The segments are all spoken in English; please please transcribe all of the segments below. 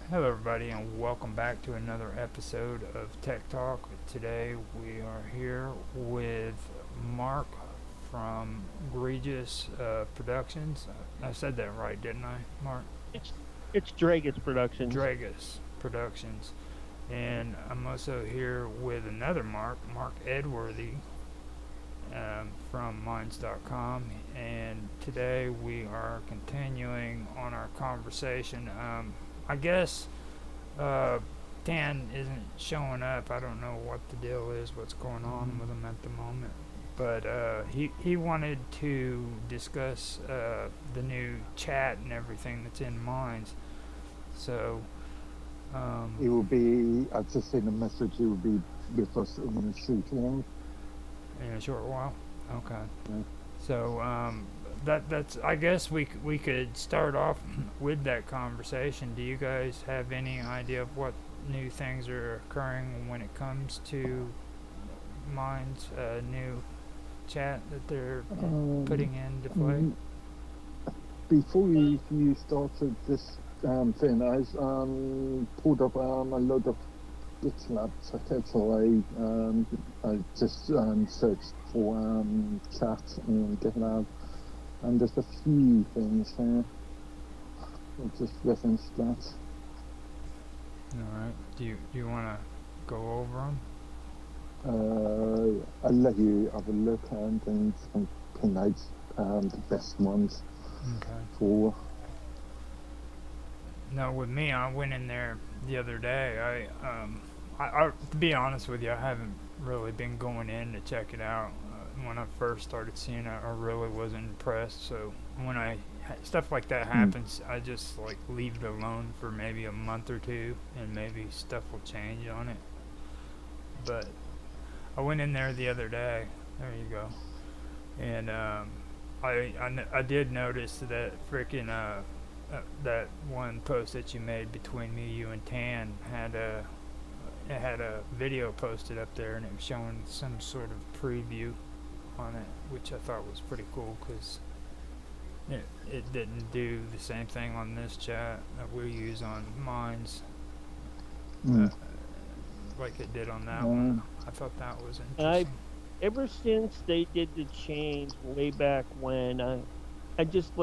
Hello, everybody, and welcome back to another episode of Tech Talk. Today, we are here with Mark from Egregious Productions. I said that right, didn't I, Mark? It's it's Dragus Productions. Dragus Productions. And I'm also here with another Mark, Mark Edworthy, from Minds.com. And today, we are continuing on our conversation. I guess Uh, Dan isn't showing up. I don't know what the deal is, what's going on with him at the moment. But he wanted to discuss the new chat and everything that's in Minds. So, um, It will be, I've just seen a message, he will be with us in a short while. in a short while. Okay. Yeah. So that's I guess we could start off with that conversation. Do you guys have any idea of what new things are occurring when it comes to Minds new chat that they're Um, putting into play? mm, Before you started this thing, I pulled up a load of GitLab tickets, or I just searched for chat in GitLab, and there's a few things here. I just referenced that. All right. Do you want to go over them? I'll let you have a look and then pin out the best ones Okay. for. No, with me, I went in there the other day. I to be honest with you, I haven't really been going in to check it out. When I first started seeing it, I really wasn't impressed. So when stuff like that Hmm. happens, I just like leave it alone for maybe a month or two, and maybe stuff will change on it. But I went in there the other day. There you go. And I did notice that freaking that one post that you made between me, you, and Tan had a video posted up there, and it was showing some sort of preview on it, which I thought was pretty cool because it didn't do the same thing on this chat that we use on Minds, uh, Mm. like it did on that one. Um, I thought that was I interesting. Ever since they did the change way back when, I just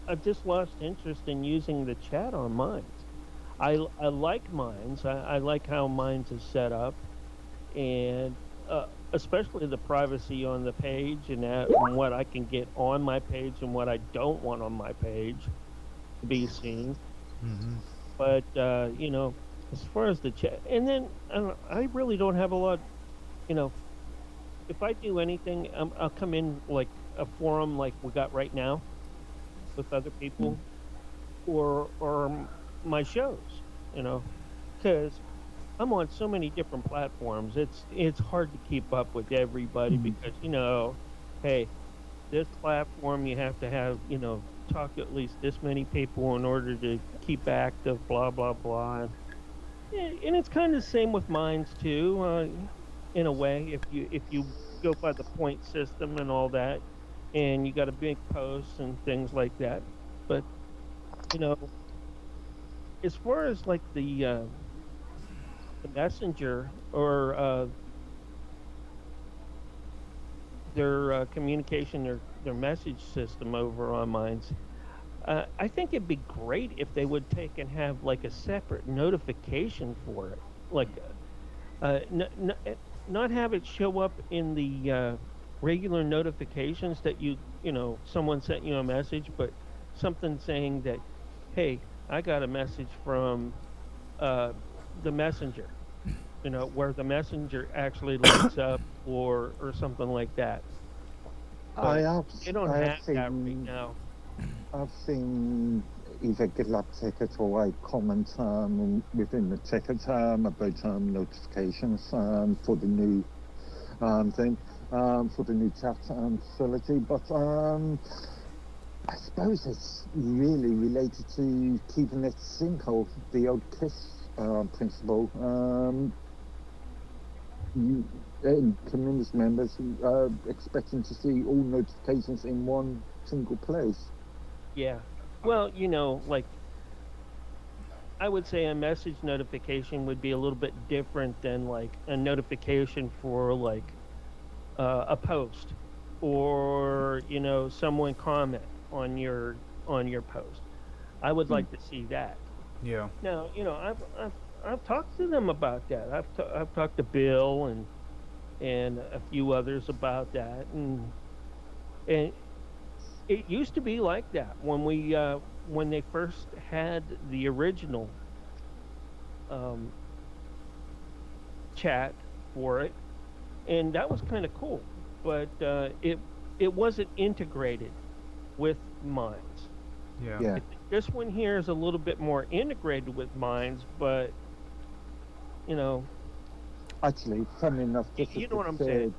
I've just lost interest in using the chat on Minds. I like Minds. I like how Minds is set up, and especially the privacy on the page and what I can get on my page and what I don't want on my page to be seen. Mm-hmm. But as far as the chat, and then I really don't have a lot. You know, if I do anything, I'll come in like a forum like we got right now with other mm, people, or my shows. You know, because I'm on so many different platforms. It's hard to keep up with everybody mm, because hey, this platform you have to have talk to at least this many people in order to keep active. Blah blah blah. And it's kind of the same with mines too, in a way. If you go by the point system and all that, and you got a big posts and things like that. But you know, as far as like the messenger or their communication, their message system over on mines, I think it'd be great if they would take and have like a separate notification for it, like not have it show up in the regular notifications that someone sent you a message, but something saying that, hey, I got a message from uh, the messenger, where the messenger actually lights up or something like that. I But have they don't I have have that right seen now. I've seen either GitLab ticket or a comment within the ticket about notifications for the new thing for the new chat facility, but I suppose it's really related to keeping it simple, the old KISS principle. You community members expecting to see all notifications in one single place. Yeah. Well, like I would say a message notification would be a little bit different than like a notification for like a post, or someone comment on your post. I would Mm, like to see that. Yeah. Now, I've talked to them about that. I've talked to Bill and a few others about that, and it used to be like that when they first had the original um, chat for it, and that was kind of cool. But it wasn't integrated with Minds. Yeah. yeah. I think this one here is a little bit more integrated with Minds, but you know, Actually, funny enough, you know what I'm saying.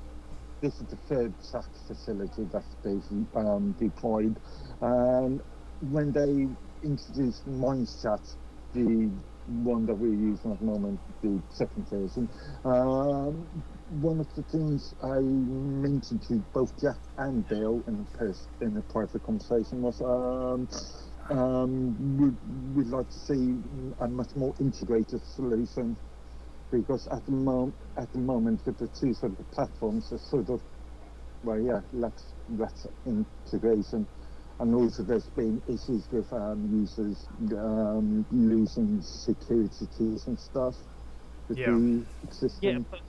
this is the third SAC facility that's been deployed. And when they introduced MindChat, the one that we're using at the moment, the second version, um, one of the things I mentioned to both Jack and Bill in a private conversation was we'd like to see a much more integrated solution, because at the moment with the two sort of platforms, there's sort of, well, yeah, less integration, and also there's been issues with users losing security keys and stuff with Yeah. the Yeah, existing. but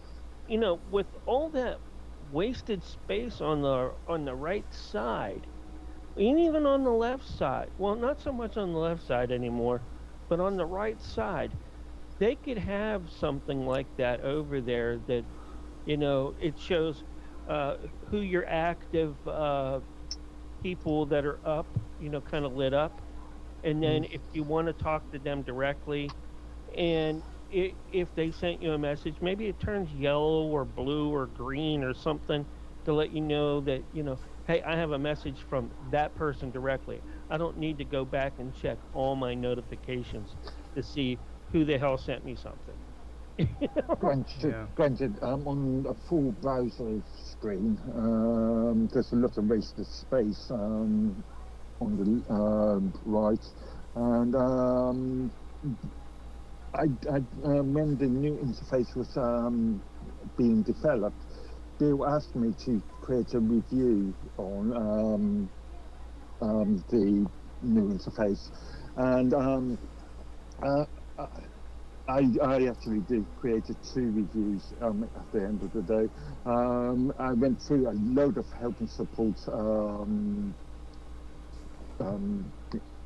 with all that wasted space on the right side, and even on the left side, well, not so much on the left side anymore, but on the right side, they could have something like that over there that it shows uh, who your active people that are up, kind of lit up, and Mm, then if you want to talk to them directly, and if they sent you a message, maybe it turns yellow or blue or green or something to let you know that, hey, I have a message from that person directly. I don't need to go back and check all my notifications to see who the hell sent me something. Yeah. granted, on a full browser screen, there's a lot of wasted space on the right, and when the new interface was being developed, Bill asked me to create a review on the new interface, and uh, uh, I actually did created two reviews at the end of the day. I went through a load of help and support um,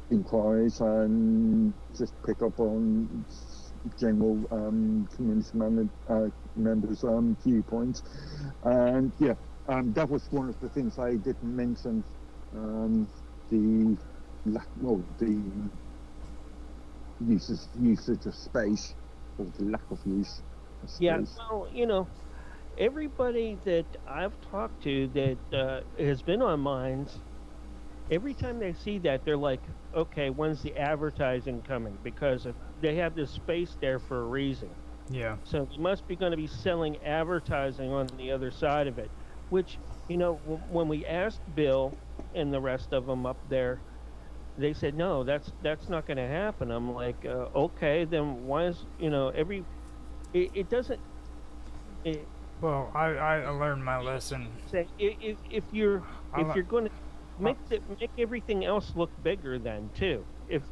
inquiries and just pick up on general members' viewpoints. And yeah, that was one of the things I did mention. Um, the the usage of space, or the lack of use of Yeah, space. well, everybody that I've talked to that has been on Minds, every time they see that, they're like, okay, when's the advertising coming? Because if they have this space there for a reason. Yeah. So they must be going to be selling advertising on the other side of it, which, when we asked Bill and the rest of them up there, they said, no, that's not going to happen. I'm like, okay, then why is, it doesn't, it, Well, I learned my lesson. say I if le- you're going to uh, make everything else look bigger then too, if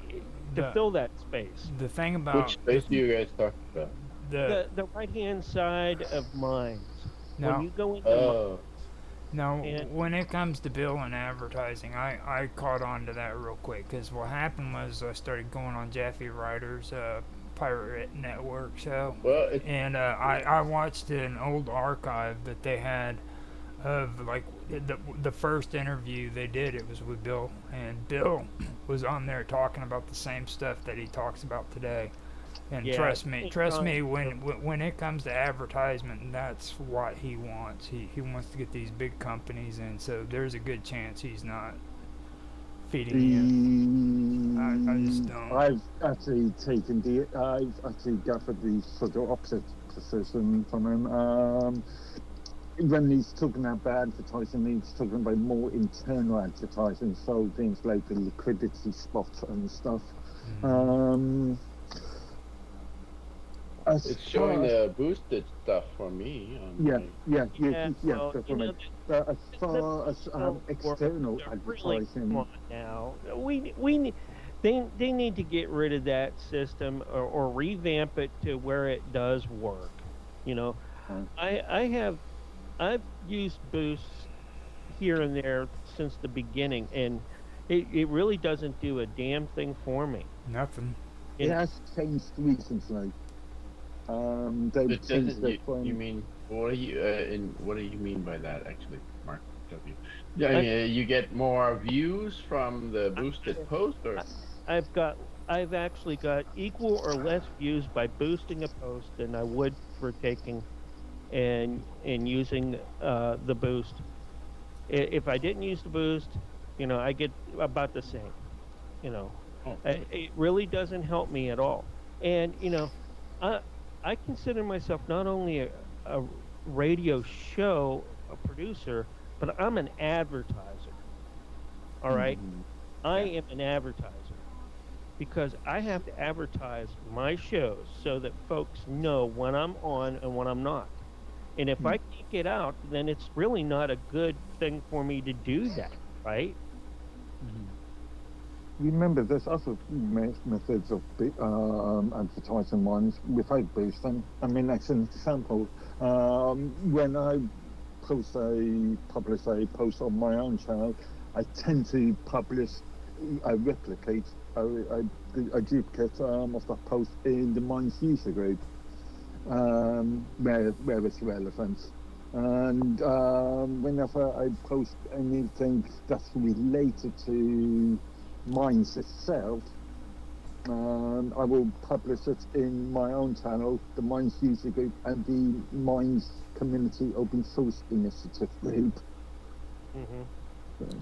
to the fill that space. the thing Which about space are you guys talking about? the The right hand side of Minds, when now you go into Minds, Oh, now and when it comes to bill and advertising, I caught on to that real quick, because what happened was I started going on Jeffy Ryder's Pirate Network show, well, it's and I watched an old archive that they had of like the first interview they did. It was with Bill, and Bill was on there talking about the same stuff that he talks about today. And yeah, trust me, when it comes to advertisement, that's what he wants. He wants to get these big companies in, so there's a good chance he's not feeding you. I just don't. I've actually gathered the sort of opposite position from him. When he's talking about advertising, he's talking about more internal advertising, so things like the liquidity spot and stuff. Mm, Um, as It's showing far as the boosted stuff for me on yeah, my. Yeah, yeah, well, definitely. But as the far as don't work. external Really, come advertising, on now. We need, they need to get rid of that system, or revamp it to where it does work. You know, uh, I've used boosts here and there since the beginning, and it really doesn't do a damn thing for me. Nothing. You it know, has changed recently. They've It changed doesn't. their You phone. mean what do you what do you mean by that actually, Mark W? Yeah, I I, mean, you get more views from the I boosted post, or I- I've got I've actually got equal or less views by boosting a post than I would for taking and using the boost. If I didn't use the boost, I get about the same. You know, oh, really? it really doesn't help me at all. And I I consider myself not only a radio show a producer, but I'm an advertiser. All Hmm. right, Mm, I yeah. am an advertiser because I have to advertise my shows so that folks know when I'm on and when I'm not. And if Hmm. I can't get out, then it's really not a good thing for me to do that, right? Hmm. Remember, there's other methods of advertising ones without boosting. I mean, as an example, when I publish a post on my own channel, I tend to publish, I replicate, a duplicate of that post in the Minds user group, where it's relevant. And whenever I post anything that's related to Minds itself, I will publish it in my own channel, the Minds user group, and the Minds community open source initiative group. Hmm.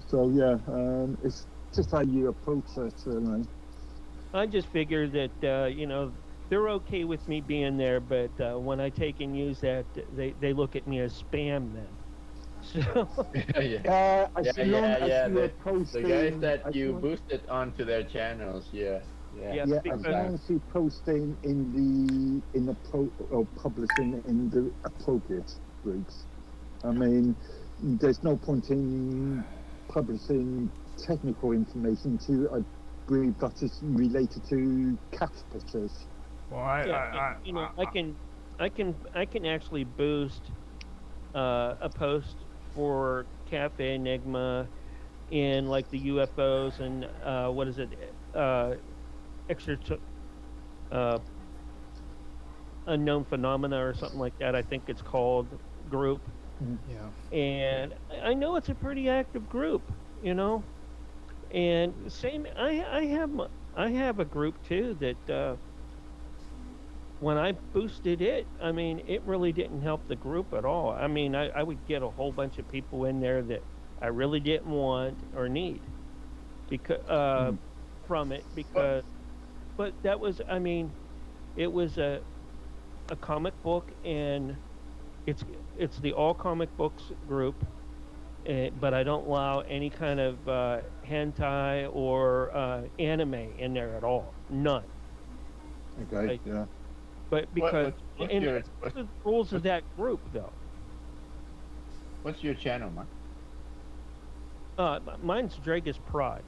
So yeah, it's just how you approach it, really. I just figure that they're okay with me being there, but when I take and use that, they look at me as spam then. So Yeah, As yeah, long yeah, as yeah. you are The guys posting, that you boosted onto their channels, yeah, yeah, yeah, yeah, as because long sometimes. as you're posting in the or publishing in the appropriate groups. I mean, there's no point in publishing technical information to a group that is related to cat pictures. Well, yeah, but I can actually boost a post for Cafe Enigma in like the UFOs and what is it, extra uh, unknown phenomena or something like that. I think it's called group, Mm. yeah. and I know it's a pretty active group, you know. And same, I have a group too that when I boosted it, I mean, it really didn't help the group at all. I mean, I would get a whole bunch of people in there that I really didn't want or need because Mm. from it Well, because, but that was, I mean, it was a comic book, and it's it's the all comic books group, but I don't allow any kind of hentai or anime in there at all. None. Okay, Right? yeah. But what because, what's and your those are the rules of that group, though. what's your channel, Mark? Mine's Dragus Pride.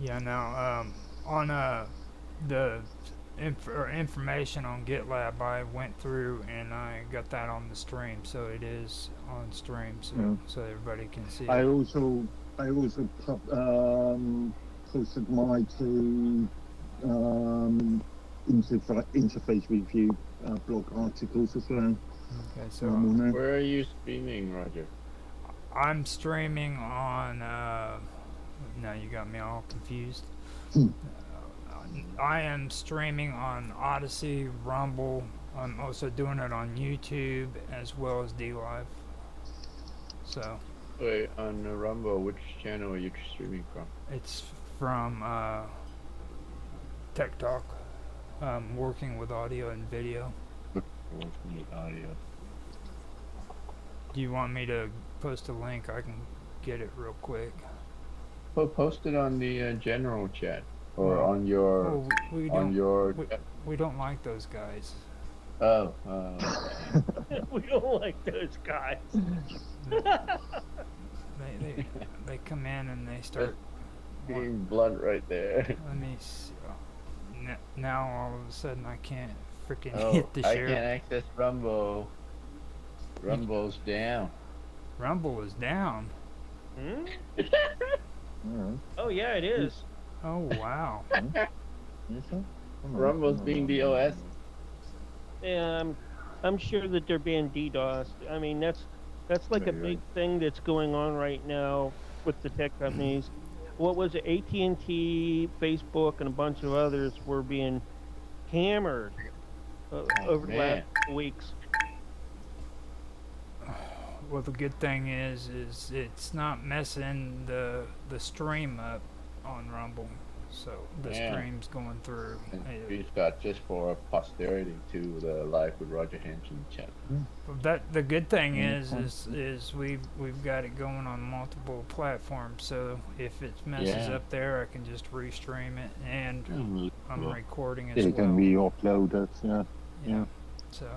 Yeah, now on the information on GitLab, I went through and I got that on the stream, so it is on stream, so Yeah. so everybody can see I it. also I also posted my two interface review blog articles as well. Okay, so On there. Where are you streaming, Roger? I'm streaming on. Now you got me all confused. Hmm. I am streaming on Odyssey, Rumble. I'm also doing it on YouTube as well as D Live. So Wait, on Rumble, which channel are you streaming from? it's from Tech Talk. Working with audio and video. Working with audio. Do you want me to post a link? I can get it real quick. post it on the general chat or Well, on your well, we on don't your we, we don't like those guys. oh, okay. We don't like those guys. They they, they come in and they That's start. Want, being blunt right there. let me see. Now all of a sudden I can't freaking Oh, hit the I share. can't access Rumble. You, Rumble's down. Rumble is down. Hmm? Yeah. Oh yeah, it is. Oh wow. Is it? Rumble's being DOS. Yeah, I'm sure that they're being DDoSed. I mean, that's like a Right, big right. thing that's going on right now with the tech companies. What was it? AT&T, Facebook, and a bunch of others were being hammered Oh over the last man. couple weeks. Well, the good thing is it's not messing the stream up on Rumble, so the Yeah. stream's going through. And screenshot just for posterity to the Live with Roger Hanson channel. That the good thing Yeah, is we've got it going on multiple platforms. So if it messes Yeah. up there, I can just restream it, and I'm Unbelievable. recording as it can well. be uploaded. Yeah. Yeah. So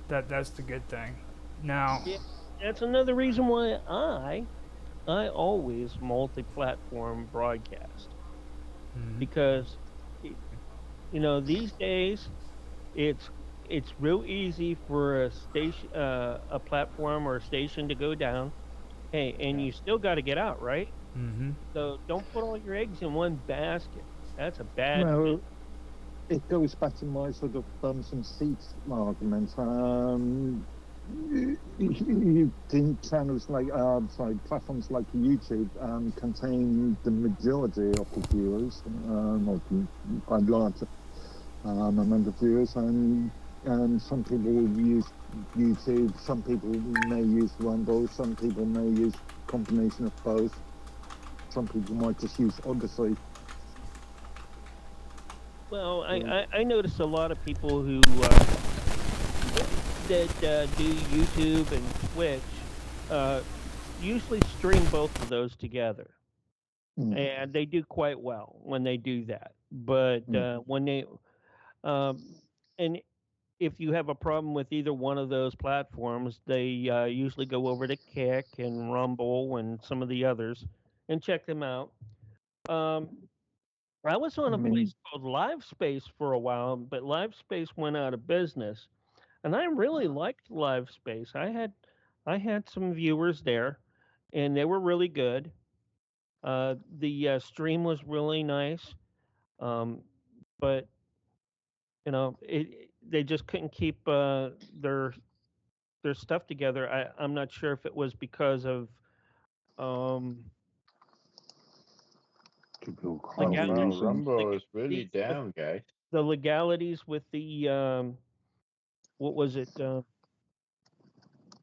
that's the good thing. Now, Yeah, that's another reason why I always multi-platform broadcast mm, because y- these days it's it's real easy for a platform or a station to go down. Hey, and Yeah. you still got to get out, right? mm-hmm. So don't put all your eggs in one basket. That's a bad thing. Well, it goes back to my sort of bums and seats argument. You think channels like, sorry, platforms like YouTube contain the majority of the viewers, or a large amount of viewers, and some people will use YouTube, some people may use Rumble, some people may use combination of both, some people might just use Odyssey. Well, So, I notice a lot of people who that do YouTube and Twitch uh, usually stream both of those together, mm, and they do quite well when they do that. But mm. when they um, and if you have a problem with either one of those platforms, they usually go over to Kick and Rumble and some of the others and check them out. Um, I was I on a mean, place called LiveSpace for a while, but LiveSpace went out of business, and I really liked LiveSpace. I had some viewers there, and they were really good. The stream was really nice, um, but they just couldn't keep their stuff together. I'm not sure if it was because of um, to go Oh health wow, legalities, reasons. Rumble is really legalities with down, guys. the legalities with the what was it?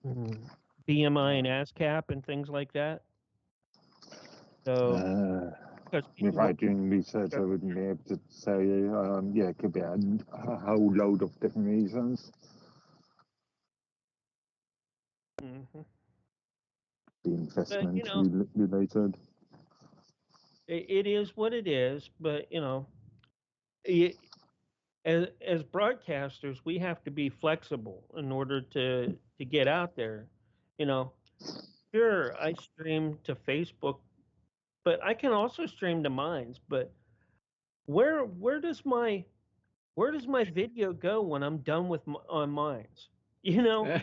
Mm, BMI and ASCAP and things like that. So Uh, because people were without doing research, I wouldn't be able to say. Yeah, it could be a whole load of different reasons. Mhm. The But investment related. it is what it is. But it, as broadcasters, we have to be flexible in order to get out there. You know, sure, I stream to Facebook, but I can also stream to Mines. But where where does my where does my video go when I'm done with on Mines? You know,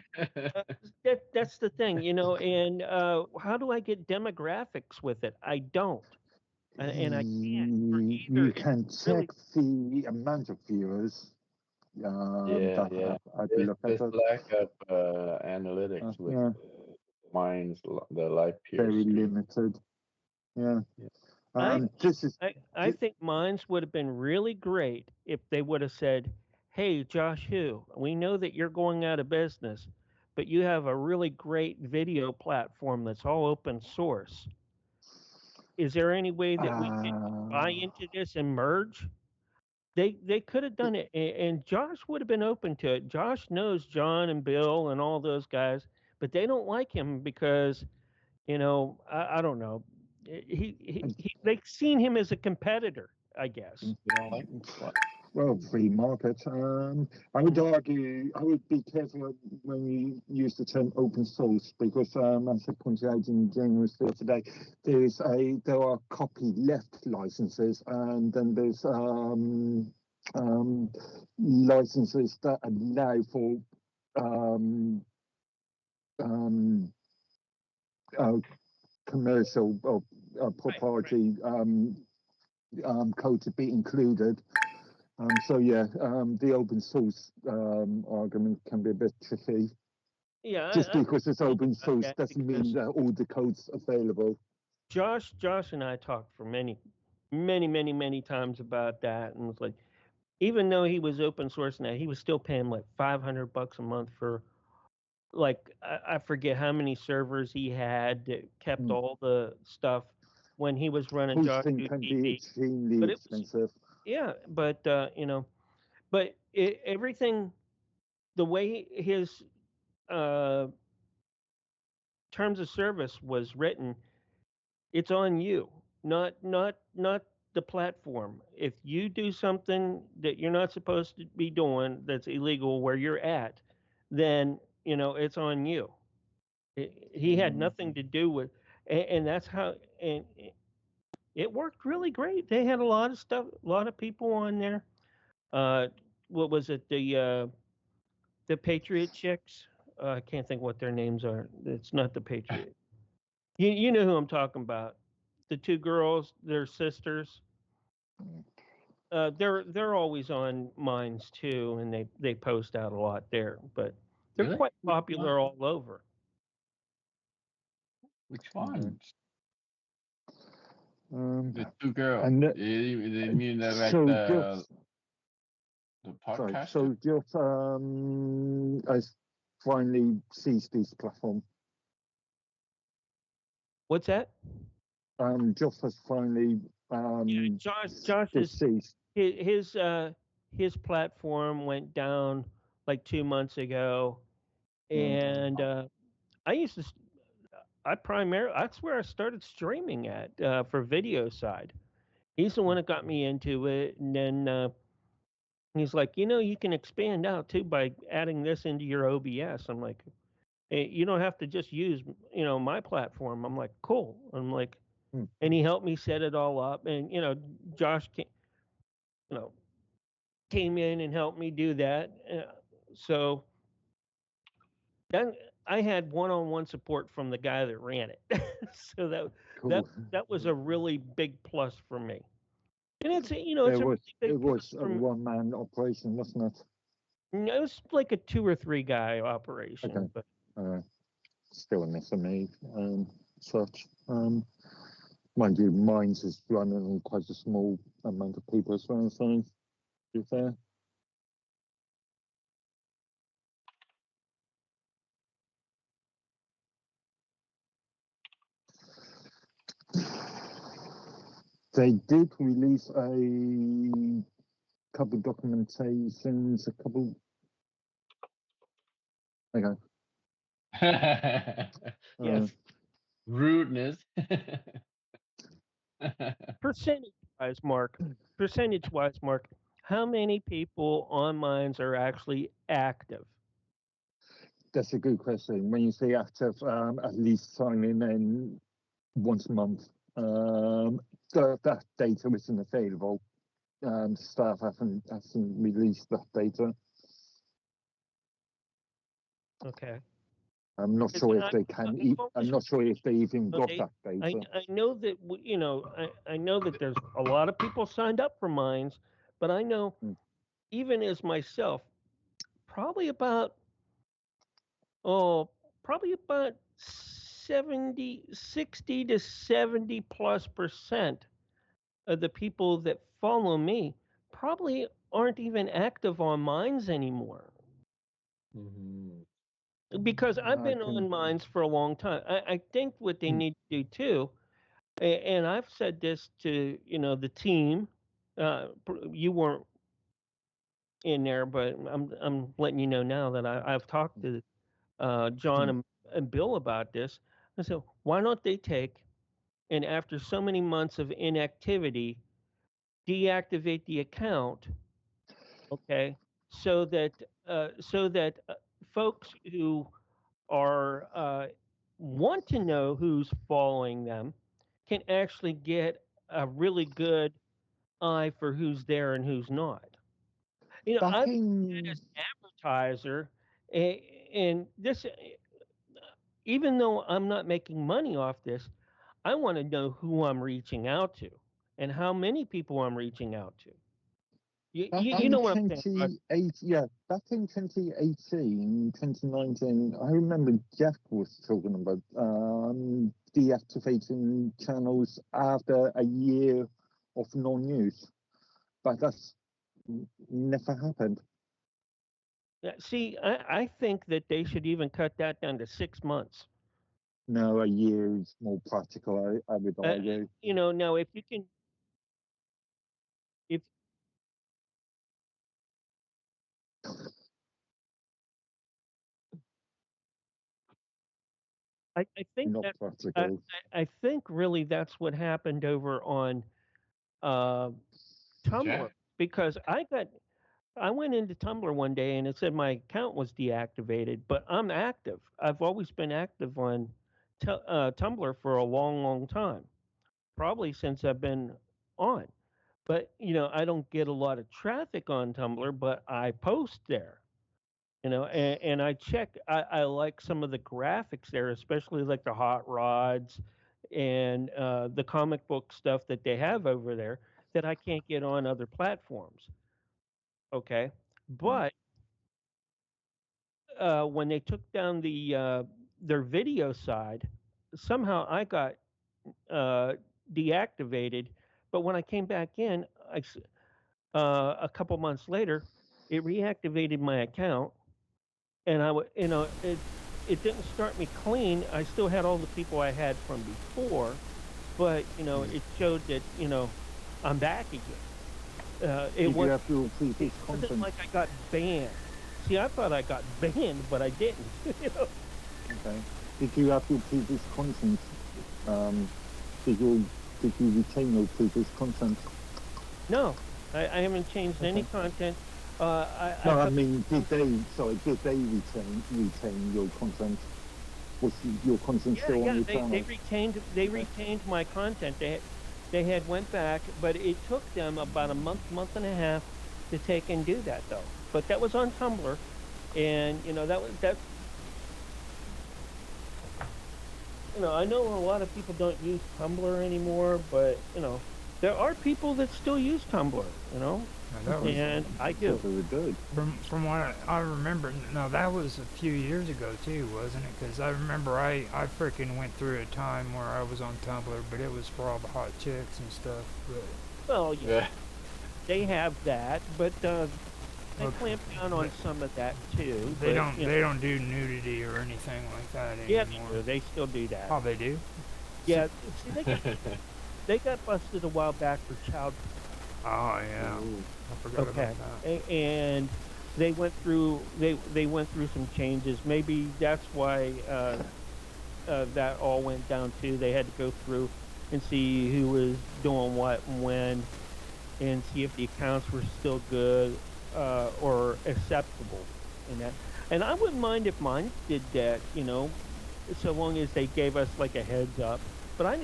uh, that's the thing. And how do I get demographics with it? I don't, and I can't for either. You It's can check really. the amount of viewers Yeah, that yeah. have had a There's look at there's it. lack of analytics with Yeah, mine's the live peer very stream. limited. Yeah. Yeah. I This is. I think Mines would have been really great if they would have said, "Hey, Josh, we know that you're going out of business, but you have a really great video platform that's all open source. Is there any way that we could buy Uh, into this and merge?" They could have done it, and Josh would have been open to it. Josh knows John and Bill and all those guys, but they don't like him because I don't know. they've seen him as a competitor, I guess. You don't like what? Well, free market. I would argue, I would be careful when you use the term open source because, as I pointed out in January's the other day, there are copyleft licenses, and then there's licenses that allow for commercial or proprietary code to be included. So yeah, the open source argument can be a bit tricky. Yeah, Just because it's open source that doesn't because mean that all the code's available. Josh and I talked for many times about that, and it's like, even though he was open source now, he was still paying like $500 a month for, like, I forget how many servers he had that kept all the stuff when he was running Josh Hosting can be TV. extremely But it was, expensive. yeah, but but everything, the way his terms of service was written, it's on you, not the platform. If you do something that you're not supposed to be doing, that's illegal where you're at, then it's on you. He had nothing to do with, and that's how, and it worked really great. They had a lot of stuff, a lot of people on there. Uh, what was it? The Patriot chicks. I can't think what their names are. It's not the Patriot. You know who I'm talking about. The two girls, they're sisters. They're always on mines too, and they post out a lot there. But they're Really? quite Which popular one? all over. Which ones? Um, The two girls. and They mean that like so the sorry, podcaster? so just has finally seized this platform. What's that? Just has finally Josh is deceased. his platform went down like 2 months ago, and I used to. That's where I started streaming at for video side. He's the one that got me into it, and then he's like, you can expand out too by adding this into your OBS. I'm like, hey, you don't have to just use my platform. I'm like, cool. I'm like, and he helped me set it all up, and Josh you know came in and helped me do that. So then I had one-on-one support from the guy that ran it. So Cool. that was a really big plus for me. And it's It a really was big was plus a for me. one-man operation, wasn't it? It was like a 2 or 3 guy operation, Okay. but Still an SME, such. Mind you, Mines is running on quite a small amount of people as well, so to be fair. They did release a couple of documentations, okay. yes, Rudeness. percentage-wise, Mark, how many people on mines are actually active? That's a good question. When you say active, at least signing in once a month. That data isn't available. Staff hasn't released that data. Okay. I'm not sure if they can. I'm not sure if they even got that data. I know that I know that there's a lot of people signed up for mines, but I know even as myself, probably about probably about 60 to 70+% of the people that follow me probably aren't even active on mines anymore. Because I've been on mines for a long time. I think what they need to do too, and I've said this to the team. You weren't in there, but I'm letting you know now that I've talked to John and Bill about this. I said, why don't they take and after so many months of inactivity, deactivate the account, okay, so that folks who are want to know who's following them can actually get a really good eye for who's there and who's not. Back I've in as an advertiser, and this, even though I'm not making money off this, I want to know who I'm reaching out to and how many people I'm reaching out to. You, back you, you in know what I'm saying, Roger. 28, yeah, back in 2018, 2019, I remember Jeff was talking about deactivating channels after a year of non-use, but that's never happened. Yeah, see, I think that they should even cut that down to 6 months. No, a year is more practical, I would Uh, argue. now if you can, if I think Not that I, practical. I think really that's what happened over on uh, Tumblr, Okay. because I went into Tumblr one day and it said my account was deactivated, but I'm active. I've always been active on Tumblr for a long, long time, probably since I've been on. But I don't get a lot of traffic on Tumblr, but I post there. And I check. I like some of the graphics there, especially like the hot rods and the comic book stuff that they have over there that I can't get on other platforms. Okay, Mm. but when they took down their video side, somehow I got uh, deactivated. But when I came back in, a couple months later, it reactivated my account, and it didn't start me clean. I still had all the people I had from before, but Mm. it showed that I'm back again. It Did you was have your it previous wasn't content? like I got banned. See, I thought I got banned, but I didn't. Okay. Did you have your previous content? Um, did you retain your previous content? No, I haven't changed any Okay. content. I No, I took mean, did they retain your content? Was your content Yeah, still on yeah. your They channel? Okay. retained my content. They had went back, but it took them about a month and a half to take and do that though. But that was on Tumblr, and that. I know a lot of people don't use Tumblr anymore, but there are people that still use Tumblr. Now, that was And I So do. very good. from what I remember. No, that was a few years ago too, wasn't it? Because I remember I freaking went through a time where I was on Tumblr, but it was for all the hot chicks and stuff. But Well, yeah, Yeah. they have that, but they well, clamp down on some of that too. they But don't they don't do nudity or anything like that yeah, they anymore. do. They still do that. Oh, they do. Yeah, see, they got busted a while back for child. Oh yeah, Ooh. I forgot Okay, about that. and they went through some changes. Maybe that's why that all went down too. They had to go through and see who was doing what and when, and see if the accounts were still good or acceptable in that. And I wouldn't mind if mine did that, so long as they gave us like a heads up. But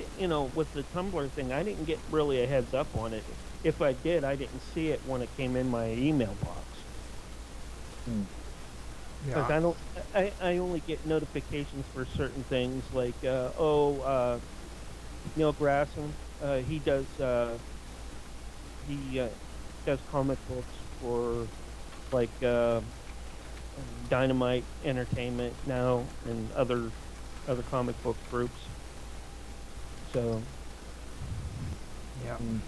with the Tumblr thing, I didn't get really a heads up on it. If I did, I didn't see it when it came in my email box Hmm. because Yeah, I don't. I only get notifications for certain things like Neil Grasson. He does comic books for like Dynamite Entertainment now and other comic book groups. So yeah. Hmm.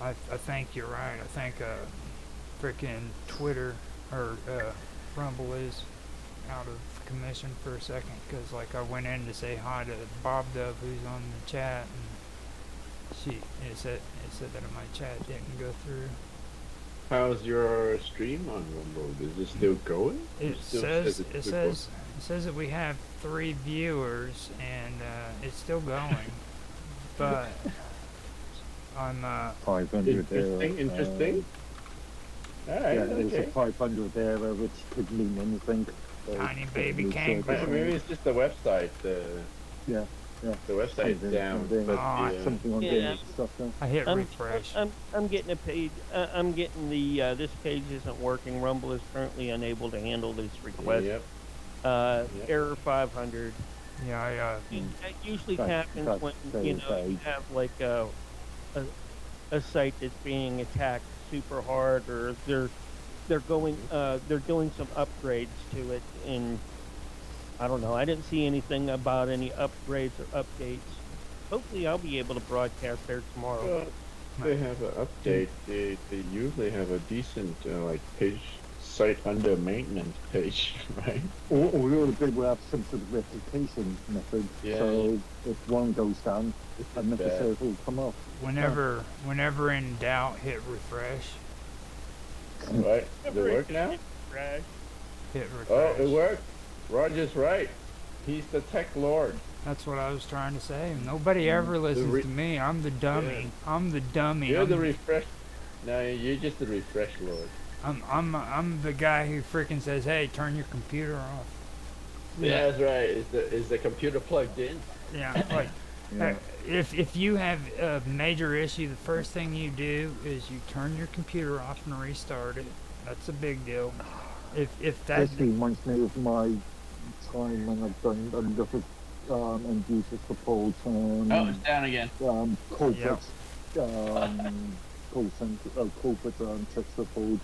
I think you're right. I think freaking Twitter or Rumble is out of commission for a second because like I went in to say hi to Bob Dove who's on the chat and it said that my chat didn't go through. How's your stream on Rumble? Is it still going? It Still says it's it recording? says it says that we have 3 viewers and it's still going. but I'm 500 Interesting, interesting. All right, yeah, there's a okay. 500 error, which could mean anything. So, tiny baby it's, kangaroo. Maybe it's just the website. yeah, yeah, The website's down, but the something on Yeah, the stuff there. I hit I'm refresh. I'm getting a page. I'm getting the this page isn't working. Rumble is currently unable to handle this request. yep. Yep. Error 500. Yeah, That usually That's- happens that's when very you vague. have like a a site that's being attacked super hard, or they're doing some upgrades to it, and I don't know. I didn't see anything about any upgrades or updates. Hopefully, I'll be able to broadcast there tomorrow. Well, they have an update. They usually have a decent like page site under maintenance page, right? Or the big will have some sort of replication method. Yeah. So if one goes down, another bad. server will come up. whenever in doubt, hit refresh. Right? Does it work now? Right. Hit refresh. Oh, it worked. Roger's right. He's the tech lord. That's what I was trying to say. Nobody ever listens to me. I'm the dummy. I'm the dummy. You're the refresh. No, you're just the refresh lord. I'm the guy who freaking says, "Hey, turn your computer off." Yeah, that's right. Is the computer plugged in? Yeah, like Yeah. if you have a major issue, the first thing you do is you turn your computer off and restart it. That's a big deal. If that This reminds me of my time when I've done a lot of end user support on Oh, it's down again. corporate call center, corporate tech support.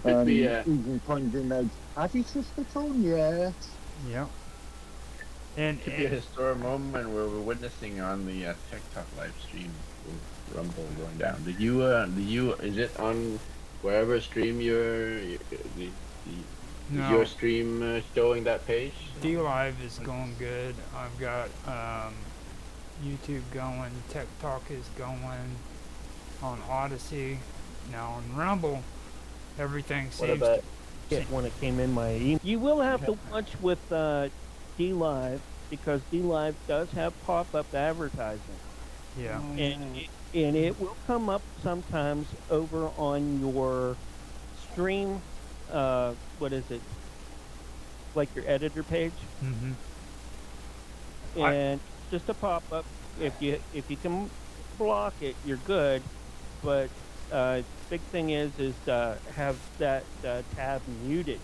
Could be, Even finding out, have you switched it on yet? yeah. And Could be a historic moment where we're witnessing on the TikTok live stream with Rumble going down. Did you? Is it on wherever stream no, your stream showing that page? D Live is going good. I've got YouTube going. Tech Talk is going on Odyssey. Now on Rumble, everything What seems about to. it when it came in my email? You will have to watch with D Live, because D Live does have pop-up advertising, Yeah. and it will come up sometimes over on your stream. What is it? Like your editor page, Mm-hmm. and just a pop-up. If you can block it, you're good. But big thing is have that tab muted,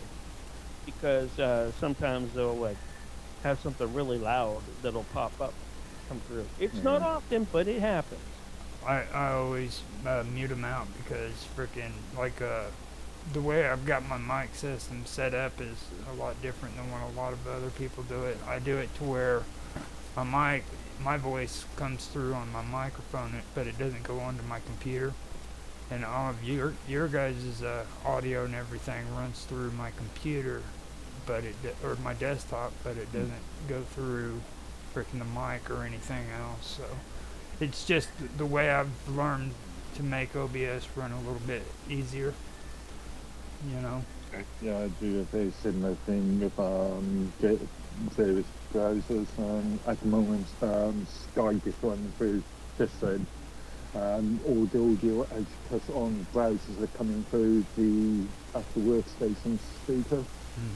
because sometimes they'll like have something really loud that'll pop up, come through. It's not often, but it happens. I always mute them out because freaking the way I've got my mic system set up is a lot different than what a lot of other people do it. I do it to where my voice comes through on my microphone, but it doesn't go onto my computer. And all of your guys' audio and everything runs through my computer, or my desktop, but it doesn't go through freaking the mic or anything else. So it's just the way I've learned to make OBS run a little bit easier. You know. Yeah, I do a very similar thing with various browsers. At the moment, Skype is running through this end. All the audio outputs on browsers are coming through the actual workstation speaker,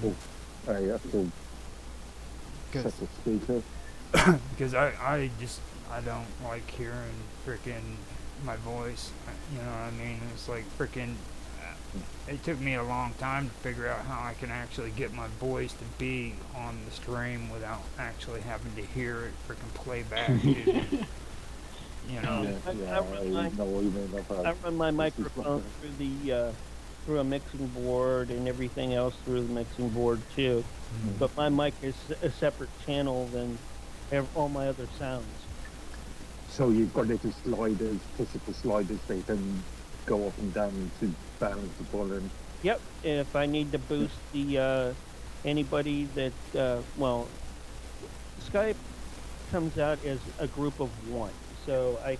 or a actual set of speaker. Because I don't like hearing freaking my voice. You know what I mean? It's like freaking. It took me a long time to figure out how I can actually get my voice to be on the stream without actually having to hear it freaking play back. You know. I run my microphone through a mixing board and everything else through the mixing board too. But my mic is a separate channel than all my other sounds. So you've got little sliders, physical sliders, they can go up and down to balance the volume. Yep. And if I need to boost the anybody that Skype comes out as a group of one, so I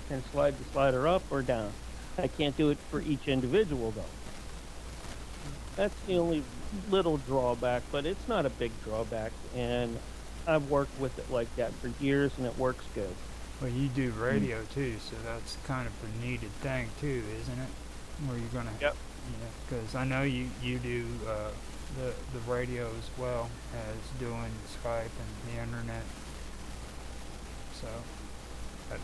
can slide the slider up or down. I can't do it for each individual though. That's the only little drawback, but it's not a big drawback, and I've worked with it like that for years, and it works good. Well, you do radio too, so that's kind of a needed thing too, isn't it? Where you're gonna, Yep. because I know you do the radio as well as doing Skype and the internet. So that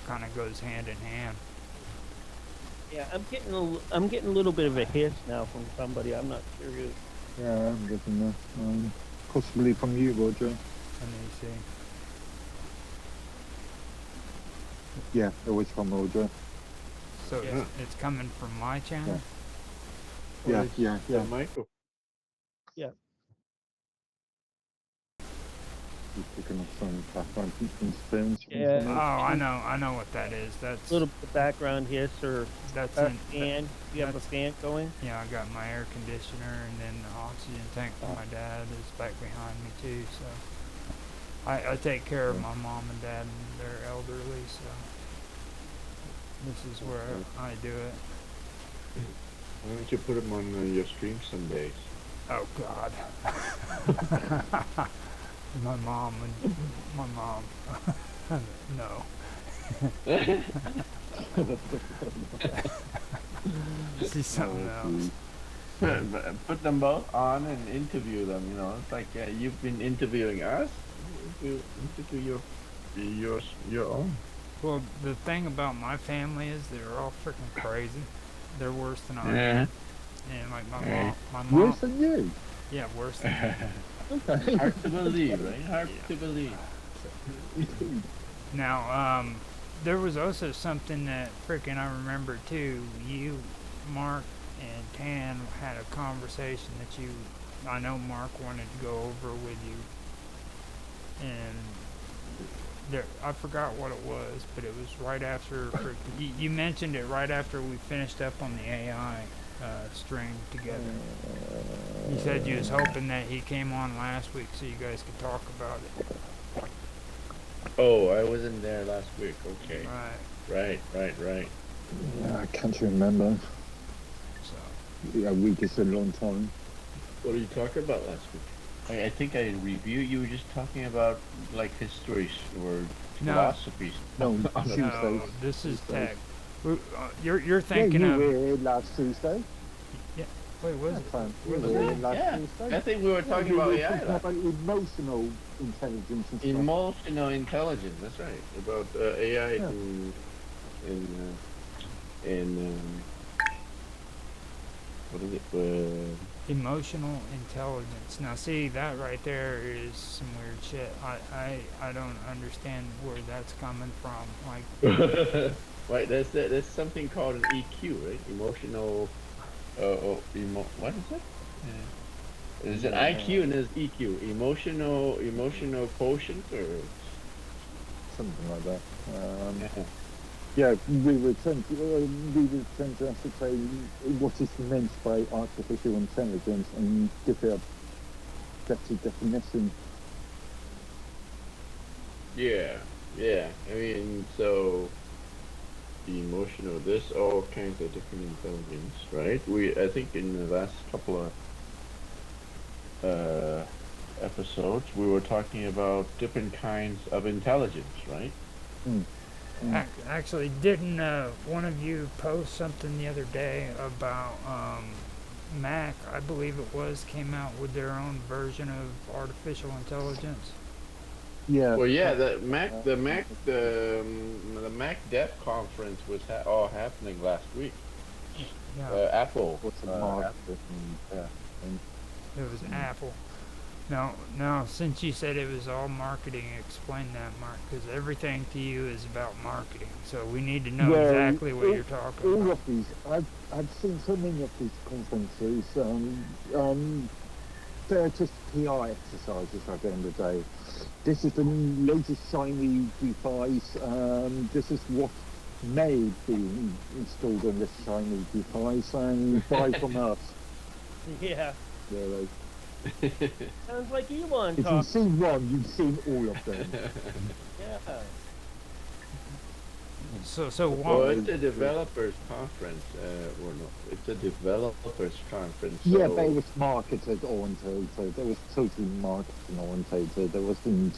kind of goes hand in hand. Yeah, I'm getting a little bit of a hiss now from somebody. I'm not sure who. Yeah, I'm getting that. Possibly from you, Roger. Let me see. Yeah, it was from Roger. So Yeah. it's coming from my channel. Yeah, yeah, yeah. Michael. He's picking up some background interference. from Yeah. Oh, somebody. I know what that is. That's A little bit of background hiss or that's a in, fan. You have a that's- fan going? yeah. I got my air conditioner, and then the oxygen tank for my dad is back behind me too. So I take care of my mom and dad, and they're elderly. So this is where I do it. Why don't you put them on your stream some days? Oh God. My mom. No. She's something else. Put them both on and interview them. You know, it's like you've been interviewing us. Interview your own. Well, the thing about my family is they're all freaking crazy. They're worse than I am. Yeah. And like Yeah. my mom, Worse than you. yeah, worse than Okay. Hard to believe, right? Hard to believe. Now, there was also something that freaking I remember too. You, Mark, and Tan had a conversation that I know Mark wanted to go over with you, and I forgot what it was, but it was right after you mentioned it right after we finished up on the AI string together. You said you was hoping that he came on last week so you guys could talk about it. Oh, I wasn't there last week. Okay. Right. Right. Yeah, I can't remember. So A week is a long time. What did you talk about last week? I think I reviewed. You were just talking about like histories or No. philosophies. No, no, Tuesday. this is Tuesday. tech. You're Yeah, thinking you of were here last Tuesday. wait, was That's it? fine. You Was were it? here last Yeah. Tuesday. I think we were talking we about were AI. talking last- about emotional intelligence and stuff. Emotional intelligence. That's right. About AI Yeah. in what is it? Emotional intelligence. Now, see, that right there is some weird shit. I don't understand where that's coming from. Like, Right. There's something called an EQ, right? Emotional. What is it? There's an IQ and there's EQ. Emotional quotient or. Something like that. Yeah. Yeah, we were trying to ascertain what is meant by artificial intelligence and give it a better definition. Yeah. I mean, so the emotional. There's all kinds of different intelligence, right? I think in the last couple of episodes, we were talking about different kinds of intelligence, right? actually, didn't one of you post something the other day about Mac? I believe it was came out with their own version of artificial intelligence. Yeah. Well, yeah, the Mac Dev conference was all happening last week. Yeah, Apple. What's a uh, mark? Apple. Yeah. it was Apple. Now, since you said it was all marketing, explain that, Mark, because everything to you is about marketing. So we need to know Well, exactly what you're talking All about. of these, I've seen so many of these conferences. They're just PR exercises at the end of the day. This is the latest shiny device. This is what may be installed on this shiny device, and buy from us. Yeah. Really. Sounds like Elon If you've talk. seen one, you've seen all of them. Yeah. So Well, what? it's a developers conference, or no, it's a developers conference. So Yeah, but it was marketed orientated. It was totally marketing orientated. There wasn't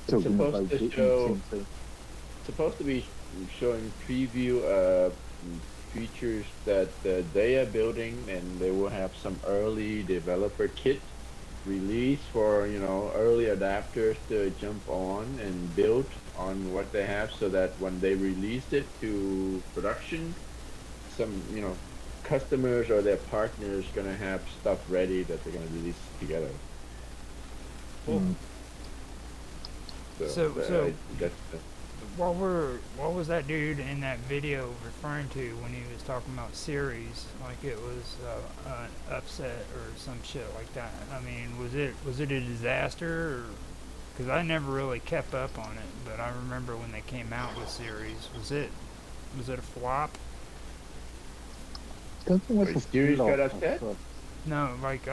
talking supposed about to the show, E10. supposed to be showing preview features that they are building, and they will have some early developer kit release for early adapters to jump on and build on what they have, so that when they release it to production, some customers or their partners gonna have stuff ready that they're gonna release together. Well, Mm. so That's what was that dude in that video referring to when he was talking about series? Like it was an upset or some shit like that. I mean, was it a disaster? Because I never really kept up on it, but I remember when they came out with series. Was it a flop? Don't think Wait, it's a Steers got flop, upset? but No, like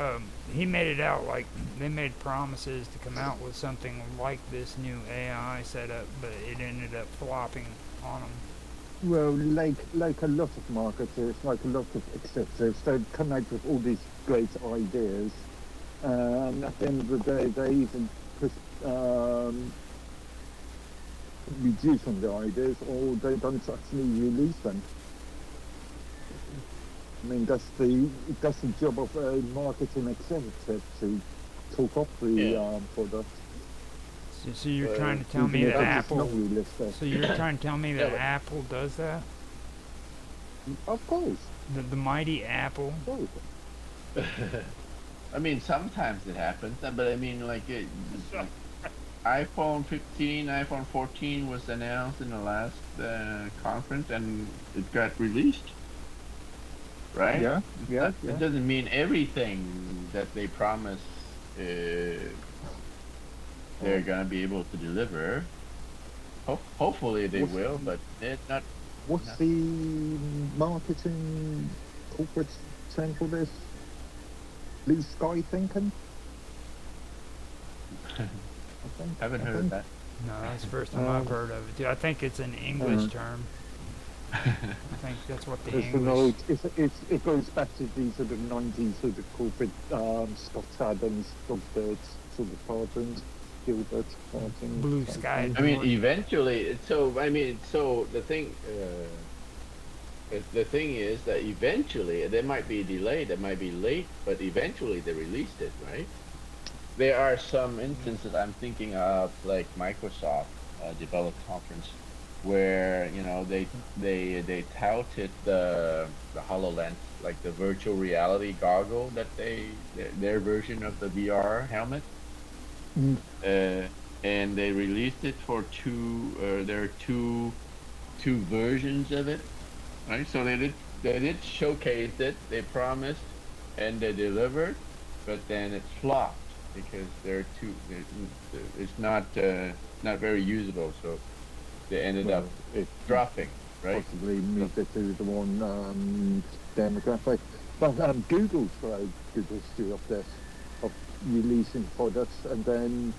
he made it out like they made promises to come out with something like this new AI setup, but it ended up flopping on them. well, like a lot of marketers, like a lot of executives, they come out with all these great ideas, and at the end of the day, they even reduce on the ideas, or they don't actually release them. I mean, that's the job of a marketing executive, to talk up the Yeah. product. So you're Well, trying to tell me even that if it's not Apple? realistic. So you're trying to tell me Yeah, that but Apple does that? Of course, The mighty Apple? of course. I mean, sometimes it happens, but I mean, like iPhone 15, iPhone 14 was announced in the last conference, and it got released, right? Yeah, yeah, It yeah. doesn't mean everything that they promise they're gonna be able to deliver. Hopefully they What's, will, but they're not. what's not the marketing corporate term for this? Blue sky thinking, I think. Haven't I heard of think. that. No, that's the first time I've heard of it. Too. I think it's an English Uh, term. I think that's what the It's an English. old, it goes back to the sort of 90s sort of corporate Scott Adams, Dogbert sort of cartoons, Gilbert cartoons. Blue sky. I mean, George. eventually. So the thing. The thing is that eventually there might be delayed, it might be late, but eventually they released it, right? There are some instances I'm thinking of, like Microsoft developed conference, where they touted the HoloLens, like the virtual reality goggle that their version of the VR helmet, Mm. and they released it for there are two versions of it. Right, so they did showcase it, they promised, and they delivered, but then it flopped because it's not very usable, so they ended up Well, it dropping, right? possibly moved it to the one demographic. But Google's tried Google's do of this, of releasing products and then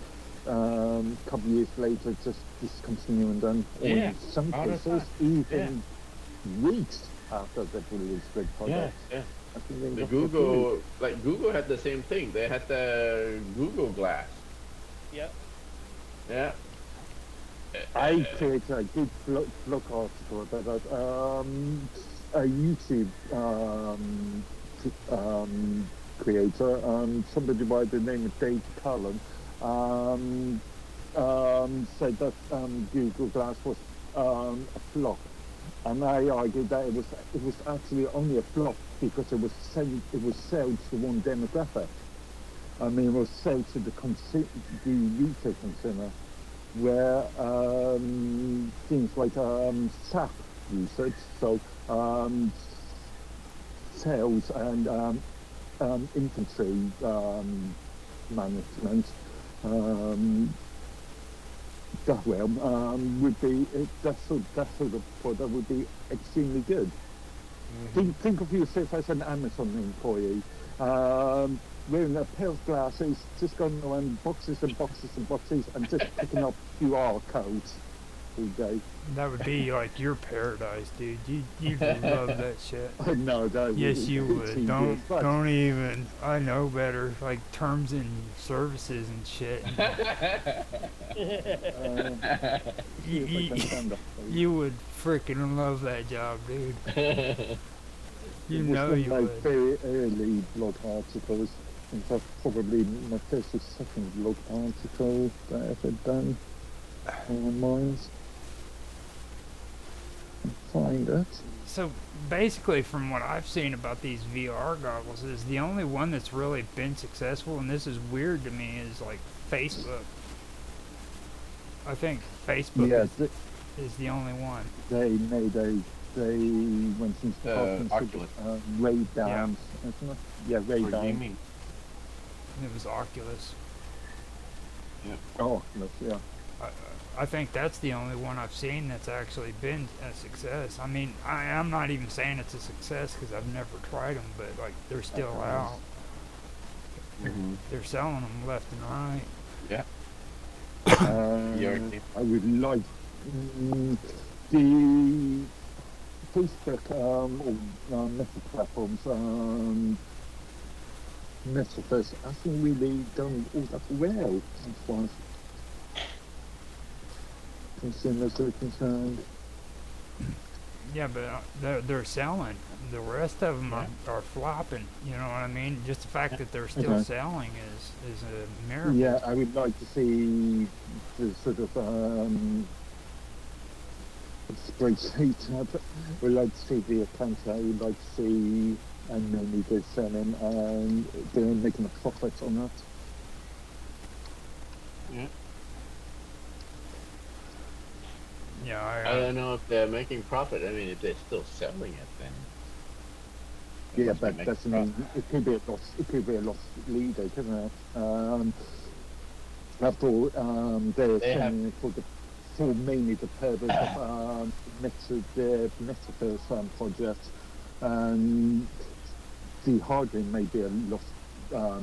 a couple of years later just discontinuing them. Or Yeah, in some all the cases, time. even weeks after they've released the Yeah, product. yeah. I think they The got the food. Google had the same thing. They had the Google Glass. Yep. Yeah. I created a good blog article about that. A YouTube creator, somebody by the name of Dave Cullen, said that Google Glass was a flop, and I argued that it was actually only a flop because it was sold to one demographic. I mean, it was sold to the retail consumer, where things like SAP usage, so sales and inventory management, would be that sort of product would be extremely good. Think of yourself as an Amazon employee, wearing a pair of glasses, just going around boxes and boxes and boxes, and just picking up QR codes. all day. That would be like your paradise, dude. You'd love that shit. I know that. Yes, you would. tedious, but Don't even. I know better. Like terms and services and shit. see if I can find that for you. You would freaking love that job, dude. You It was know one you of my would. very early blog articles. In fact, probably my first or second blog article that I ever done on mine. Find it. So basically, from what I've seen about these VR goggles, is the only one that's really been successful, and this is weird to me, is like Facebook. I think Facebook Yeah, is the only one. they went into partnership Oculus. Ray Bans, isn't it? Yeah, Ray For Bans. gaming. It was Oculus. Oh, Oculus, yeah. I think that's the only one I've seen that's actually been a success. I mean, I'm not even saying it's a success because I've never tried them, but like they're still Okay. out. Mm-hmm. They're selling them left and right. Yeah. I would like the Facebook or Meta platforms, Metaverse hasn't really done all that well as far as consumers are concerned. Yeah, but they're selling. The rest of them are flopping. You know what I mean? Just the fact that they're still Okay. selling is a miracle. Yeah, I would like to see the sort of spreadsheet. I would like to see the accounts. I would like to see how many they're selling and they're making a profit on that. Yeah. Yeah, I don't know if they're making profit. I mean, if they're still selling it, then. they Yeah, must be but making doesn't profit. mean it could be a loss. It could be a lost leader, couldn't it? After all, they're They have- selling it for mainly the purpose of the Metaverse project, and the hardware may be a lost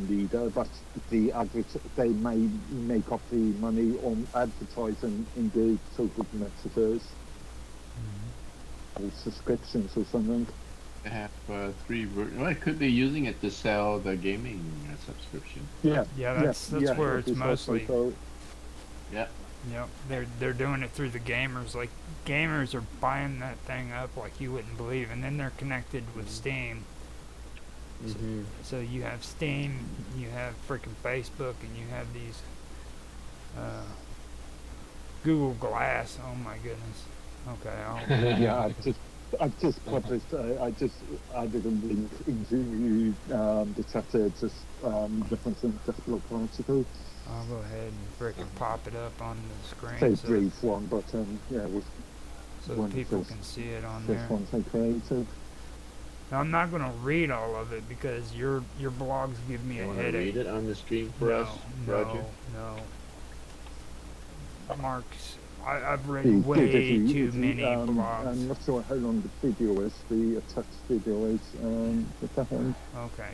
leader, but they may make up the money on advertising in the so-called Metaverse or subscriptions or something. They have three. Well, could be using it to sell the gaming subscription. Yeah, Yeah, that's where it's mostly. So, Yeah. Yep, they're doing it through the gamers. Like gamers are buying that thing up like you wouldn't believe, and then they're connected with Steam. Mm-hmm. So you have Steam, you have freaking Facebook, and you have these Google Glass. Oh my goodness. Okay, yeah, I've just published. I just added a link into the chapter, just referencing the blog article. I'll go ahead and freaking pop it up on the screen Say so, brief one, but yeah, with so one that people first- can see it on this there. one's I created. Now, I'm not going to read all of it because your blogs give me You a want to headache. read it on the stream for no, us, Roger? No. Mark's. I've read The- way the- too the- many I'm blogs. not sure how long the video is. The attached video is. With that one. Okay.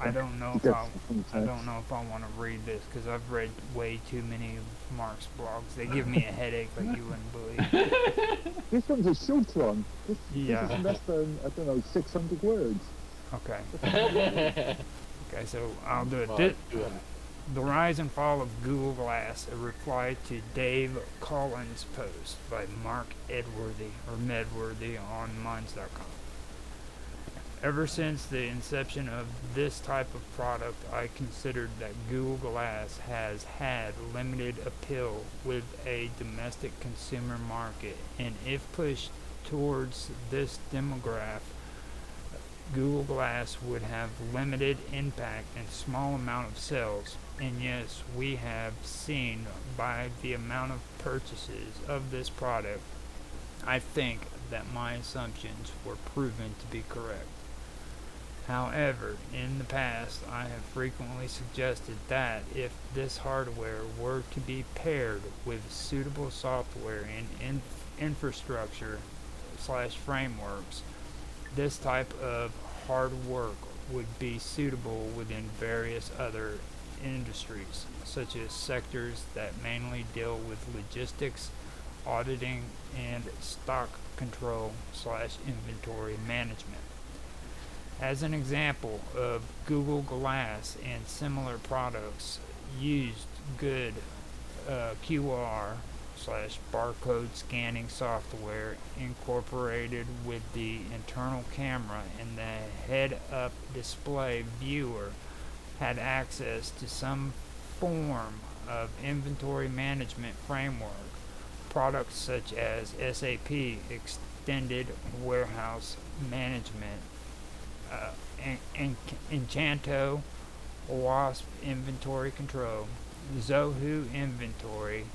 I don't know if That's I the context. don't know if I want to read this because I've read way too many of Mark's blogs. They give me a headache like you wouldn't believe. This one's a short one. This Yeah. is less than, I don't know, 600 words. Okay. Okay. So I'll do it. The Rise and Fall of Google Glass, a reply to Dave Collins' post by Mark Edworthy or Medworthy on Minds.com. Ever since the inception of this type of product, I considered that Google Glass has had limited appeal with a domestic consumer market, and if pushed towards this demographic, Google Glass would have limited impact and small amount of sales. And yes, we have seen by the amount of purchases of this product, I think that my assumptions were proven to be correct. However, in the past, I have frequently suggested that if this hardware were to be paired with suitable software and infrastructure / frameworks, this type of hard work would be suitable within various other industries, such as sectors that mainly deal with logistics, auditing, and stock control slash inventory management. As an example of Google Glass and similar products used good QR slash barcode scanning software incorporated with the internal camera and the head-up display viewer had access to some form of inventory management framework. Products such as SAP Extended Warehouse Management, Enchanto WASP Inventory Control, Zoho Inventory,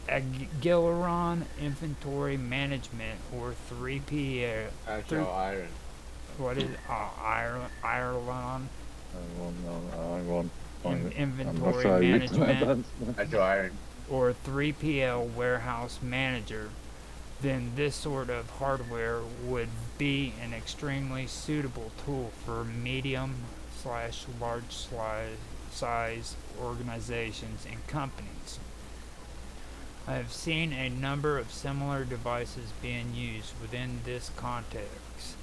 Agiliron Inventory Management, or 3PL. Agile Iron. What is Ireland? I want Inventory Management, Agile Iron. or 3PL Warehouse Manager, then this sort of hardware would be an extremely suitable tool for medium slash large size organizations and companies. I have seen a number of similar devices being used within this context,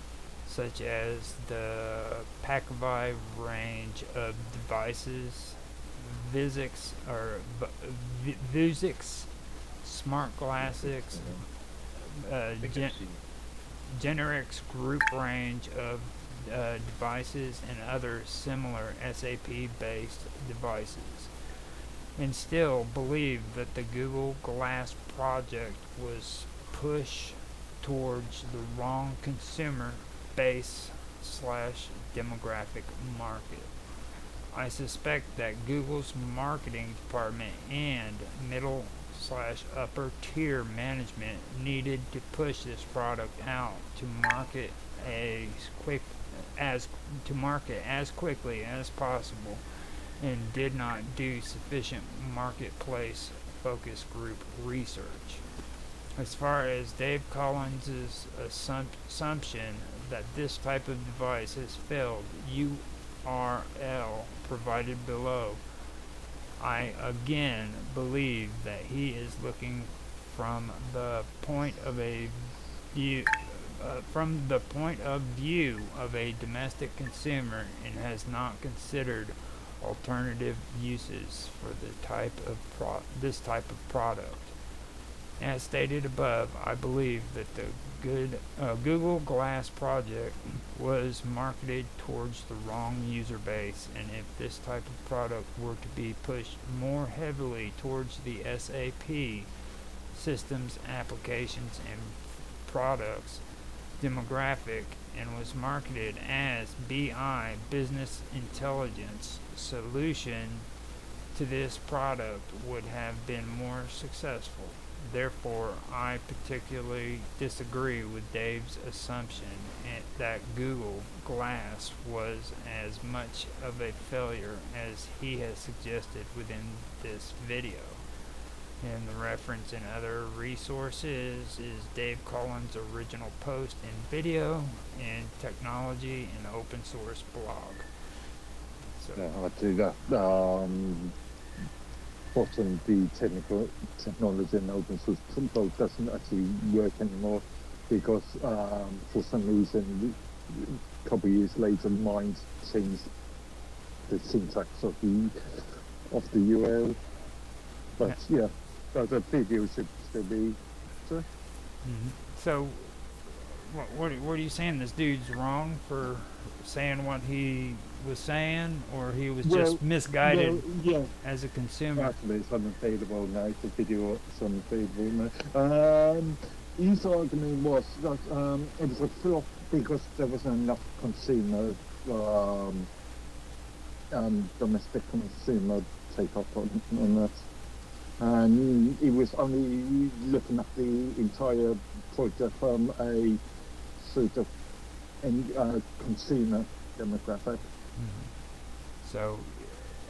such as the Pacvi range of devices, Vuzix Smart Glasses, Generix Group range of devices, and other similar SAP-based devices, and still believe that the Google Glass project was pushed towards the wrong consumer base slash demographic market. I suspect that Google's marketing department and middle slash upper tier management needed to push this product out to market as quickly as possible, and did not do sufficient marketplace focus group research. As far as Dave Collins' assumption that this type of device has failed, URL provided below, I again believe that he is looking from the point of view of a domestic consumer and has not considered alternative uses for this type of product. As stated above, I believe that the Google Glass project was marketed towards the wrong user base, and if this type of product were to be pushed more heavily towards the SAP systems, applications, and products demographic, and was marketed as BI business intelligence solution to this product would have been more successful. Therefore, I particularly disagree with Dave's assumption that Google Glass was as much of a failure as he has suggested within this video. And the reference in other resources is Dave Collins' original post in video and technology and open source blog. So, yeah, I do that. Bottom, the technology and open source blog doesn't actually work anymore because for some reason a couple of years later mine changed the syntax of the URL. But yeah, the video should still be. So what are you saying? This dude's wrong for saying what he was saying, or he was just misguided as a consumer? Actually, it's unavailable now. The video is unavailable now. His argument was that it was a flop because there wasn't enough consumer, domestic consumer take up on that. And he was only looking at the entire project from a sort of consumer demographic. So,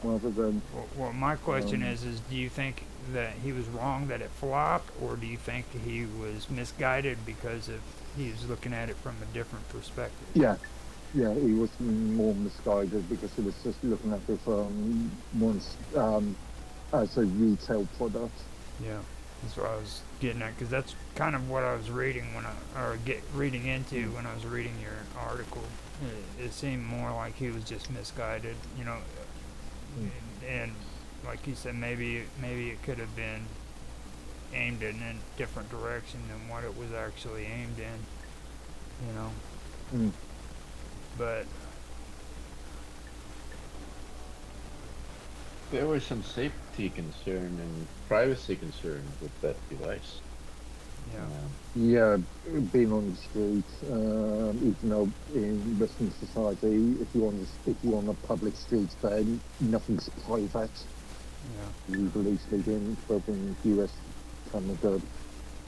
rather than well, my question is do you think that he was wrong that it flopped, or do you think he was misguided because he was looking at it from a different perspective? Yeah, he was more misguided because he was just looking at it from once as a retail product. Yeah. That's what I was getting at, because that's kind of what I was reading reading into when I was reading your article. It seemed more like he was just misguided, you know, and like you said, maybe it could have been aimed in a different direction than what it was actually aimed in, you know. Mm. But There was some safety concern and privacy concern with that device. yeah, Yeah, being on the street, even though in Western society, if you're on a public street, then nothing's private. yeah, Legally speaking, both in US, Canada,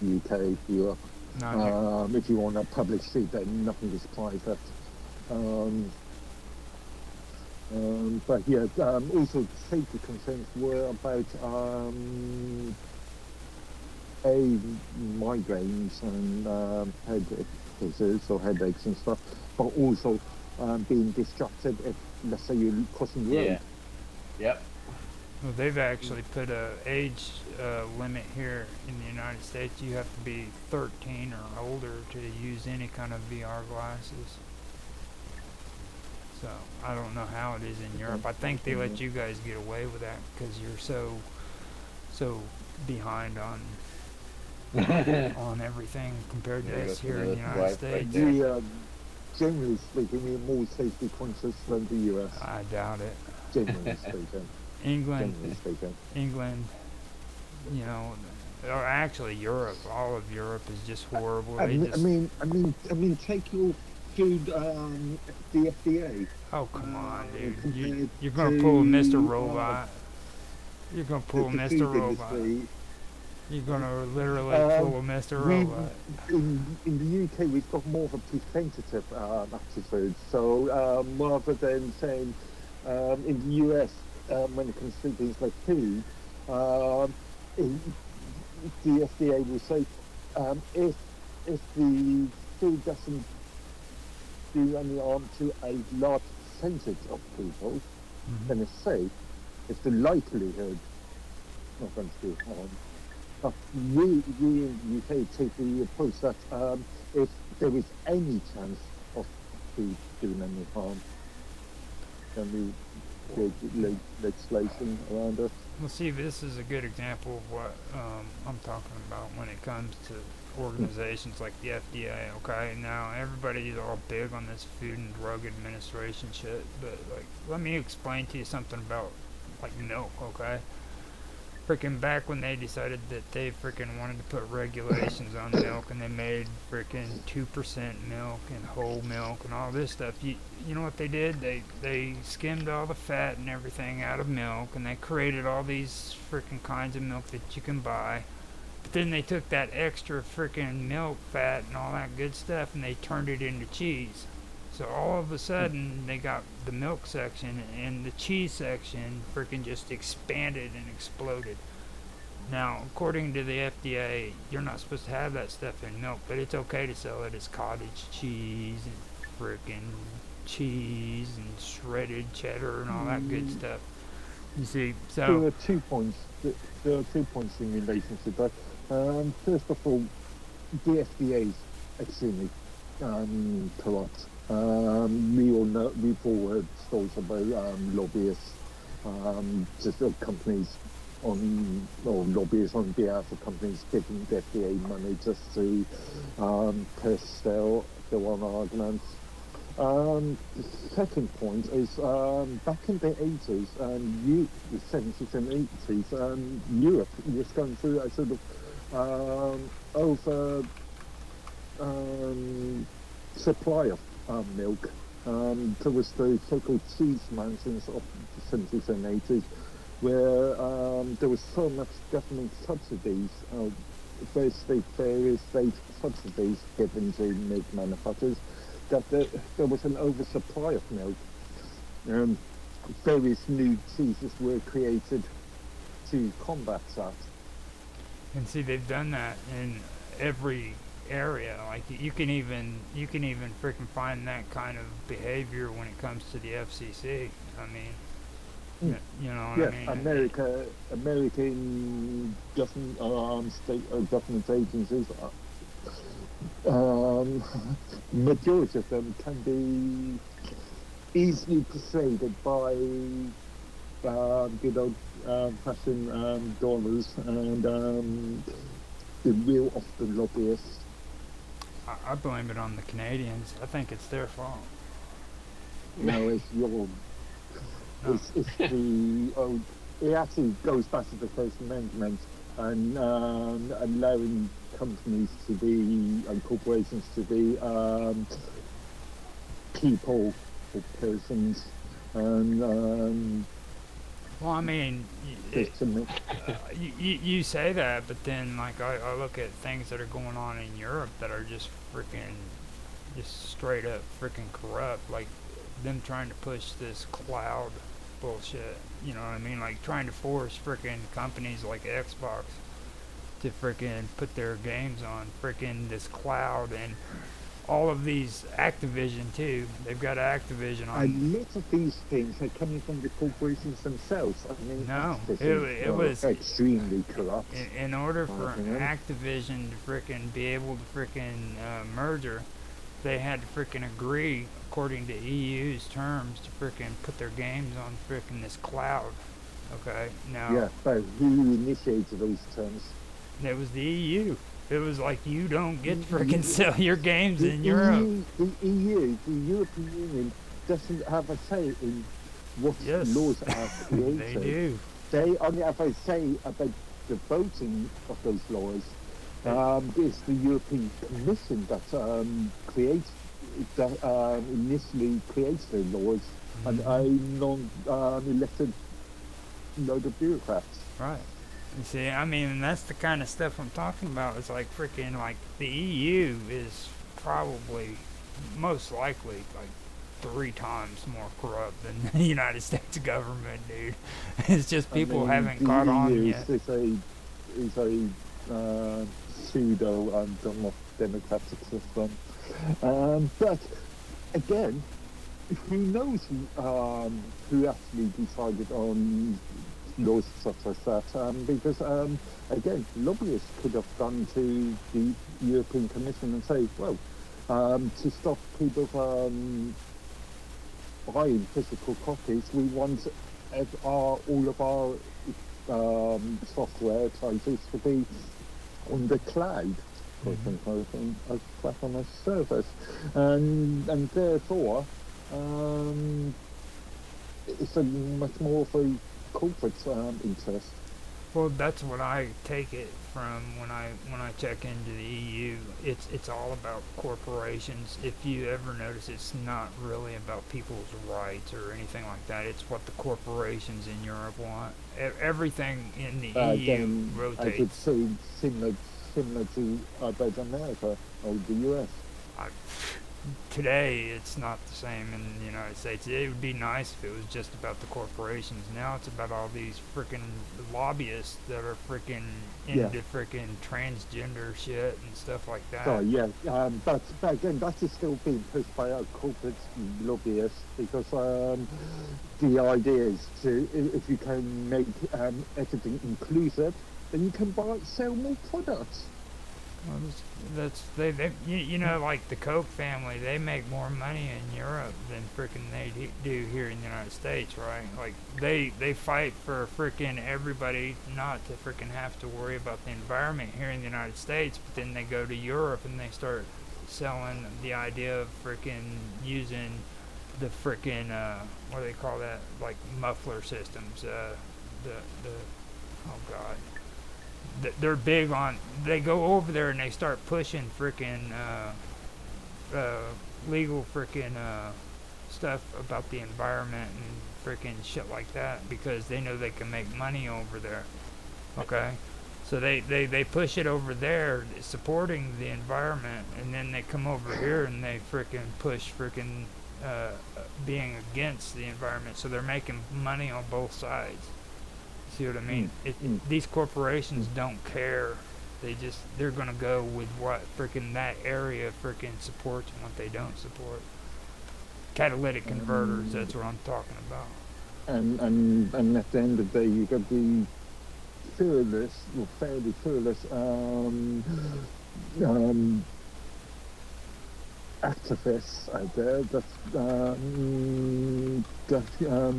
UK, Europe. not here. If you're on a public street, then nothing is private. But yeah, also safety concerns were about migraines and headaches or headaches and stuff, but also being distracted if, let's say, you're crossing the road. Yeah. Yep. Well, they've actually put a age limit here in the United States. You have to be 13 or older to use any kind of VR glasses. So I don't know how it is in Europe. I think they let you guys get away with that because you're so behind on everything compared to There you us go, here in the another United wipe States. right there. We, generally speaking, we're more safety conscious than the US. I doubt it. Generally speaking. England, Generally speaking. England, you know, or actually Europe. All of Europe is just horrible. I They mean, just, I mean, take your food, the FDA. oh come on, dude! compared You're gonna pull a Mr. to, Robot. You're gonna pull a the Mr. food Robot. industry. You're gonna literally pull a Mr. We, Robot. in the UK, we've got more of a preventative attitude. So rather than saying in the US, when it comes to things like food, the FDA will say if the food doesn't do any harm to a large percentage of people, then it's safe. It's the likelihood not going to do harm. But we in the UK take the approach that if there is any chance of food doing any harm, then we create legislation around it. Well, see, this is a good example of what I'm talking about when it comes to organizations like the FDA. Okay, now everybody's all big on this Food and Drug Administration shit, but like, let me explain to you something about like milk. Okay, freaking back when they decided that they freaking wanted to put regulations on milk, and they made freaking 2% milk and whole milk and all this stuff. You know what they did? They skimmed all the fat and everything out of milk, and they created all these freaking kinds of milk that you can buy. But then they took that extra freaking milk fat and all that good stuff, and they turned it into cheese. So all of a sudden, they got the milk section, and the cheese section freaking just expanded and exploded. Now, according to the FDA, you're not supposed to have that stuff in milk, but it's okay to sell it as cottage cheese and freaking cheese and shredded cheddar and all that good stuff. You see, There so are 2 points. There are 2 points in relation to that. First of all, the FDA is extremely corrupt. We all know, we've all heard stories about lobbyists, just companies or lobbyists on behalf of companies giving the FDA money just to push their own arguments. The second point is back in the 80s and the 70s and 80s, Europe was going through a sort of over supply of milk. There was the so-called cheese mansions of the 70s and 80s, where there was so much government subsidies, various state subsidies given to milk manufacturers, that there was an oversupply of milk. Various new cheeses were created to combat that. and see, they've done that in every area. Like you can even freaking find that kind of behavior when it comes to the FCC. I mean, You know what I Yeah, mean? American state government agencies, um, majority of them can be easily persuaded by good old fashioned dollars and the real off the lobbyists. I blame it on the Canadians. I think it's their fault. No, it's your No. it's the old. It actually goes back to the First Amendment and allowing companies to be and corporations to be people or persons and Well, I mean, system. you say that, but then like I look at things that are going on in Europe that are just freaking, just straight up freaking corrupt. Like them trying to push this cloud bullshit. You know what I mean? Like trying to force freaking companies like Xbox to freaking put their games on freaking this cloud, and all of these Activision too. They've got Activision A on. lot of these things are coming from the corporations themselves. I mean, No, Activision it are was extremely corrupt. in order for opinion. Activision to freaking be able to freaking merger, they had to freaking agree, according to EU's terms, to freaking put their games on freaking this cloud. Okay, now Yeah, but who initiated those terms? it was the EU. It was like you don't get to freaking sell your games in Europe. The European Union doesn't have a say in what Yes, laws are created. they do. They only have a say about the voting of those laws. It's the European Commission that initially creates the laws, and a non-elected load of bureaucrats. Right. You see, I mean, that's the kind of stuff I'm talking about. It's like freaking, like, the EU is probably, most likely, like, 3 times more corrupt than the United States government, dude. It's just people haven't the caught on EU yet. is a pseudo democratic system. But again, who knows who actually decided on laws such as that? Because again, lobbyists could have gone to the European Commission and say, well, to stop people buying physical copies, we want all of our software titles to be on the cloud, a platform as a service, and therefore it's a much more of a corporate interest. Well, that's what I take it from when I check into the EU. It's all about corporations. If you ever notice, it's not really about people's rights or anything like that. It's what the corporations in Europe want. Everything in the EU I could rotates. say similar to about America or the US. I, Today, it's not the same in the United States. It would be nice if it was just about the corporations. Now it's about all these freaking lobbyists that are freaking into freaking transgender shit and stuff like that. So yeah, but again, that is still being pushed by our corporate lobbyists because the idea is to, if you can make everything inclusive, then you can sell more products. Well, you know, like the Koch family, they make more money in Europe than freaking they do here in the United States, right? Like they fight for freaking everybody not to freaking have to worry about the environment here in the United States, but then they go to Europe and they start selling the idea of freaking using the freaking what do they call that, like muffler systems, the oh god. They're big on. They go over there and they start pushing freaking legal freaking stuff about the environment and freaking shit like that because they know they can make money over there. Okay, so they push it over there, supporting the environment, and then they come over here and they freaking push freaking being against the environment. So they're making money on both sides. See what I mean? These corporations don't care. They're gonna go with what freaking that area freaking supports and what they don't support. Catalytic converters, that's what I'm talking about. and at the end of the day, you got the fearless, or fairly fearless, activists out there that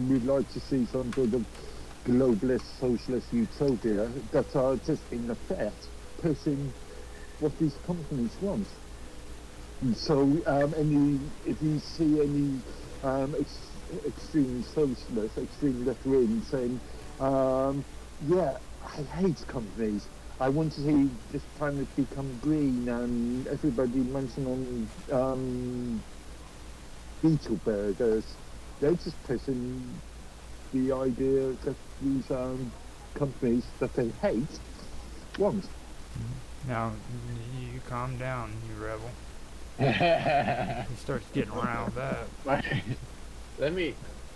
we'd like to see some sort of globalist socialist utopia that are just in effect pushing what these companies want. And so, if you see any extreme socialists, extreme left wing saying, yeah, I hate companies. I want to see this planet become green, and everybody mentioning beetle burgers. They're just pushing the idea that these companies that they hate want. Now, you calm down, you rebel. He starts getting riled up.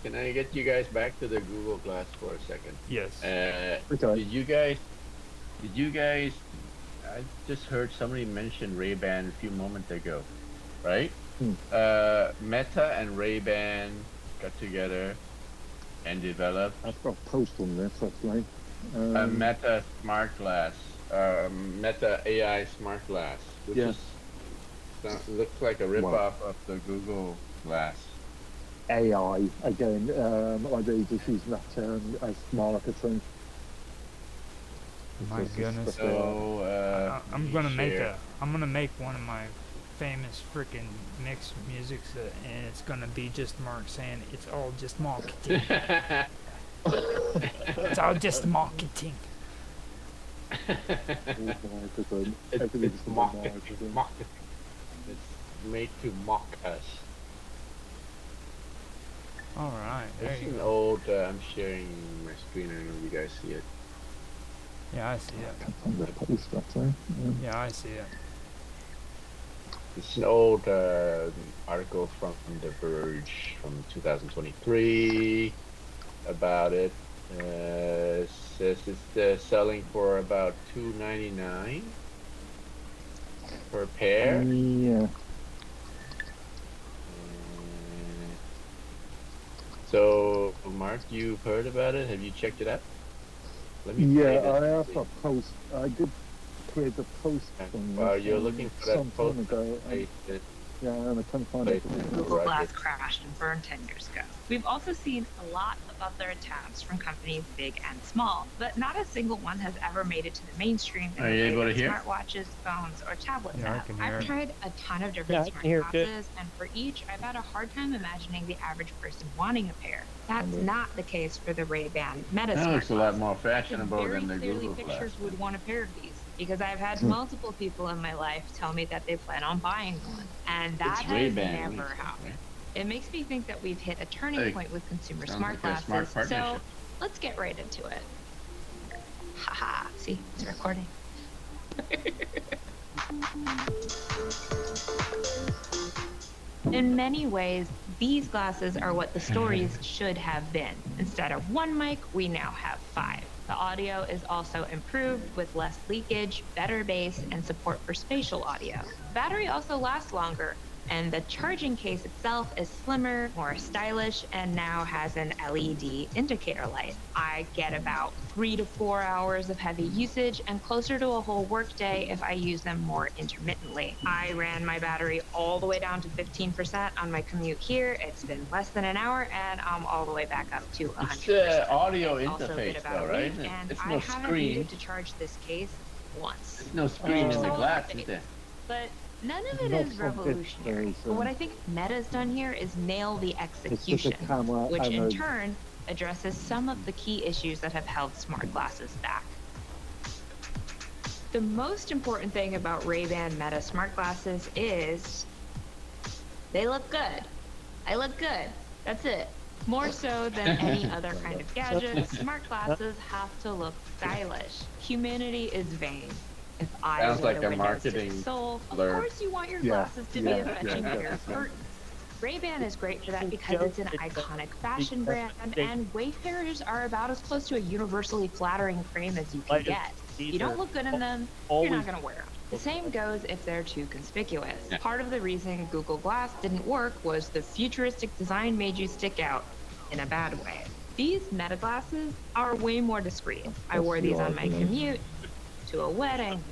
Can I get you guys back to the Google Glass for a second? Yes. Okay. Did you guys, I just heard somebody mention Ray-Ban a few moments ago, right? Meta and Ray-Ban got together and developed I've got a post on this actually. a Meta smart glass, Meta AI smart glass, which looks like a rip-off of the Google Glass. AI again. I do just use that term as marketing. My goodness. So I'm gonna make one of my famous freaking mixed musics, and it's gonna be just Mark saying it's all just marketing. It's all just marketing. Everything's marketing. It's made to mock us. All right. There It's you an go. old. I'm sharing my screen. I don't know if you guys see it. Yeah, I see it. On the post actually. Yeah, I see it. It's an old article from The Verge from 2023 about it. Says it's selling for about $2.99 per pair. Yeah. So, Mark, you've heard about it? Have you checked it out? Let me Yeah, play this, I have please. a post. I did create a post on While this, you're looking for that some post, time ago. Yeah, and I can't find it. Google Roger. Glass crashed and burned 10 years ago. We've also seen a lot of other attempts from companies big and small, but not a single one has ever made it to the mainstream in Are the you way able to that hear? smartwatches, phones, or tablets Yeah, I have. can hear I've it. tried a ton of Yeah, different I smart can hear it good. glasses, and for each, I've had a hard time imagining the average person wanting a pair. That's not the case for the Ray-Ban Meta That smart looks a lot glasses. more I could fashionable very than the clearly Google Glass. pictures would want a pair of these, because I've had multiple people in my life tell me that they plan on buying one, and that It's has Ray-Ban, never right? happened. It makes me think that we've hit a turning Hey, point with consumer sounds smart like a smart glasses. So partnership. let's get right into it. Haha, see, it's recording. In many ways, these glasses are what the stories should have been. Instead of one mic, we now have 5. The audio is also improved with less leakage, better bass, and support for spatial audio. The battery also lasts longer, and the charging case itself is slimmer, more stylish, and now has an LED indicator light. I get about 3 to 4 hours of heavy usage and closer to a whole workday if I use them more intermittently. I ran my battery all the way down to 15% on my commute here. It's been less than an hour, and I'm all the way back up to 100%. It's the audio It's also been interface, about though, a right? week, and It's I no haven't screen. needed to charge this case once. There's no screen in the Solid glass, update. is there? But none of it Not is from revolutionary. this, But what I think Meta's done here is nail the It's just a execution, camera which and in a turn addresses some of the key issues that have held smart glasses back. The most important thing about Ray-Ban Meta smart glasses is they look good. I look good. That's it. More so than any other kind of gadget, smart glasses have to look stylish. Humanity is vain. If I Sounds were like the a Windows 6 marketing soul, of blurb. course you want your Yeah, glasses to be yeah, a fetching yeah, pair of yeah. curtains. Ray-Ban is great for that because it's an iconic fashion brand, and Wayfarers are about as close to a universally flattering frame as you can get. If you don't look good in them, you're not going to wear them. The same goes if they're too conspicuous. Yeah. Part of the reason Google Glass didn't work was the futuristic design made you stick out in a bad way. These Meta glasses are way more discreet. I wore these on my commute, to a wedding,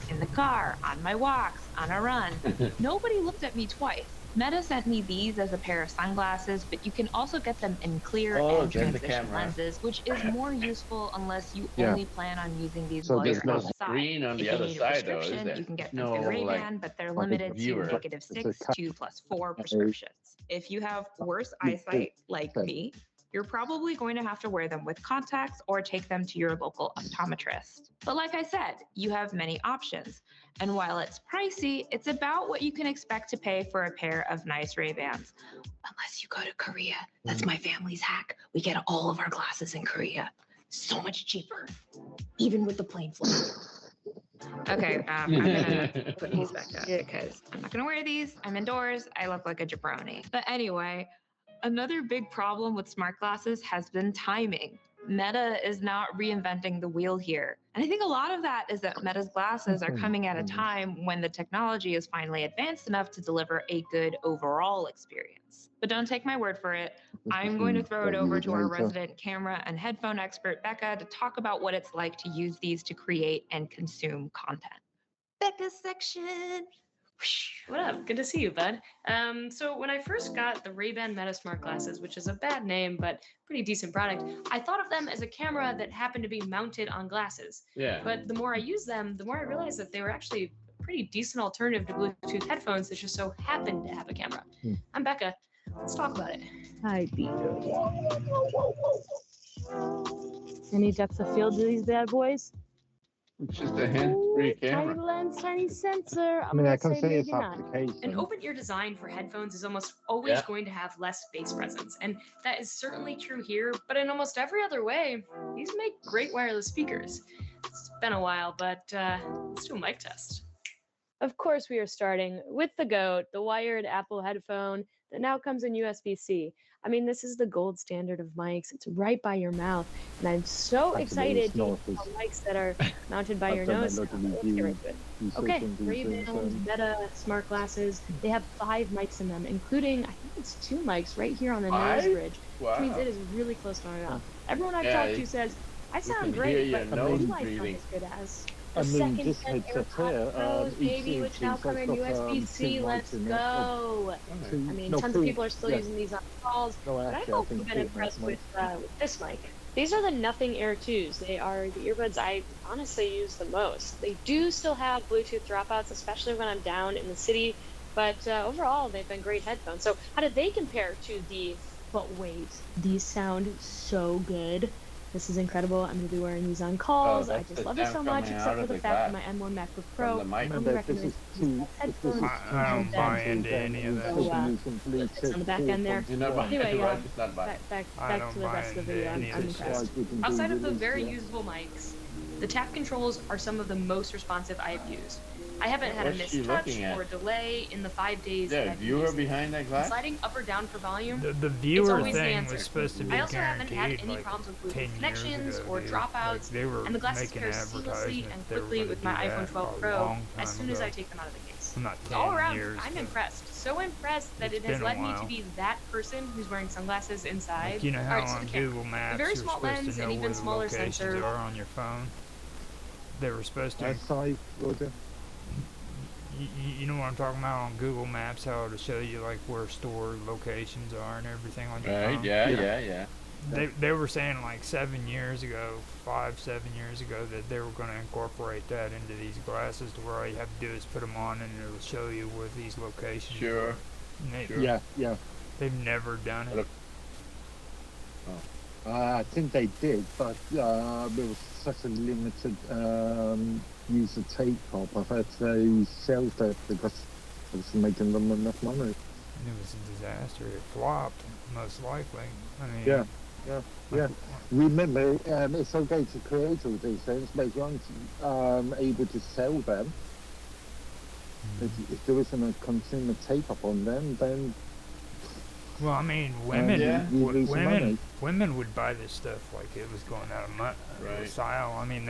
in the car, on my walks, on a run. Nobody looked at me twice. Meta sent me these as a pair of sunglasses, but you can also get them in clear Oh, and then the transition camera. lenses, which is more useful unless you Yeah. only plan on using these So while there's you're no outside. screen on If the you other need a side, though, is prescription, there? you can get them No, through like, Ray-Ban, but they're like a limited to viewer. negative It's a 6 2 plus 4 cut. prescriptions. If you have worse You eyesight, like say. me, you're probably going to have to wear them with contacts or take them to your local optometrist. But like I said, you have many options. And while it's pricey, it's about what you can expect to pay for a pair of nice Ray-Bans. Unless you go to Korea. That's my family's hack. We get all of our glasses in Korea. So much cheaper, even with the plane flight. Okay, I'm gonna put these back up because I'm not gonna wear these. I'm indoors. I look like a jabroni. But anyway, another big problem with smart glasses has been timing. Meta is not reinventing the wheel here. And I think a lot of that is that Meta's glasses are coming at a time when the technology is finally advanced enough to deliver a good overall experience. But don't take my word for it. I'm going to throw it over to our resident camera and headphone expert, Becca, to talk about what it's like to use these to create and consume content. Becca's section. What up? Good to see you, bud. So when I first got the Ray-Ban Meta Smart Glasses, which is a bad name, but pretty decent product, I thought of them as a camera that happened to be mounted on glasses. Yeah. But the more I used them, the more I realized that they were actually a pretty decent alternative to Bluetooth headphones that just so happened to have a camera. I'm Becca. Let's talk about it. Hi, Peter. Any depth of field to these bad boys? It's just a hands-free Tiny camera. lens, tiny sensor. I mean, I can say say maybe it's not. application. An open-ear design for headphones is almost always Yeah. going to have less bass presence, and that is certainly true here, but in almost every other way, these make great wireless speakers. It's been a while, but let's do a mic test. Of course, we are starting with the GOAT, the wired Apple headphone that now comes in USB-C. I mean, this is the gold standard of mics. It's right by your mouth. And I'm so excited to use mics that are mounted by your nose. Let's get right to it. Okay, Ray-Ban Meta smart glasses. They have 5 mics in them, including, I think it's 2 mics right here on the nose bridge, which means it is really close to my mouth. Everyone I've talked to says, I sound great, but nose do I sound breathing. as good as? I The mean, second this gen headset AirPods here, Pros, baby, each which now come in got, USB-C. two Let's mics in it. go. I mean, tons of people are still using these on calls, but I hope you've been impressed with this mic. These are the Nothing Air 2s. They are the earbuds I honestly use the most. They do still have Bluetooth dropouts, especially when I'm down in the city, but overall, they've been great headphones. So how do they compare to the, but wait, these sound so good. This is incredible. I'm going to be wearing these on calls. I just love it so much, except for the fact that my M1 MacBook Pro only recommends headphones. I don't buy into any of that. It's on the back end there. You're not buying Anyway, it, right? It's not buying. Back to the rest of the video. I'm impressed. Outside of the very usable mics, the tap controls are some of the most responsive I have used. I haven't had a What's she mistouch looking at? or delay in the 5 days that Yeah, I've viewer used it. behind that glass? Sliding up or down for volume, The viewer always the thing answer. was supposed to be I also haven't guaranteed had any like problems with 10 Bluetooth connections years ago, or dude. dropouts, Like, they were and the glasses making pair seamlessly advertisements and they were quickly gonna with do my that iPhone 12 a Pro long as time soon as ago. I take them out of the case. Well, not 10 All around, years, I'm but impressed. So impressed that it's it has been a led me to while. be that person who's wearing sunglasses inside. Like, you know how Alright, so on the camera. Google Maps very you're small supposed lens to and know even where the smaller locations sensor. are on your phone? They were supposed to. Outside, Roger. You know what I'm talking about on Google Maps, how to show you like where store locations are and everything on your Right, phone. yeah. They were saying like 7 years ago, 7 years ago, that they were going to incorporate that into these glasses to where all you have to do is put them on and it'll show you where these locations Sure. are. And they, Sure. Yeah. They've never done it. I think they did, but there was such a limited user take-up of it. They shelved it because it was making them enough money. And it was a disaster. It flopped, most likely. I mean, Yeah. Remember, it's okay to create all these things, but if you aren't able to sell them, if there isn't a consumer take-up on them, then well, I mean, women, you lose money. women would buy this stuff like it was going out of Right. style. I mean,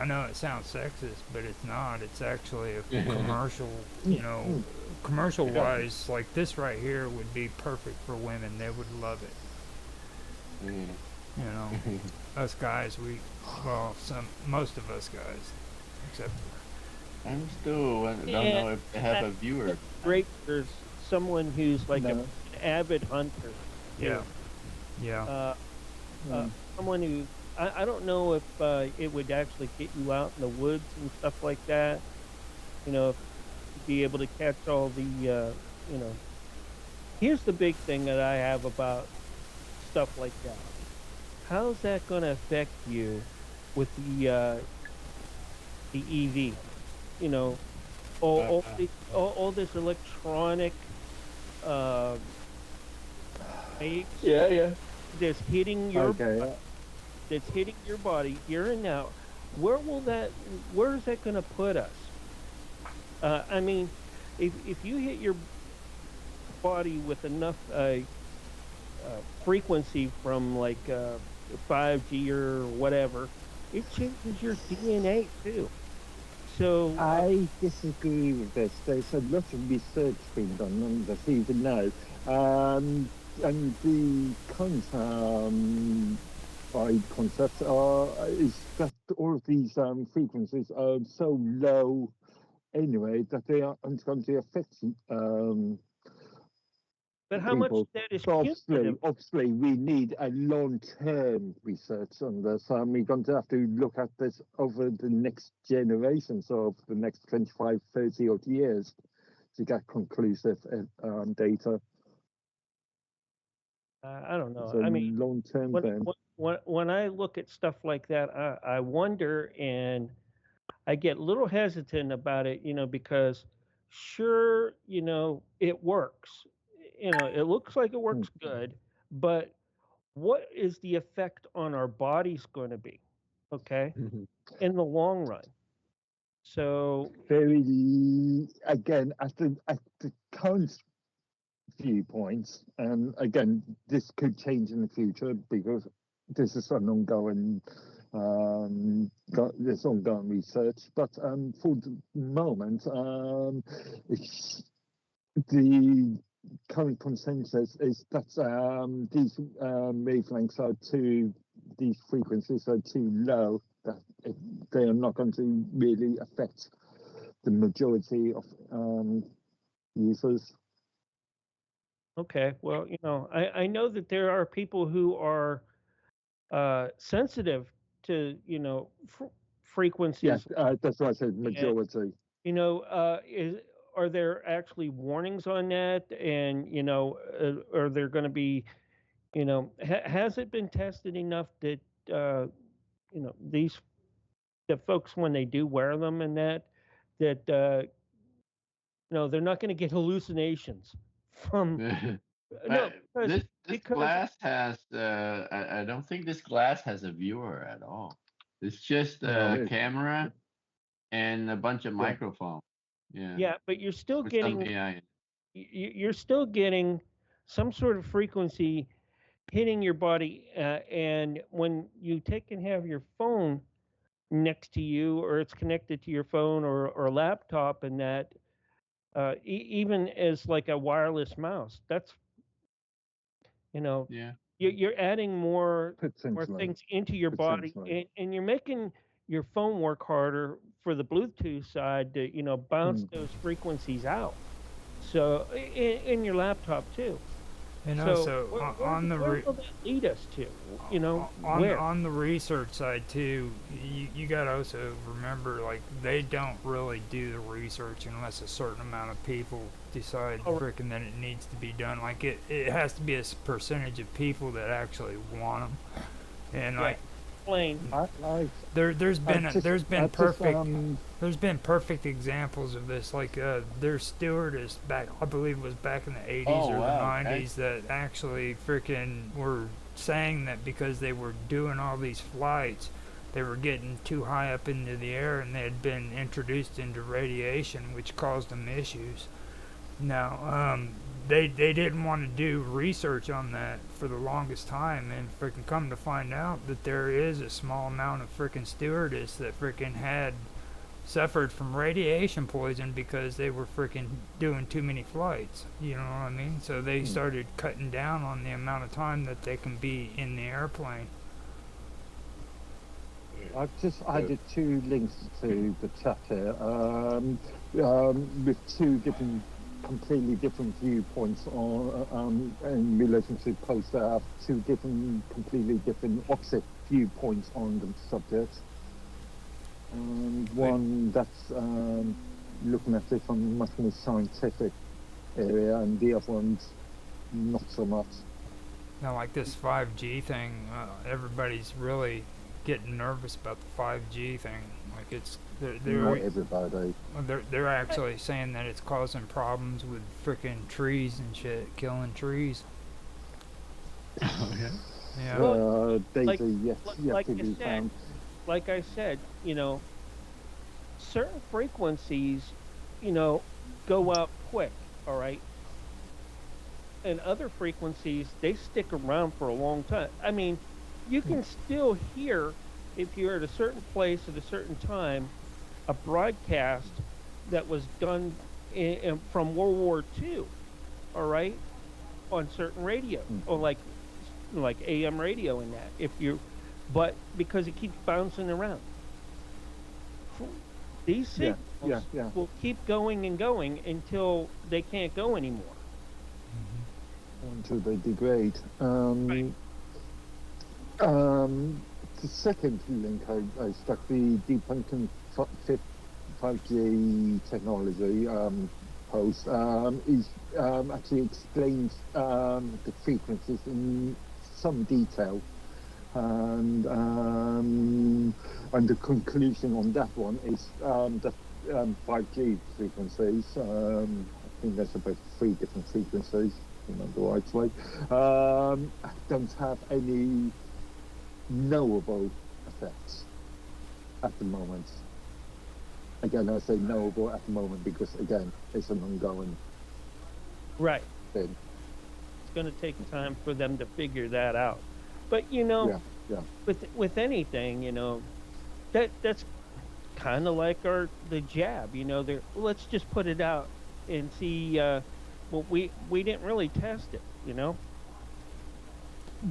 I know it sounds sexist, but it's not. It's actually a commercial, commercial-wise, like this right here would be perfect for women. They would love it. You know, us guys, most of us guys, except I'm still don't know if they have a viewer. Great, there's someone who's like an avid hunter. Yeah. Yeah. Someone who I don't know if it would actually get you out in the woods and stuff like that. You know, be able to catch all the you know. Here's the big thing that I have about stuff like that. How's that going to affect you with the EV? You know, all this electronic waves that's hitting your body here and now. Where is that going to put us? I mean, if you hit your body with enough frequency from like 5G or whatever, it changes your DNA too. So I disagree with this. There's a lot of research being done on this even now, and the concept is that all of these frequencies are so low anyway that they aren't going to affect but how much people. of that is Obviously, we need a long-term research on this. We're going to have to look at this over the next generations of the next 25, 30 odd years to get conclusive data. I don't know. So I mean, long-term when I look at stuff like that, I wonder, and I get a little hesitant about it, you know, because sure, you know, it works. You know, it looks like it works good, but what is the effect on our bodies going to be? Okay, in the long run. So again, at the current viewpoints, and again, this could change in the future because this is an ongoing research. But for the moment, the current consensus is that these wavelengths these frequencies are too low, that they are not going to really affect the majority of users. Okay, well, you know, I know that there are people who are sensitive to, you know, frequencies. Yeah, that's why I said majority. And, you know, are there actually warnings on that? And, you know, are there going to be, you know, has it been tested enough that, you know, the folks, when they do wear them and that, you know, they're not going to get hallucinations from. No, this glass has. I don't think this glass has a viewer at all. It's just a camera and a bunch of microphones. Yeah. Yeah, but you're still getting. You're still getting some sort of frequency hitting your body, and when you take and have your phone next to you, or it's connected to your phone or laptop, and that even as like a wireless mouse, that's, you know, you're adding more things into your body, and you're making your phone work harder for the Bluetooth side to, you know, bounce those frequencies out. So in your laptop too. And so also where will that lead us to? You know, on the research side too, you got to also remember, like, they don't really do the research unless a certain amount of people decide frickin' that it needs to be done. Like it has to be a percentage of people that actually want them, and like. There's been perfect examples of this. Like their stewardess back, I believe it was back in the 80s or the 90s, that actually freaking were saying that because they were doing all these flights, they were getting too high up into the air and they had been introduced into radiation, which caused them issues. Now, they didn't want to do research on that for the longest time, and freaking come to find out that there is a small amount of freaking stewardess that freaking had suffered from radiation poison because they were freaking doing too many flights. You know what I mean? So they started cutting down on the amount of time that they can be in the airplane. I've just added 2 links to the chat here, with 2 different, completely different viewpoints on in relation to posts that have 2 different, completely different opposite viewpoints on the subject. One that's looking at it from a much more scientific area, and the other one's not so much. Now, like this 5G thing, everybody's really getting nervous about the 5G thing. Like Not everybody. they're actually saying that it's causing problems with freaking trees and shit, killing trees. Oh, yeah. Yeah. Well, They like- do, yes, like to you be said, found. like I said, certain frequencies, go out quick, all right? And other frequencies, they stick around for a long time. I mean, you can still hear, if you're at a certain place at a certain time, a broadcast that was done from World War II, all right, on certain radio, or like AM radio and that. But because it keeps bouncing around, these signals will keep going and going until they can't go anymore. Until they degrade. Right. The second link I stuck, the debunking 5G technology post, is actually explains the frequencies in some detail, and the conclusion on that one is that 5G frequencies, I think there's about 3 different frequencies, if I remember rightly, don't have any knowable effects at the moment. Again, I say knowable at the moment because, again, it's an ongoing Right. thing. It's going to take time for them to figure that out. But with anything, that's kind of like the jab. Let's just put it out and see. Well, we didn't really test it.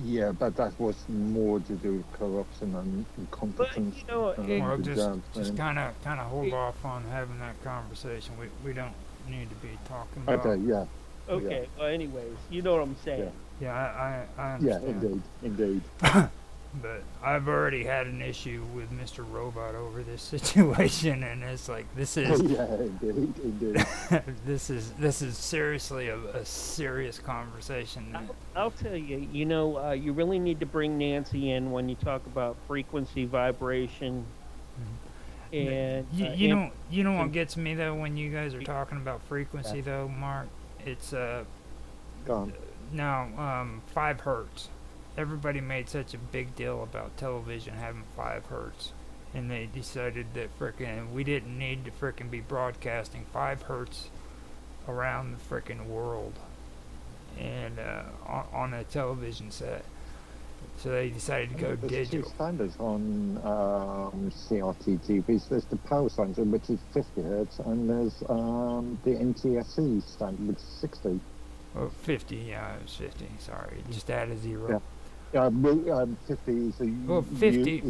Yeah, but that was more to do with corruption and incompetence. Well, Well, just kind of hold off on having that conversation. We don't need to be talking about. Okay, yeah. Okay. Yeah. Well, anyways, you know what I'm saying. Yeah, I Yeah, understand. indeed. But I've already had an issue with Mr. Robot over this situation, and it's like this is Yeah, indeed. this is seriously a serious conversation. I'll tell you. You really need to bring Nancy in when you talk about frequency, vibration, and You know what gets me though when you guys are talking about frequency though, Mark? It's Gone. now 5 hertz. Everybody made such a big deal about television having 5 hertz, and they decided that frickin' we didn't need to frickin' be broadcasting 5 hertz around the frickin' world and on a television set. So they decided to go There's digital. 2 standards on CRT TVs. There's the power standard, which is 50 hertz, and there's the NTSC standard, which is 60. Oh, 50, yeah, it was 50. Sorry, just add a 0. Yeah. 50 is a Well, 50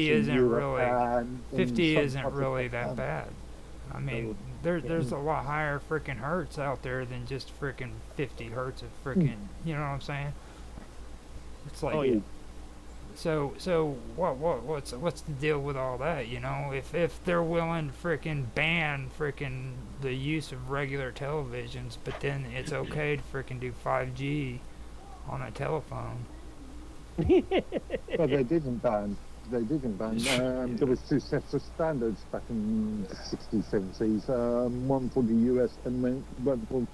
isn't Europe, really and in 50 some isn't parts of really that Japan. bad. I mean, there's a lot higher freaking hertz out there than just freaking 50 hertz of freaking. You know what I'm saying? It's like, Oh, yeah. so what's the deal with all that? If they're willing to freaking ban freaking the use of regular televisions, but then it's okay to freaking do 5G on a telephone. But they didn't ban. There was 2 sets of standards back in the 60s, 70s. One for the US and one for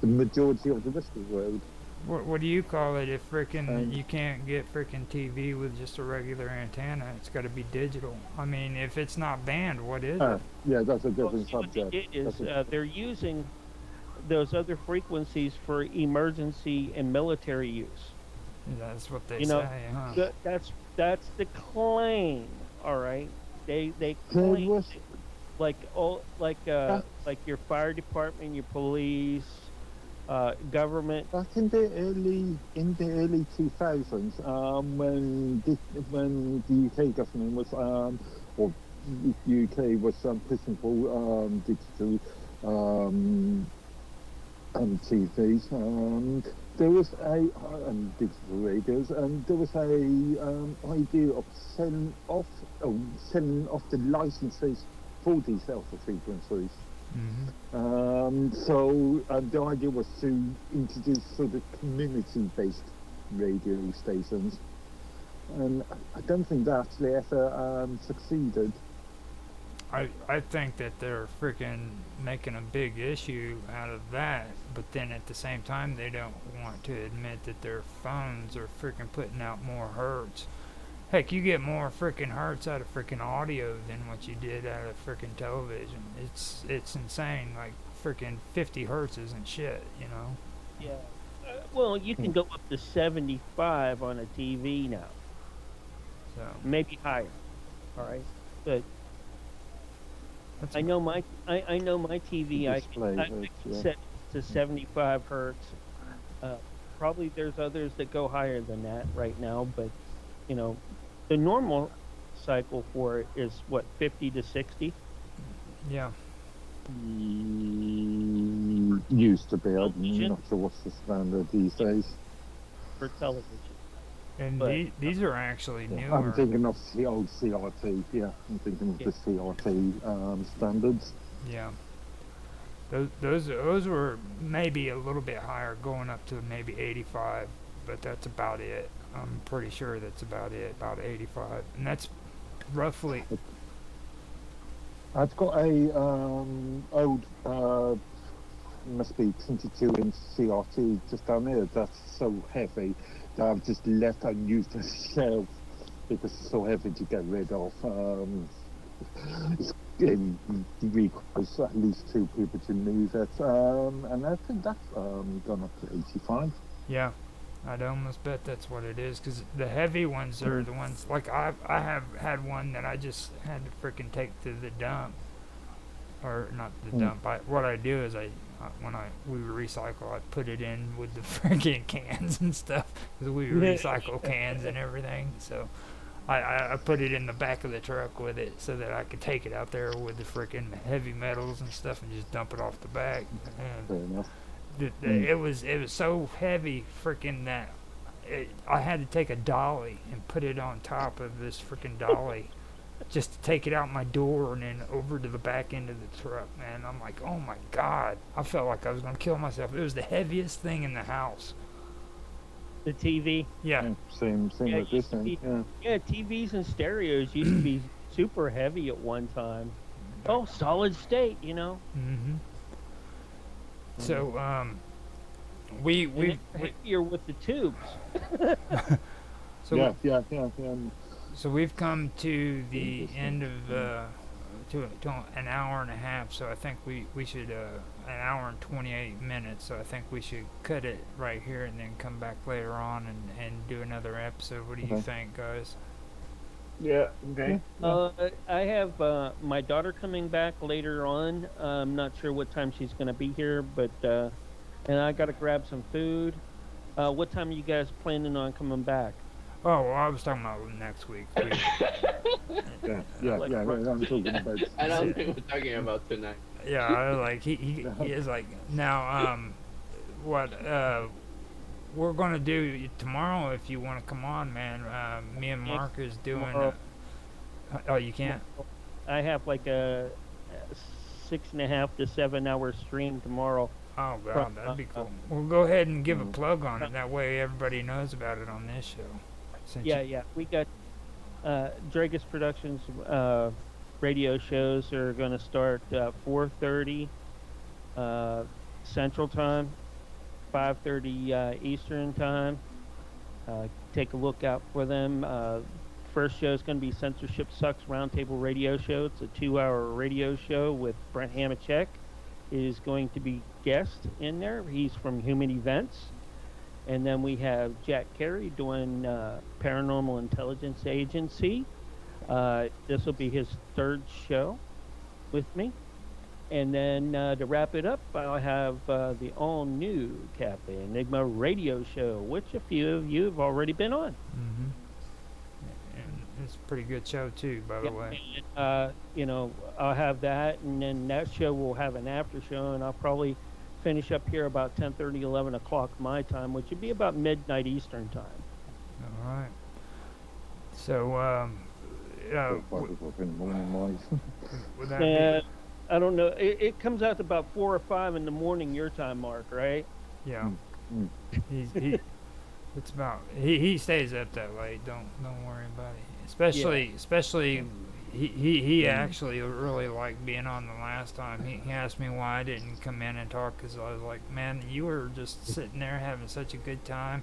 the majority of the rest of the world. What do you call it if frickin' you can't get frickin' TV with just a regular antenna? It's got to be digital. I mean, if it's not banned, what is it? Yeah, that's a Well, different see, what they subject. did is That's they're using those other frequencies for emergency and military use. That's what they You know, say, huh? That's the claim. All right, they There claim. was like your fire department, your police, government. Back in the early 2000s, when the UK government was or the UK was pushing for digital TVs, there was a digital radios, and there was a idea of selling off the licenses for these alpha frequencies. So the idea was to introduce sort of community-based radio stations, and I don't think that actually ever succeeded. I think that they're freaking making a big issue out of that, but then at the same time they don't want to admit that their phones are freaking putting out more hertz. Heck, you get more freaking hertz out of freaking audio than what you did out of freaking television. It's insane. Like freaking 50 hertz isn't shit, you know. Yeah. Well, you can go up to 75 on a TV now. So maybe higher. All right, but I know my TV. I can set to 75 hertz. Probably there's others that go higher than that right now, but you know, the normal cycle for it is what, 50 to 60. Yeah. Used to be. I'm not sure what's the standard these days for television. And these are actually newer. I'm thinking of the old CRT. Yeah, I'm thinking of the CRT standards. Yeah. Those were maybe a little bit higher, going up to maybe 85, but that's about it. I'm pretty sure that's about it, about 85, and that's roughly. I've got a old must be 22-inch CRT just down there. That's so heavy that I've just left unused as a shelf because it's so heavy to get rid of. It requires at least 2 people to move it, and I think that's gone up to 85. Yeah, I'd almost bet that's what it is, because the heavy ones are the ones, like I have had one that I just had to freaking take to the dump, or not the dump. What I do is when we recycle, I put it in with the freaking cans and stuff, because we recycle cans and everything. So I put it in the back of the truck with it so that I could take it out there with the freaking heavy metals and stuff and just dump it off the back. And it was so heavy freaking that I had to take a dolly and put it on top of this freaking dolly just to take it out my door and then over to the back end of the truck, man. I'm like, oh my God. I felt like I was going to kill myself. It was the heaviest thing in the house. The TV? Yeah. Same with this thing. Yeah, TVs and stereos used to be super heavy at one time. Oh, solid state, you know? Mm-hmm. So, you're with the tubes. So yeah. So we've come to the end of to an hour and a half. So I think we should an hour and 28 minutes. So I think we should cut it right here and then come back later on and do another episode. What do you think, guys? Yeah. Okay. I have my daughter coming back later on. I'm not sure what time she's going to be here, but and I got to grab some food. What time are you guys planning on coming back? Oh, well, I was talking about next week. Yeah, I'm talking about. I don't think we're talking about tonight. Yeah, like he is like now. What we're gonna do tomorrow? If you want to come on, man. Me and Mark is doing. Oh, you can't. I have like a 6.5 to 7 hour stream tomorrow. Oh God, that'd be cool. We'll go ahead and give a plug on it. That way, everybody knows about it on this show. Yeah. We got Dragus Productions radio shows are going to start 4:30 Central Time, 5:30 Eastern Time. Take a look out for them. First show is going to be Censorship Sucks Roundtable Radio Show. It's a 2-hour radio show with Brent Hamachek. Is going to be guest in there. He's from Human Events. And then we have Jack Carey doing Paranormal Intelligence Agency. This will be his 3rd show. with me. And then to wrap it up, I'll have the all new Cafe Enigma radio show, which a few of you have already been on. Mm-hmm. And it's a pretty good show, too, by the way. And, I'll have that, and then that show will have an after show, and I'll probably finish up here about 10:30, 11 o'clock my time, which would be about midnight Eastern time. All right. So, would that be... I don't know. It comes out about 4 or 5 in the morning your time, Mark, right? Yeah. He it's about he stays up that late. Don't worry about it. Especially he actually really liked being on the last time. He asked me why I didn't come in and talk, because I was like, man, you were just sitting there having such a good time.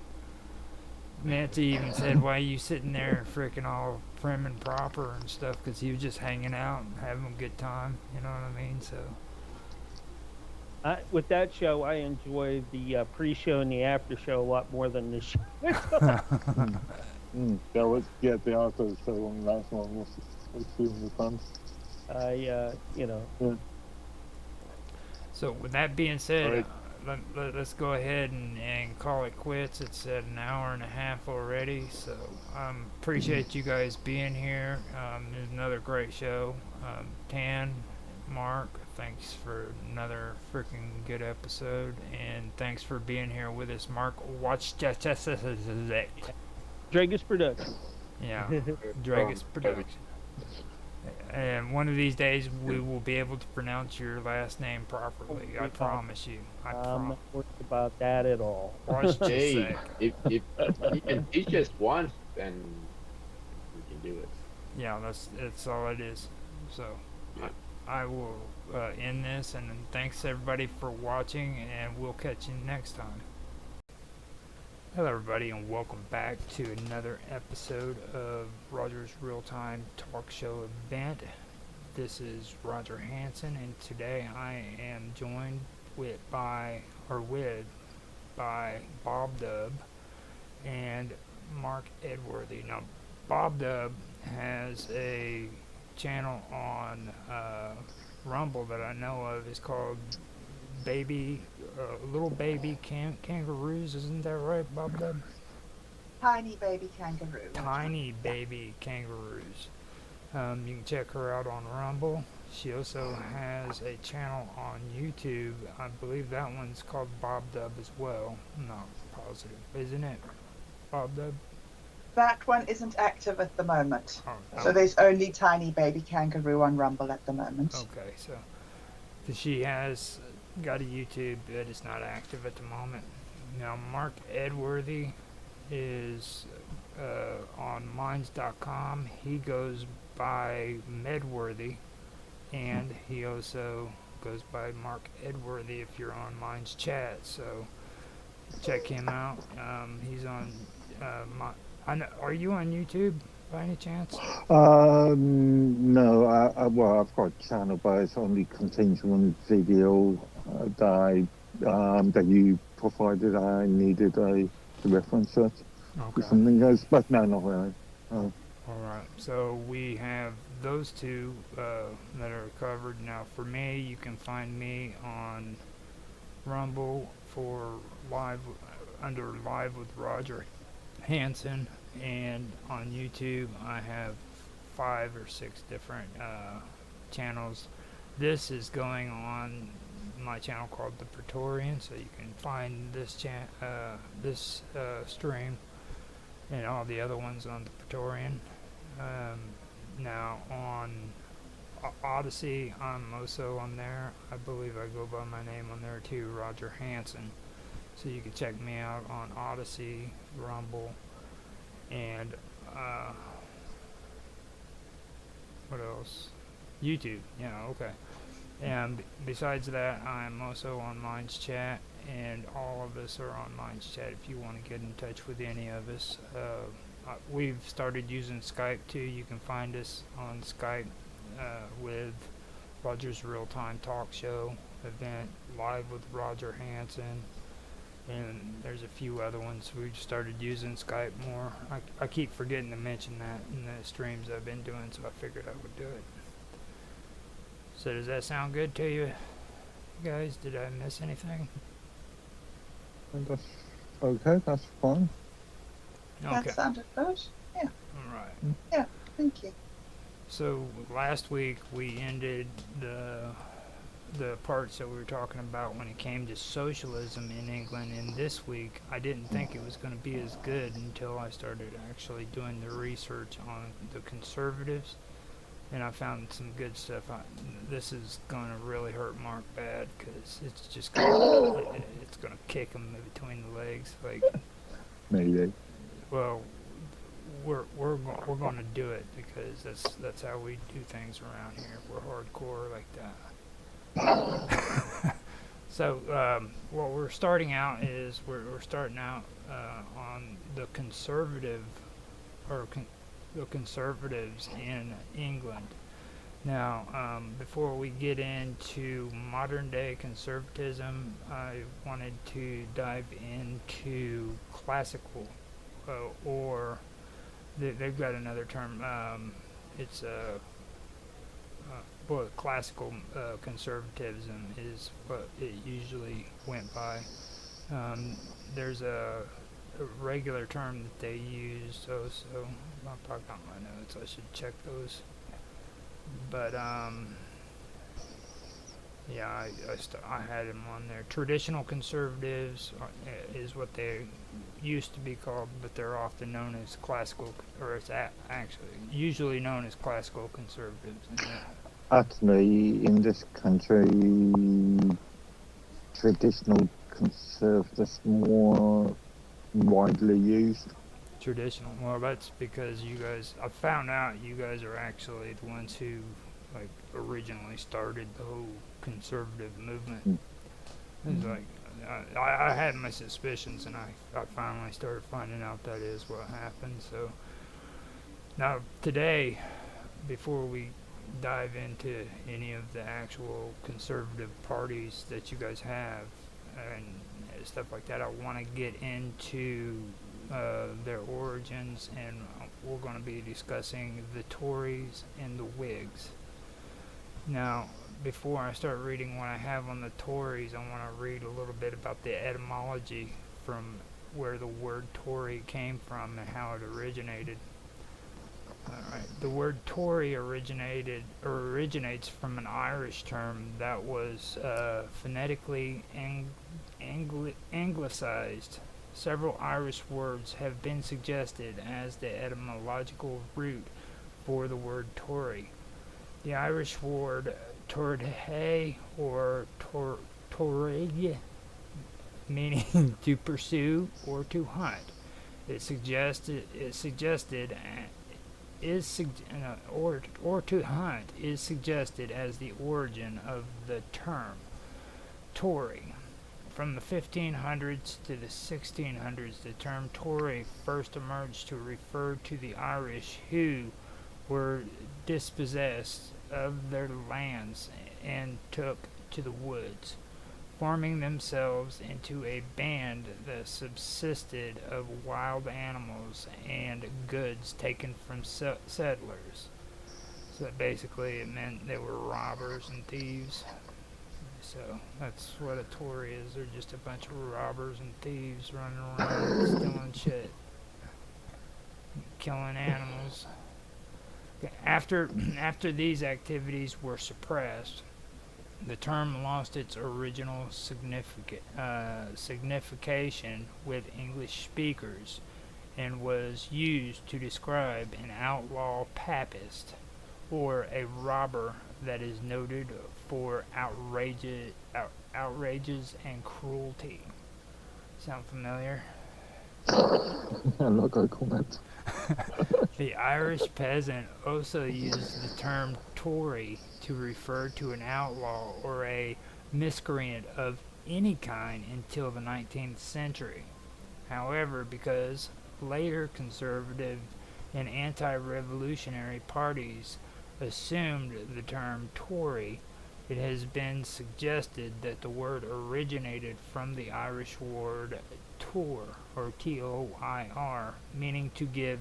Nancy even said, why are you sitting there freaking all prim and proper and stuff, because he was just hanging out and having a good time, you know what I mean? So with that show, I enjoy the pre-show and the after-show a lot more than the show. That was, the after show on the last one was really fun. So with that being said, let's go ahead and call it quits. It's at an hour and a half already, so appreciate you guys being here. There's another great show. Tan, Mark, thanks for another freaking good episode, and thanks for being here with us, Mark. Watch Dragus Production. Yeah, Dragus Production. And one of these days, we will be able to pronounce your last name properly. I promise you. I'm not worried about that at all. Hey, if you can teach us once, then we can do it. Yeah, that's all it is. So, yeah. I will end this, and thanks everybody for watching, and we'll catch you next time. Hello everybody, and welcome back to another episode of Roger's Real-Time Talk Show event. This is Roger Hanson, and today I am joined by Bob Dub and Mark Edworthy. Now, Bob Dub has a channel on Rumble that I know of. It's called Little Baby Kangaroos, isn't that right, Bob Dub? Tiny Baby Kangaroo. Tiny Baby Kangaroos. You can check her out on Rumble. She also has a channel on YouTube. I believe that one's called Bob Dub as well. I'm not positive. Isn't it, Bob Dub? That one isn't active at the moment. So there's only Tiny Baby Kangaroo on Rumble at the moment. Okay, so she has got a YouTube, but it's not active at the moment. Now, Mark Edworthy is on Minds.com. He goes by Medworthy, and he also goes by Mark Edworthy if you're on Minds Chat. So check him out. He's on are you on YouTube by any chance? No. I've got a channel, but it only contains one video that you provided. I needed a reference search for something else, but no, not really. All right. So we have those two that are covered. Now, for me, you can find me on Rumble for under Live with Roger Hanson, and on YouTube I have 5 or 6 different channels. This is going on my channel called The Praetorian, so you can find this stream and all the other ones on The Praetorian. Now on Odyssey, I'm also on there. I believe I go by my name on there too, Roger Hanson. So you can check me out on Odyssey, Rumble, and what else? YouTube. Yeah, okay. And besides that, I'm also on Minds Chat, and all of us are on Minds Chat if you want to get in touch with any of us. We've started using Skype too. You can find us on Skype with Roger's Real-Time Talk Show event, Live with Roger Hanson, and there's a few other ones. We've started using Skype more. I keep forgetting to mention that in the streams I've been doing, so I figured I would do it. So does that sound good to you guys? Did I miss anything? And that's okay, that's fine. That Okay. sounded good. Yeah. All right. Yeah. Thank you. So last week we ended the parts that we were talking about when it came to socialism in England, and this week I didn't think it was going to be as good until I started actually doing the research on the conservatives, and I found some good stuff. This is going to really hurt Mark bad because it's just it's going to kick him in between the legs. Like, Maybe. well, we're going to do it because that's how we do things around here. We're hardcore like that. So what we're starting out is we're starting out on the conservative the conservatives in England. Now, before we get into modern day conservatism, I wanted to dive into classical, or they've got another term. It's well, classical conservatism is what it usually went by. There's a regular term that they use, so I'll talk about my notes. I should check those. But yeah, I had them on there. Traditional conservatives is what they used to be called, but they're often known as classical, or it's actually usually known as classical conservatives. Actually, in this country, traditional conservatives more widely used. Traditional. Well, that's because you guys. I found out you guys are actually the ones who, like, originally started the whole conservative movement. It's like I had my suspicions, and I finally started finding out that is what happened. So now today, before we dive into any of the actual conservative parties that you guys have and stuff like that, I want to get into their origins, and we're going to be discussing the Tories and the Whigs. Now, before I start reading what I have on the Tories, I want to read a little bit about the etymology from where the word Tory came from and how it originated. Alright, the word Tory originates from an Irish term that was phonetically anglicized. Several Irish words have been suggested as the etymological root for the word Tory. The Irish word torhe or torig, meaning to pursue or to hunt, or to hunt is suggested as the origin of the term Tory. From the 1500s to the 1600s, the term Tory first emerged to refer to the Irish who were dispossessed of their lands and took to the woods, forming themselves into a band that subsisted of wild animals and goods taken from settlers. So that basically it meant they were robbers and thieves. So that's what a Tory is. They're just a bunch of robbers and thieves running around stealing shit, killing animals. After these activities were suppressed, the term lost its original signification with English speakers and was used to describe an outlaw papist or a robber that is noted for outrages and cruelty. Sound familiar? I'm not going to comment. The Irish peasant also used the term Tory to refer to an outlaw or a miscreant of any kind until the 19th century. However, because later conservative and anti-revolutionary parties assumed the term Tory, it has been suggested that the word originated from the Irish word tor, or T-O-I-R, meaning to give,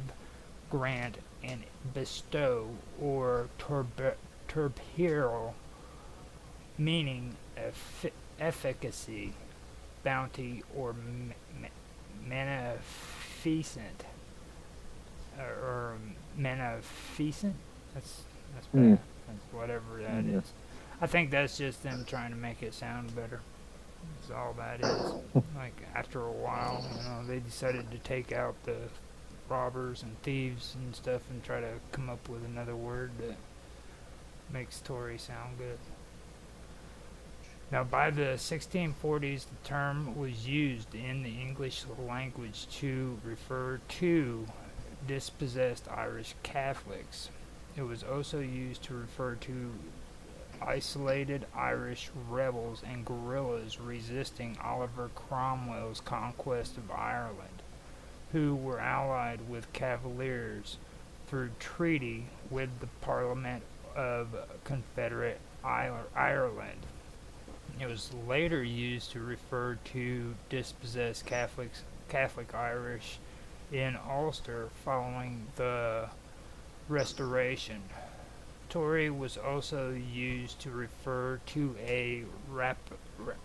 grant, and bestow, or turpero, meaning efficacy, bounty, or beneficent, or beneficent. That's bad. That's whatever that is. I think that's just them trying to make it sound better. That's all that is. Like after a while, they decided to take out the robbers and thieves and stuff and try to come up with another word that makes Tory sound good. Now, by the 1640s, the term was used in the English language to refer to dispossessed Irish Catholics. It was also used to refer to isolated Irish rebels and guerrillas resisting Oliver Cromwell's conquest of Ireland, who were allied with Cavaliers through treaty with the Parliament of Confederate Ireland. It was later used to refer to dispossessed Catholic Irish in Ulster following the Restoration. Tory was also used to refer to a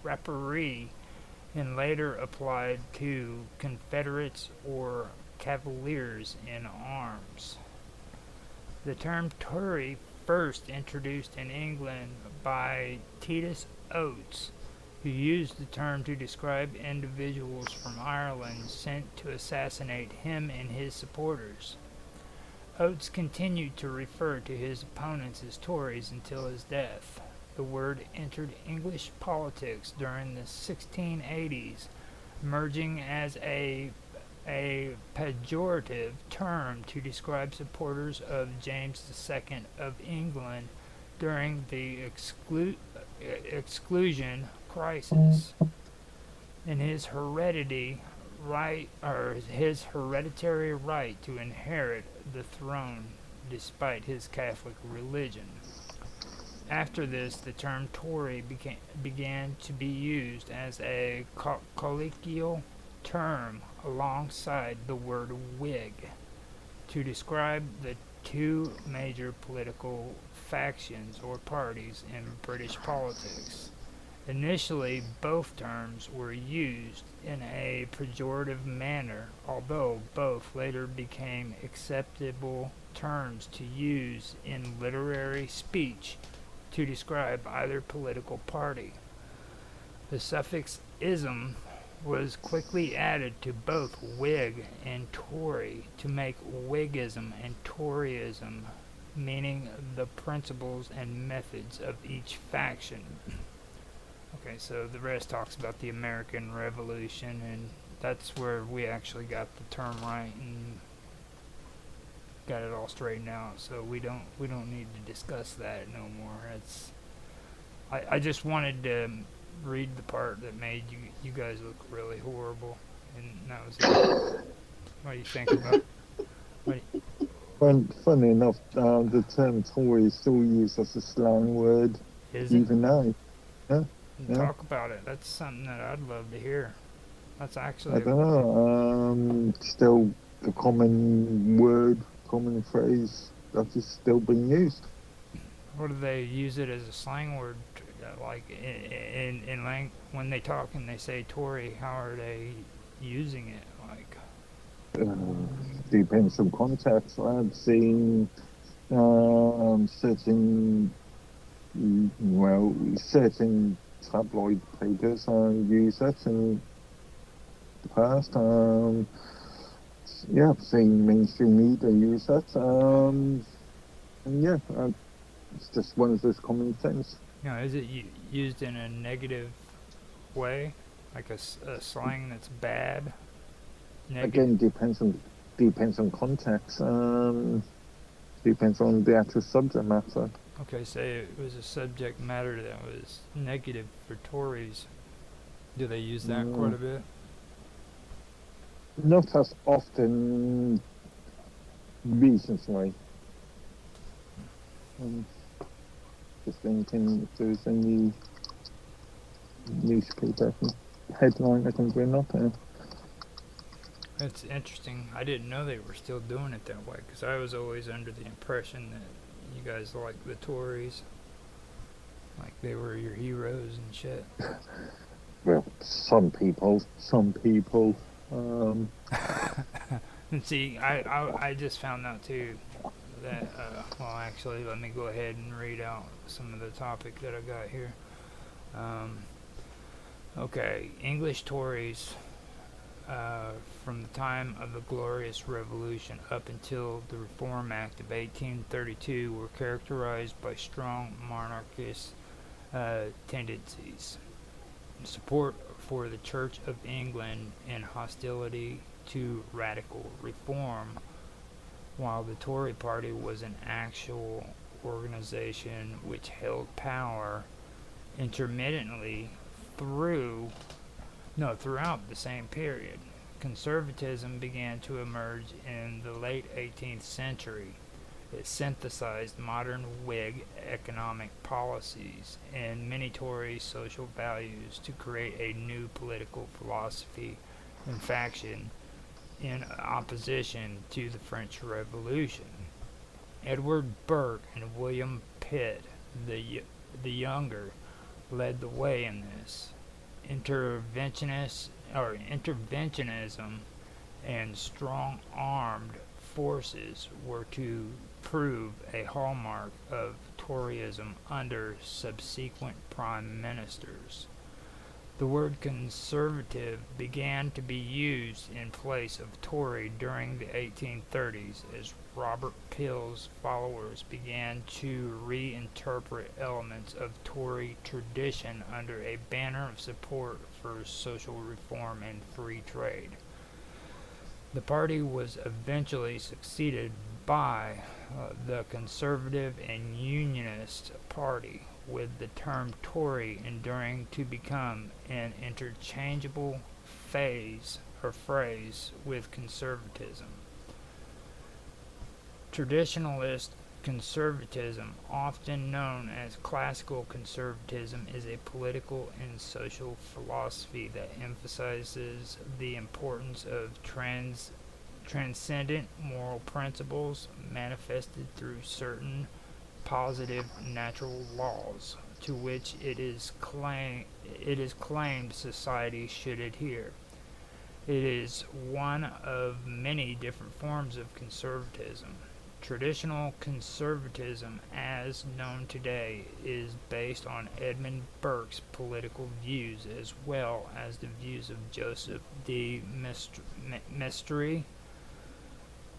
rapparee and later applied to Confederates or Cavaliers in arms. The term Tory, first introduced in England by Titus Oates, who used the term to describe individuals from Ireland sent to assassinate him and his supporters. Oates continued to refer to his opponents as Tories until his death. The word entered English politics during the 1680s, emerging as a pejorative term to describe supporters of James II of England during the exclusion crisis. And his hereditary right to inherit the throne despite his Catholic religion. After this, the term Tory began to be used as a colloquial term alongside the word Whig to describe the two major political factions or parties in British politics. Initially, both terms were used in a pejorative manner, although both later became acceptable terms to use in literary speech to describe either political party. The suffix ism was quickly added to both Whig and Tory to make Whiggism and Toryism, meaning the principles and methods of each faction. Okay, so the rest talks about the American Revolution, and that's where we actually got the term right and got it all straightened out. So we don't need to discuss that no more. I just wanted to read the part that made you guys look really horrible, and that was it. What do you think about it? Funny enough, the term Tory is still used as a slang word, even now. Yeah. Talk about it. That's something that I'd love to hear. That's actually... I don't know. Still a common word, common phrase that is still being used. Or do they use it as a slang word? Like in when they talk and they say Tory, how are they using it? Like depends on context. I've seen certain tabloid papers use it in the past. I've seen mainstream media use it. It's just one of those common things. Is it used in a negative way, like a slang that's bad? Again, depends on context. Depends on the actual subject matter. Okay, say it was a subject matter that was negative for Tories. Do they use that quite a bit? Not as often recently. Just thinking if there's any newspaper headline I can bring up here. That's interesting. I didn't know they were still doing it that way, because I was always under the impression that you guys like the Tories. Like they were your heroes and shit. Well, some people. And see, I just found out too that, well, actually, let me go ahead and read out some of the topic that I got here. Okay, English Tories from the time of the Glorious Revolution up until the Reform Act of 1832 were characterized by strong monarchist tendencies, support for the Church of England, and hostility to radical reform, while the Tory party was an actual organization which held power intermittently throughout the same period. Conservatism began to emerge in the late 18th century. It synthesized modern Whig economic policies and many Tory social values to create a new political philosophy and faction in opposition to the French Revolution. Edward Burke and William Pitt, the younger, led the way in this. Interventionism and strong-armed forces were to prove a hallmark of Toryism under subsequent prime ministers. The word conservative began to be used in place of Tory during the 1830s as Robert Peel's followers began to reinterpret elements of Tory tradition under a banner of support for social reform and free trade. The party was eventually succeeded by the Conservative and Unionist Party, with the term Tory enduring to become an interchangeable phrase with conservatism. Traditionalist conservatism, often known as classical conservatism, is a political and social philosophy that emphasizes the importance of transcendent moral principles manifested through certain positive natural laws to which it is claimed society should adhere. It is one of many different forms of conservatism. Traditional conservatism, as known today, is based on Edmund Burke's political views as well as the views of Joseph de Maistre.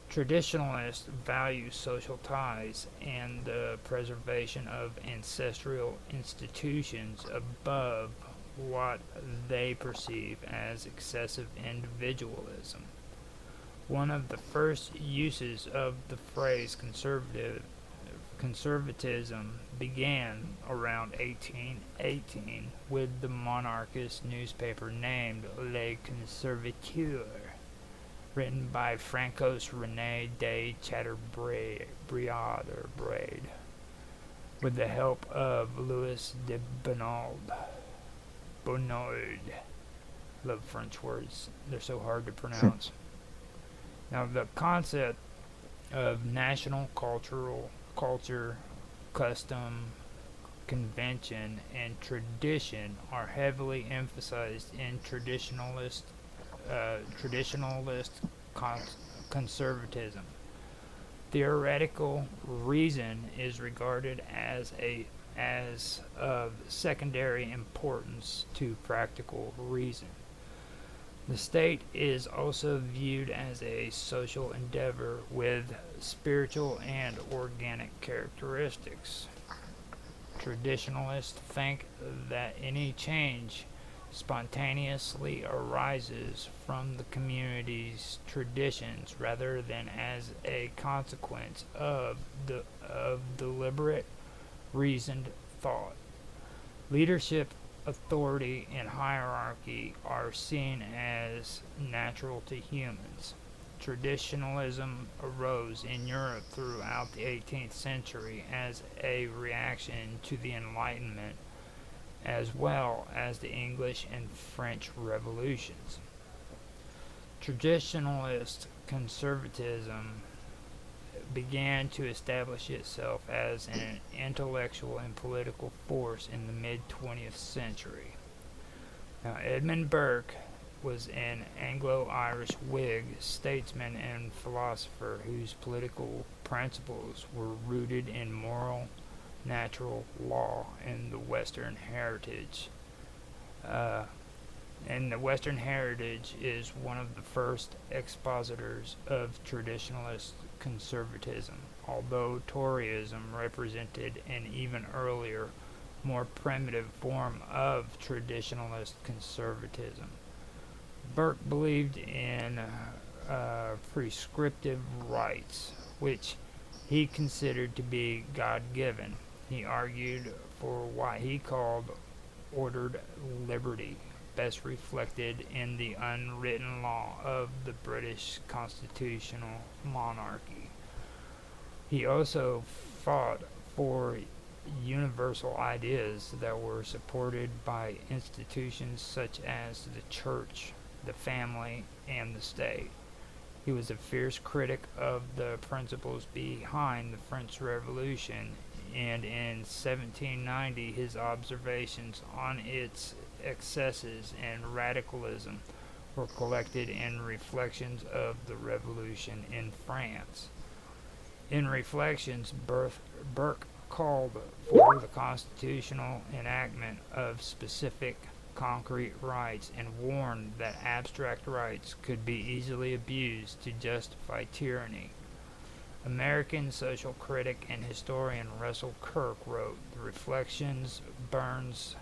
Traditionalists value social ties and the preservation of ancestral institutions above what they perceive as excessive individualism. One of the first uses of the phrase conservatism began around 1818 with the monarchist newspaper named Le Conservateur, written by Francois René de Chateaubriand, with the help of Louis de Bonald. Love French words. They're so hard to pronounce. Now, the concept of national culture, custom, convention, and tradition are heavily emphasized in traditionalist conservatism. Theoretical reason is regarded as of secondary importance to practical reason. The state is also viewed as a social endeavor with spiritual and organic characteristics. Traditionalists think that any change spontaneously arises from the community's traditions rather than as a consequence of deliberate, reasoned thought. Leadership, authority, and hierarchy are seen as natural to humans. Traditionalism arose in Europe throughout the 18th century as a reaction to the Enlightenment, as well as the English and French revolutions. Traditionalist conservatism began to establish itself as an intellectual and political force in the mid-20th century. Now, Edmund Burke was an Anglo-Irish Whig statesman and philosopher whose political principles were rooted in moral, natural law and the Western heritage. And the Western heritage is one of the first expositors of traditionalist conservatism, although Toryism represented an even earlier, more primitive form of traditionalist conservatism. Burke believed in prescriptive rights, which he considered to be God-given. He argued for what he called ordered liberty, best reflected in the unwritten law of the British constitutional monarchy. He also fought for universal ideas that were supported by institutions such as the church, the family, and the state. He was a fierce critic of the principles behind the French Revolution, and in 1790 his observations on its excesses and radicalism were collected in Reflections of the Revolution in France. In Reflections, Burke called for the constitutional enactment of specific concrete rights and warned that abstract rights could be easily abused to justify tyranny. American social critic and historian Russell Kirk wrote, The Reflections burns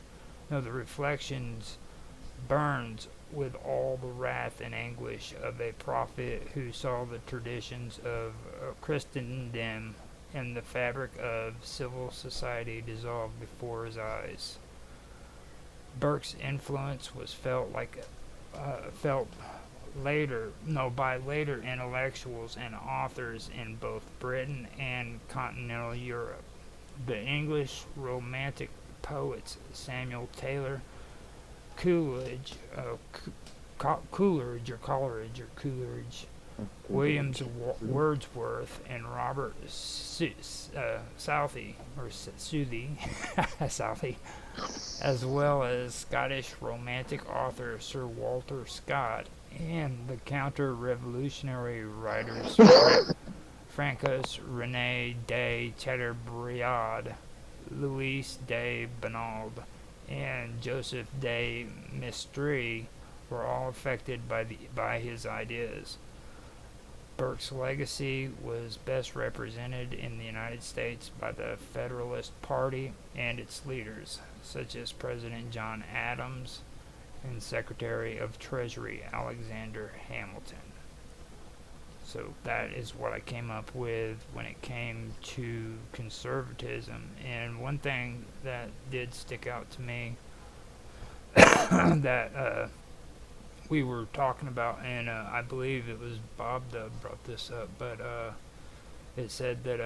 with all the wrath and anguish of a prophet who saw the traditions of Christendom and the fabric of civil society dissolve before his eyes. Burke's influence was felt by later intellectuals and authors in both Britain and continental Europe. The English Romantic poets Samuel Taylor Coleridge, William Wordsworth, and Robert Southey, Southey, as well as Scottish Romantic author Sir Walter Scott, and the counter-revolutionary writers Francois René de Chateaubriand, Louis de Bonald, and Joseph de Maistre were all affected by his ideas. Burke's legacy was best represented in the United States by the Federalist Party and its leaders, such as President John Adams and Secretary of Treasury Alexander Hamilton. So that is what I came up with when it came to conservatism. And one thing that did stick out to me that we were talking about, and I believe it was Bob that brought this up, but it said that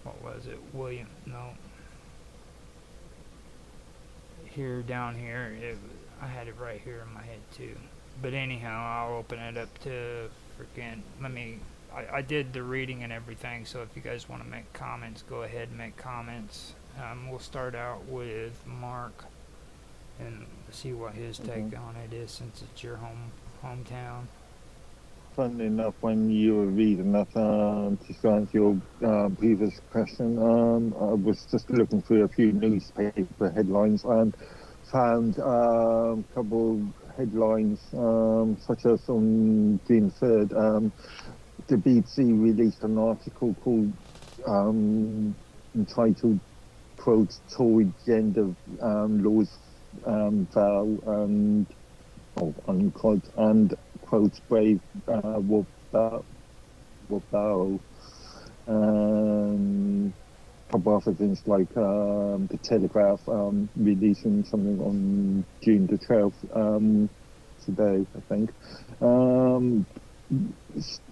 what was it? Down here, I had it right here in my head too. But anyhow, I'll open it up to I did the reading and everything, so if you guys want to make comments, go ahead and make comments. We'll start out with Mark and see what his take on it is, since it's your hometown. Funnily enough, when you were reading that, to answer your previous question, I was just looking through a few newspaper headlines and found a couple headlines, such as on June 3rd, the BBC released an article called entitled "Quote Tory Gender Laws Vow and unquote and quote Brave Wobbarrow." A couple other things like the Telegraph releasing something on June the 12th today, I think,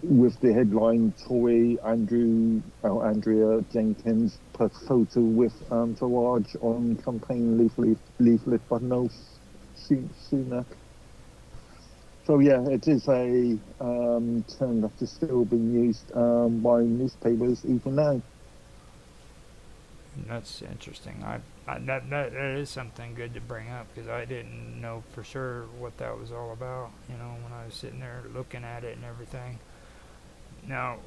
with the headline "Tory Andrea Jenkins put photo with Farage on campaign leaflet but no Sunak." So yeah, it is a term that is still being used by newspapers even now. That's interesting. That is something good to bring up because I didn't know for sure what that was all about. You know, when I was sitting there looking at it and everything. Now,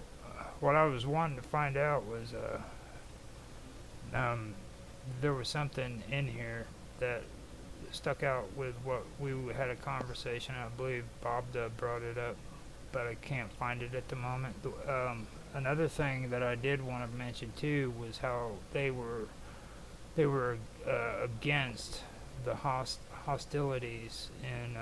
what I was wanting to find out was, um, there was something in here that stuck out with what we had a conversation. I believe Bob Dub brought it up, but I can't find it at the moment. Another thing that I did want to mention too was how they were against the hostilities and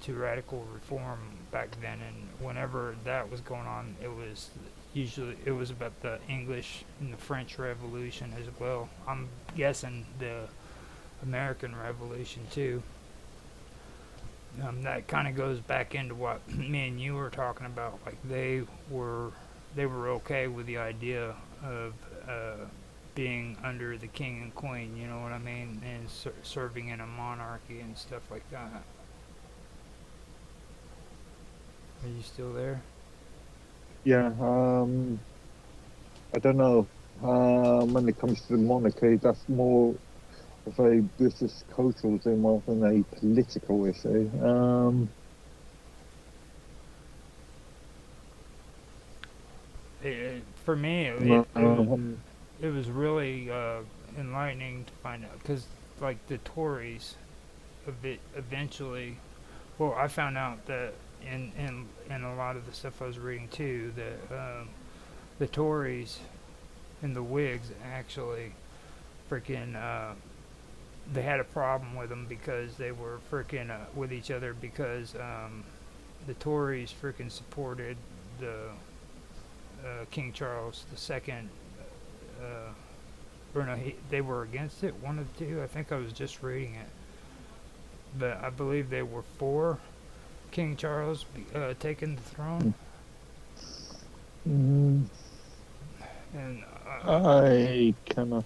to radical reform back then, and whenever that was going on, it was about the English and the French Revolution as well. I'm guessing the American Revolution too. That kind of goes back into what me and you were talking about. Like they were okay with the idea of being under the king and queen. You know what I mean? And serving in a monarchy and stuff like that. Are you still there? Yeah. I don't know. When it comes to the monarchy, that's more of a British cultural thing more than a political issue. For me, it was really enlightening to find out because, like, the Tories, eventually, well, I found out that in a lot of the stuff I was reading too, that the Tories and the Whigs actually freaking they had a problem with them because they were freaking with each other because the Tories freaking supported the King Charles II. Or no, they were against it. One of the two. I think I was just reading it, but I believe they were for King Charles taking the throne. Mm, And I cannot.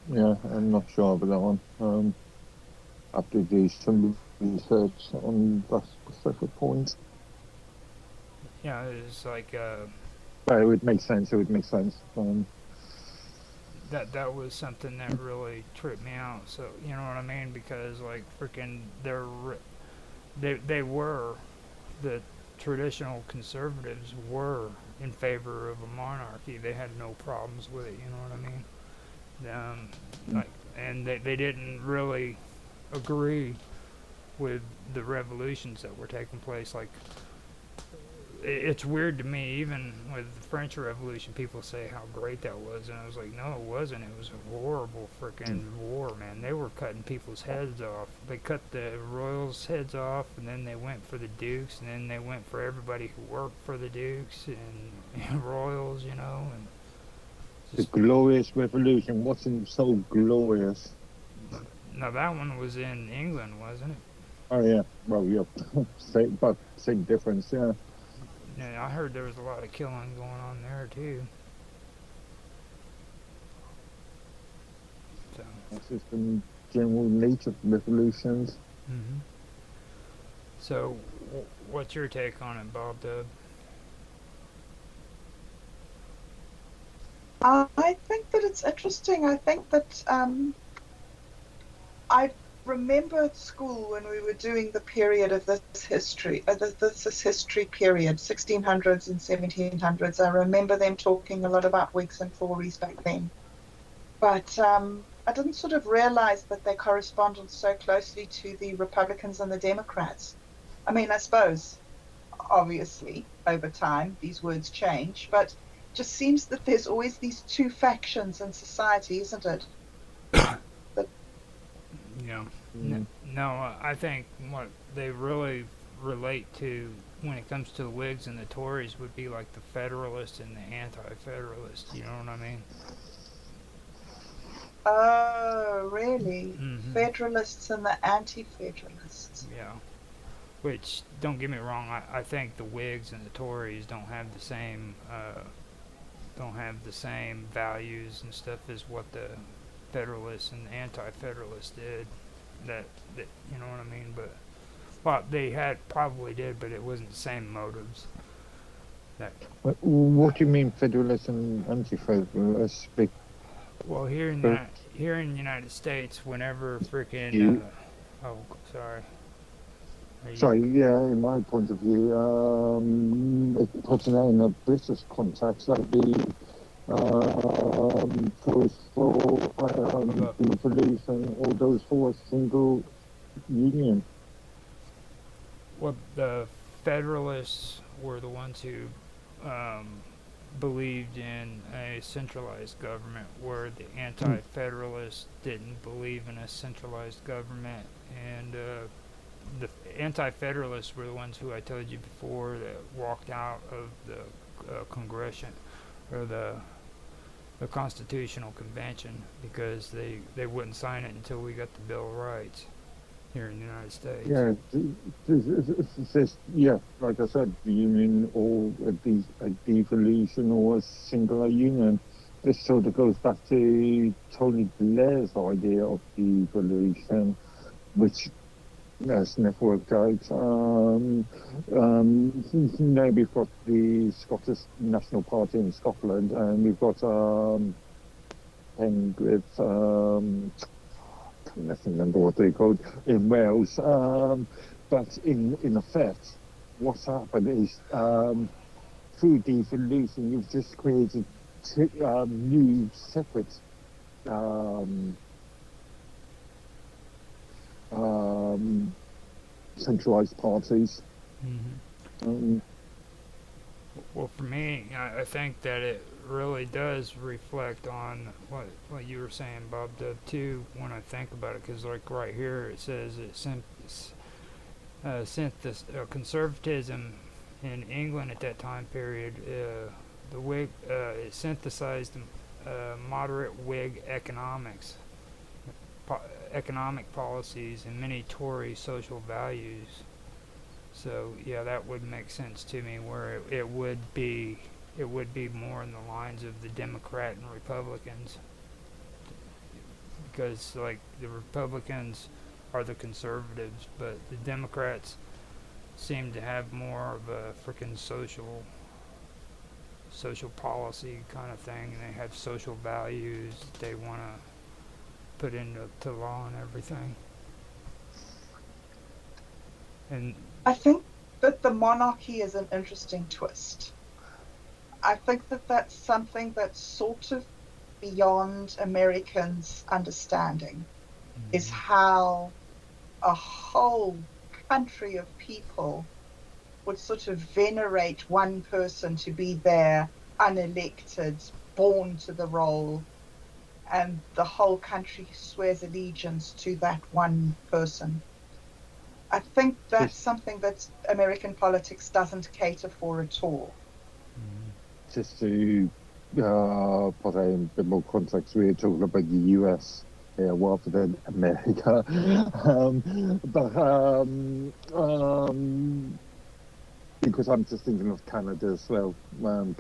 Yeah, I'm not sure about that one. I have to do some research on that specific point. yeah, it's like But it would make sense. It would make sense. that was something that really tripped me out. So you know what I mean? Because like freaking they were the traditional conservatives were in favor of a monarchy. They had no problems with it. You know what I mean? Like, and they didn't really agree with the revolutions that were taking place. Like, it's weird to me, even with the French Revolution, people say how great that was, and I was like, no, it wasn't. It was a horrible freaking war, man. They were cutting people's heads off. They cut the royals' heads off, and then they went for the dukes, and then they went for everybody who worked for the dukes and royals, you know. And the glorious revolution wasn't so glorious. Now that one was in England, wasn't it? Oh yeah, well yeah, same difference, yeah. Yeah, I heard there was a lot of killing going on there too. So that's just the general nature of revolutions. Mm-hmm. So, what's your take on it, Bob Dub? I think that it's interesting. I think that I remember at school when we were doing the period of this history, this history period, 1600s and 1700s. I remember them talking a lot about Whigs and Tories back then. But I didn't sort of realize that they corresponded so closely to the Republicans and the Democrats. I mean, I suppose, obviously, over time, these words change, but it just seems that there's always these two factions in society, isn't it? Yeah. No, I think what they really relate to when it comes to the Whigs and the Tories would be like the Federalists and the Anti-Federalists. You know what I mean? Oh, really? Mm-hmm. Federalists and the Anti-Federalists. Yeah. Which, don't get me wrong, I think the Whigs and the Tories don't have the same values and stuff as what the Federalists and Anti-Federalists did. That you know what I mean? But Well, they probably did, but it wasn't the same motives. What do you mean federalist and anti-federalist? Well, here in the United States, whenever freaking oh, sorry. Sorry, yeah, in my point of view, putting it in a British context, that'd be for devolution, all those for a single union. Well, the Federalists were the ones who believed in a centralized government, where the anti-federalists didn't believe in a centralized government, and the anti-federalists were the ones who I told you before that walked out of the Congression or the Constitutional Convention because they wouldn't sign it until we got the Bill of Rights here in the United States. Yeah, like I said, the union or a devolution or a singular union. This sort of goes back to Tony Blair's idea of devolution, which has never worked out. Now we've got the Scottish National Party in Scotland, and we've got thing with I can't remember what they're called in Wales. But in effect, what's happened is through devolution, you've just created new separate centralized parties. Well, for me, I think that it really does reflect on what you were saying, Bob, too, when I think about it, because like right here it says conservatism in England at that time period, the Whig, it synthesized moderate Whig economic policies and many Tory social values. So yeah, that would make sense to me, where it would be more in the lines of the Democrat and Republicans, because like the Republicans are the conservatives, but the Democrats seem to have more of a freaking social policy kind of thing, and they have social values that they want to put into law and everything. And I think that the monarchy is an interesting twist. I think that that's something that's sort of beyond Americans' understanding, is how a whole country of people would sort of venerate one person to be there, unelected, born to the role, and the whole country swears allegiance to that one person. I think that's something that American politics doesn't cater for at all. Just to put in a bit more context, we're talking about the US here rather than America. Because I'm just thinking of Canada as well.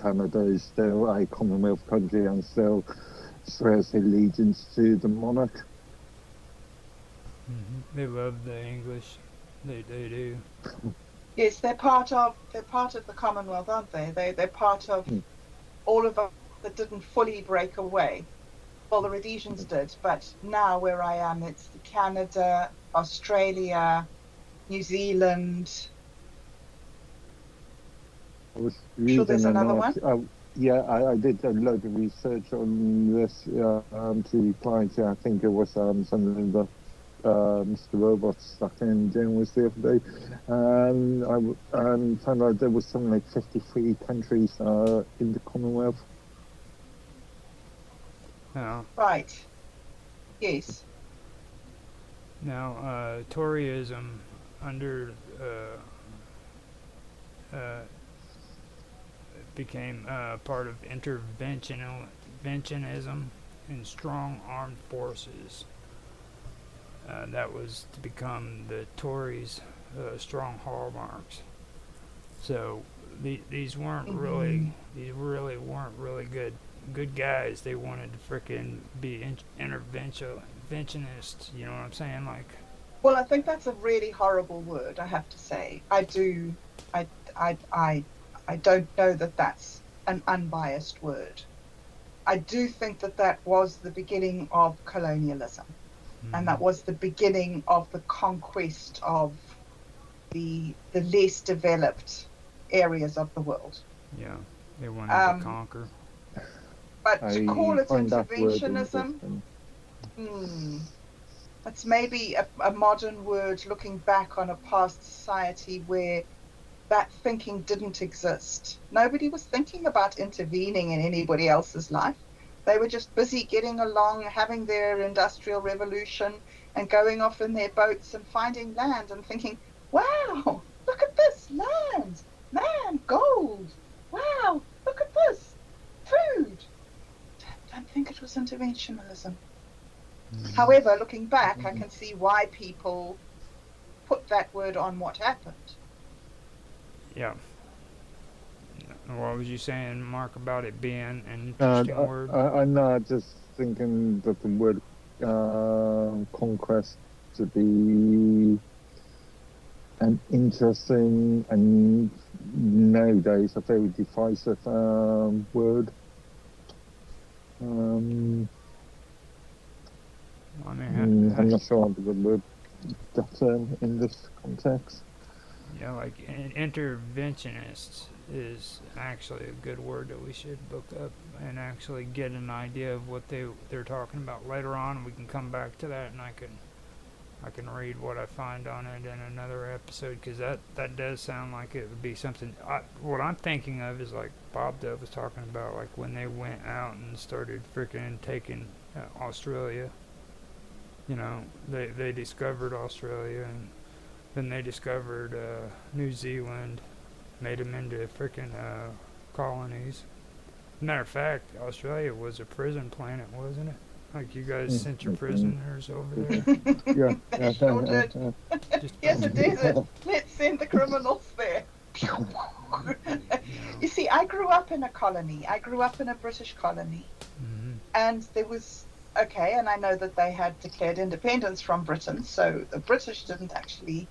Canada is still a Commonwealth country and still swears allegiance to the monarch. They love the English. They do. Yes, they're part of the Commonwealth, aren't they? They're part of all of us that didn't fully break away. Well, the Rhodesians did, but now where I am, it's Canada, Australia, New Zealand. I was sure there's another one. I did a load of research on this to clients. I think it was something that Mr. Robot stuck in journals the other day, and I found out there was something like 53 countries in the Commonwealth. Now, right. Yes. Now, Toryism under became part of interventionism and strong armed forces. That was to become the Tories' strong hallmarks. So these weren't really weren't really good guys. They wanted to frickin' be interventionists. You know what I'm saying? Like Well, I think that's a really horrible word, I have to say. I I, I, I don't know that that's an unbiased word. I do think that that was the beginning of colonialism, and that was the beginning of the conquest of the less developed areas of the world. Yeah, they wanted to Um, conquer. but to I call it find that word interventionism, interesting. it's maybe a modern word looking back on a past society where that thinking didn't exist. Nobody was thinking about intervening in anybody else's life. They were just busy getting along, having their industrial revolution and going off in their boats and finding land and thinking, wow, look at this land, man, gold. Wow, look at this food. I don't think it was interventionism. However, looking back, I can see why people put that word on what happened. Yeah. What was you saying, Mark, about it being an And interesting word? I'm not just thinking that the word conquest to be an interesting and nowadays a very divisive word. I mean, I'm not sure of the word that in this context. Yeah, like interventionists is actually a good word that we should look up and actually get an idea of what they're talking about later on. We can come back to that, and I can read what I find on it in another episode, because that does sound like it would be something. What I'm thinking of is like Bob Dove was talking about, like when they went out and started freaking taking Australia. You know, they discovered Australia, and then they discovered New Zealand, made them into freaking colonies. Matter of fact, Australia was a prison planet, wasn't it? Like you guys sent your prisoners over there. Yeah. Sure did. Just Here's a bunch of, desert. Let's send the criminals there. You see, I grew up in a colony. I grew up in a British colony. And there was, okay, and I know that they had declared independence from Britain, so the British didn't actually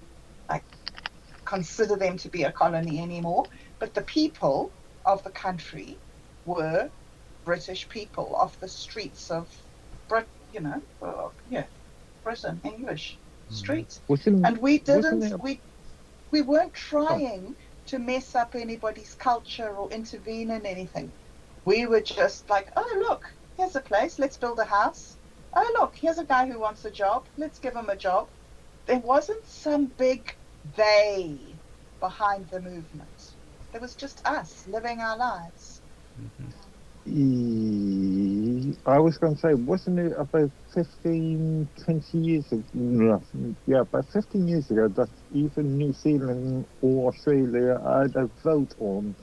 like consider them to be a colony anymore. But the people of the country were British people off the streets of Britain, English streets. And we weren't trying to mess up anybody's culture or intervene in anything. We were just like, oh, look, here's a place, let's build a house. Oh, look, here's a guy who wants a job, let's give him a job. There wasn't some big they behind the movement. It was just us living our lives. I was going to say, wasn't it about 15, 20 years ago? No, yeah, about 15 years ago that even New Zealand or Australia had a vote on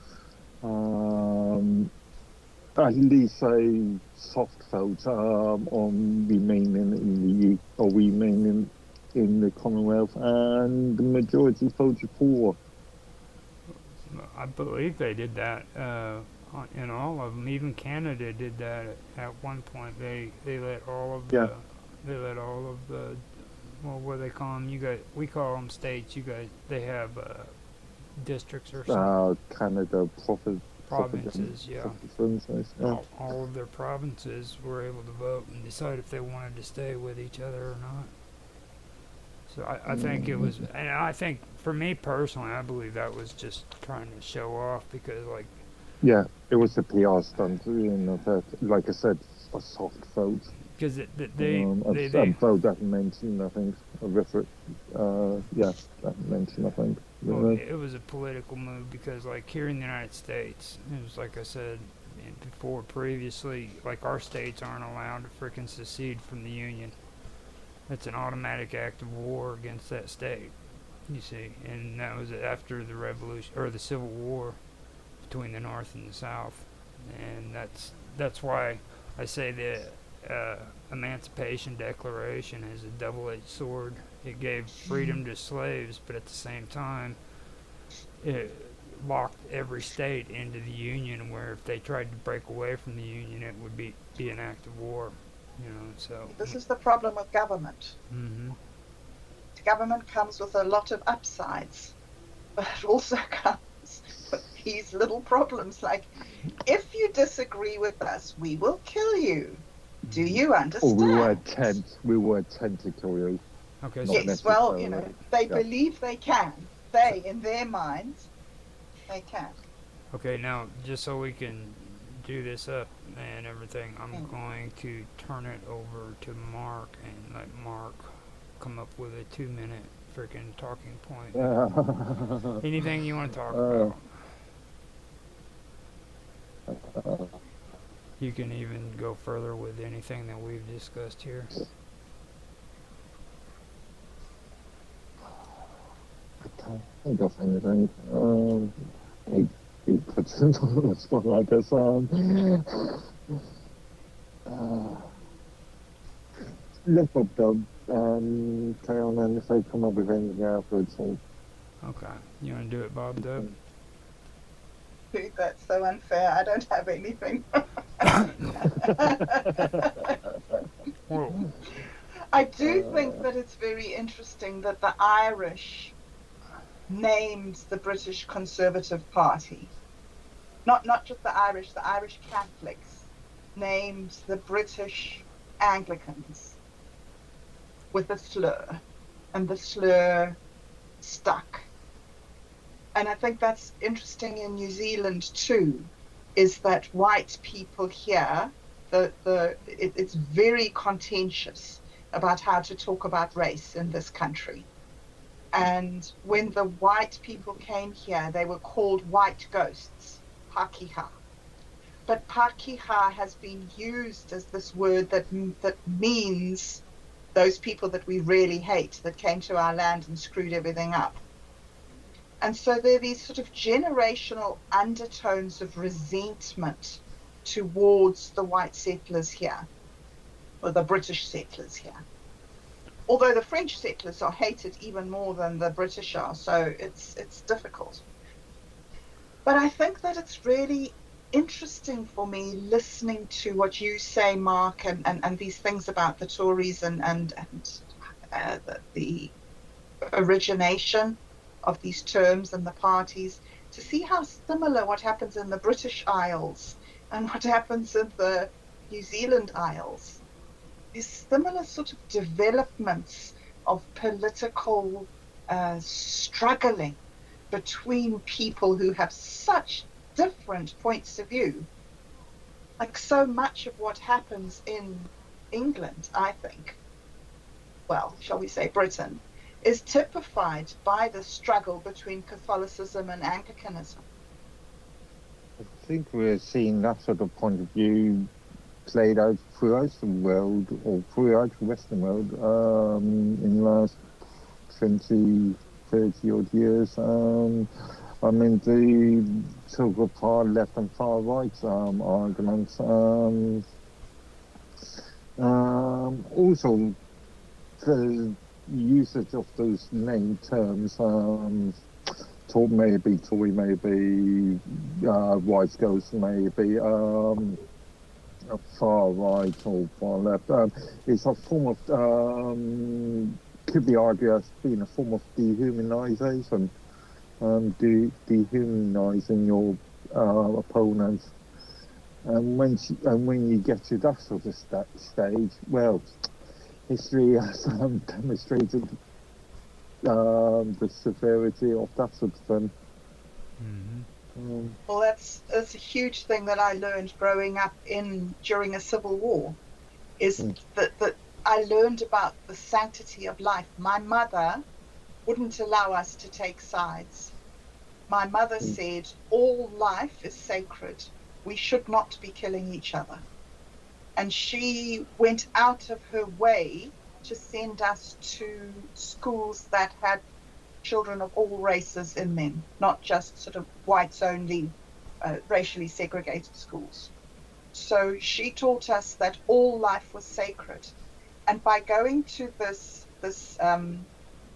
at least a soft vote on remaining in the U or remaining in the Commonwealth, and the majority voted for. I believe they did that in all of them. Even Canada did that at one point. They let all of the well, what do they call them? You guys, we call them states. You guys, they have districts or something. Canada provinces, yeah. Yeah. All of their provinces were able to vote and decide if they wanted to stay with each other or not. So I think it was, and I think for me personally, I believe that was just trying to show off, because like. Yeah, it was a PR stunt, that, like I said, a soft vote. Because a vote that mentioned, I think, that mentioned, I think. Well, it was a political move, because like here in the United States, it was like I said before previously, like our states aren't allowed to freaking secede from the Union. It's an automatic act of war against that state, you see, and that was after the Revolution or the Civil War between the North and the South, and that's why I say the Emancipation Declaration is a double-edged sword. It gave freedom to slaves, but at the same time, it locked every state into the Union, where if they tried to break away from the Union, it would be an act of war. So this is the problem with government. government comes with a lot of upsides, but it also comes with these little problems like, if you disagree with us, we will kill you. Do you understand? Or we were intent to kill you. Okay. Yes, well, they believe they can. They, in their minds, they can. Okay, now, just so we can do this up and everything, I'm going to turn it over to Mark and let Mark come up with a 2-minute freaking talking point. Anything you want to talk about. You can even go further with anything that we've discussed here. I can't think of anything. He puts it on the spot like this. Let's Bob Dub carry on, and if they come up with anything afterwards. Okay. You want to do it, Bob Dub? Dude, that's so unfair. I don't have anything. I do think that it's very interesting that the Irish named the British Conservative Party. Not just the Irish Catholics named the British Anglicans with a slur, and the slur stuck. And I think that's interesting in New Zealand too, is that white people here, it's very contentious about how to talk about race in this country. And when the white people came here, they were called white ghosts, Pakeha. But Pakeha has been used as this word that means those people that we really hate, that came to our land and screwed everything up. And so there are these sort of generational undertones of resentment towards the white settlers here, or the British settlers here. Although the French settlers are hated even more than the British are, so it's difficult. But I think that it's really interesting for me listening to what you say, Mark, and these things about the Tories and the origination of these terms and the parties, to see how similar what happens in the British Isles and what happens in the New Zealand Isles. There's similar sort of developments of political struggling between people who have such different points of view. Like so much of what happens in England, I think, well, shall we say Britain, is typified by the struggle between Catholicism and Anglicanism. I think we're seeing that sort of point of view played out throughout the world, or throughout the Western world, in the last 20, 30 odd years. I mean, the sort of far left and far right arguments. Also, the usage of those named terms, maybe Tory, maybe white ghost, maybe far right or far left. It's a form of, could be argued as being a form of dehumanization, dehumanizing your opponents. And when you get to that sort of stage, well, history has demonstrated the severity of that sort of thing. Mm-hmm. Well, that's a huge thing that I learned growing up during a civil war, is that I learned about the sanctity of life. My mother wouldn't allow us to take sides. My mother said, all life is sacred. We should not be killing each other. And she went out of her way to send us to schools that had children of all races in them, not just sort of whites only, racially segregated schools. So she taught us that all life was sacred. And by going to this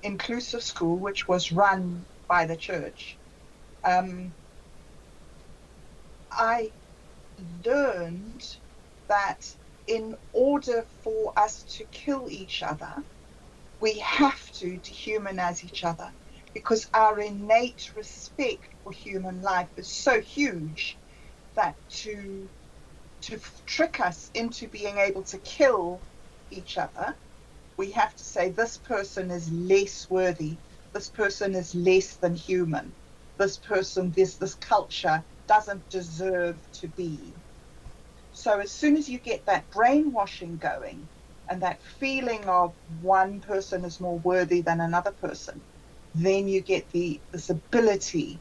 inclusive school, which was run by the church, I learned that in order for us to kill each other, we have to dehumanize each other, because our innate respect for human life is so huge that to trick us into being able to kill each other, we have to say this person is less worthy, this person is less than human, this person, this culture doesn't deserve to be. So as soon as you get that brainwashing going and that feeling of one person is more worthy than another person, then you get this ability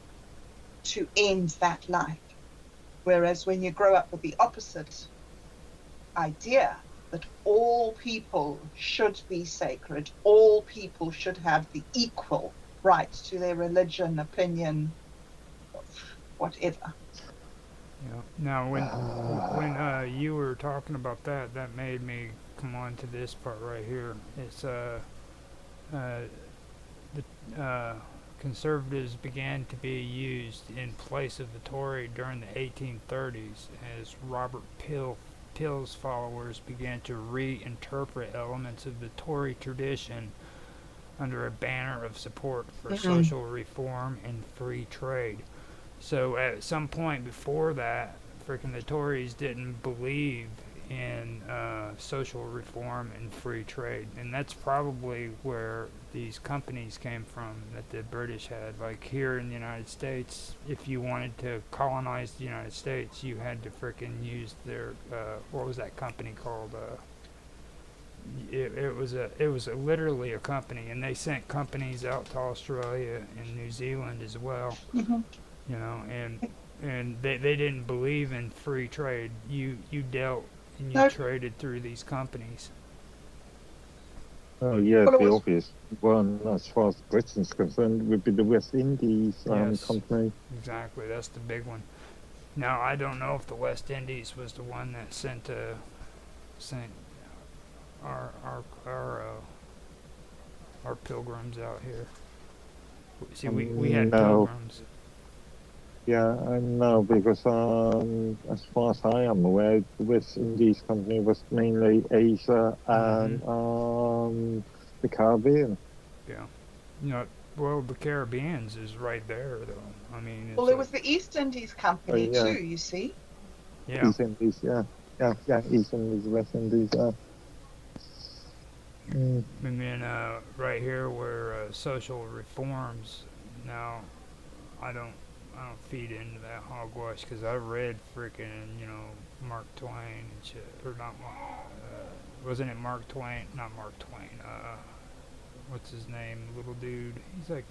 to end that life. Whereas when you grow up with the opposite idea, that all people should be sacred, all people should have the equal right to their religion, opinion, whatever. Yeah. Now, when you were talking about that, that made me come on to this part right here. It's the conservatives began to be used in place of the Tory during the 1830s as Robert Peel's followers began to reinterpret elements of the Tory tradition under a banner of support for social reform and free trade. So at some point before that, freaking the Tories didn't believe in social reform and free trade, and that's probably where these companies came from that the British had. Like here in the United States, if you wanted to colonize the United States, you had to freaking use their what was that company called? It was literally a company, and they sent companies out to Australia and New Zealand as well. Mm-hmm. You know, and they didn't believe in free trade. You dealt and you traded through these companies. Oh yeah, the obvious one, as far as Britain's concerned, would be the West Indies company. Exactly, that's the big one. Now I don't know if the West Indies was the one that sent our pilgrims out here. See, we had pilgrims. Yeah, I know, because as far as I am aware, the West Indies company was mainly Asia and the Caribbean. Yeah. You know, well, the Caribbeans is right there, though. I mean, well, there was the East Indies company too, you see. Yeah. East Indies, yeah, East Indies, West Indies, yeah. And then right here where social reforms. Now, I don't feed into that hogwash because I read freaking Mark Twain and shit, or not Mark. Wasn't it Mark Twain? Not Mark Twain. What's his name? Little dude. He's like,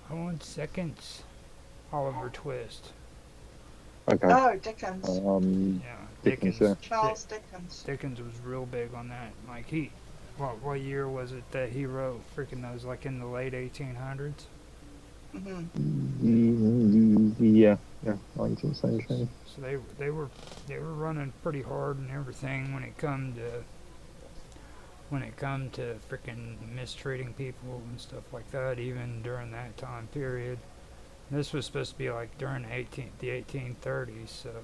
I want seconds. Oliver Twist. Okay. Oh, Dickens. Yeah, Dickens. Yeah. Charles Dickens. Dickens was real big on that. Like what year was it that he wrote freaking those? Like in the late 1800s. Yeah, 19th century. So they were running pretty hard and everything when it come to freaking mistreating people and stuff like that, even during that time period. This was supposed to be like during the 1830s, so.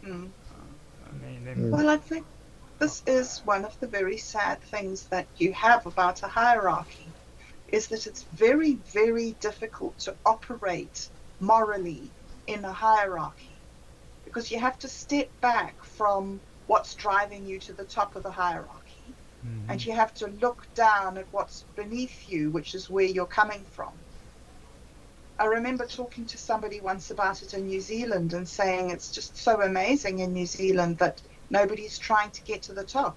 I mean, well, I think this is one of the very sad things that you have about a hierarchy, is that it's very, very difficult to operate morally in a hierarchy, because you have to step back from what's driving you to the top of the hierarchy, and you have to look down at what's beneath you, which is where you're coming from. I remember talking to somebody once about it in New Zealand and saying it's just so amazing in New Zealand that nobody's trying to get to the top.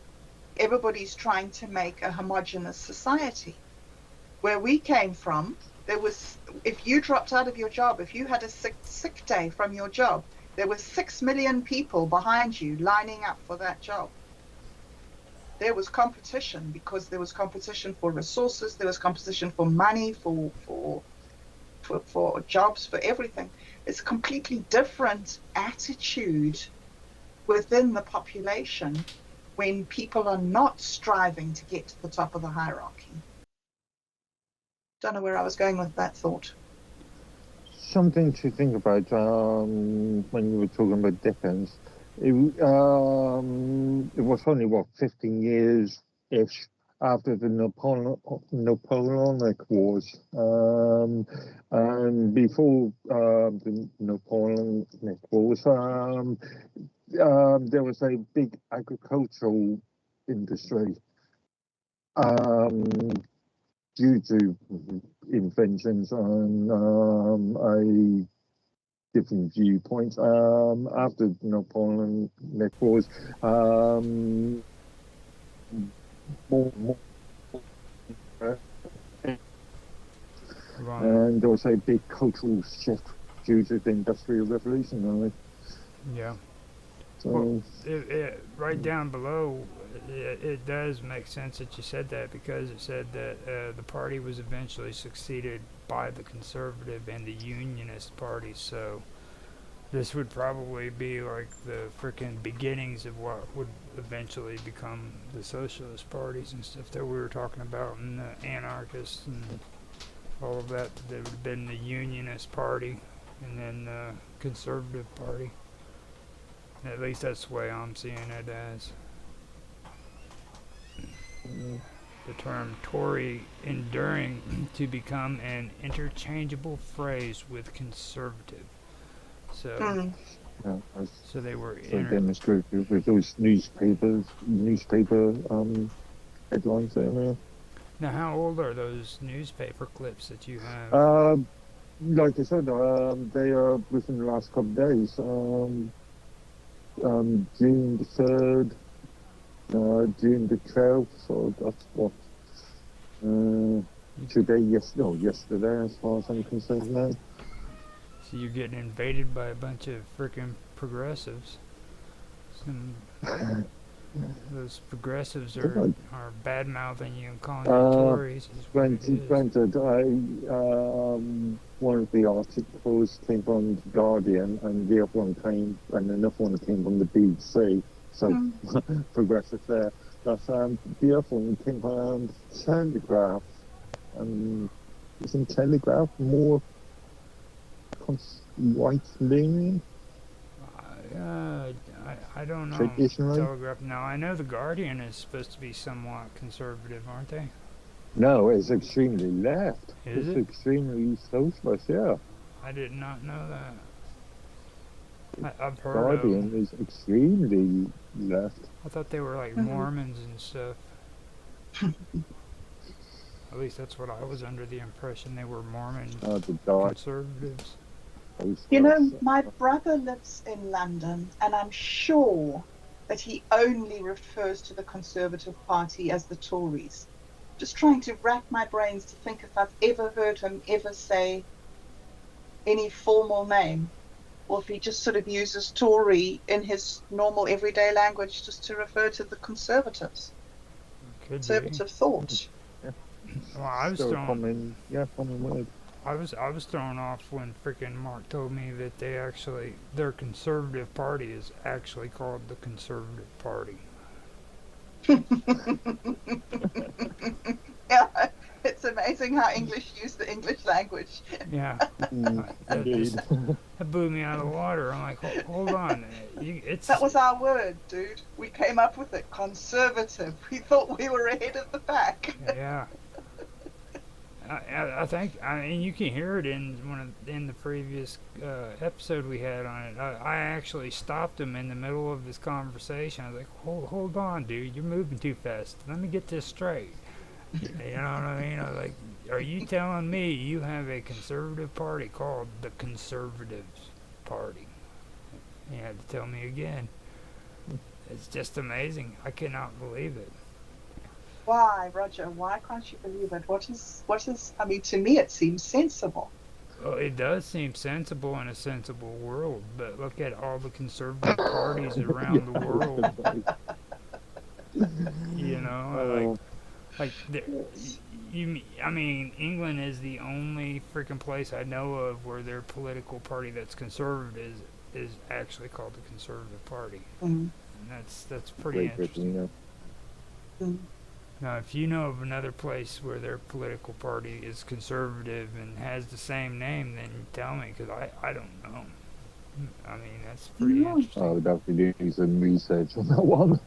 Everybody's trying to make a homogenous society. Where we came from, there was, if you dropped out of your job, if you had a sick day from your job, there were 6 million people behind you lining up for that job. There was competition, because there was competition for resources, there was competition for money, for jobs, for everything. It's a completely different attitude within the population when people are not striving to get to the top of the hierarchy. Don't know where I was going with that thought. Something to think about when you were talking about Dickens. It was only 15 years-ish after the Napoleonic Wars, and before the Napoleonic Wars, there was a big agricultural industry due to inventions on a different viewpoints. After Napoleonic Wars, more and there was a big cultural shift due to the Industrial Revolution. Yeah. So, well, right down below, it does make sense that you said that, because it said that the party was eventually succeeded by the Conservative and the Unionist parties. So this would probably be like the freaking beginnings of what would eventually become the socialist parties and stuff that we were talking about, and the anarchists and all of that. There would have been the Unionist party and then the Conservative party. At least that's the way I'm seeing it as. The term Tory enduring to become an interchangeable phrase with conservative. So, so they were demonstrated with those newspaper headlines there. Now, how old are those newspaper clips that you have? Like I said, they are within the last couple of days. June the 3rd, June the 12th, so that's what, yesterday as far as I'm concerned now. So you're getting invaded by a bunch of freaking progressives. Those progressives are bad-mouthing you and calling you Tories. Granted, one of the articles came from The Guardian, and the other one came, and another one came from the BBC. So, progressive there. That's, the other one came from Telegraph. Isn't Telegraph more right-leaning? I don't know. Traditionally? Telegraph. No, I know The Guardian is supposed to be somewhat conservative, aren't they? No, it's extremely left. Is it's it? Extremely socialist, yeah. I did not know that. I've heard Guardian is extremely left. I thought they were like Mormons and stuff. At least that's what I was under the impression. They were Mormon conservatives. You know, my brother lives in London, and I'm sure that he only refers to the Conservative Party as the Tories. Just trying to rack my brains to think if I've ever heard him ever say any formal name, or if he just sort of uses Tory in his normal everyday language just to refer to the Conservatives. Conservative thought. Yeah. Well, I was common word. I was thrown off when freaking Mark told me that their conservative party is actually called the Conservative Party. Yeah, it's amazing how English use the English language. Yeah, that blew me out of the water. I'm like, hold on, that was our word, dude. We came up with it. Conservative. We thought we were ahead of the pack. Yeah. I think, you can hear it in the previous episode we had on it. I actually stopped him in the middle of this conversation. I was like, hold on, dude, you're moving too fast. Let me get this straight. You know what I mean? I was like, are you telling me you have a conservative party called the Conservative Party? You had to tell me again. It's just amazing. I cannot believe it. Why, Roger? Why can't you believe it? What is? I mean, to me, it seems sensible. Well, it does seem sensible in a sensible world, but look at all the conservative parties around the world. You know, I mean, England is the only freaking place I know of where their political party that's conservative is actually called the Conservative Party. And that's pretty interesting. Now, if you know of another place where their political party is conservative and has the same name, then tell me, because I don't know. I mean, that's pretty interesting. I would have to do some research on that one.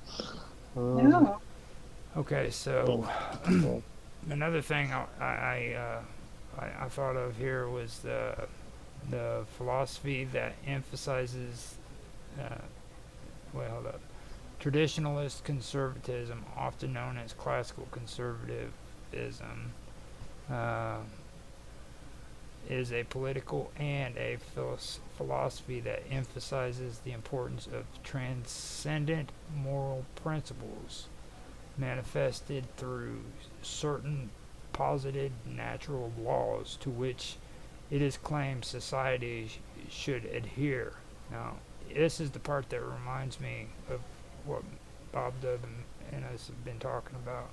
Okay, so Well, another thing I thought of here was the philosophy that emphasizes, wait, hold up, traditionalist conservatism, often known as classical conservatism, uh, is a political and a philosophy that emphasizes the importance of transcendent moral principles manifested through certain posited natural laws to which it is claimed society should adhere. Now, this is the part that reminds me of what Bob Dub and us have been talking about.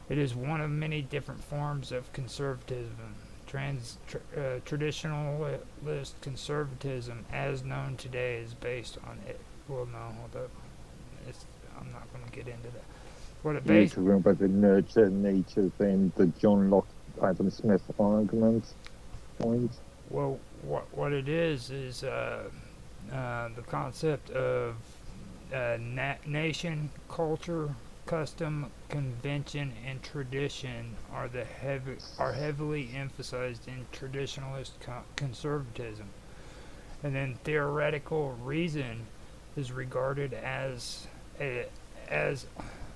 It is one of many different forms of conservatism. Traditionalist conservatism, as known today, is based on it. Well, no, hold up. I'm not going to get into that. What it You're based. talking about the nurture nature thing, the John Locke, Adam Smith argument point. Well, what it is the concept of nation, culture, custom, convention, and tradition are heavily emphasized in traditionalist conservatism, and then theoretical reason is regarded as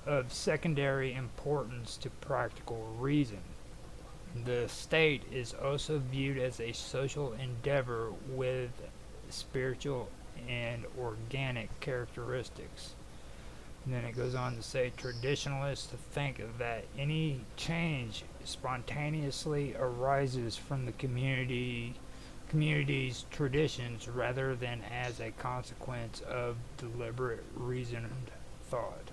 of secondary importance to practical reason. The state is also viewed as a social endeavor with spiritual and organic characteristics. And then it goes on to say traditionalists think that any change spontaneously arises from the community's traditions rather than as a consequence of deliberate reasoned thought.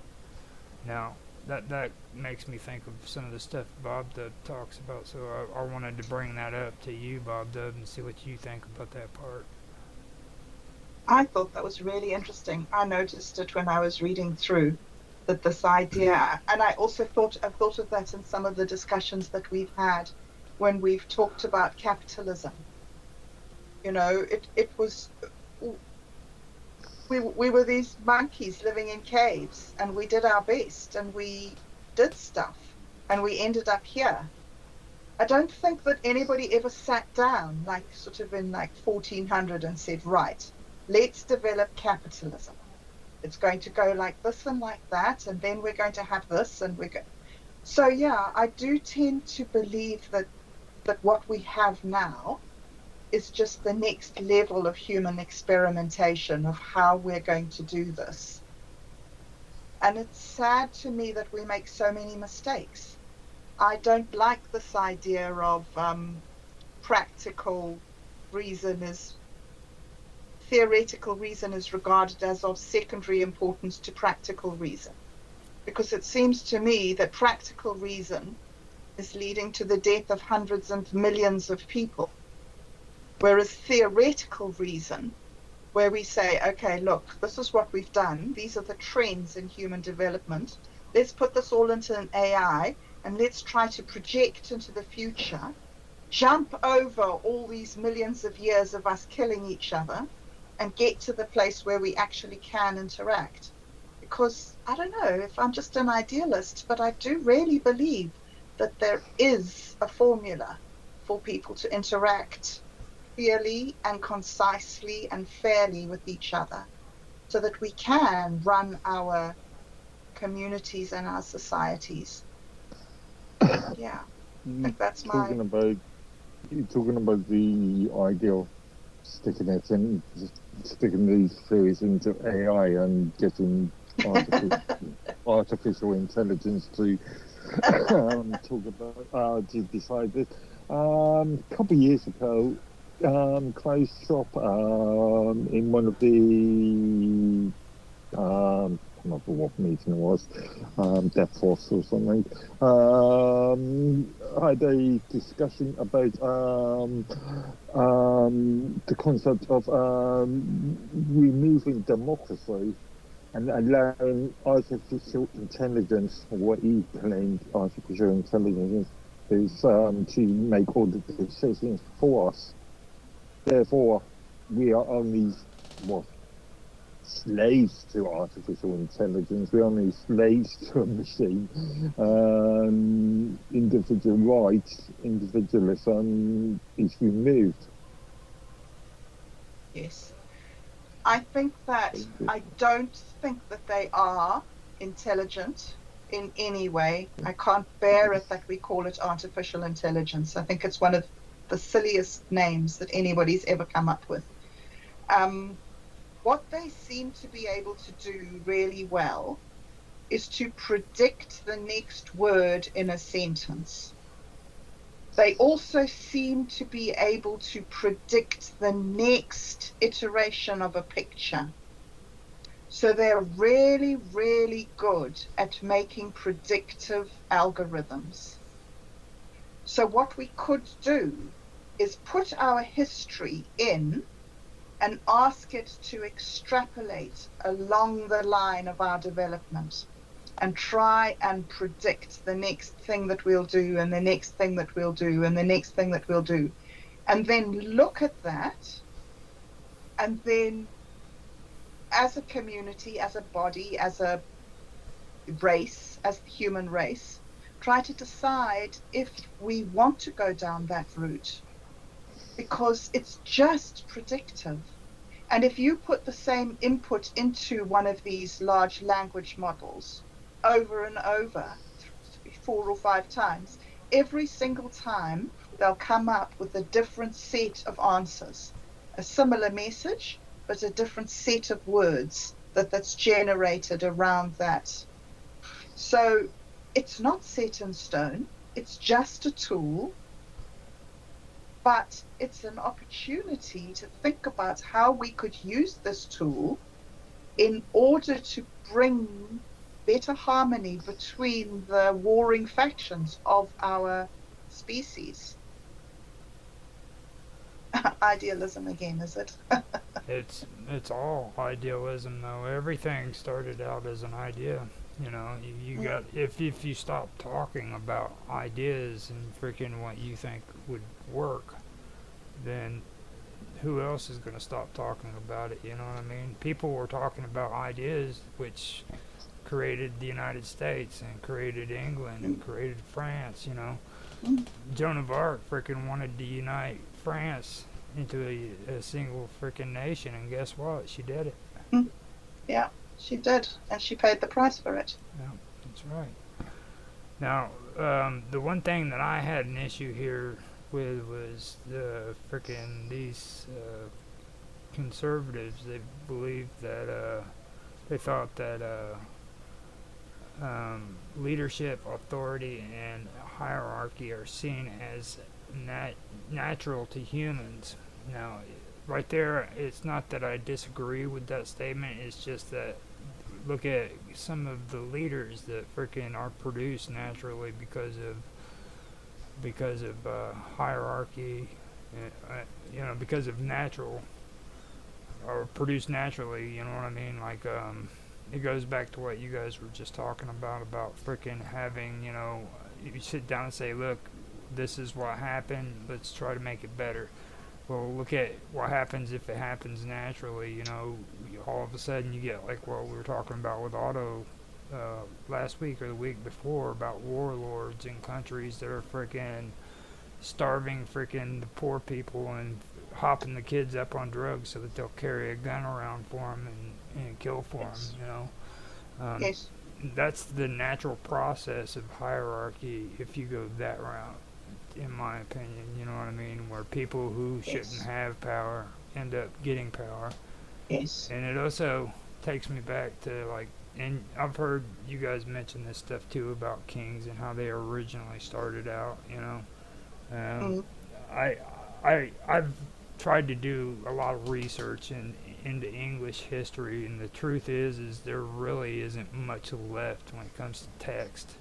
Now, that makes me think of some of the stuff Bob Dub talks about, so I wanted to bring that up to you, Bob Dub, and see what you think about that part. I thought that was really interesting. I noticed it when I was reading through that this idea, and I've thought of that in some of the discussions that we've had when we've talked about capitalism. You know, it was we were these monkeys living in caves, and we did our best, and we did stuff, and we ended up here. I don't think that anybody ever sat down, like sort of in like 1400, and said, right, let's develop capitalism. It's going to go like this and like that, and then we're going to have this, and we're going. So yeah, I do tend to believe that what we have now is just the next level of human experimentation of how we're going to do this. And it's sad to me that we make so many mistakes. I don't like this idea of practical reason is theoretical reason is regarded as of secondary importance to practical reason, because it seems to me that practical reason is leading to the death of hundreds and millions of people, whereas theoretical reason, where we say, okay, look, this is what we've done, these are the trends in human development, let's put this all into an AI and let's try to project into the future, jump over all these millions of years of us killing each other and get to the place where we actually can interact. Because I don't know if I'm just an idealist, but I do really believe that there is a formula for people to interact clearly and concisely and fairly with each other so that we can run our communities and our societies. Yeah, I think that's You're talking about the idea of sticking these theories into AI and getting artificial intelligence to talk about to decide this. A couple of years ago, closed shop in one of the I can't remember what meeting it was, Death Force or something. I had a discussion about the concept of removing democracy and allowing artificial intelligence, or what he claimed artificial intelligence is, to make all the decisions for us. Therefore, we are only, slaves to artificial intelligence. We aren't any slaves to a machine. Individual rights, individualism is removed. Yes. I don't think that they are intelligent in any way. I can't bear it that we call it artificial intelligence. I think it's one of the silliest names that anybody's ever come up with. What they seem to be able to do really well is to predict the next word in a sentence. They also seem to be able to predict the next iteration of a picture. So they're really, really good at making predictive algorithms. So what we could do is put our history in and ask it to extrapolate along the line of our development and try and predict the next thing that we'll do and the next thing that we'll do and the next thing that we'll do. And then look at that, and then as a community, as a body, as a race, as the human race, try to decide if we want to go down that route, because it's just predictive. And if you put the same input into one of these large language models over and over 4 or 5 times, every single time they'll come up with a different set of answers, a similar message, but a different set of words that's generated around that. So it's not set in stone, it's just a tool, but it's an opportunity to think about how we could use this tool in order to bring better harmony between the warring factions of our species. Idealism again, is it? It's all idealism though. Everything started out as an idea. You know, you got if you stop talking about ideas and freaking what you think would work, then who else is going to stop talking about it? You know what I mean? People were talking about ideas which created the United States and created England and created France, you know. Joan of Arc freaking wanted to unite France into a single freaking nation, and guess what? She did it. Yeah, she did, and she paid the price for it. Yeah, that's right. Now, the one thing that I had an issue here with was the freaking these conservatives. They believed that they thought that leadership, authority, and hierarchy are seen as natural to humans. Now, right there, it's not that I disagree with that statement. It's just that look at some of the leaders that freaking are produced naturally because of hierarchy, you know, because of natural or produced naturally. You know what I mean? Like it goes back to what you guys were just talking about freaking having, you know, you sit down and say, look, this is what happened, let's try to make it better. Well, look at what happens if it happens naturally. You know, all of a sudden you get like what we were talking about with Otto last week or the week before about warlords in countries that are freaking starving freaking the poor people and hopping the kids up on drugs so that they'll carry a gun around for them and kill for them, you know. Yes. That's the natural process of hierarchy if you go that route, in my opinion, you know what I mean, where people who shouldn't have power end up getting power. Yes. And it also takes me back to like, and I've heard you guys mention this stuff too about kings and how they originally started out, you know. I've tried to do a lot of research into English history, and the truth is there really isn't much left when it comes to text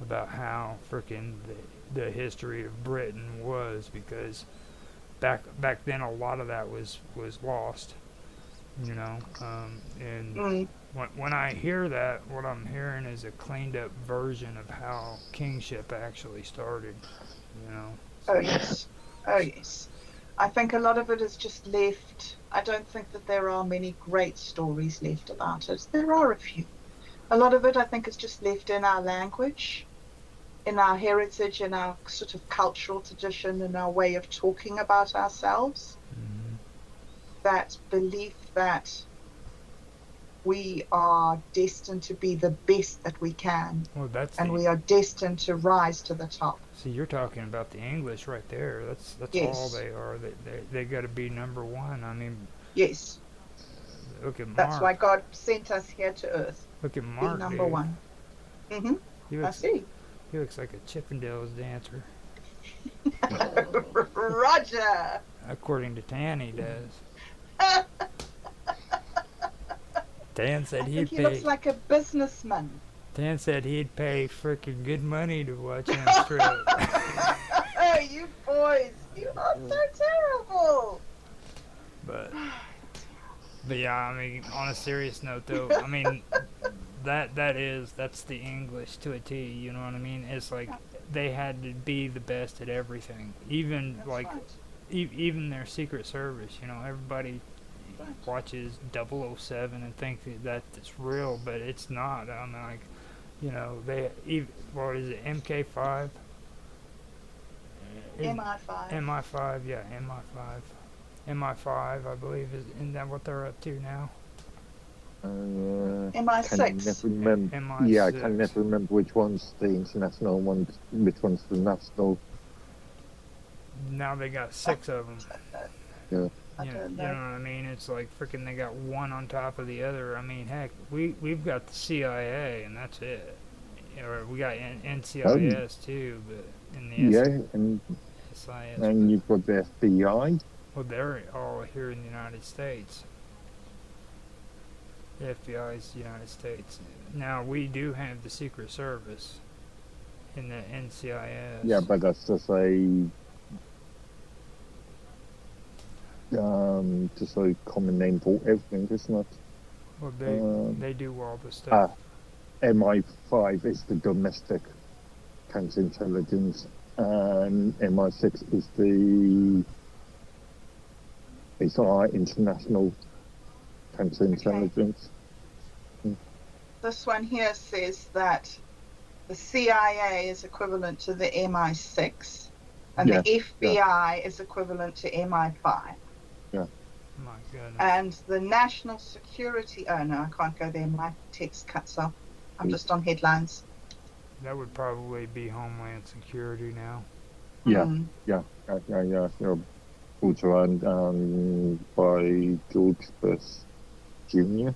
about how frickin' the history of Britain was, because back then a lot of that was lost, you know. And when I hear that, what I'm hearing is a cleaned up version of how kingship actually started, you know. Oh yes. I think a lot of it is just left. I don't think that there are many great stories left about it. There are a few. A lot of it, I think, is just left in our language, in our heritage, in our sort of cultural tradition, in our way of talking about ourselves. Mm-hmm. That belief that we are destined to be the best that we can, Well, and we are destined to rise to the top. See, you're talking about the English right there. That's Yes. all they are. They got to be number one. I mean, yes. Look at Mark. That's why God sent us here to earth. Look at Mark, be number dude. one. I see. He looks like a Chippendales dancer. Roger. According to Tan, he does. Dan said he'd pay. He looks like a businessman. Dan said he'd pay freaking good money to watch him strip. Oh, you boys, you are so terrible. But yeah, I mean, on a serious note, though, I mean, that's the English to a T. You know what I mean? It's like they had to be the best at everything, even that's like right. even their Secret Service. You know, everybody watches 007 and think that it's real, but it's not. I mean, like, you know, what is it, MK5? MI5. MI5, yeah, MI5. MI5, I believe, isn't that what they're up to now? MI6. MI6. Yeah, I can never remember which one's the international one, which one's the national. Now they got 6 of them. Yeah. You know what I mean? It's like freaking they got one on top of the other. I mean, heck, we've got the CIA and that's it. Or we got NCIS too, but in the SIS. And you've got the FBI. Well, they're all here in the United States. The FBI is the United States. Now we do have the Secret Service in the NCIS. Yeah, but that's just a common name for everything, isn't it? Well, they do all the stuff. MI5 is the domestic counterintelligence, and MI6 is our international counterintelligence. Okay. This one here says that the CIA is equivalent to the MI6, and the FBI is equivalent to MI5. Yeah. My goodness. And the national security. Oh no, I can't go there. My text cuts off. I'm just on headlines. That would probably be Homeland Security now. Yeah. Also by George Bush Jr.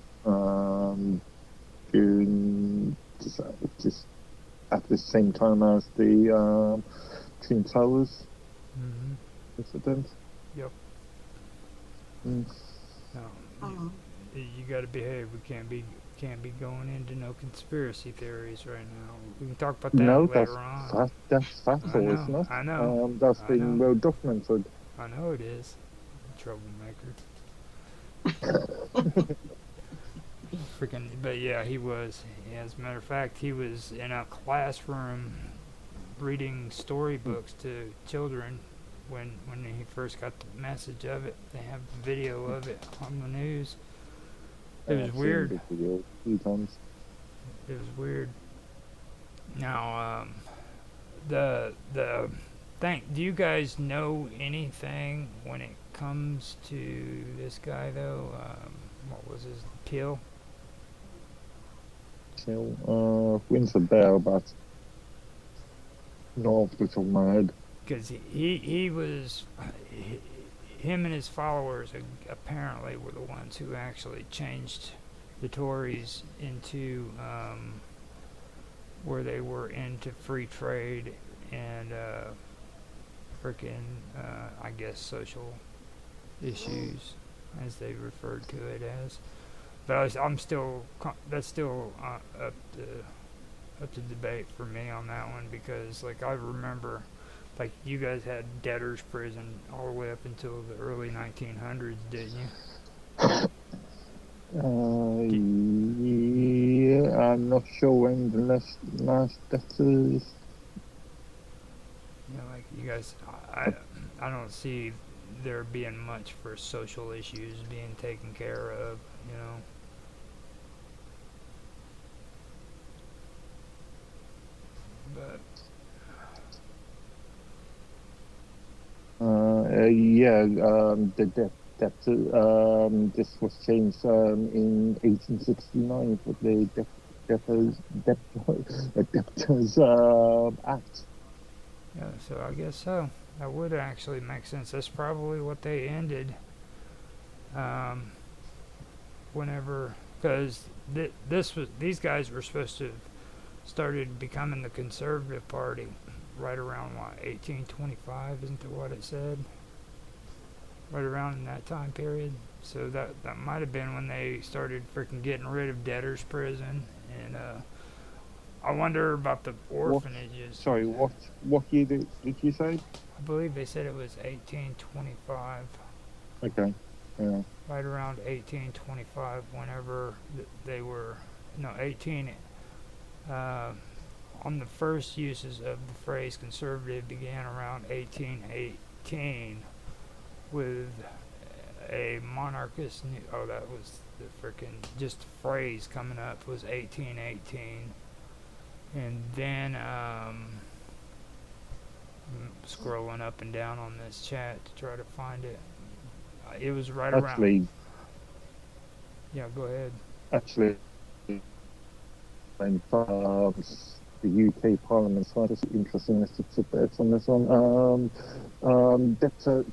Just at the same time as the Twin Towers incident. Yep. Mm. No, you got to behave. We can't be going into no conspiracy theories right now. We can talk about that later on. That's factual, isn't it? I know. That's been well documented. I know it is. Troublemaker. Freaking, but yeah, he was. As a matter of fact, he was in a classroom reading storybooks to children when he first got the message of it. They have video of it on the news. It was weird. It was weird. Now, the thing. Do you guys know anything when it comes to this guy though? What was his Till? Rings a bell, but not off the top of my head. Because he was. Him and his followers apparently were the ones who actually changed the Tories into where they were into free trade and I guess social issues, as they referred to it as. But that's still up to debate for me on that one, because like I remember. Like, you guys had debtor's prison all the way up until the early 1900s, didn't you? Yeah, I'm not sure when the last debtors. Yeah, like, you guys, I don't see there being much for social issues being taken care of, you know. But yeah, the this was changed in 1869 for the Debtors Act. yeah, so I guess so. That would actually make sense. That's probably what they ended. Um, whenever, because these guys were supposed to have started becoming the conservative party right around what 1825, isn't that what it said? Right around in that time period. So that might have been when they started freaking getting rid of debtors prison, and I wonder about the orphanages. Sorry, what year did you say? I believe they said it was 1825. Okay. Yeah. Right around 1825, whenever they were, no, 18. On the first uses of the phrase conservative began around 1818 with a monarchist. Oh, that was the freaking just phrase coming up was 1818, and then scrolling up and down on this chat to try to find it. It was right around. Yeah, go ahead. Actually, when the UK Parliament started, interesting tidbits on this one. Debtors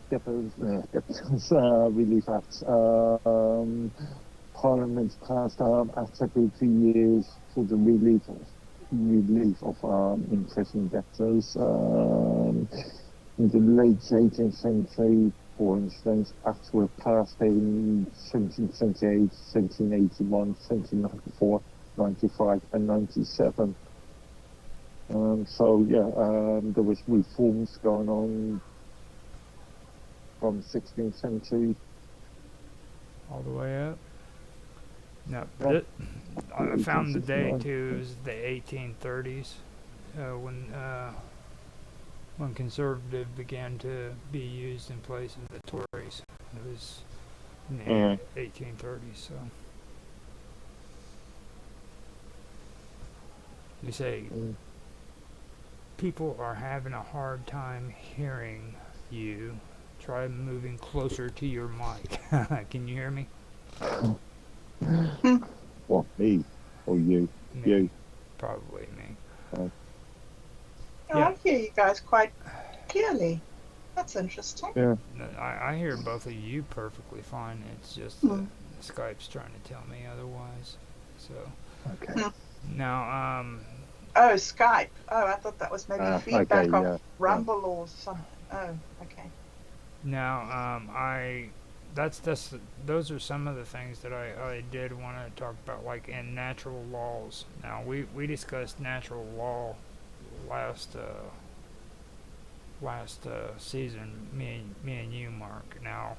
Relief Act. Parliament passed Act every 2 years for the relief of imprisoned debtors. In the late 18th century, for instance, acts were passed in 1778, 1781, 1794, 95, and 97. So yeah, there was reforms going on from 16th century all the way up. No, but I found the date too. It was the 1830s when conservative began to be used in place of the Tories. It was in the 1830s. So you say people are having a hard time hearing you. Try moving closer to your mic. Can you hear me? What, me or you? Me. You. Probably me. I hear you guys quite clearly. That's interesting. Yeah. I hear both of you perfectly fine. It's just Skype's trying to tell me otherwise. So. Okay. Now, Oh, Skype. Oh, I thought that was maybe feedback off Rumble or something. Oh, okay. Now, those are some of the things that I did want to talk about, like in natural laws. Now, we discussed natural law last season, me and you, Mark. Now,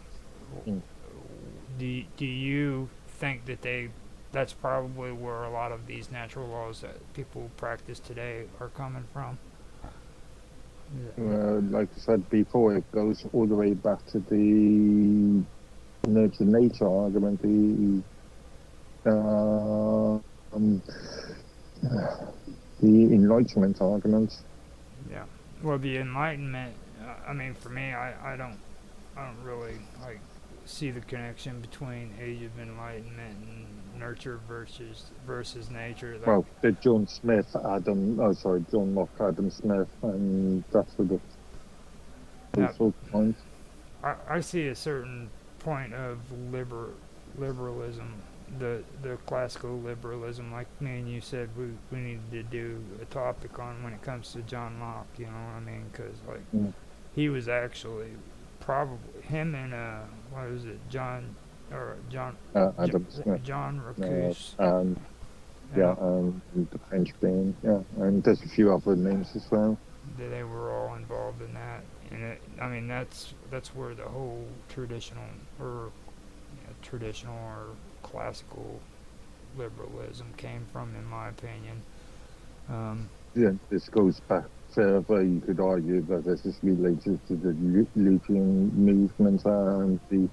do you think that that's probably where a lot of these natural laws that people practice today are coming from? Like I said before, it goes all the way back to the nurture nature argument, the Enlightenment argument. Yeah. Well, the Enlightenment. I mean, for me, I don't really see the connection between Age of Enlightenment and nurture versus nature. Well, the John Locke, Adam Smith, and that sort of points. I see a certain point of liberalism, the classical liberalism, like me and you said, we need to do a topic on when it comes to John Locke. You know what I mean? Because he was actually probably him and what was it, Adam Smith, John Racuse, and the French being, and there's a few other names as well. They were all involved in that, and I mean that's where the whole traditional or classical liberalism came from, in my opinion. This goes back further, you could argue that this is related to the Lutheran movement and the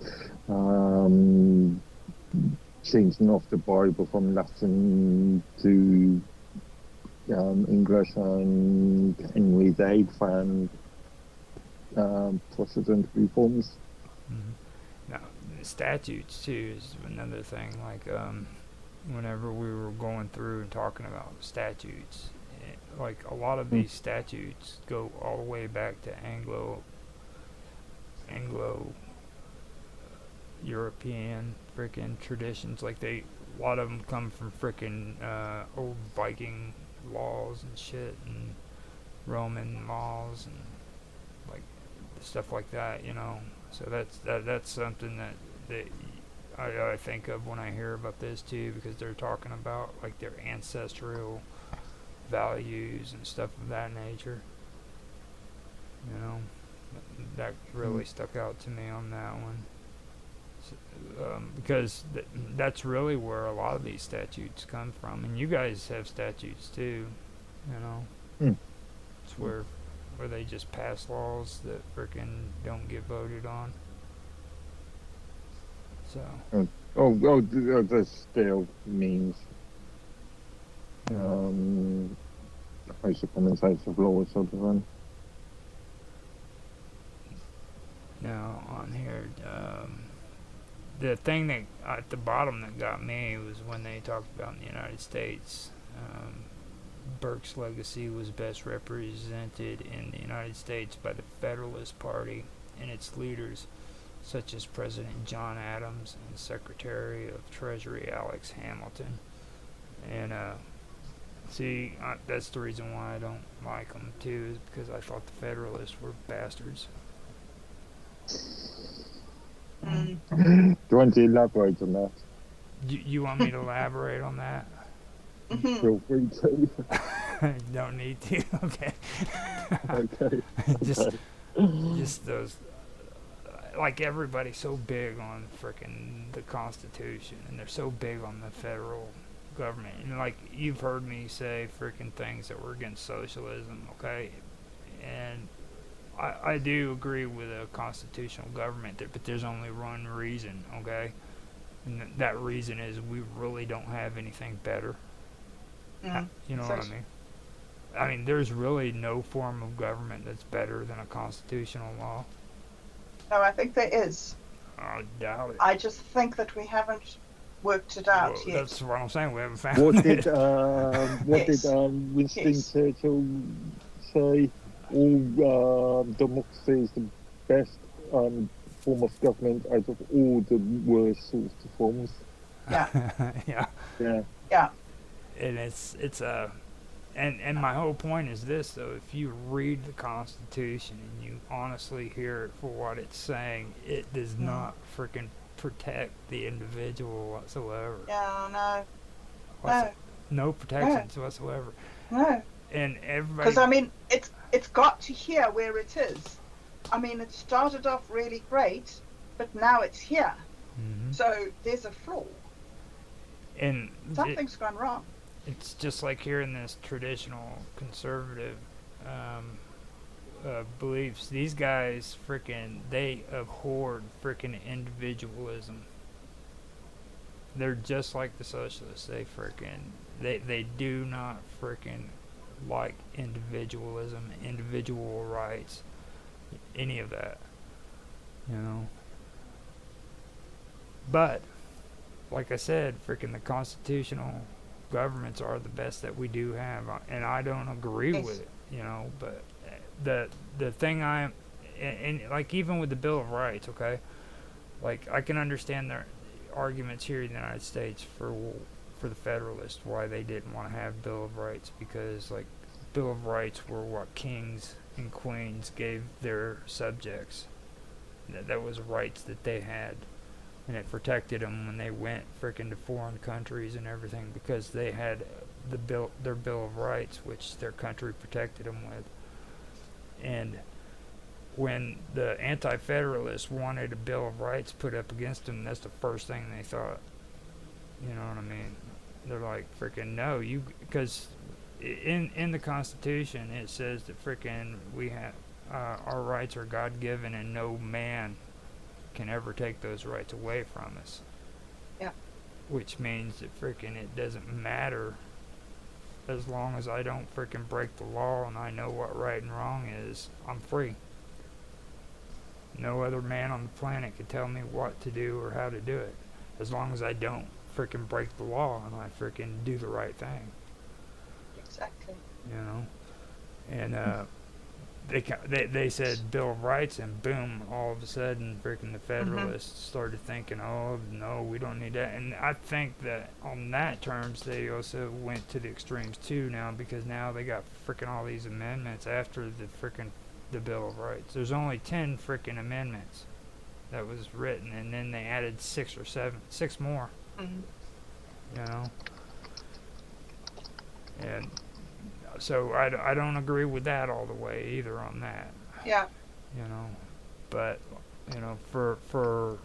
changing of the Bible from Latin to English and Henry VIII and Protestant reforms. Now, the statutes too is another thing. Like whenever we were going through and talking about statutes, like a lot of these statutes go all the way back to Anglo European freaking traditions. Like a lot of them come from freaking old Viking laws and shit, and Roman laws and like stuff like that, you know. So that's something that I think of when I hear about this too, because they're talking about like their ancestral values and stuff of that nature. You know, that really stuck out to me on that one. Because that's really where a lot of these statutes come from, and you guys have statutes too, you know. It's where they just pass laws that freaking don't get voted on. So. This still means House of Commons, House of Lords sort of thing. Now on here, the thing that at the bottom that got me was when they talked about in the United States, Burke's legacy was best represented in the United States by the Federalist Party and its leaders, such as President John Adams and Secretary of Treasury Alex Hamilton. And that's the reason why I don't like them too, is because I thought the Federalists were bastards. Do you want to elaborate on that? You want me to elaborate on that? Feel free to. Don't need to. Okay. Okay. Just those. Like everybody's so big on frickin' the Constitution, and they're so big on the federal government. And like you've heard me say frickin' things that were against socialism, okay? And I do agree with a constitutional government, but there's only one reason, okay? And that reason is we really don't have anything better. You know what I mean? I mean, there's really no form of government that's better than a constitutional law. No, I think there is. I doubt it. I just think that we haven't worked it out yet. That's what I'm saying. We haven't found it. What did Winston Churchill say? All democracy is the best form of government out of all the worst sorts of forms. Yeah. Yeah. And it's and my whole point is this, though: if you read the Constitution and you honestly hear it for what it's saying, it does not freaking protect the individual whatsoever. Yeah, no protections whatsoever. No. And everybody. Because I mean, it's got to here where it is. I mean, it started off really great, but now it's here. Mm-hmm. So there's a flaw. And something's gone wrong. It's just like here in this traditional conservative beliefs. These guys they abhorred individualism. They're just like the socialists. They do not like individualism, individual rights, any of that, you know. But like I said, the constitutional governments are the best that we do have, and I don't agree with it, you know. But the thing and like even with the Bill of Rights, okay, like I can understand their arguments here in the United States for the Federalists why they didn't want to have Bill of Rights, because like Bill of Rights were what kings and queens gave their subjects. That was rights that they had. And it protected them when they went to foreign countries and everything, because they had their Bill of Rights, which their country protected them with. And when the anti-federalists wanted a Bill of Rights put up against them, that's the first thing they thought. You know what I mean? They're like, no, because in the Constitution it says that frickin' we have our rights are God given and no man can ever take those rights away from us. Yeah. Which means that frickin' it doesn't matter as long as I don't frickin' break the law and I know what right and wrong is, I'm free. No other man on the planet can tell me what to do or how to do it. As long as I don't frickin' break the law and I frickin' do the right thing. Exactly. You know? And they said Bill of Rights, and boom, all of a sudden frickin' the Federalists started thinking, oh no, we don't need that. And I think that on that terms they also went to the extremes too now, because now they got frickin' all these amendments after the frickin' the Bill of Rights. There's only 10 frickin' amendments that was written, and then they added 6 more. You know? And so I don't agree with that all the way either on that. Yeah. You know, but you know, for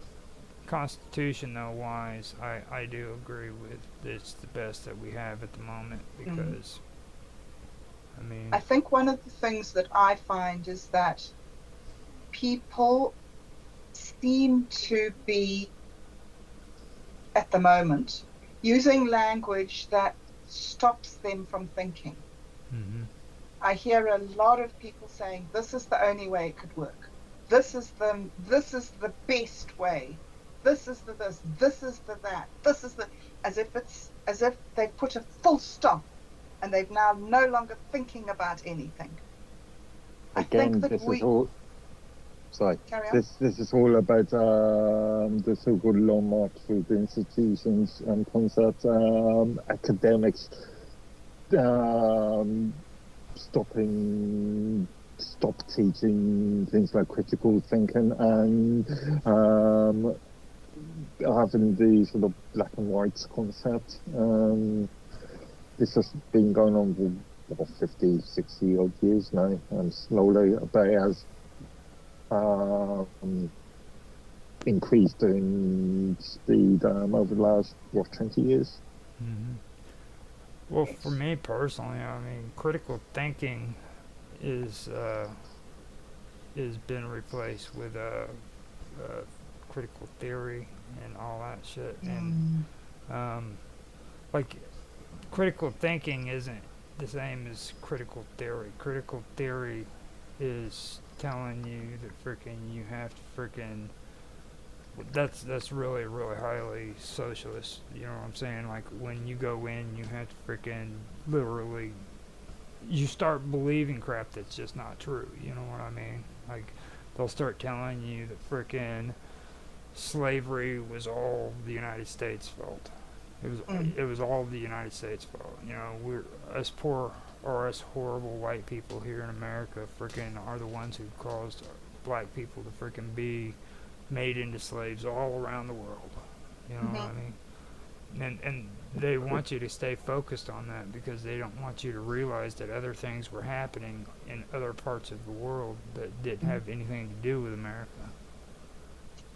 Constitution though wise, I do agree with it's the best that we have at the moment, because I mean, I think one of the things that I find is that people seem to be at the moment using language that stops them from thinking. I hear a lot of people saying this is the only way it could work. This is the best way. This is the this. This is the that. This is the, as if they put a full stop and they've now no longer thinking about anything. Again, this is all. Sorry, this is all about the so-called long march through the institutions and concepts, academics. Stop teaching things like critical thinking and having the sort of black and white concept. This has been going on for 50, 60 odd years now, and slowly, but it has increased in speed over the last 20 years. Well, for me personally, I mean, critical thinking is been replaced with critical theory and all that shit. And like, critical thinking isn't the same as critical theory. Critical theory is telling you that frickin' you have to frickin' that's really highly socialist, you know what I'm saying? Like, when you go in, you have to frickin' literally, you start believing crap that's just not true, you know what I mean? Like, they'll start telling you that frickin' slavery was all the United States' fault. It was all the United States' fault. You know, we're us poor or us horrible white people here in America frickin' are the ones who caused black people to frickin' be made into slaves all around the world. You know what I mean? And they want you to stay focused on that because they don't want you to realize that other things were happening in other parts of the world that didn't have anything to do with America.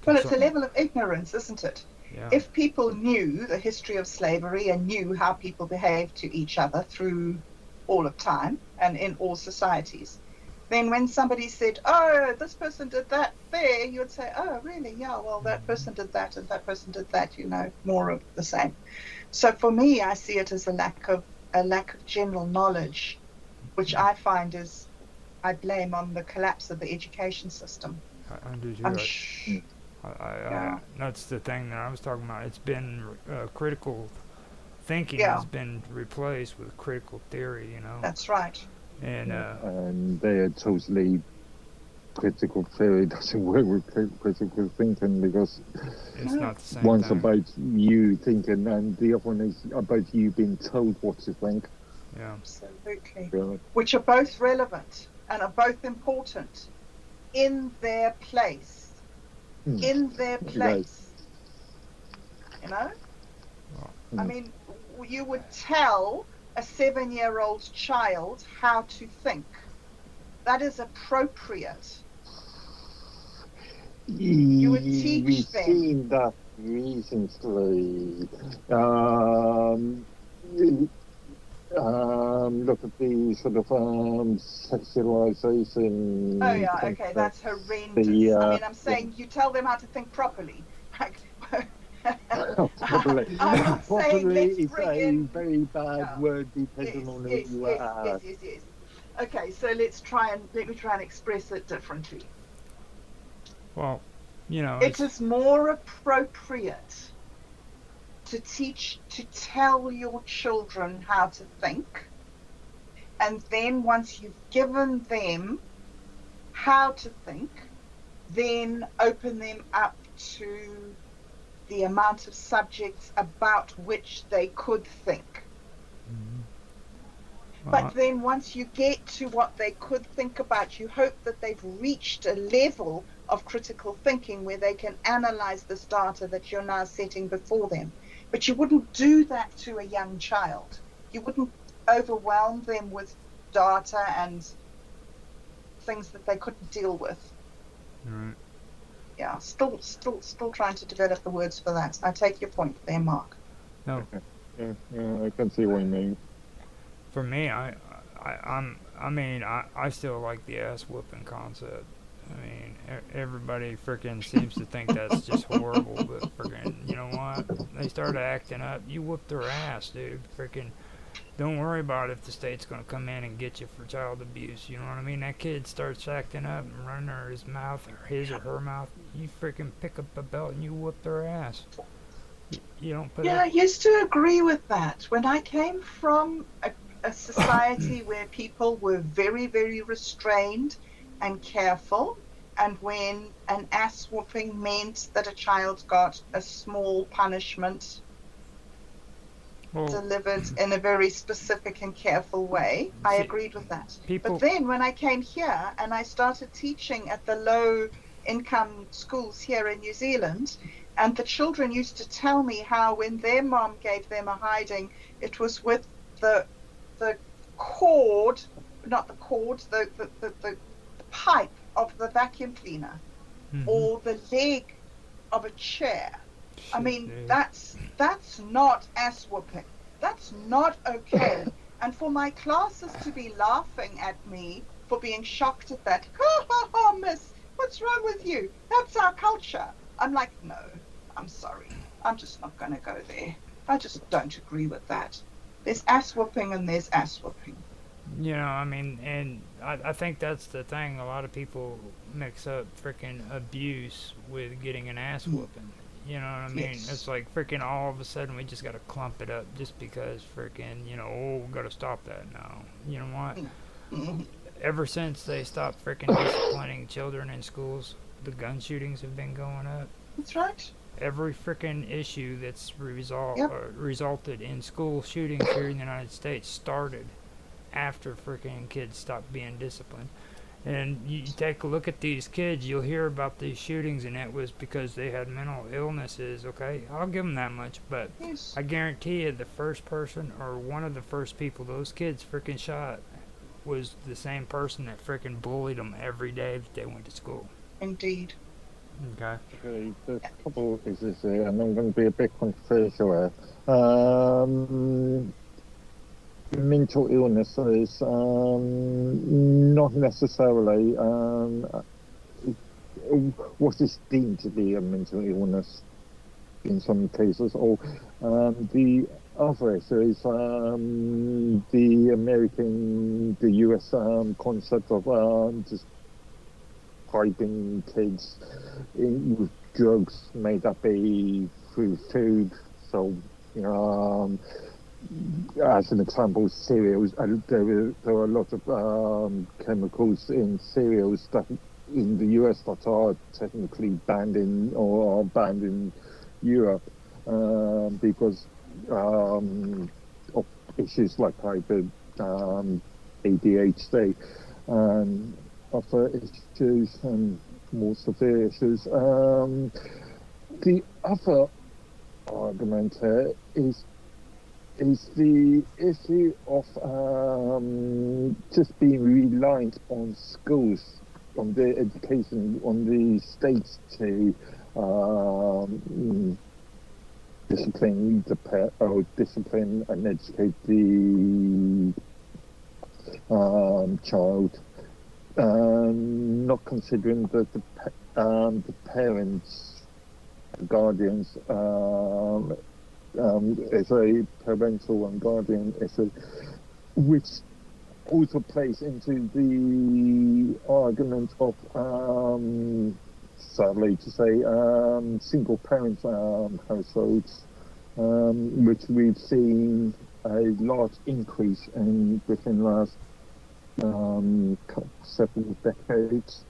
Well, it's a level of ignorance, isn't it? Yeah. If people knew the history of slavery and knew how people behaved to each other through all of time and in all societies, then when somebody said, oh, this person did that there, you'd say, oh, really? Yeah, well, that person did that and that person did that, you know, more of the same. So for me, I see it as a lack of general knowledge, which I find is, I blame on the collapse of the education system. I do too. That's the thing that I was talking about. It's been critical thinking has been replaced with critical theory, you know. That's right. And they're totally critical theory doesn't work with critical thinking because it's not the same one's thing. about you thinking and the other one is about you being told what to think. Yeah. Absolutely. Yeah. Which are both relevant and are both important in their place. In their place. You know? I mean, you would tell a 7-year-old child how to think. That is appropriate. You would teach We've them. seen that recently. look at the sort of sexualization. Oh yeah, okay, that's horrendous. I mean, I'm saying you tell them how to think properly. Like, Properly. I'm not saying Properly let's is bring a in. very bad Yeah. word depending Yes, on who yes, you yes, are. yes. Okay, so let me try and express it differently. Well, you know, It is more appropriate to tell your children how to think, and then once you've given them how to think, then open them up to the amount of subjects about which they could think. But then once you get to what they could think about, you hope that they've reached a level of critical thinking where they can analyze this data that you're now setting before them. But you wouldn't do that to a young child. You wouldn't overwhelm them with data and things that they couldn't deal with. right. Yeah, still trying to develop the words for that. I take your point there, Mark. No, Yeah, I can see what you mean. for me, I still like the ass whooping concept. I mean, everybody freaking seems to think that's just horrible, but freaking, you know what? They start acting up. You whoop their ass, dude. Freaking, don't worry about if the state's gonna come in and get you for child abuse. You know what I mean? That kid starts acting up and running his mouth or his or her mouth. You freaking pick up a belt and you whoop their ass. You don't put Yeah, I used to agree with that. When I came from a society where people were very, very restrained and careful, and when an ass whooping meant that a child got a small punishment delivered in a very specific and careful way, I agreed with that. But then when I came here and I started teaching at the low income schools here in New Zealand, and the children used to tell me how when their mom gave them a hiding, it was with the cord, not the cord, the pipe of the vacuum cleaner, or the leg of a chair. I mean, that's not ass whooping. That's not okay. And for my classes to be laughing at me for being shocked at that, ha ha ha, miss, what's wrong with you? That's our culture. I'm like, no, I'm sorry. I'm just not going to go there. I just don't agree with that. There's ass whooping and there's ass whooping. You know, I mean, and I think that's the thing. A lot of people mix up freaking abuse with getting an ass whooping. You know what I mean? Yes. It's like freaking all of a sudden we just got to clump it up just because freaking, you know, oh, we got to stop that now. You know what? Ever since they stopped freaking disciplining children in schools, the gun shootings have been going up. That's right. Every freaking issue that's resulted in school shootings here in the United States started after freaking kids stopped being disciplined. And you take a look at these kids, you'll hear about these shootings, and it was because they had mental illnesses, okay? I'll give them that much, but I guarantee you the first person or one of the first people those kids freaking shot was the same person that freaking bullied them every day that they went to school. Indeed. Okay. There's a couple of issues here, and I'm going to be a bit controversial here. Mental illness is not necessarily what is deemed to be a mental illness in some cases, or the other issue is the US concept of just piping kids in with drugs made up through food. So, you know, as an example, cereals. There are a lot of chemicals in cereals that in the US that are technically banned in or are banned in Europe because of issues like ADHD and other issues and more severe issues. The other argument here is the issue of just being reliant on schools, on their education, on the states to discipline discipline and educate the child, not considering the parents, the guardians, as a parental and guardian, which also plays into the argument of, sadly to say, single parent households, which we've seen a large increase in within the last several decades.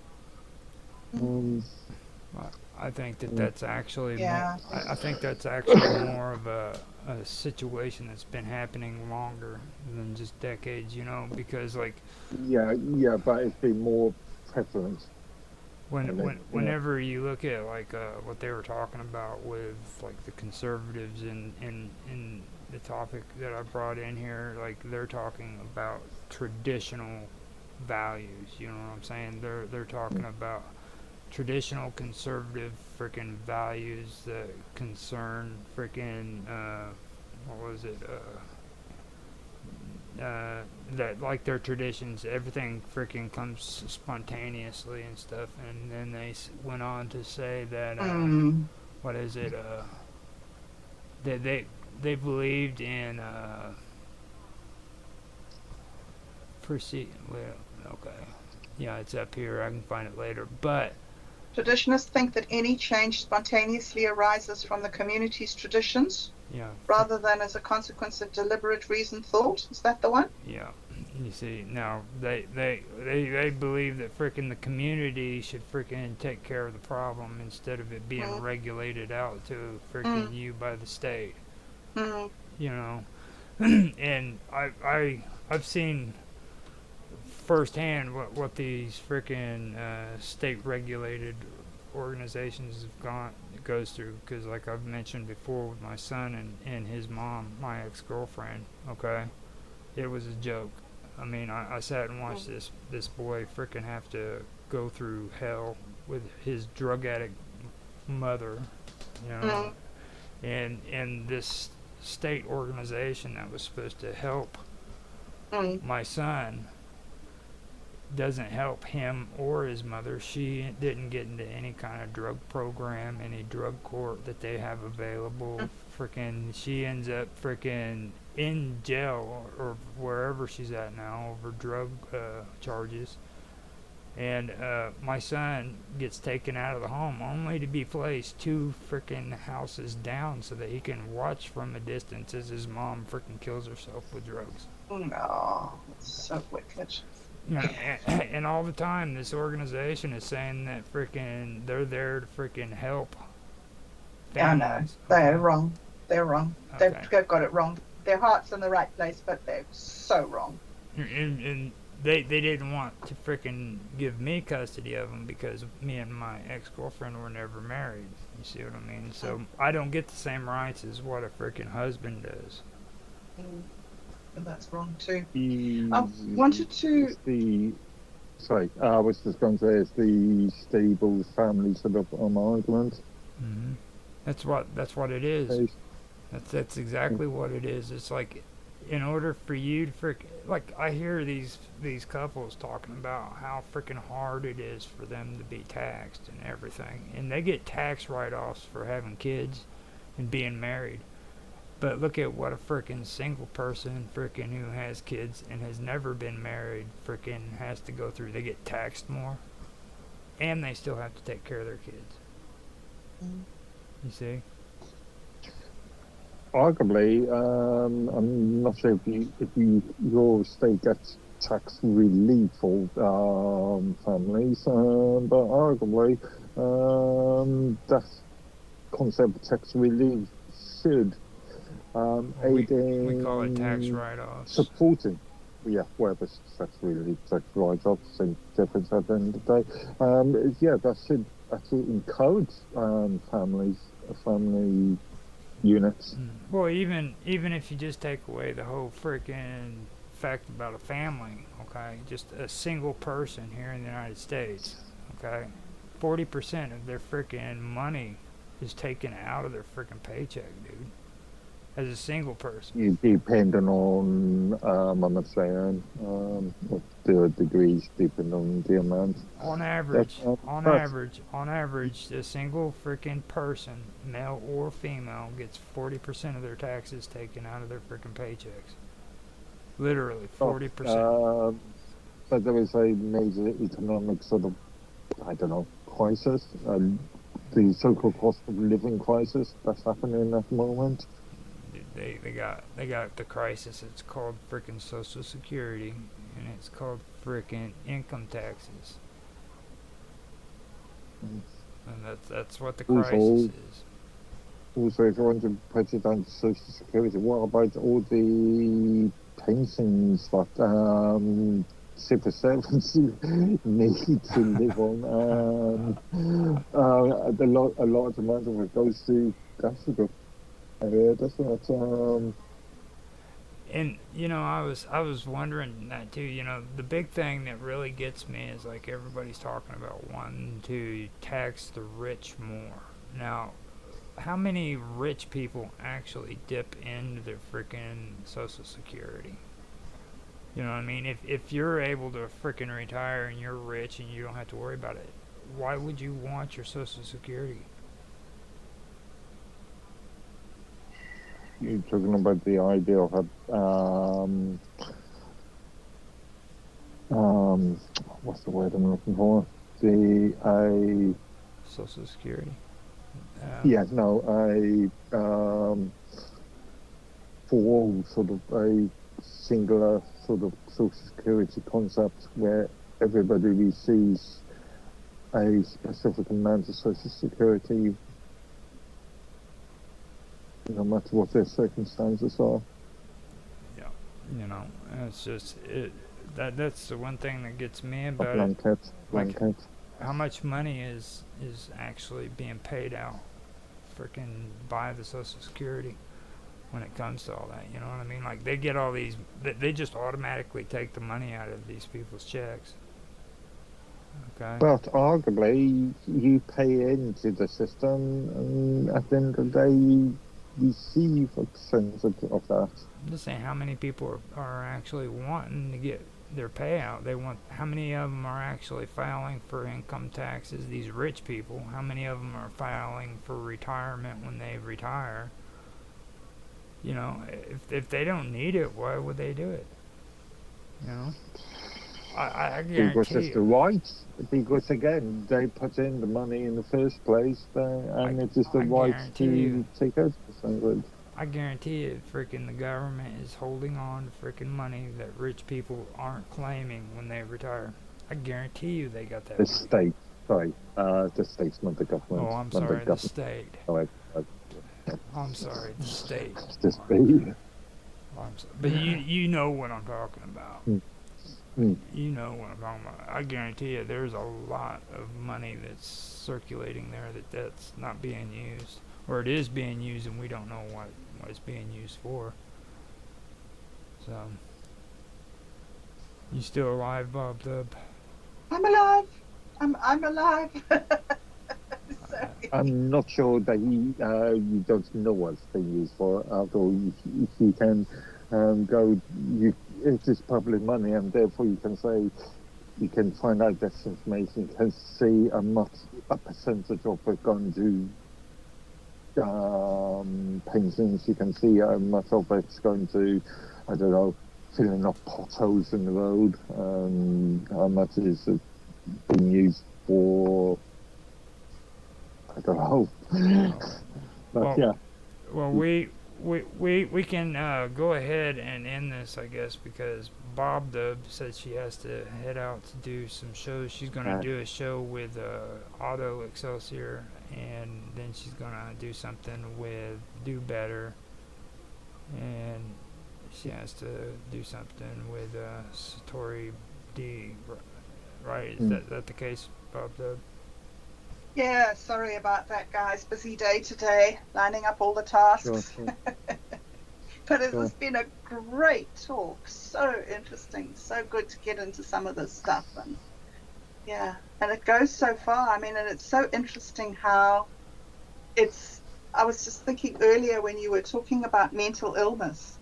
I think that's actually Yeah. I think that's actually more of a situation that's been happening longer than just decades, you know, because like yeah, but it's been more prevalent. whenever you look at like what they were talking about with like the conservatives in the topic that I brought in here, like they're talking about traditional values, you know what I'm saying? They're talking about traditional conservative freaking values that concern freaking what was it that like their traditions, everything freaking comes spontaneously and stuff, and then they went on to say that what is it that they believed in okay, yeah, it's up here, I can find it later, but Traditionalists think that any change spontaneously arises from the community's traditions, rather than as a consequence of deliberate reasoned thought. Is that the one? Yeah. You see, now they believe that frickin' the community should frickin' take care of the problem instead of it being regulated out to frickin' you by the state. You know, and I've seen firsthand what these frickin' state regulated organizations goes through, because like I've mentioned before with my son and his mom, my ex-girlfriend, okay, it was a joke. I mean, I sat and watched this boy frickin' have to go through hell with his drug addict mother, you know, and this state organization that was supposed to help my son doesn't help him or his mother. She didn't get into any kind of drug program, any drug court that they have available. Frickin' she ends up frickin' in jail or wherever she's at now over drug charges. And my son gets taken out of the home only to be placed 2 frickin' houses down so that he can watch from a distance as his mom frickin' kills herself with drugs. No, it's so wicked. And all the time, this organization is saying that frickin' they're there to frickin' help families. Yeah, no, they're wrong. They're wrong. Okay. They've got it wrong. Their heart's in the right place, but they're so wrong. And they didn't want to frickin' give me custody of them because me and my ex-girlfriend were never married. You see what I mean? So I don't get the same rights as what a frickin' husband does. And that's wrong too. I wanted to. I was just going to say, it's the stable family sort of argument. Mm-hmm. That's what it is. That's exactly what it is. It's like, in order for you to like I hear these couples talking about how freaking hard it is for them to be taxed and everything, and they get tax write-offs for having kids and being married. But look at what a frickin' single person frickin' who has kids and has never been married frickin' has to go through. They get taxed more, and they still have to take care of their kids. You see? Arguably, I'm not sure if your state gets tax relief for families, but arguably that concept of tax relief should aid in we call it tax write-offs. Supporting, whether it's tax relief, tax write-offs, same difference at the end of the day. That should actually encourage family units. Well, even if you just take away the whole freaking fact about a family, okay, just a single person here in the United States, okay, 40% of their freaking money is taken out of their freaking paycheck, dude. As a single person. You depending on how much they earn, the degrees depend on the amount. On average, on average, a single freaking person, male or female, gets 40% of their taxes taken out of their freaking paychecks. Literally, 40%. But there is a major economic sort of, I don't know, crisis, the so-called cost of living crisis that's happening at the moment. They got the crisis. It's called freaking Social Security, and it's called freaking income taxes. And that's what the crisis is. Also, if you want to put it on Social Security, what about all the pensions that civil servants need to live on? A large amount of it goes to Africa. That's not. And I was wondering that too. The big thing that really gets me is like everybody's talking about wanting to tax the rich more. Now, how many rich people actually dip into their freaking Social Security? You know what I mean? If you're able to freaking retire and you're rich and you don't have to worry about it, why would you want your Social Security? You're talking about the idea of what's the word I'm looking for? Social Security. For all sort of a singular sort of Social Security concept where everybody receives a specific amount of Social Security, no matter what their circumstances are. Yeah, it's just that's the one thing that gets me about blanket. Like, how much money is actually being paid out freaking by the Social Security when it comes to all that, you know what I mean? Like, they get all these, they just automatically take the money out of these people's checks. Okay. But arguably, you pay into the system, and at the end of the day, you receive a percentage of that. I'm just saying, how many people are actually wanting to get their payout? How many of them are actually filing for income taxes? These rich people, how many of them are filing for retirement when they retire? If they don't need it, why would they do it? I guarantee because it's the right. Because again, they put in the money in the first place, and it is the right to take out the percentage. I guarantee you, freaking the government is holding on to freaking money that rich people aren't claiming when they retire. I guarantee you they got that. The state, sorry, the state's not the government. Oh, I'm sorry, the state. I'm sorry, the state. The state. But you know what I'm talking about. You know what I'm talking about. I guarantee you there's a lot of money that's circulating there that's not being used. Or it is being used and we don't know what it's being used for. So, you still alive, Bob Dub? I'm alive. I'm alive. I'm not sure that you don't know what it's being used for. Although if you can go, it is public money, and therefore you can say, you can find out this information. You can see a percentage of it going to pensions. You can see how much of it's going to, I don't know, filling up potholes in the road. How much is it being used for? I don't know. But yeah. Well, we can go ahead and end this, I guess, because Bob Dub said she has to head out to do some shows. She's going to do a show with Auto Excelsior, and then she's going to do something with Do Better, and she has to do something with Satori D, right? Is that the case, Bob Dub? Yeah, sorry about that, guys. Busy day today, lining up all the tasks. Sure. But it has been a great talk. So interesting. So good to get into some of this stuff. And yeah, and it goes so far. I mean, and it's so interesting how I was just thinking earlier when you were talking about mental illness,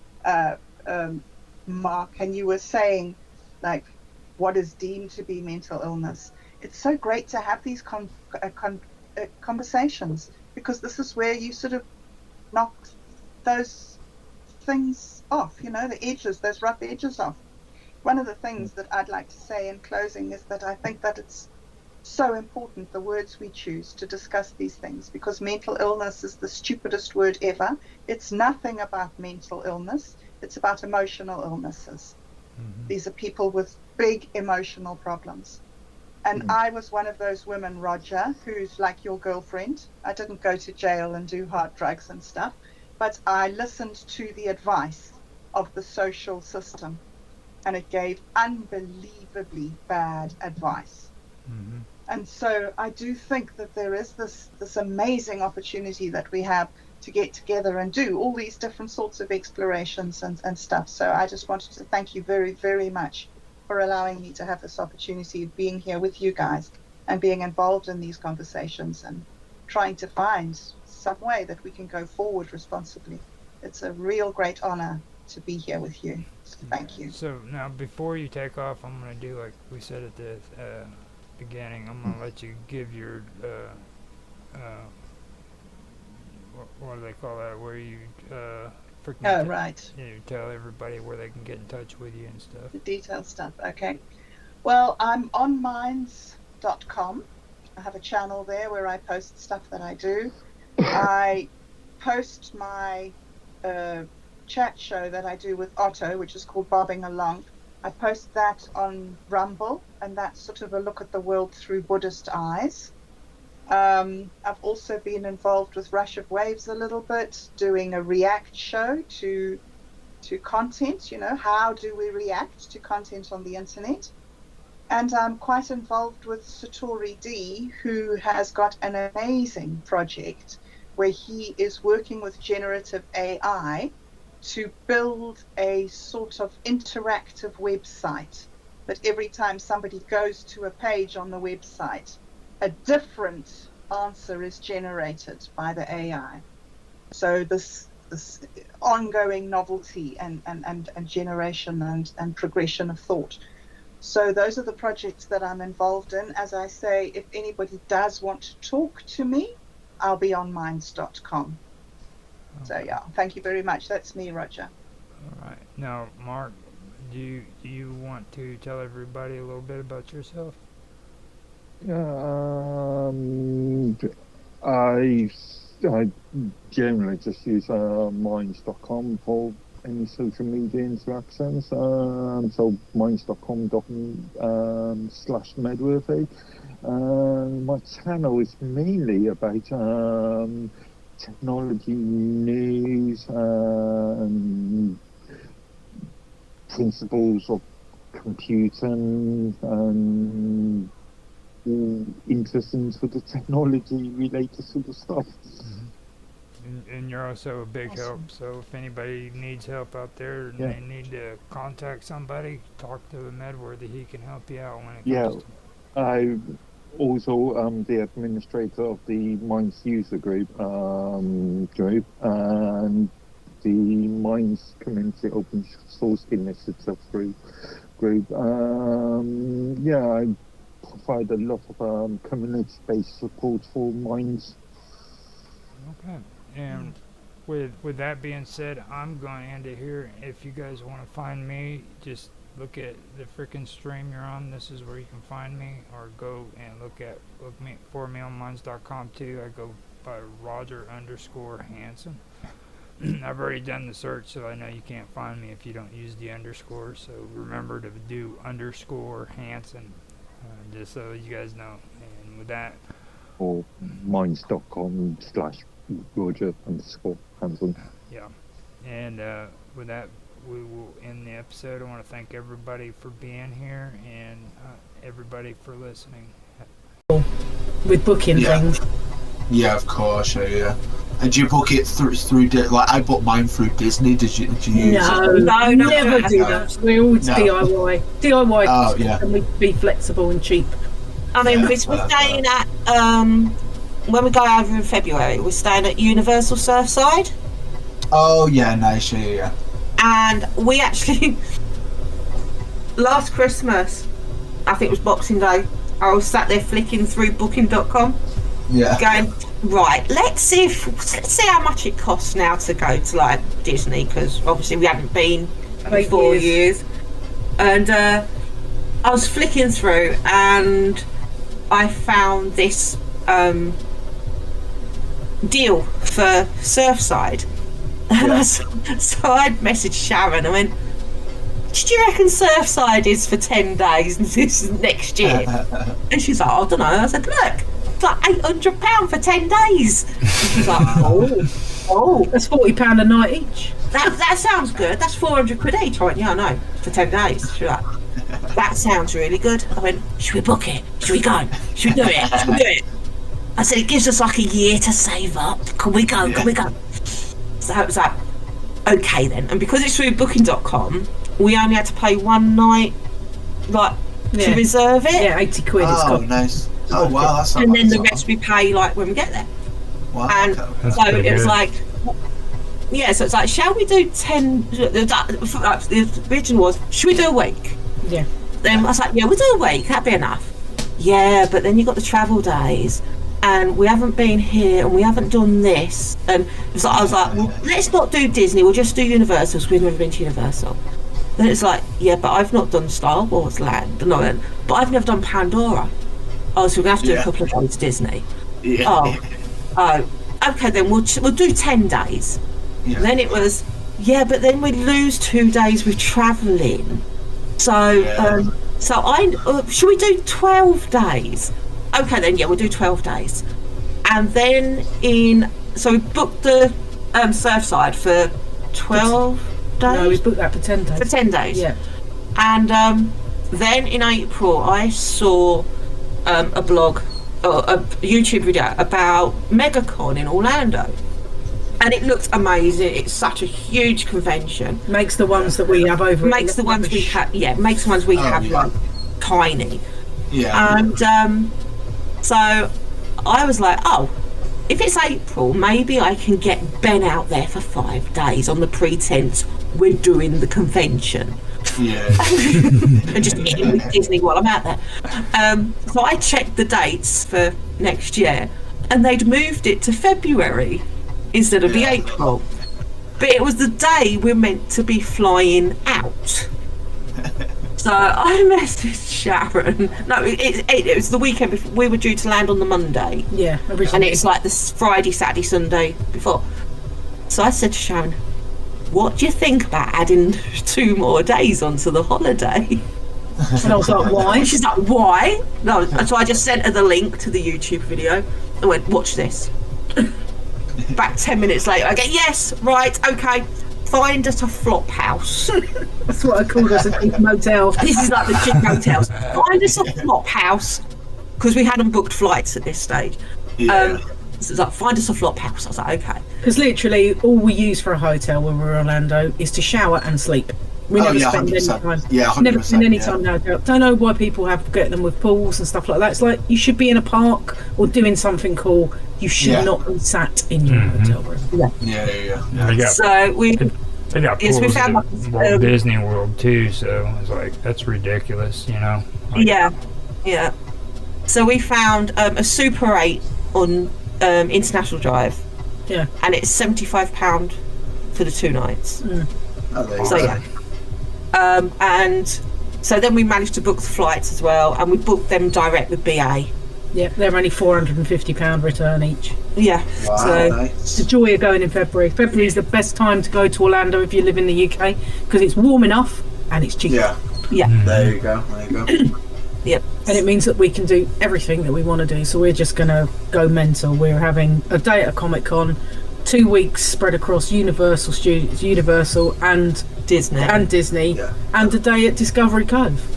Mark, and you were saying like what is deemed to be mental illness. It's so great to have these conversations, because this is where you sort of knock those things off, the edges, those rough edges off. One of the things that I'd like to say in closing is that I think that it's so important, the words we choose to discuss these things, because mental illness is the stupidest word ever. It's nothing about mental illness. It's about emotional illnesses. Mm-hmm. These are people with big emotional problems. And I was one of those women, Roger, who's like your girlfriend. I didn't go to jail and do hard drugs and stuff, but I listened to the advice of the social system, and it gave unbelievably bad advice. Mm-hmm. And so I do think that there is this amazing opportunity that we have to get together and do all these different sorts of explorations and stuff. So I just wanted to thank you very, very much for allowing me to have this opportunity of being here with you guys and being involved in these conversations and trying to find some way that we can go forward responsibly. It's a real great honor to be here with you. So thank you. So now before you take off, I'm going to do like we said at the beginning. I'm going to let you give your what do they call that, where you right, you tell everybody where they can get in touch with you and stuff, the detailed stuff. Okay, well, I'm on minds.com. I have a channel there where I post stuff that I do. I post my chat show that I do with Otto, which is called Bobbing Along. I post that on Rumble, and that's sort of a look at the world through Buddhist eyes. I've also been involved with Rush of Waves a little bit, doing a react show to content. How do we react to content on the internet? And I'm quite involved with Satori D, who has got an amazing project where he is working with generative AI to build a sort of interactive website that every time somebody goes to a page on the website, a different answer is generated by the AI. So this ongoing novelty and generation and progression of thought. So those are the projects that I'm involved in. As I say, if anybody does want to talk to me, I'll be on minds.com. Okay. So yeah, thank you very much. That's me, Roger. All right. Now, Mark, do you want to tell everybody a little bit about yourself? I generally just use minds.com for any social media interactions. So minds.com/Medworthy. My channel is mainly about technology news and principles of computing and interesting sort of technology related sort of stuff. And you're also a big help, so if anybody needs help out there and they need to contact somebody, talk to Medworthy. He can help you out when it comes to I'm also the administrator of the Minds user group and the Minds Community Open Source Initiative group. I provide a lot of community-based support for Minds. Okay. And with that being said, I'm going to end it here. If you guys want to find me, just look at the freaking stream you're on. This is where you can find me, or go and look for me on minds.com too. I go by Roger _Hanson. I've already done the search, so I know you can't find me if you don't use the underscore. So remember to do _Hanson, just so you guys know. And with that, or minds.com/Roger _Hanson. Yeah. And with that, we will end the episode. I want to thank everybody for being here and everybody for listening. With booking things. Yeah, of course. Yeah. And do you book it through like I booked mine through Disney? Did you use No, never do that. We always DIY. Oh, yeah. And we be flexible and cheap. I mean, we're staying at when we go over in February, we're staying at Universal Surfside. Oh yeah, nice. Yeah. And we actually last Christmas, I think it was Boxing Day, I was sat there flicking through Booking.com. Yeah. Going, right, let's see how much it costs now to go to like Disney, because obviously we hadn't been for 4 years. And I was flicking through and I found this deal for Surfside. And so I'd messaged Sharon. I went, did you reckon Surfside is for 10 days and this is next year? And she's like, I don't know. I said, look, it's like £800 for 10 days. And she's like, oh. That's £40 a night each. That sounds good. That's 400 quid each. I went, yeah, I know, for 10 days. She's like, that sounds really good. I went, should we book it? Should we go? Should we do it? Should we do it? I said, it gives us like a year to save up. Can we go? Can we go? So it was like, okay then. And because it's through Booking.com, we only had to pay one night, like, to reserve it. Yeah, 80 quid. Oh, nice. Oh, wow, that's not and then bad. the rest we pay, like, when we get there. Wow, and so it was like, so it's like, shall we do 10? The original was, should we do a week? Yeah. Then I was like, yeah, we'll do a week. That'd be enough. Yeah, but then you got the travel days. And we haven't been here, and we haven't done this. And so I was like, well, let's not do Disney. We'll just do Universal, because we've never been to Universal. Then it's like, yeah, but I've not done Star Wars Land, and I went, but I've never done Pandora. Oh, so we're gonna have to do a couple of days Disney. Yeah. Oh, okay. Then we'll do 10 days. Yeah. Then it was, yeah, but then we'd lose 2 days with travelling. So, should we do 12 days? Okay, then, yeah, we'll do 12 days. And then so we booked the Surfside for 12 days? No, we booked that for 10 days. For 10 days. Yeah. And then in April, I saw a blog, or a YouTube video about MegaCon in Orlando. And it looked amazing. It's such a huge convention. Makes the ones that we have over. Makes the ones we have, makes the ones we have like tiny. Yeah. And so I was like, oh, if it's April, maybe I can get Ben out there for 5 days on the pretense we're doing the convention. Yeah. And just eating with Disney while I'm out there. So I checked the dates for next year, and they'd moved it to February instead of the April. But it was the day we're meant to be flying out. So I messaged Sharon. No, it was the weekend before. We were due to land on the Monday. Yeah, originally. And it's like the Friday, Saturday, Sunday before. So I said to Sharon, what do you think about adding 2 more days onto the holiday? And I was like, why? She's like, why? No, so I just sent her the link to the YouTube video. I went, watch this. Back 10 minutes later, I go, yes, right, okay. Find us a flop house. That's what I call us, a cheap motel. This is like the cheap hotels. Find us a flop house, because we hadn't booked flights at this stage. So it's like, find us a flop house. I was like, okay. Because literally all we use for a hotel when we're in Orlando is to shower and sleep. We never spend any time. Yeah, 100%, never spend any time in a hotel. Don't know why people get them with pools and stuff like that. It's like you should be in a park or doing something cool. You should not be sat in your hotel room. Yeah. So they got pools we found at Walt Disney World too, so it's like, that's ridiculous, you know? Like, yeah. So we found a Super 8 on International Drive. Yeah. And it's £75 for the 2 nights. So yeah. And so then we managed to book the flights as well, and we booked them direct with BA. Yeah, they're only £450 return each. Yeah. Wow, so nice. It's the joy of going in February. February is the best time to go to Orlando if you live in the UK, because it's warm enough and it's cheap. Yeah. There you go. Yep. And it means that we can do everything that we want to do. So we're just going to go mental. We're having a day at Comic Con, 2 weeks spread across Universal Studios, Universal and Disney, and a day at Discovery Cove.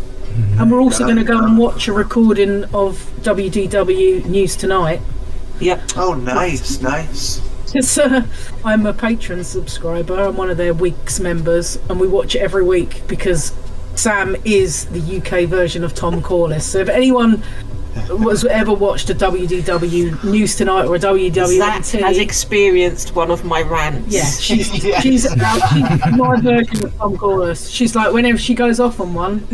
And we're also going to go and watch a recording of WDW News Tonight. Yep. Oh, nice. Because I'm a patron subscriber. I'm one of their Weeks members, and we watch it every week because Sam is the UK version of Tom Corliss. So if anyone was ever watched a WDW News Tonight or a WDW. Zach has experienced one of my rants. Yeah, she's my version of Tom Corliss. She's like, whenever she goes off on one,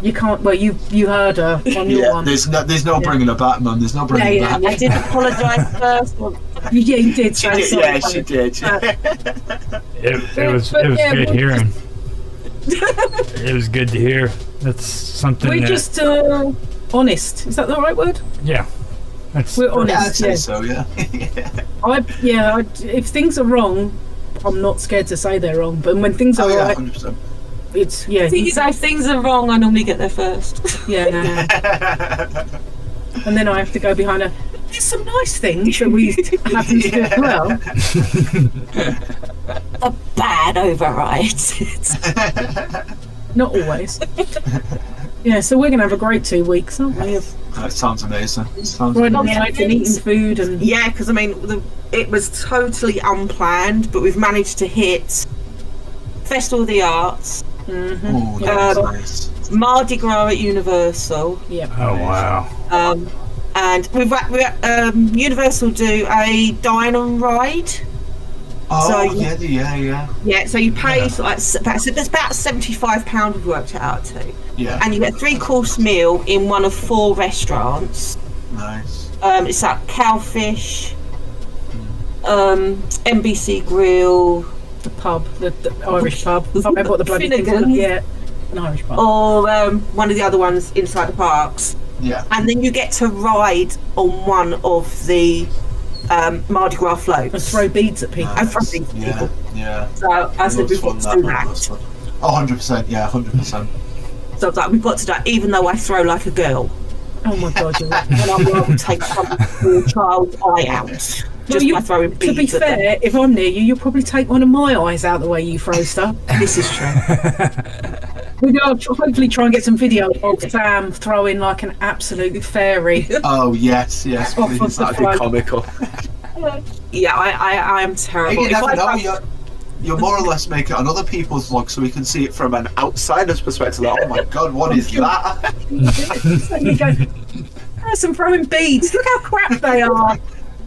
you can't. Well, you heard her on your one. There's no bringing her back, man. There's no bringing her back. I did apologise first. Yeah, you did. She did. It was good hearing. It was good to hear. That's something. We're just honest. Is that the right word? Yeah. We're honest. I'd say so. Yeah. If things are wrong, I'm not scared to say they're wrong. But when things are right, 100%. it's If things are wrong, I normally get there first. Yeah. And then I have to go behind her. There's some nice things that we happen to do as well. A bad override. Not always. Yeah, so we're going to have a great 2 weeks, aren't we? That sounds amazing. Riding bikes and eating food and... Yeah, because I mean, it was totally unplanned, but we've managed to hit Festival of the Arts, Oh, that's nice. Mardi Gras at Universal. Yeah. Oh wow. And Universal do a dine and ride. Oh, So yeah. Yeah, so you pay it's about £75 we've worked it out to. Yeah. And you get a 3-course meal in one of 4 restaurants. Nice. It's like Cowfish, NBC Grill, The pub, the Irish pub. I can't remember what the bloody thing's Finnegan's. called. Yeah, an Irish pub. or one of the other ones inside the parks. Yeah. And then you get to ride on one of the Mardi Gras floats. And throw beads at people. And throw beads at people. Yeah. So I said we've got to do that. Oh, 100%. Yeah, 100%. So I was like, we've got to do that, even though I throw like a girl. Oh my god, you're right. And I will take some poor child's eye out. Just by throwing beads. To be fair, if I'm near you, you'll probably take one of my eyes out the way you throw stuff. This is true. We're going to hopefully try and get some video of Sam throwing like an absolute fairy. Oh, yes, Off please. of the That'd be float. comical. Yeah, I am terrible. You never If I- know, you more or less make it on other people's vlogs so we can see it from an outsider's perspective. Like, oh my god, what is that? So you go, there's some throwing beads. Look how crap they are.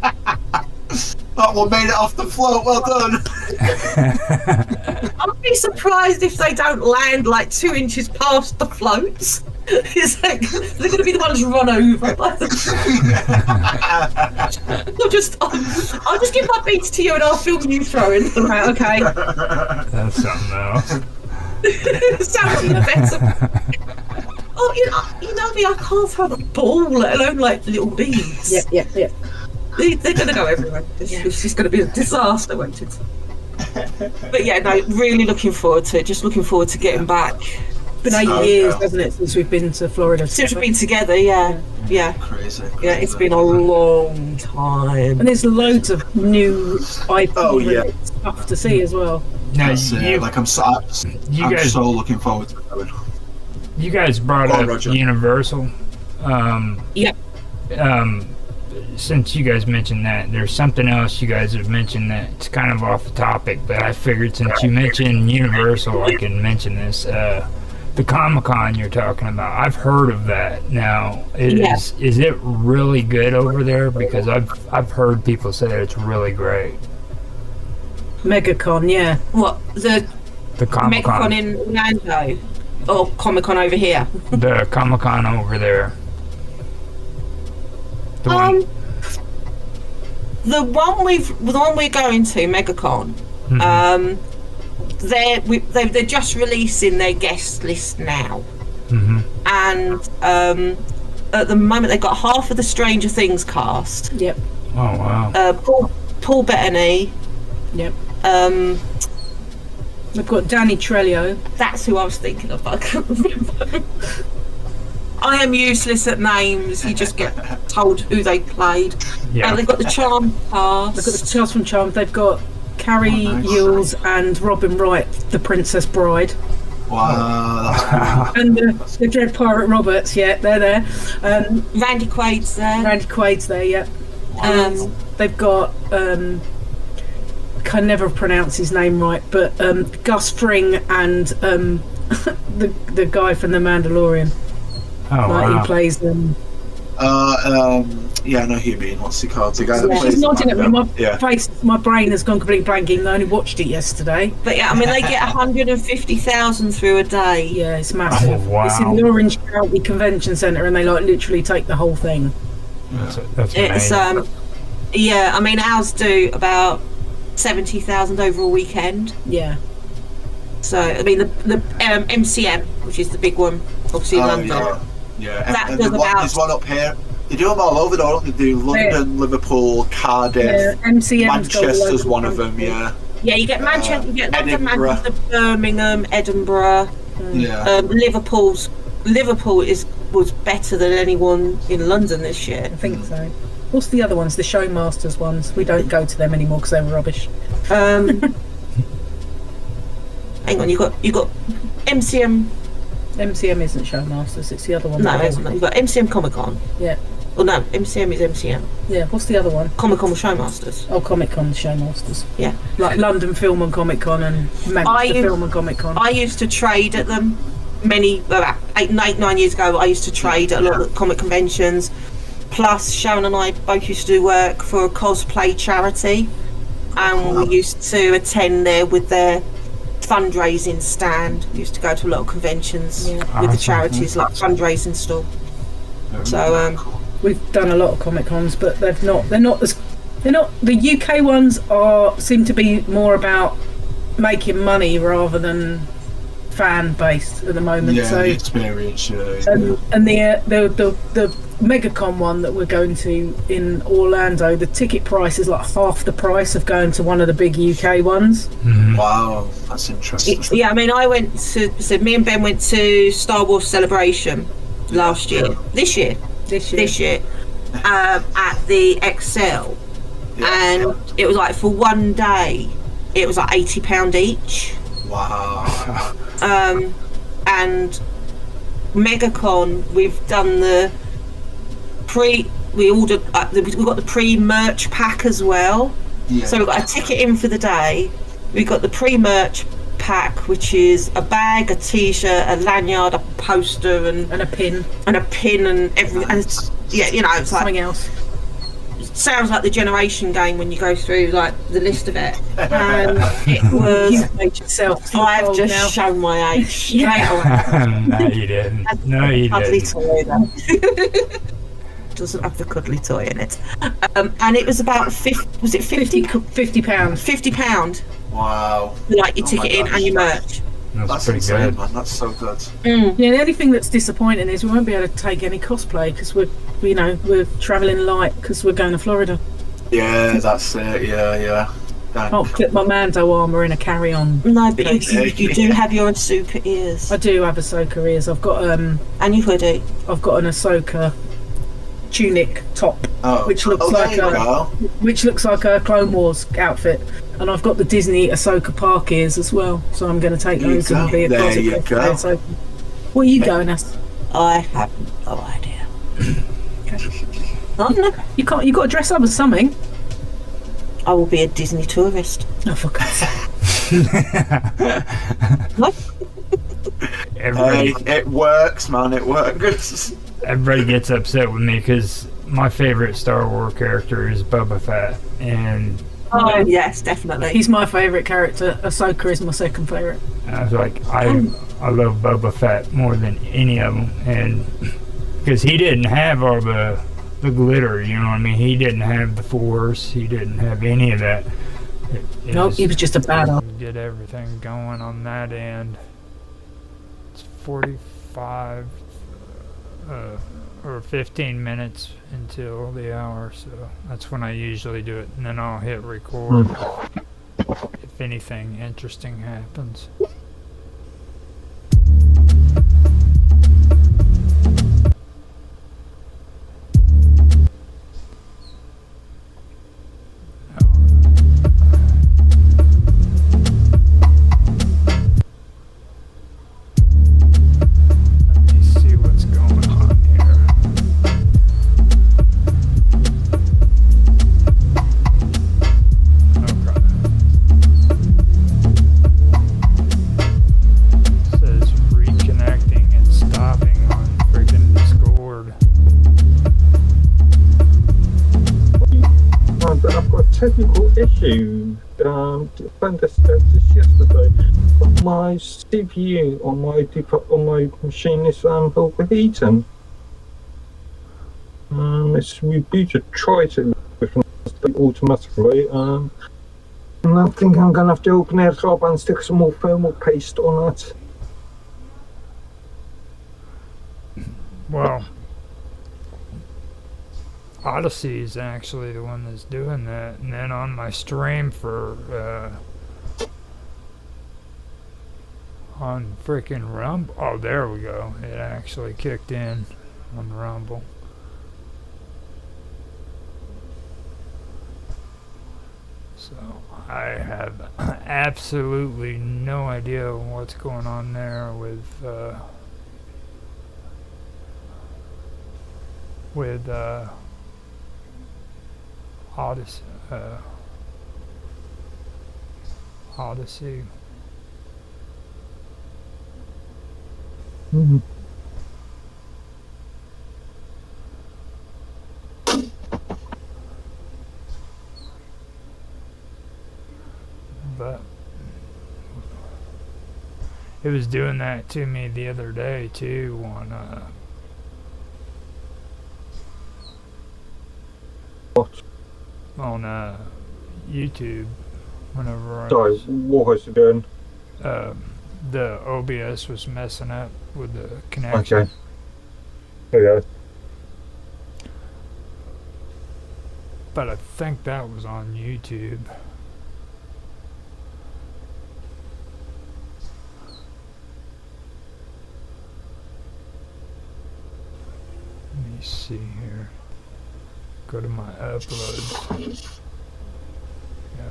That one made it off the float. Well done. I'd be surprised if they don't land like 2 inches past the floats. It's like they're going to be the ones run over. I'll just give my beats to you and I'll film you throwing them out. Okay. That's something else. Sounds even better. Oh, you know me. I can't throw a ball, let alone like little beads. Yeah. They're going to go everywhere. It's just going to be a disaster, won't it? But yeah, no, really looking forward to it. Just looking forward to getting back. It's been 8 years, hasn't it, since we've been to Florida? Since we've been together, yeah. Crazy. Yeah, it's been a long time. And there's loads of new IP stuff to see as well. Now, Like I'm so looking forward to it. You guys brought up Roger. Universal. Yep. Since you guys mentioned that, there's something else you guys have mentioned that's kind of off the topic, but I figured since you mentioned Universal, I can mention this. The Comic-Con you're talking about, I've heard of that. Now, is it really good over there? Because I've heard people say that it's really great. MegaCon, yeah. What, the Comic-Con MegaCon in Orlando? Or Comic-Con over here? The Comic-Con over there. The one. The one we're going to, MegaCon, they're just releasing their guest list now, and at the moment they've got half of the Stranger Things cast. Yep. Oh wow. Paul Bettany. Yep. We've got Danny Trejo. That's who I was thinking of. I can't remember. I am useless at names. You just get told who they played. Yeah. And they've got the Charm cast. They've got the cast from Charmed. They've got Carrie Yules and Robin Wright, the Princess Bride. Wow, that's cool. And the Dread Pirate Roberts, yeah, they're there. Randy Quaid's there. Yeah. They've got can never pronounce his name right, but Gus Fring and the guy from The Mandalorian. Oh wow. He plays Yeah, I know who you mean. What's he called? The guy that plays She's nodding at me. Mando. My brain has gone completely blank, even though I only watched it yesterday. But yeah, I mean, they get 150,000 through a day. Yeah, it's massive. Oh, wow. It's in the Orange County Convention Centre, and they like literally take the whole thing. That's It's amazing. yeah, I mean, ours do about 70,000 over a weekend. Yeah. So I mean, the MCM, which is the big one, obviously in London. Yeah. That And does there's one up here. They do them all over, don't they? They do London, Liverpool, Cardiff, Manchester's one of them. Yeah. Yeah, you get Manchester, you get London, Edinburgh. Manchester, Birmingham, Edinburgh. Yeah. Liverpool was better than anyone in London this year. I think so. What's the other ones? The Showmasters ones. We don't go to them anymore because they were rubbish. Hang on, you got MCM. MCM isn't Showmasters. It's the other one. No, it isn't. You've got MCM Comic Con. Yeah. Well, no, MCM is MCM. Yeah. What's the other one? Comic Con with Showmasters. Oh, Comic Con Showmasters. Yeah. Like London Film and Comic Con and Manchester Film and Comic Con. I used to trade at them about 9 years ago. I used to trade at a lot of comic conventions. Plus, Sharon and I both used to do work for a cosplay charity, and we used to attend there with their fundraising stand. We used to go to a lot of conventions with the charities, like fundraising stall. So we've done a lot of Comic Cons, but they're not the UK ones seem to be more about making money rather than fan based at the moment. Yeah, so the experience. and the MegaCon one that we're going to in Orlando, the ticket price is like half the price of going to one of the big UK ones. Wow, that's interesting. Yeah, I mean, me and Ben went to Star Wars Celebration last year. This year. At the Excel, and it was like for one day, it was like £80 each. Wow. And MegaCon, we've done we got the pre-merch pack as well. Yeah. So we got a ticket in for the day. We got the pre-merch pack, which is a bag, a t-shirt, a lanyard, a poster, and a pin and everything. And it's like something else. It sounds like the Generation game when you go through like the list of it. And it was. I've just shown my age straight away. No, you didn't. No, you Cuddly didn't. toy, though. Doesn't have the cuddly toy in it. And it was about 50 £50. £50. Wow. Like your ticket in and your merch. That's pretty insane, good. Man. That's so good. Yeah, the only thing that's disappointing is we won't be able to take any cosplay because we're travelling light because we're going to Florida. Yeah, that's it. Yeah. Can't clip my Mando armour in a carry-on. No, but you do have your Ahsoka ears. I do have Ahsoka ears. I've got and your hoodie. I've got an Ahsoka tunic top, which looks like a Clone Wars outfit, and I've got the Disney Ahsoka Park ears as well. So I'm going to take those and be a cosplay for Ahsoka. Where are you going, As? I have no idea. You can't. You got to dress up as something. I will be a Disney tourist. Oh, for God's sake! What? Hey, it works, man. It works. Everybody gets upset with me because my favorite Star Wars character is Boba Fett, and oh yes, definitely. He's my favourite character. Ahsoka is my second favourite. I was like, I love Boba Fett more than any of them, and because he didn't have all the glitter, you know what I mean? He didn't have the Force. He didn't have any of that. Nope, he was just a badass. Get everything going on that end. It's 45 or 15 minutes until the hour, so that's when I usually do it, and then I'll hit record if anything interesting happens. technical issue. I found this yesterday. My CPU on my machine is overheating. It's rebooted twice automatically. And I think I'm gonna have to open it up and stick some more thermal paste on it. Well, Odyssey is actually the one that's doing that, and then on my stream for on freaking Rumble. Oh, there we go. It actually kicked in on Rumble. So I have absolutely no idea what's going on there with Odyssey. Odyssey. Mm-hmm. But it was doing that to me the other day too on YouTube. Whenever Sorry, what was it doing? The OBS was messing up with the connection. Okay. Yeah. But I think that was on YouTube. Let me see here. Go to my uploads. Yeah.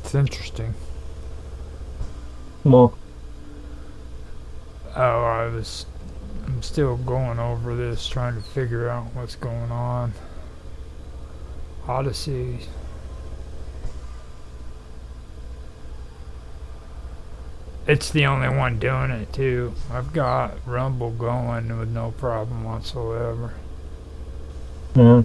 It's interesting. More. I'm still going over this, trying to figure out what's going on. Odyssey. It's the only one doing it too. I've got Rumble going with no problem whatsoever. Yeah.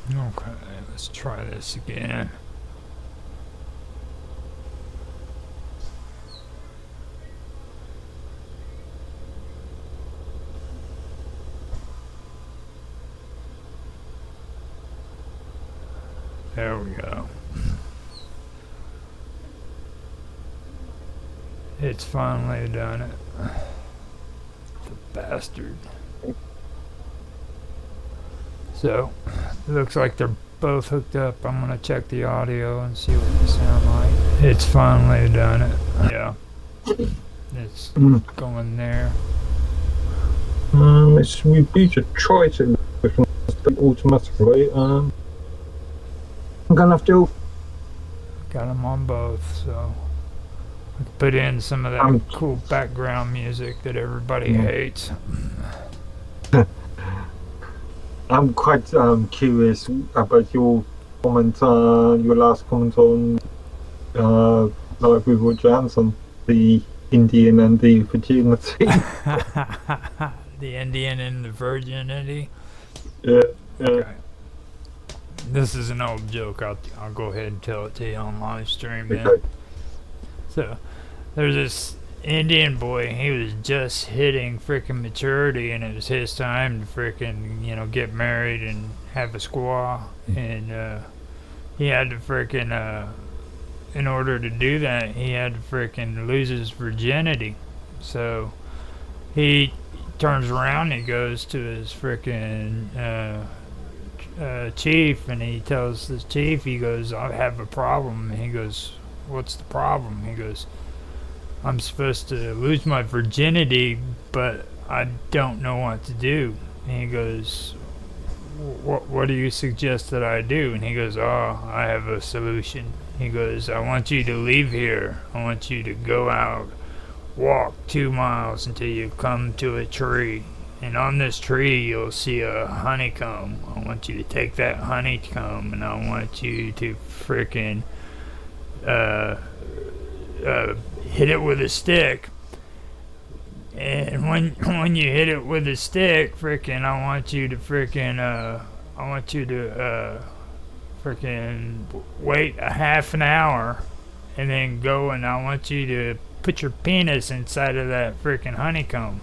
Okay, let's try this again. There we go. It's finally done it. The bastard. So, it looks like they're both hooked up. I'm gonna check the audio and see what they sound like. It's finally done it. Yeah. It's going there. It's rebooted twice automatically. I'm gonna have to. Got them on both, so I can put in some of that cool background music that everybody hates. I'm quite curious about your comment, your last comment on like with Roger Hanson, the Indian and the virginity. The Indian and the virginity. Yeah. Okay. This is an old joke. I'll go ahead and tell it to you on live stream, man. Okay. So, there's this Indian boy. He was just hitting freaking maturity, and it was his time to freaking, get married and have a squaw. And he had to freaking, in order to do that, he had to freaking lose his virginity. So he turns around and he goes to his freaking chief, and he tells the chief, he goes, I have a problem. And he goes, what's the problem? He goes, I'm supposed to lose my virginity, but I don't know what to do. And he goes, what do you suggest that I do? And he goes, oh, I have a solution. He goes, I want you to leave here. I want you to go out, walk 2 miles until you come to a tree. And on this tree, you'll see a honeycomb. I want you to take that honeycomb, and I want you to freaking hit it with a stick. And when you hit it with a stick, freaking, I want you to freaking wait a half an hour, and then go, and I want you to put your penis inside of that freaking honeycomb.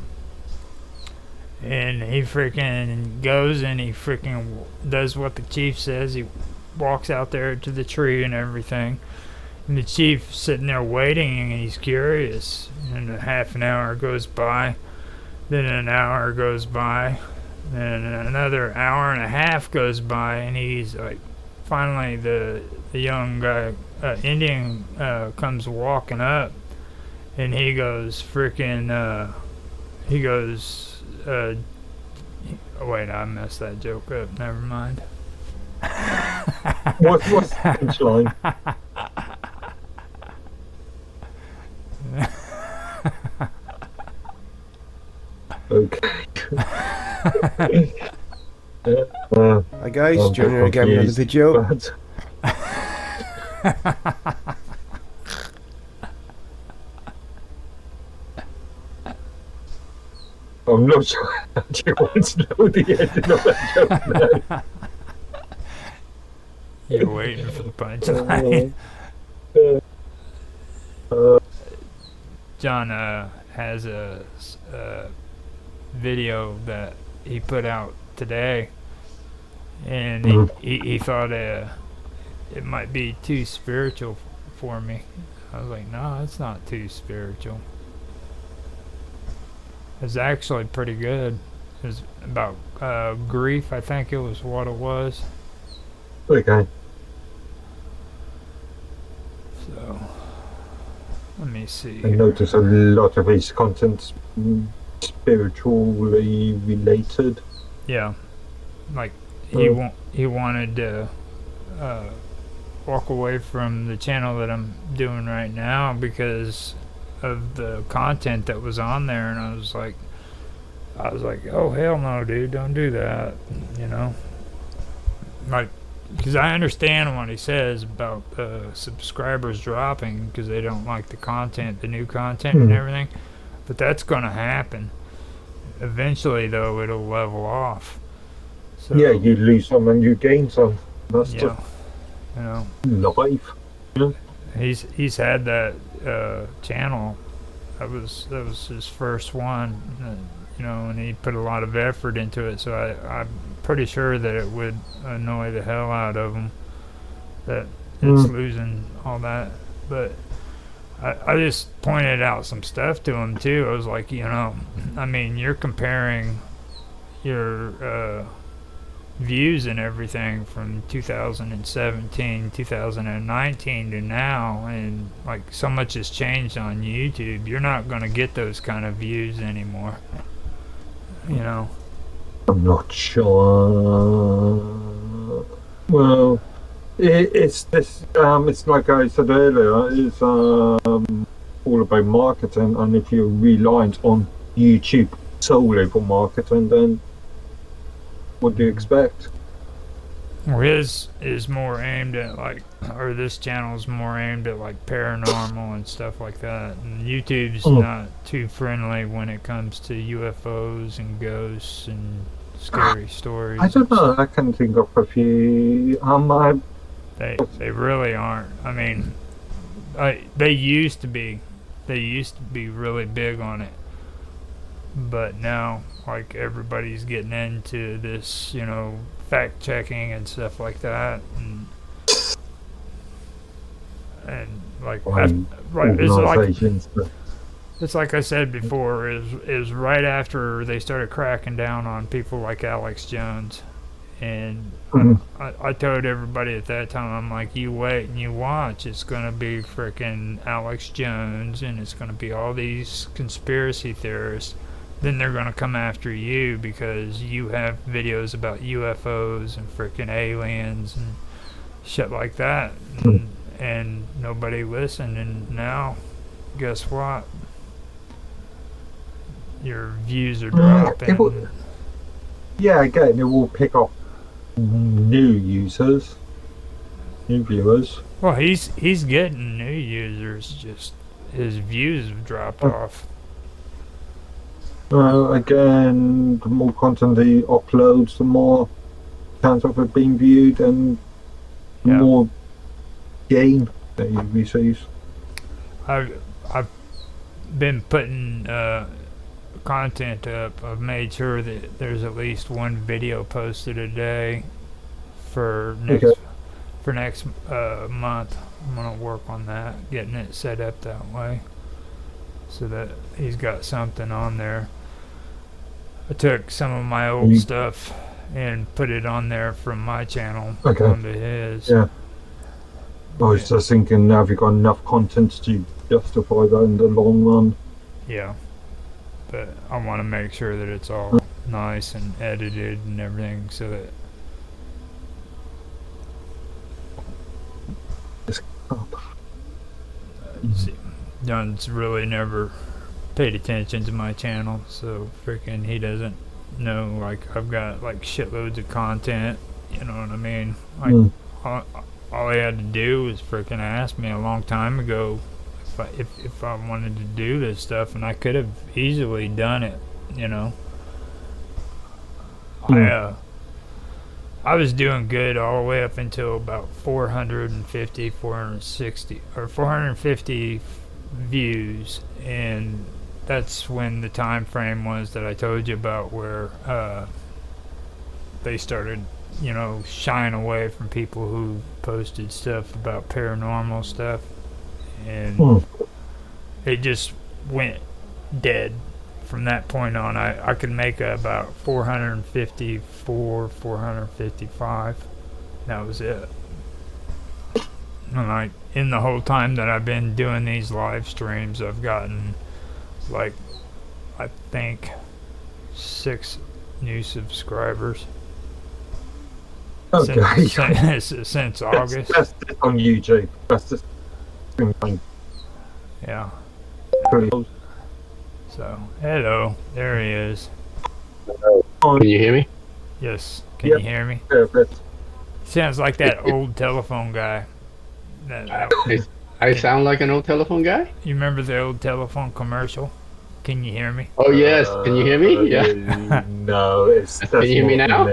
And he freaking goes and he freaking does what the chief says. He walks out there to the tree and everything. And the chief's sitting there waiting, and he's curious. And a half an hour goes by. Then an hour goes by. Then another hour and a half goes by, and he's like, finally the young guy, Indian, comes walking up, and he goes freaking, oh wait, I messed that joke up, never mind. What's the punchline? Okay. Hi guys, joining again with another video. I'm not sure I actually want to know the ending of that joke now. You're waiting for the punchline. John has a video that he put out today, and he thought it might be too spiritual for me. I was like, no, it's not too spiritual. It's actually pretty good. It's about grief, I think it was what it was. Okay. So, let me see. I notice a lot of his content's spiritually related. Yeah, like he wanted to walk away from the channel that I'm doing right now because of the content that was on there, and I was like, oh hell no, dude, don't do that, like, because I understand what he says about subscribers dropping because they don't like the content, the new content and everything, but that's gonna happen eventually. Though it'll level off. So, yeah, you lose some and you gain some. That's just life. Yeah. He's had that channel. That was his first one, and he put a lot of effort into it. So I'm pretty sure that it would annoy the hell out of him that it's losing all that. But I just pointed out some stuff to him too. I was like, I mean, you're comparing your views and everything from 2017, 2019 to now, and like so much has changed on YouTube. You're not going to get those kind of views anymore. I'm not sure. Well, it's this. It's like I said earlier. It's all about marketing, and if you're reliant on YouTube solely for marketing, then what do you expect? Well, his is more aimed at like, or this channel is more aimed at like paranormal and stuff like that. And YouTube's not too friendly when it comes to UFOs and ghosts and scary stories. I don't know. I can think of a few. They really aren't. I mean, they used to be really big on it, but now like everybody's getting into this, fact checking and stuff like that, and like it's like I said before, is right after they started cracking down on people like Alex Jones, and I told everybody at that time, I'm like, you wait and you watch, it's gonna be frickin' Alex Jones, and it's gonna be all these conspiracy theorists. Then they're gonna come after you because you have videos about UFOs and frickin' aliens and shit like that, and nobody listened. And now, guess what? Your views are dropping. Again, it will pick up new users, new viewers. Well, he's getting new users. Just his views have dropped off. Again, the more content he uploads, the more chance of it being viewed and more gain that he receives. I've been putting content up. I've made sure that there's at least one video posted a day for next month. I'm gonna work on that, getting it set up that way, so that he's got something on there. I took some of my old stuff and put it on there from my channel onto his. Yeah. I was just thinking, have you got enough content to justify that in the long run? Yeah. But I want to make sure that it's all nice and edited and everything, so that John's really never paid attention to my channel, so freaking he doesn't know, like, I've got like shitloads of content, you know what I mean? Like all he had to do was freaking ask me a long time ago if I wanted to do this stuff, and I could have easily done it, I was doing good all the way up until about 450 views, and that's when the time frame was that I told you about, where they started, shying away from people who posted stuff about paranormal stuff, and it just went dead. From that point on, I could make about 454, 455. That was it. And like, in the whole time that I've been doing these live streams, I've gotten, like, I think 6 new subscribers. Okay. Since August. That's on YouTube. That's just yeah. So, hello. There he is. Can you hear me? Yes. Can you hear me? Sounds like that old telephone guy. I sound like an old telephone guy? You remember the old telephone commercial? Can you hear me? Oh, yes. Can you hear me? Yeah. No. Can you hear me now?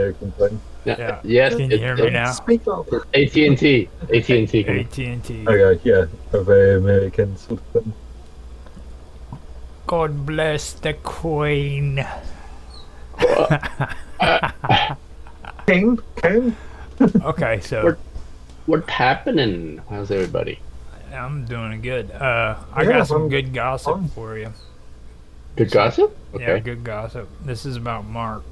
Yeah. Yes. Can you hear me now? Speak up. AT&T. AT&T. AT&T. Okay, yeah. A very American sort of thing. God bless the Queen. King. Okay, so what's happening? How's everybody? I'm doing good. I got some good gossip for you. Good gossip? Okay. Yeah, good gossip. This is about Mark.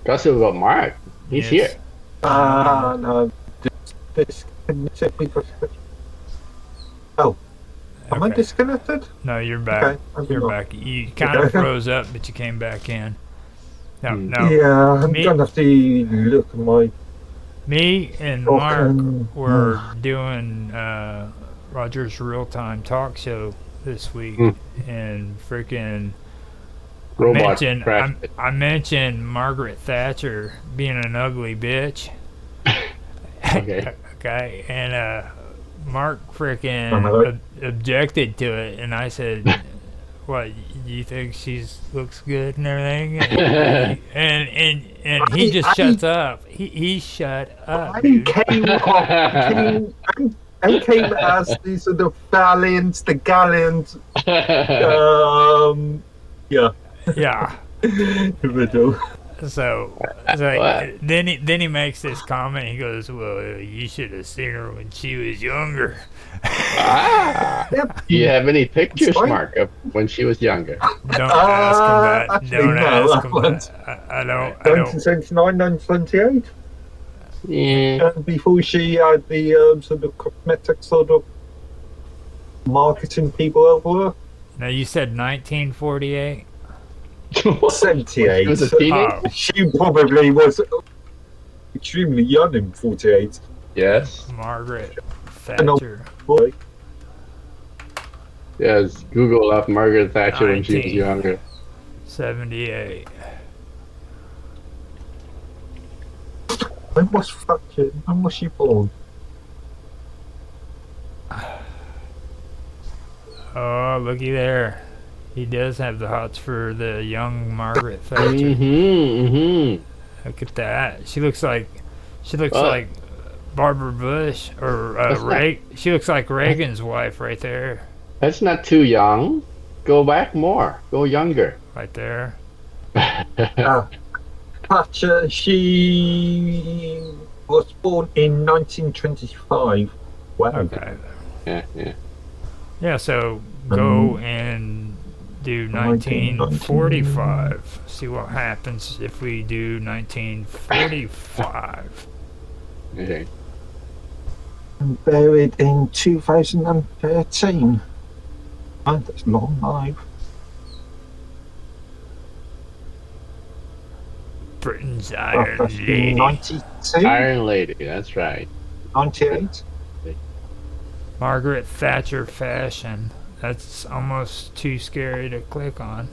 Gossip about Mark? He's here. No. Oh. Am I disconnected? No, you're back. Okay, you're back. You kind of froze up, but you came back in. No. Yeah, I'm gonna have to look at my. Me and Mark were doing Roger's real-time talk show this week, and freaking I mentioned Margaret Thatcher being an ugly bitch, Okay. Okay, and Mark freaking objected to it, and I said, "What? You think she's looks good and everything?" And he just shuts up. He shut up, dude. I came as the sort of valiant, the gallant, yeah. Riddle. So then he makes this comment. He goes, "Well, you should have seen her when she was younger." Do you have any pictures, Mark, of when she was younger? Don't ask him that. Don't ask him that. I don't. 1979, 1978. Yeah. And before she had the sort of cosmetic sort of marketing people over her. Now you said 1948. 78. She was a teenager? She probably was extremely young in 48. Yes. Margaret Thatcher. Yes, Google up Margaret Thatcher when she was younger. 78. When was she born? Oh, looky there. He does have the hots for the young Margaret Thatcher. Look at that. She looks like Barbara Bush or she looks like Reagan's wife right there. That's not too young. Go back more. Go younger. Right there. Thatcher, she was born in 1925. Wow. Okay. Yeah. Yeah, so go and do 1945. See what happens if we do 1945. Okay. And buried in 2013. Oh, that's long life. Britain's Iron Lady. 92? Iron Lady, that's right. 98? Margaret Thatcher fashion. That's almost too scary to click on.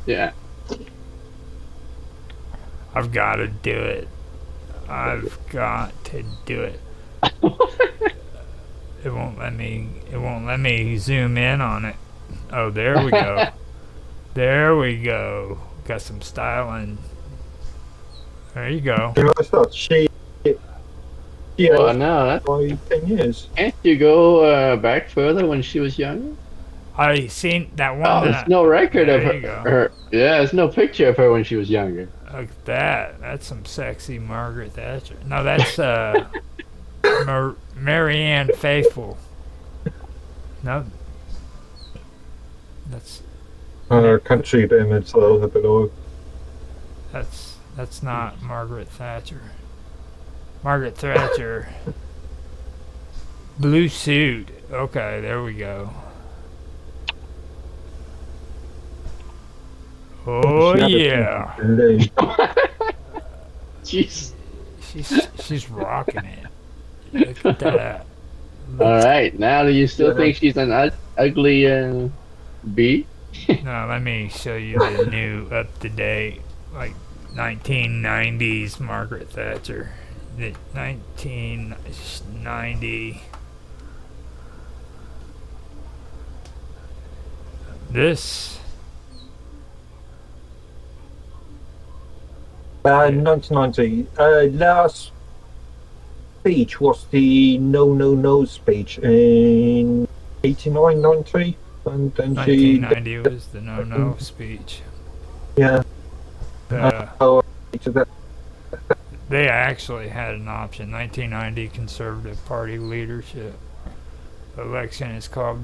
Yeah. I've got to do it. I've got to do it. It won't let me zoom in on it. Oh, there we go. There we go. Got some styling. There you go. Well, no, that's 10 years. Can't you go back further when she was younger? I seen that one. Oh, there's no record of her. Yeah, there's no picture of her when she was younger. Look at that. That's some sexy Margaret Thatcher. No, that's Marianne Faithfull. No, that's country image though, a bit old. That's not Margaret Thatcher. Margaret Thatcher. Blue suit. Okay, there we go. Oh yeah. Jeez. She's rocking it. Look at that. All right. Now, do you still think she's an ugly bee? No, let me show you the new, up to date, like 1990s Margaret Thatcher. The 1990. This. 1990. Last speech was the no speech in 89, 90. And then 1990 was the no speech. Yeah. They actually had an option. 1990 Conservative Party leadership election is called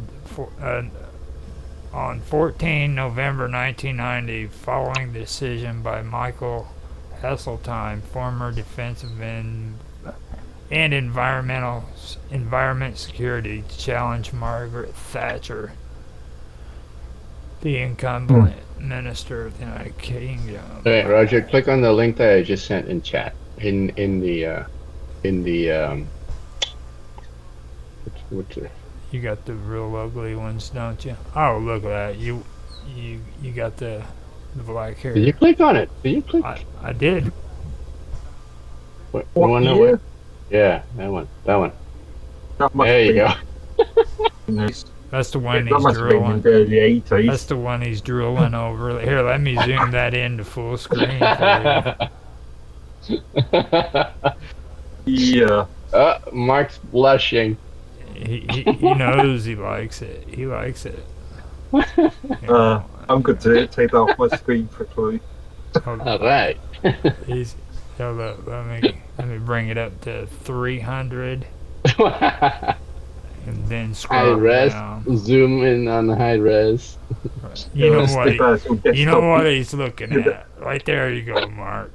on 14 November 1990, following the decision by Michael Heseltine, former defensive and environment security, to challenge Margaret Thatcher, the incumbent minister of the United Kingdom. Okay, Roger, click on the link that I just sent in chat. In the You got the real ugly ones, don't you? Oh, look at that. You got the black hair. Did you click on it? Did you click? I did. What year? Yeah, that one. There you go. That's the one that he's must have been in drooling. the early 80s. That's the one he's drooling over. Here, let me zoom that into full screen for you. Yeah. Mark's blushing. He knows he likes it. He likes it. I'm going to take that off my screen quickly. All right. Hold up. Let me bring it up to 300. And then scroll high res. down. Zoom in on the high res. You know what he's looking at. Right there you go, Mark.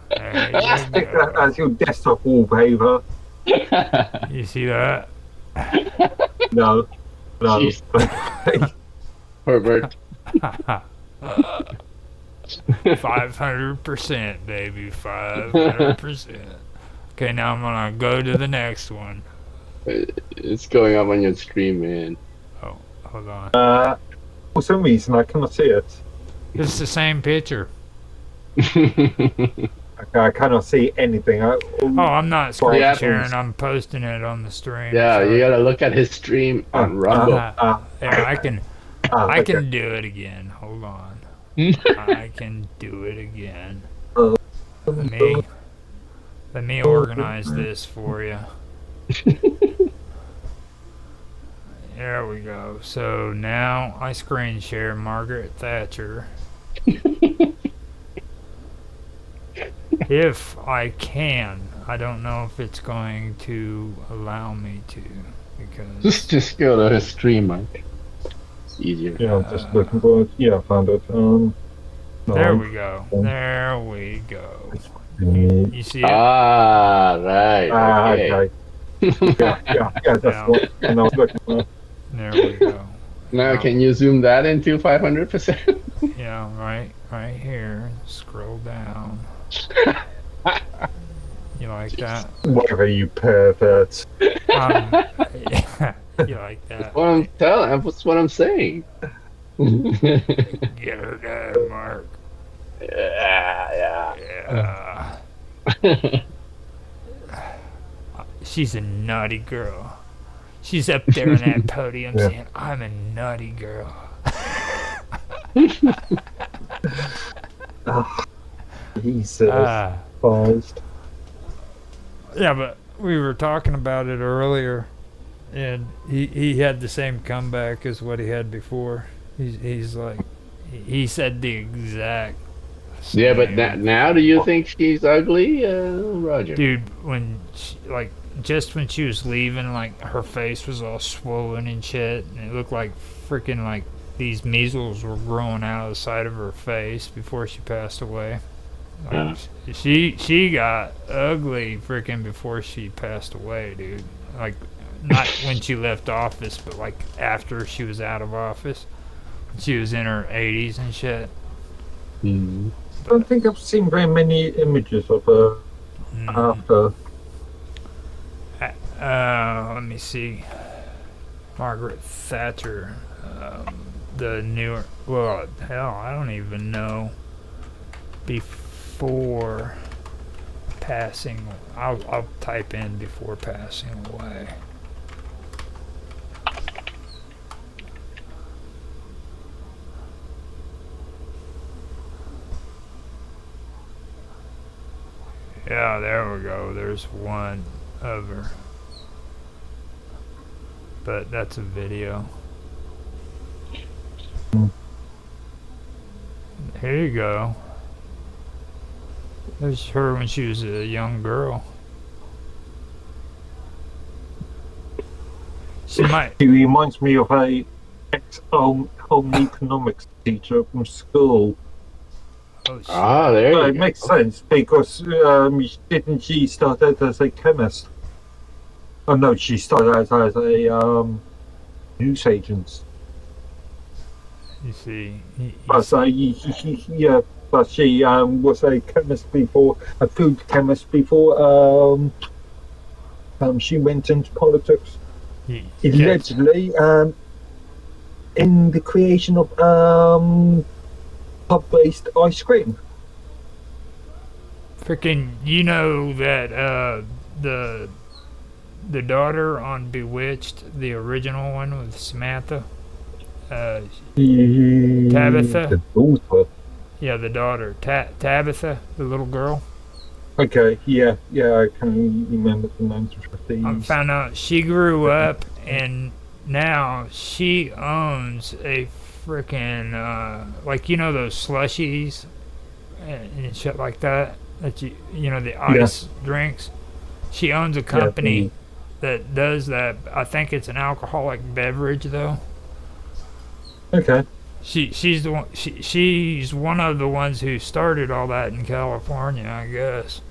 There you Stick that as your desktop wallpaper. You see that? No. Herbert. 500%, baby. 500%. Okay, now I'm gonna go to the next one. It's going up on your screen, man. Oh, hold on. For some reason, I cannot see it. It's the same picture. Okay, I cannot see anything. I'm not screen sharing. I'm posting it on the stream. Yeah, you gotta look at his stream on Rumble. Yeah, I can do it again. Hold on. I can do it again. Let me organize this for you. There we go. So now I screen share Margaret Thatcher. If I can. I don't know if it's going to allow me to, because just go to his stream, Mike. It's easier. Yeah, I'm just looking for it. Yeah, I found it. There we go. There we go. You see it? Ah, right. Okay. yeah, that's what I was looking for. There we go. Now, can you zoom that into 500%? Yeah, right here. Scroll down. You like that? Whatever, you perverts. You like that? That's what I'm saying. Get her done, Mark. Yeah. She's a naughty girl. She's up there on that podium saying, "I'm a naughty girl." Jesus Christ. Yeah, but we were talking about it earlier, and he had the same comeback as what he had before. He's like, he said the exact same. Yeah, but now do you think she's ugly, Roger? Dude, when she was leaving, like, her face was all swollen and shit, and it looked like freaking, like, these measles were growing out of the side of her face before she passed away. Like, she got ugly freaking before she passed away, dude. Like, not when she left office, but like after she was out of office. She was in her 80s and shit. I don't think I've seen very many images of her after. Let me see. Margaret Thatcher. The newer. Well, hell, I don't even know. Before passing. I'll type in before passing away. Yeah, there we go. There's one of her. But that's a video. Here you go. There's her when she was a young girl. She reminds me of a ex-home economics teacher from school. Oh, there you go. It makes sense because didn't she start out as a chemist? Oh no, she started out as a news agent. You see, but she was a chemist before, a food chemist before she went into politics. Allegedly, in the creation of pub-based ice cream. Freaking, you know that the daughter on Bewitched, the original one with Samantha, Tabitha. The daughter. Yeah, the daughter, Tabitha, the little girl. Okay, yeah, I can remember the names of these. I found out she grew up and now she owns a freaking like, you know, those slushies and shit like that you know, the ice drinks. She owns a company that does that. I think it's an alcoholic beverage though. Okay. She's the one. She's one of the ones who started all that in California, I guess.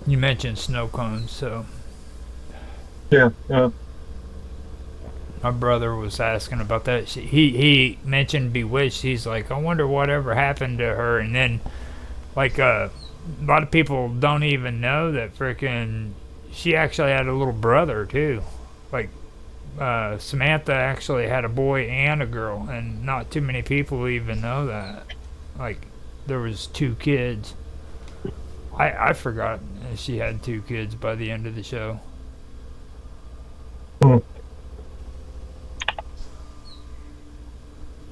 You mentioned snow cones, so. Yeah. My brother was asking about that. He mentioned Bewitched. He's like, I wonder whatever happened to her. And then, like, a lot of people don't even know that frickin' she actually had a little brother too. Like, Samantha actually had a boy and a girl, and not too many people even know that. Like, there was 2 kids. I forgot she had 2 kids by the end of the show.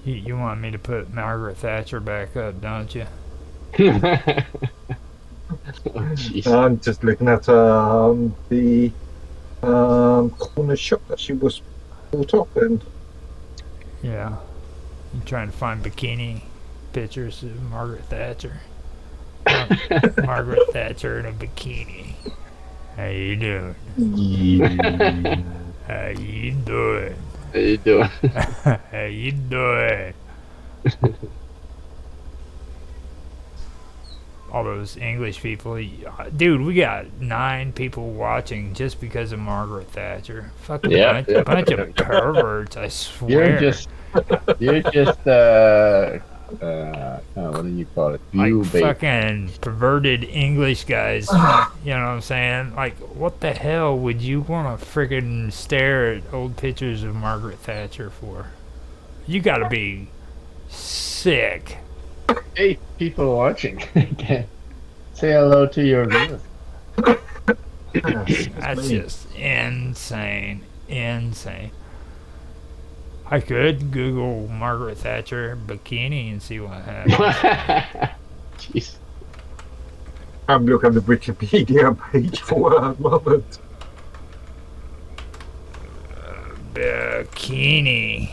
You want me to put Margaret Thatcher back up, don't you? I'm just looking at the corner shop that she was brought up in. Yeah. You trying to find bikini pictures of Margaret Thatcher? Margaret Thatcher in a bikini. How you doing? Yeah. How you doing? How you doing? How you doing? All those English people. Dude, we got 9 people watching just because of Margaret Thatcher. Fucking bunch of perverts, I swear. You're just what do you call it? Like fucking perverted English guys. You know what I'm saying? Like, what the hell would you want to friggin' stare at old pictures of Margaret Thatcher for? You gotta be sick. 8 people watching. Say hello to your viewers. That's just insane. Insane. I could Google Margaret Thatcher bikini and see what happens. Jeez. I'm looking at the Wikipedia page for a moment. Bikini.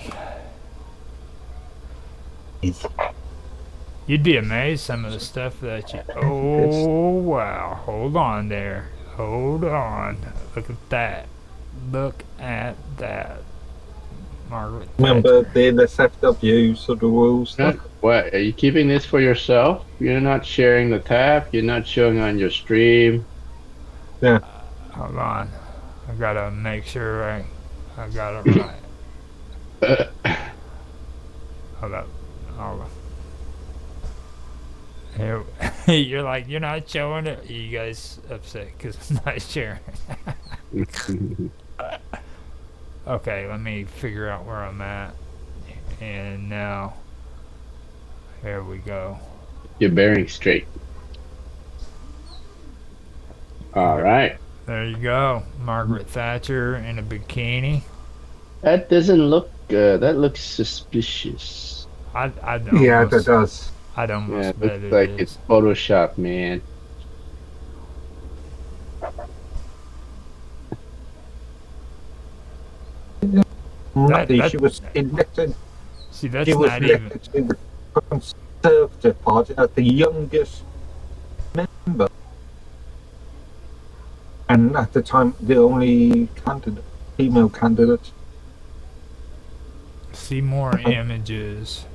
You'd be amazed some of the stuff that you... Oh, wow. Hold on there. Hold on. Look at that. Look at that. Margaret Remember, they're the SFWs, so the rules. What? Are you keeping this for yourself? You're not sharing the tab? You're not showing on your stream? Yeah. Hold on. I gotta make sure I got it right. Hold up. Here, you're like, you're not showing it? Are you guys upset because I'm not sharing? Okay, let me figure out where I'm at. And now, here we go. You're bearing straight. All right. There you go. Margaret Thatcher in a bikini. That doesn't look good. That looks suspicious. I yeah, that does. I'd almost bet it like it's Photoshop, man. She was elected. See, that's not even. In the Conservative Party as the youngest member, and at the time the only female candidate. See more images.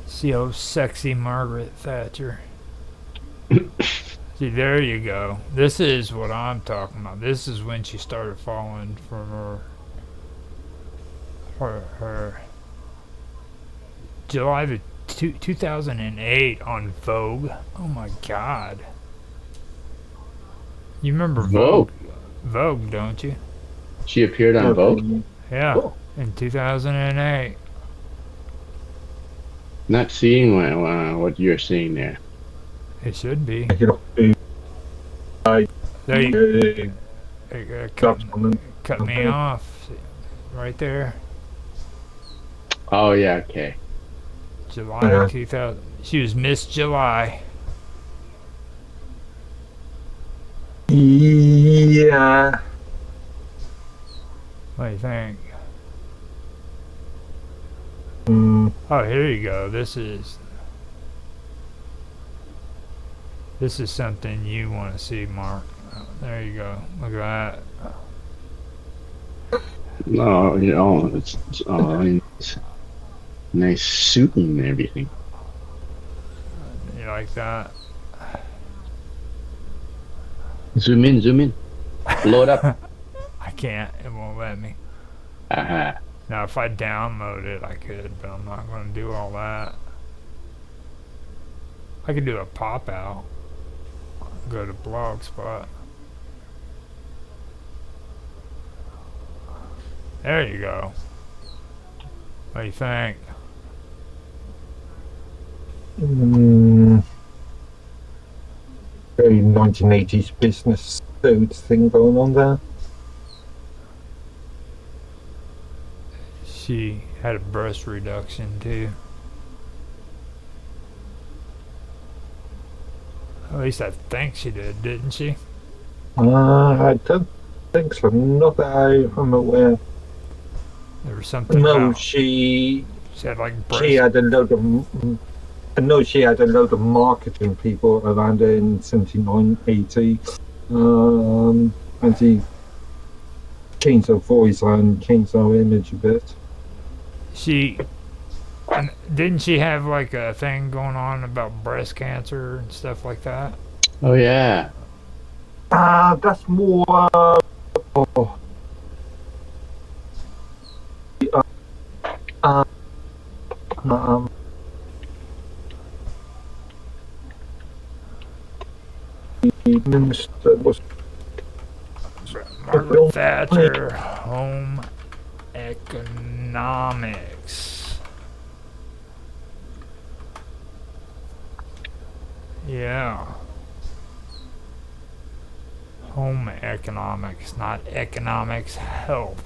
See how sexy Margaret Thatcher. See, there you go. This is what I'm talking about. This is when she started falling for her July the 2008 on Vogue. Oh my God. You remember Vogue? Vogue, don't you? She appeared on Vogue? Yeah, in 2008. Not seeing what you're seeing there. It should be. They cut me off right there. Oh yeah, okay. July 2000. She was Miss July. Yeah. What do you think? Mm. Oh, here you go. This is something you want to see, Mark. Oh, there you go. Look at that. No, it's nice suit and everything. You like that? Zoom in. Load up. I can't. It won't let me. Uh-huh. Now, if I download it, I could, but I'm not going to do all that. I could do a pop out. Go to Blogspot. There you go. What do you think? Very 1980s business suit thing going on there. She had a breast reduction too. At least I think she did, didn't she? I don't think so. Not that I'm aware. There was something. No, she had like breast. She had a load of. I know she had a load of marketing people around her in 79, 80. And she changed her voice and changed her image a bit. Didn't she have like a thing going on about breast cancer and stuff like that? Oh yeah. That's more. Minister was Margaret Thatcher, home economics. Yeah. Home economics, not economics help.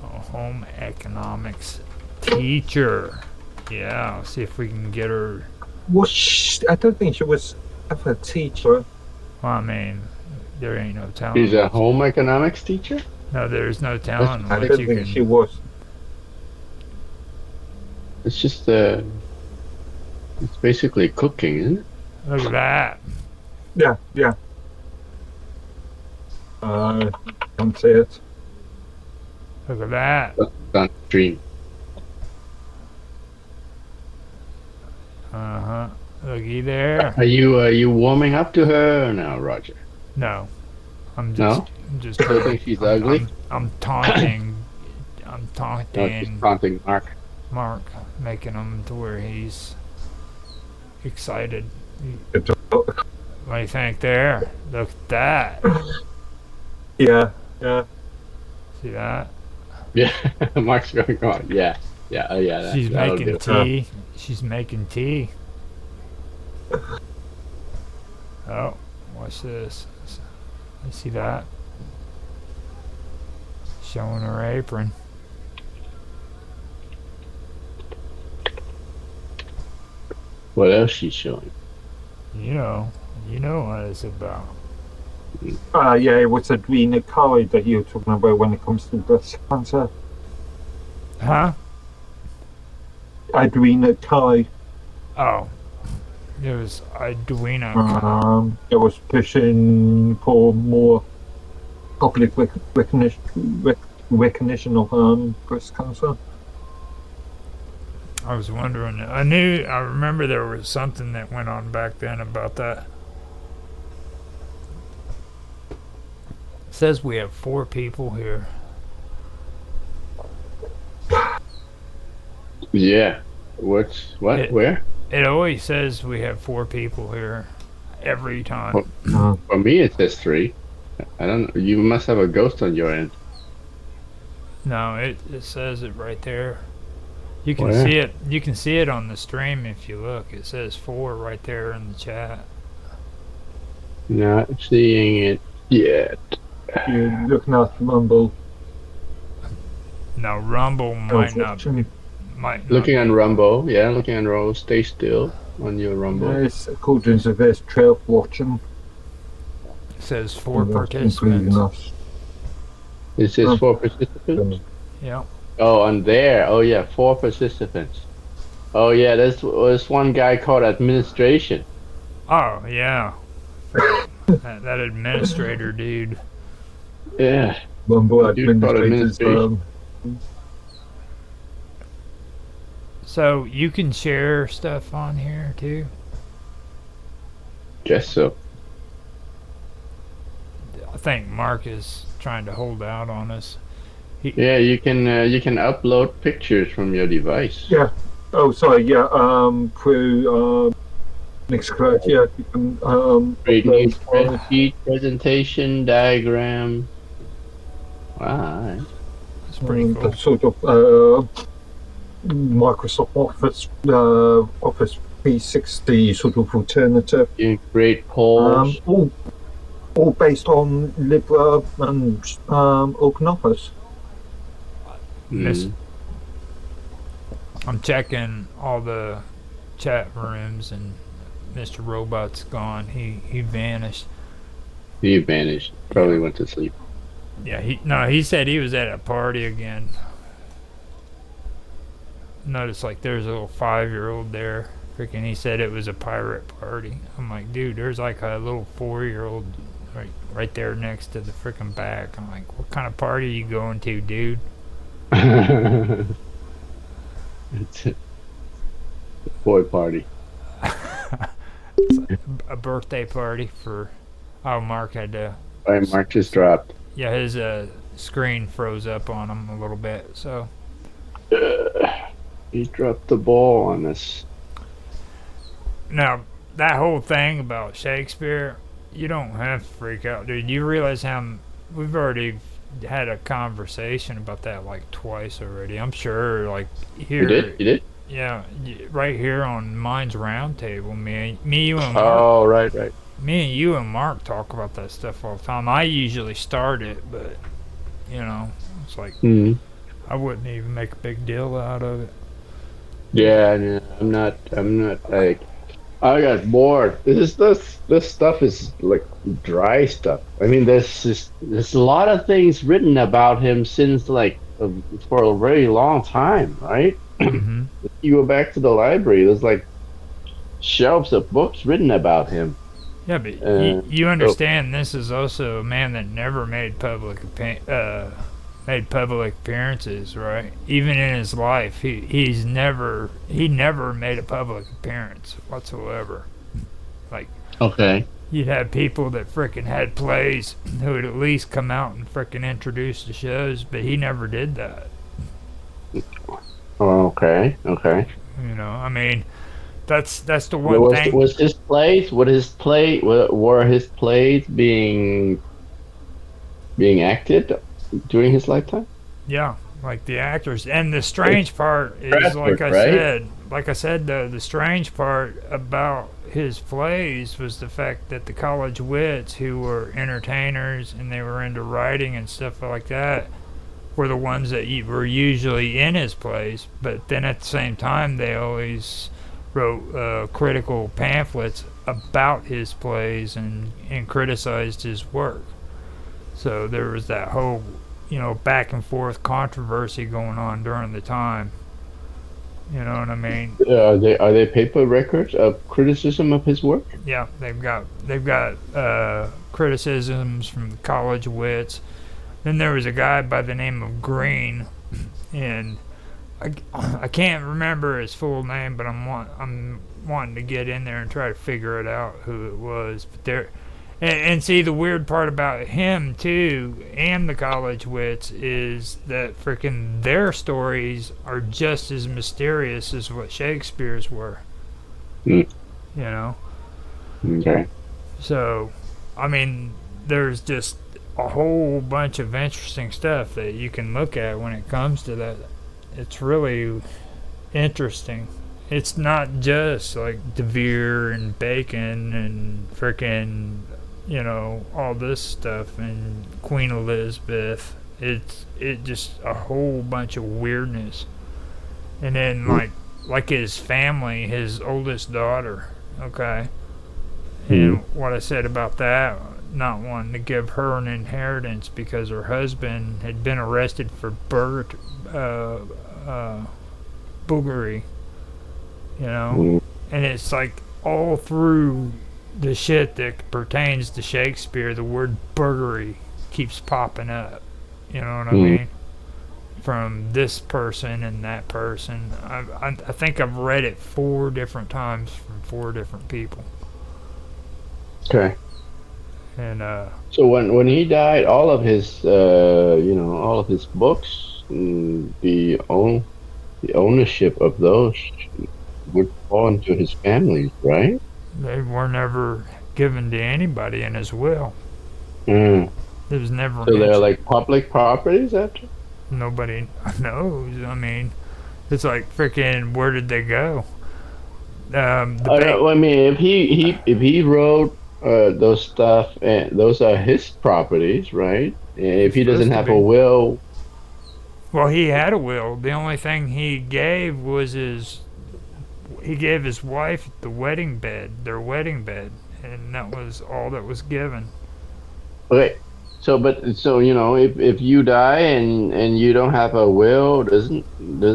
Home economics teacher. Yeah, I'll see if we can get her. I don't think she was ever a teacher. Well, I mean, there ain't no telling. She's a home economics teacher? No, there's no telling I what don't you think can. she was. It's just it's basically cooking, isn't it? Look at that. Yeah. Don't say it. Look at that. On stream. Looky there. Are you warming up to her now, Roger? No, I'm just. No? I'm just. You think she's ugly? I'm taunting. I'm No, taunting. she's taunting Mark. Mark, making him to where he's excited. What do you think there? Look at that. Yeah. See that? Yeah, Mark's going on. Yeah. Oh yeah. She's making tea. She's making tea. Oh, watch this. You see that? Showing her apron. What else she's showing? You know what it's about. Yeah, it was Edwina Colley that you were talking about when it comes to breast cancer. Huh? Edwina Colley. Oh. It was Edwina. It was pushing for more public recognition of breast cancer. I was wondering. I remember there was something that went on back then about that. It says we have 4 people here. Yeah. What? Where? It always says we have 4 people here every time. For me, it says 3. I don't know. You must have a ghost on your end. No, it says it right there. You can Where? see it. You can see it on the stream if you look. It says 4 right there in the chat. Not seeing it yet. You're looking at Rumble. No, Rumble might not. Looking on Rumble, yeah, looking on Rumble. Stay still on your Rumble. Yes, according to this, 12 watching. It says 4 participants. It says 4 participants? Yeah. Oh, on there. Oh, yeah, 4 participants. Oh, yeah, there's one guy called administration. Oh, yeah. that administrator dude. Yeah. Rumble administrators. So you can share stuff on here too? Guess so. I think Mark is trying to hold out on us. Yeah, you can upload pictures from your device. Yeah. Oh, sorry. Yeah. Through Nextcloud. Yeah. You can create new spreadsheet, presentation, diagram. Wow. That's pretty cool. The sort of Microsoft Office 360 sort of alternative. You create polls. All based on Libra and OpenOffice. I'm checking all the chat rooms and Mr. Robot's gone. He vanished. He vanished. Probably went to sleep. Yeah, he said he was at a party again. Noticed like there's a little 5-year-old there. Freaking, he said it was a pirate party. I'm like, dude, there's like a little 4-year-old right there next to the freaking back. I'm like, what kind of party are you going to, dude? It's a boy party. It's a birthday party for. Oh, Mark had to. Mark just dropped. Yeah, his screen froze up on him a little bit, so. He dropped the ball on us. Now, that whole thing about Shakespeare, you don't have to freak out, dude. You realize how we've already had a conversation about that like twice already. I'm sure, like here. You did? Yeah, right here on Mine's Roundtable, me, you and Mark. Oh, right. Me and you and Mark talk about that stuff all the time. I usually start it, but you know, it's like I wouldn't even make a big deal out of it. Yeah, I'm not like. I got bored. This stuff is like dry stuff. I mean, there's a lot of things written about him since like for a very long time, right? Mm-hmm. You go back to the library, there's like shelves of books written about him. Yeah, but you understand this is also a man that never made public appearances, right? Even in his life, he never made a public appearance whatsoever. Like, okay, you'd have people that frickin' had plays who would at least come out and frickin' introduce the shows, but he never did that. Oh, okay. You know, I mean, that's the one thing. Was his plays? Were his plays being acted during his lifetime? Yeah, like the actors. And the strange part is, like I said, the strange part about his plays was the fact that the college wits who were entertainers and they were into writing and stuff like that were the ones that were usually in his plays. But then at the same time, they always wrote critical pamphlets about his plays and criticized his work. So there was that whole, back and forth controversy going on during the time. You know what I mean? Are they paper records of criticism of his work? Yeah, they've got criticisms from the college wits. Then there was a guy by the name of Green, and I can't remember his full name, but I'm wanting to get in there and try to figure it out who it was. But there. And see, the weird part about him, too, and the college wits, is that freaking their stories are just as mysterious as what Shakespeare's were. You know? Okay. So, I mean, there's just a whole bunch of interesting stuff that you can look at when it comes to that. It's really interesting. It's not just like De Vere and Bacon and frickin', all this stuff and Queen Elizabeth. It just a whole bunch of weirdness. And then like his family, his oldest daughter, okay? And what I said about that, not wanting to give her an inheritance because her husband had been arrested for boogery, and it's like all through the shit that pertains to Shakespeare, the word burglary keeps popping up. You know what I mean? From this person and that person. I think I've read it 4 different times from 4 different people. Okay. And so when he died, all of his all of his books, the ownership of those would fall into his family, right? They were never given to anybody in his will. There was never. So they're like public properties after? Nobody knows. I mean, it's like freaking. Where did they go? I mean, if he wrote those stuff, and those are his properties, right? If he doesn't have a will. Well, he had a will. The only thing he gave was he gave his wife the wedding bed, their wedding bed, and that was all that was given. Okay, so if you die and you don't have a will, doesn't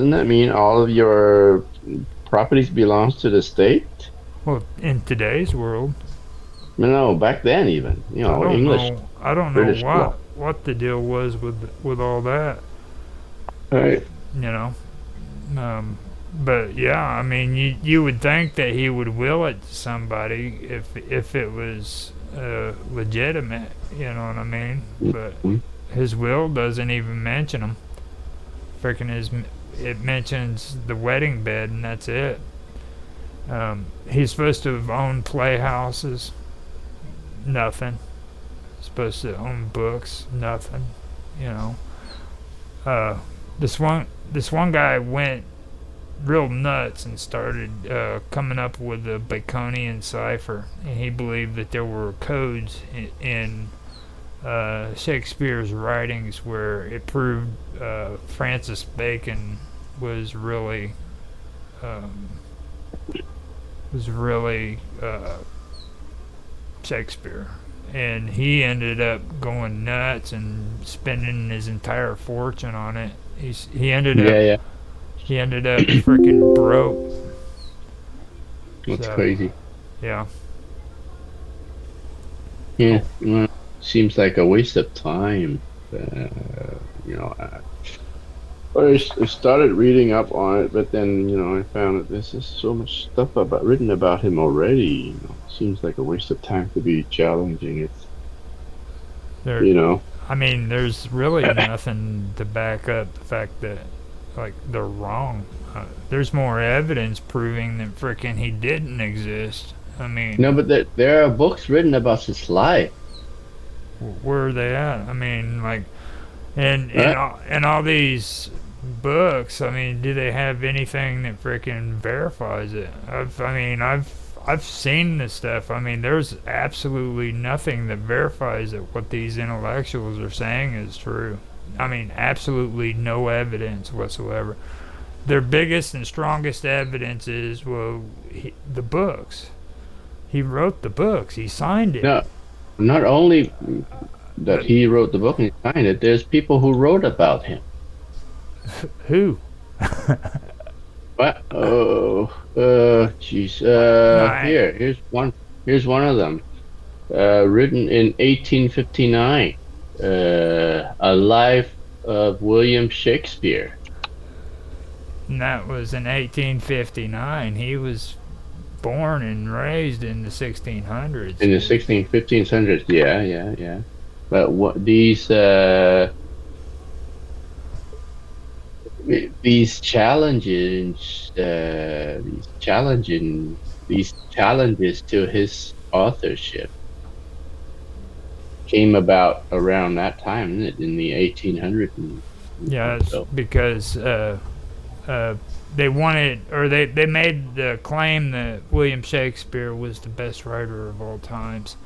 that mean all of your properties belongs to the state? Well, in today's world. No, back then even, English. I don't know what the deal was with all that. Right. But yeah, I mean, you would think that he would will it to somebody if it was legitimate, you know what I mean? But his will doesn't even mention them. It mentions the wedding bed and that's it. He's supposed to have owned playhouses, nothing. Supposed to own books, nothing. This one guy went real nuts and started coming up with the Baconian cipher, and he believed that there were codes in Shakespeare's writings where it proved Francis Bacon was really Shakespeare, and he ended up going nuts and spending his entire fortune on it. He ended up freaking broke. That's crazy. Yeah. Yeah. Well, seems like a waste of time. I started reading up on it, but then I found that there's just so much stuff written about him already. Seems like a waste of time to be challenging it. I mean, there's really nothing to back up the fact that they're wrong. There's more evidence proving that frickin' he didn't exist. I mean, no, but there are books written about his life. Where are they at? I mean, and all these books. I mean, do they have anything that frickin' verifies it? I've seen this stuff. I mean, there's absolutely nothing that verifies that what these intellectuals are saying is true. I mean, absolutely no evidence whatsoever. Their biggest and strongest evidence is, the books. He wrote the books. He signed it. No, not only that he wrote the book and he signed it, there's people who wrote about him. Who? What? Oh, jeez. Here's one of them. Written in 1859. A Life of William Shakespeare. And that was in 1859. He was born and raised in the 1600s. In the 1500s, yeah. But what these challenges to his authorship came about around that time, isn't it? In the 1800s. Yeah, because they wanted, or they made the claim that William Shakespeare was the best writer of all times.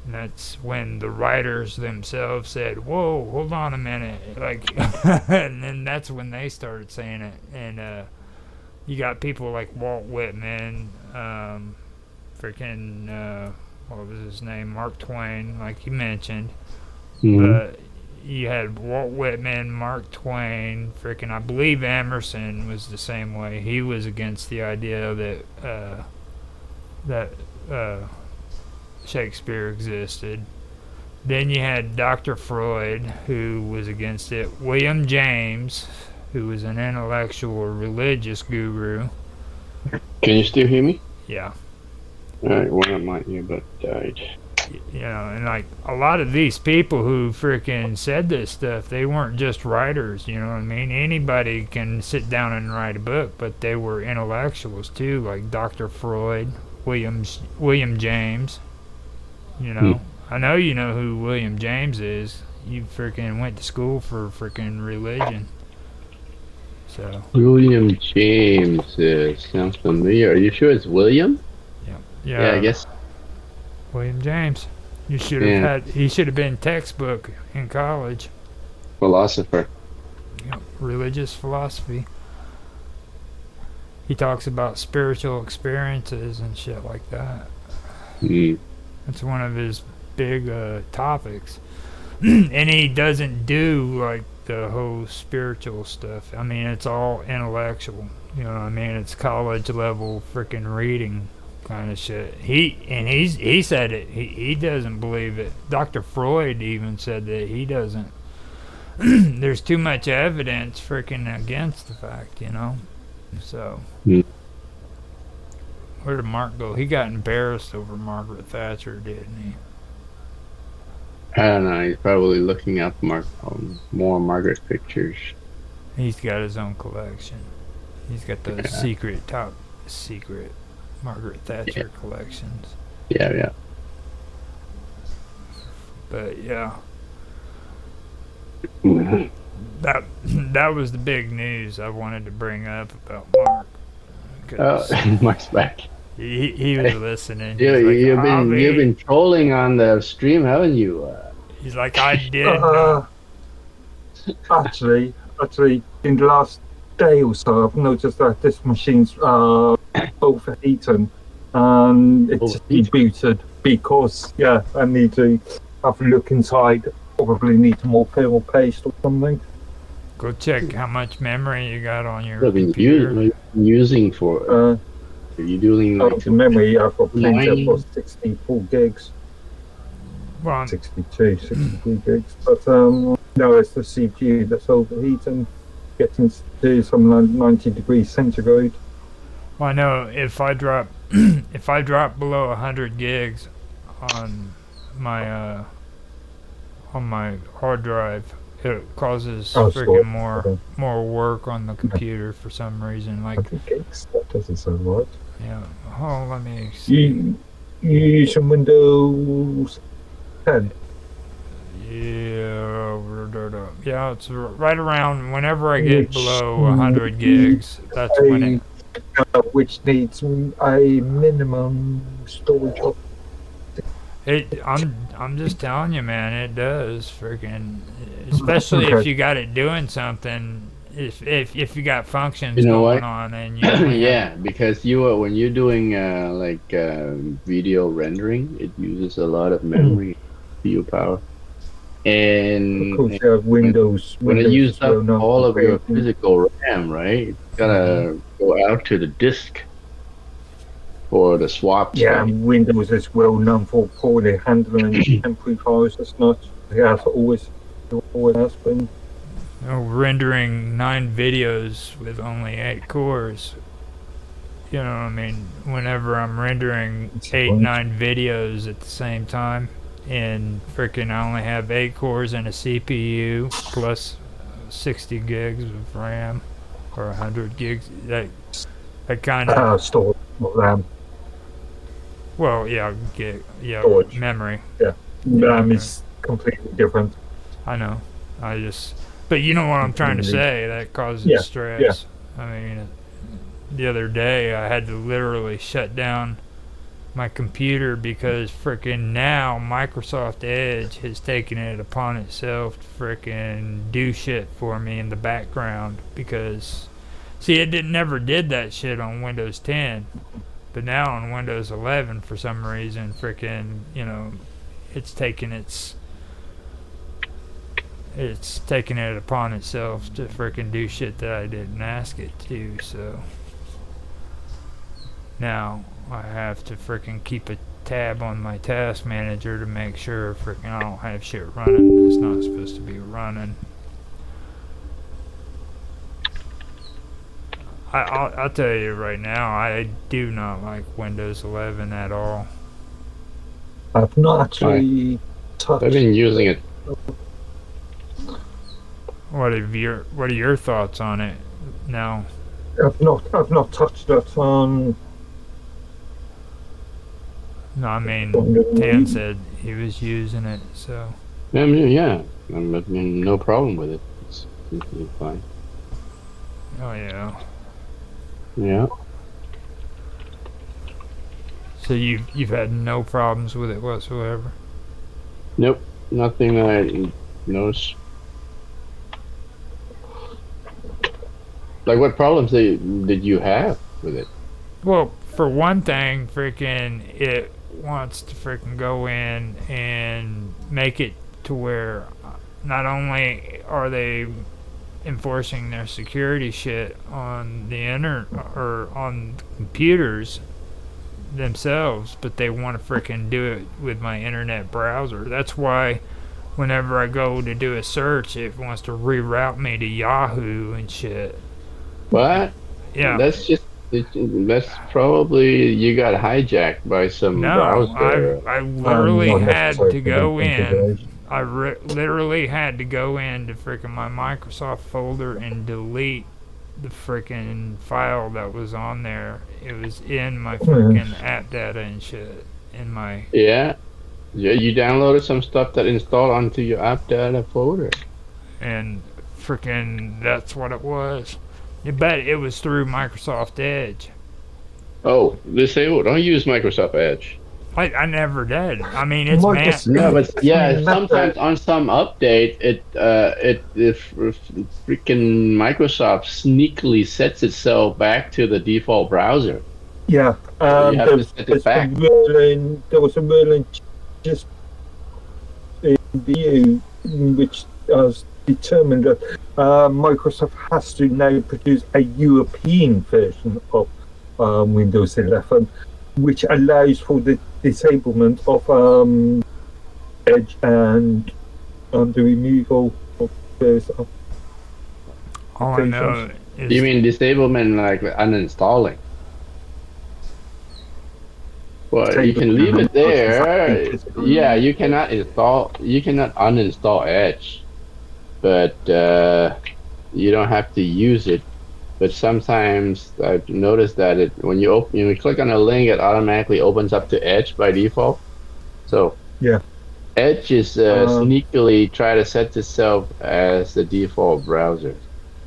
And that's when the writers themselves said, "Whoa, hold on a minute!" Like, and then that's when they started saying it. And you got people like Walt Whitman, what was his name, Mark Twain, like you mentioned. But you had Walt Whitman, Mark Twain, I believe Emerson was the same way. He was against the idea that Shakespeare existed. Then you had Dr. Freud, who was against it. William James, who was an intellectual religious guru. Can you still hear me? Yeah. Alright, one of my earbuds died. You know, and like a lot of these people who freaking said this stuff, they weren't just writers, you know what I mean? Anybody can sit down and write a book, but they were intellectuals too, like Dr. Freud, William James. You know, I know you know who William James is. You freaking went to school for freaking religion. So. William James sounds familiar. Are you sure it's William? Yeah, I guess. William James. You should have he should have been textbook in college. Philosopher. Yep, religious philosophy. He talks about spiritual experiences and shit like that. That's one of his big topics. And he doesn't do like the whole spiritual stuff. I mean, it's all intellectual. You know what I mean? It's college level freaking reading kind of shit. He said it. He doesn't believe it. Dr. Freud even said that he doesn't. There's too much evidence freaking against the fact, you know? So. Where did Mark go? He got embarrassed over Margaret Thatcher, didn't he? I don't know. He's probably looking up more Margaret pictures. He's got his own collection. He's got the top secret Margaret Thatcher collections. Yeah. But yeah. That was the big news I wanted to bring up about Mark. Mark's back. He was listening. You've been trolling on the stream, haven't you? He's like, I did. Actually, in the last day or so, I've noticed that this machine's overheating and it's rebooted because I need to have a look inside. Probably need more thermal paste or something. Go check how much memory you got on your computer. Using for. Are you doing like the memory? I've got plenty. I've got 64 gigs. Well, 63 gigs. But no, it's the CPU that's overheating, getting to some 90 degrees centigrade. Well, I know if I drop below 100 gigs on my hard drive, it causes freaking more work on the computer for some reason. Like 100 gigs? That doesn't sound right. Yeah. Oh, let me see. You use some Windows 10? Yeah, it's right around whenever I get below 100 gigs. That's when it. Which needs a minimum storage of. I'm just telling you, man, it does freaking, especially if you got it doing something. If you got functions going on and you because when you're doing video rendering, it uses a lot of memory, CPU power, and of course you have Windows. When it uses up all of your physical RAM, right? It's gotta go out to the disk for the swap. Yeah, and Windows is well known for poorly handling temporary files. It's not. It has always has been. Rendering 9 videos with only 8 cores. You know what I mean? Whenever I'm rendering 9 videos at the same time, and freaking I only have 8 cores and a CPU plus 60 gigs of RAM or 100 gigs, that kind of store RAM. Well, storage. Memory. Yeah, RAM is completely different. I know. But you know what I'm trying to say, that causes stress. I mean, the other day I had to literally shut down my computer because frickin' now Microsoft Edge has taken it upon itself to frickin' do shit for me in the background. Because, see, it never did that shit on Windows 10, but now on Windows 11 for some reason frickin', you know, it's taken it upon itself to frickin' do shit that I didn't ask it to do. So now I have to frickin' keep a tab on my task manager to make sure frickin' I don't have shit running that's not supposed to be running. I'll tell you right now, I do not like Windows 11 at all. I've not actually touched. I've been using it. What are your thoughts on it now? I've not touched it. No, I mean, Tan said he was using it, so. I mean, yeah, I mean, no problem with it. It's completely fine. Oh yeah. Yeah. So you've had no problems with it whatsoever? Nope, nothing that I noticed. Like, what problems did you have with it? Well, for one thing, freaking it wants to freaking go in and make it to where not only are they enforcing their security shit on the internet or on computers themselves, but they want to freaking do it with my internet browser. That's why whenever I go to do a search, it wants to reroute me to Yahoo and shit. What? Yeah. That's probably you got hijacked by some browser. I literally had to go in. I literally had to go into freaking my Microsoft folder and delete the freaking file that was on there. It was in my freaking app data and shit. In my yeah, you downloaded some stuff that installed onto your app data folder. And freaking that's what it was. But it was through Microsoft Edge. Oh, disable. Don't use Microsoft Edge. I never did. I mean, it's no, but yeah, sometimes on some update, it freaking Microsoft sneakily sets itself back to the default browser. Yeah, so you have to set it back. There was a ruling just in the EU which has determined that Microsoft has to now produce a European version of Windows 11, which allows for the disablement of Edge and the removal of those applications. All I know is... You mean disablement like uninstalling? Well, you can leave it there. Yeah, you cannot uninstall Edge. But you don't have to use it. But sometimes I've noticed that when you click on a link, it automatically opens up to Edge by default. So yeah, Edge is sneakily try to set itself as the default browser.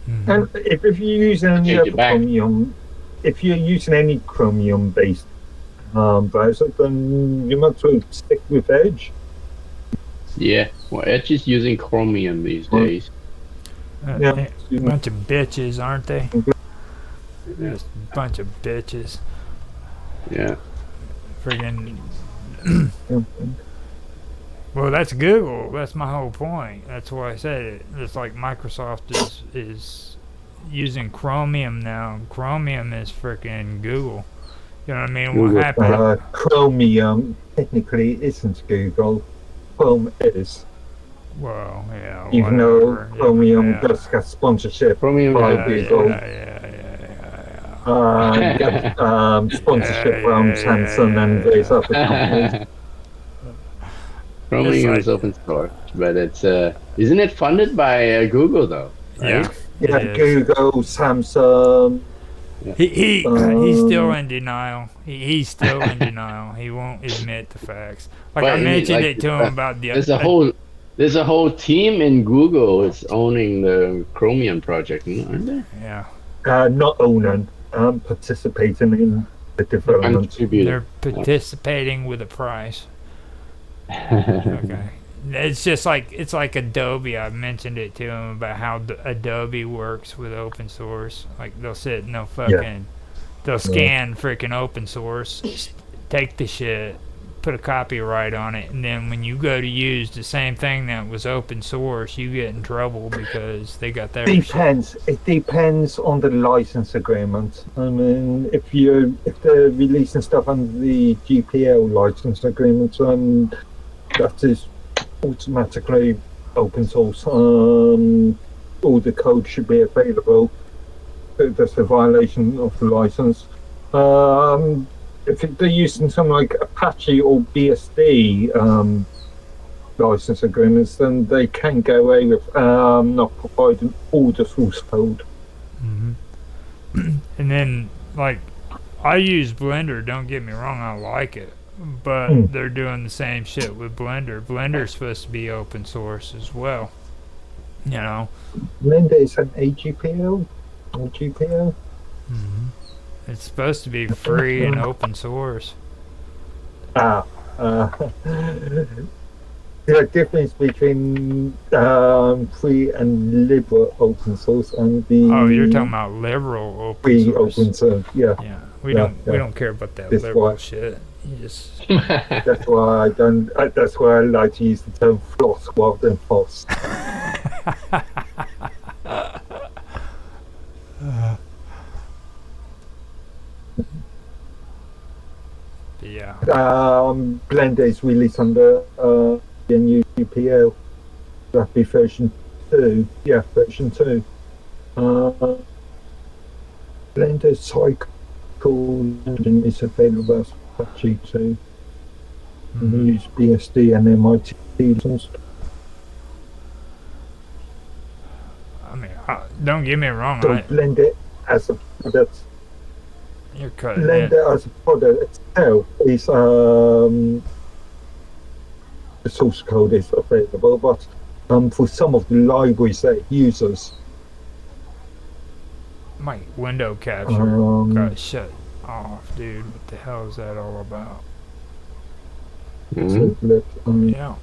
Mm-hmm. And if you're using any other Chromium, if you're using any Chromium-based browser, then you might as well stick with Edge. Yeah, well, Edge is using Chromium these days. Yeah, a bunch of bitches, aren't they? Yeah. Just a bunch of bitches. Yeah. Friggin'. Well, that's Google. That's my whole point. That's why I said it. It's like Microsoft is using Chromium now. Chromium is freaking Google. You know what I mean? Google, what happened? Chromium technically isn't Google. Chrome is. Well, yeah. Even though Chromium does get sponsorship by Google. Sponsorship from Hanson and various other companies. Chromium is open source, but it's isn't it funded by Google though? Right? Yeah, Google, Samsung. Yeah. He's still in denial. He's still in denial. He won't admit the facts. Like I mentioned it to him about the. There's a whole team in Google. It's owning the Chromium project, aren't there? Yeah. not owning, participating in the development. They're participating with a price. Okay. It's just like Adobe. I mentioned it to them about how Adobe works with open source. Like they'll sit and they'll scan freaking open source, take the shit, put a copyright on it, and then when you go to use the same thing that was open source, you get in trouble because they got their Depends. shit. It depends on the license agreement. I mean, if they're releasing stuff under the GPL license agreement, that is automatically open source. All the code should be available. That's a violation of the license. If they're using something like Apache or BSD license agreements, then they can go away with not providing all the source code. Mm-hmm. And then, like, I use Blender. Don't get me wrong, I like it, but they're doing the same shit with Blender. Blender's supposed to be open source as well. You know, Blender is an AGPL. GPL. Mm-hmm. It's supposed to be free and open source. The difference between free and liberal open source and the you're talking about liberal open free source. Open source, yeah. We don't care about that liberal shit. That's why that's why I like to use the term floss rather than FOSS. Yeah. Blender is released under the new UPL. That'd be version 2. Yeah, version 2. Blender Cycle engine is available as Apache 2. Mm-hmm. Use BSD and MIT license. I mean, don't get me wrong. So Blender as a product. You're cutting Blender as a product itself is the source code is available, but for some of the libraries that it uses, my window capture got shut off, dude. What the hell is that all about? Yeah.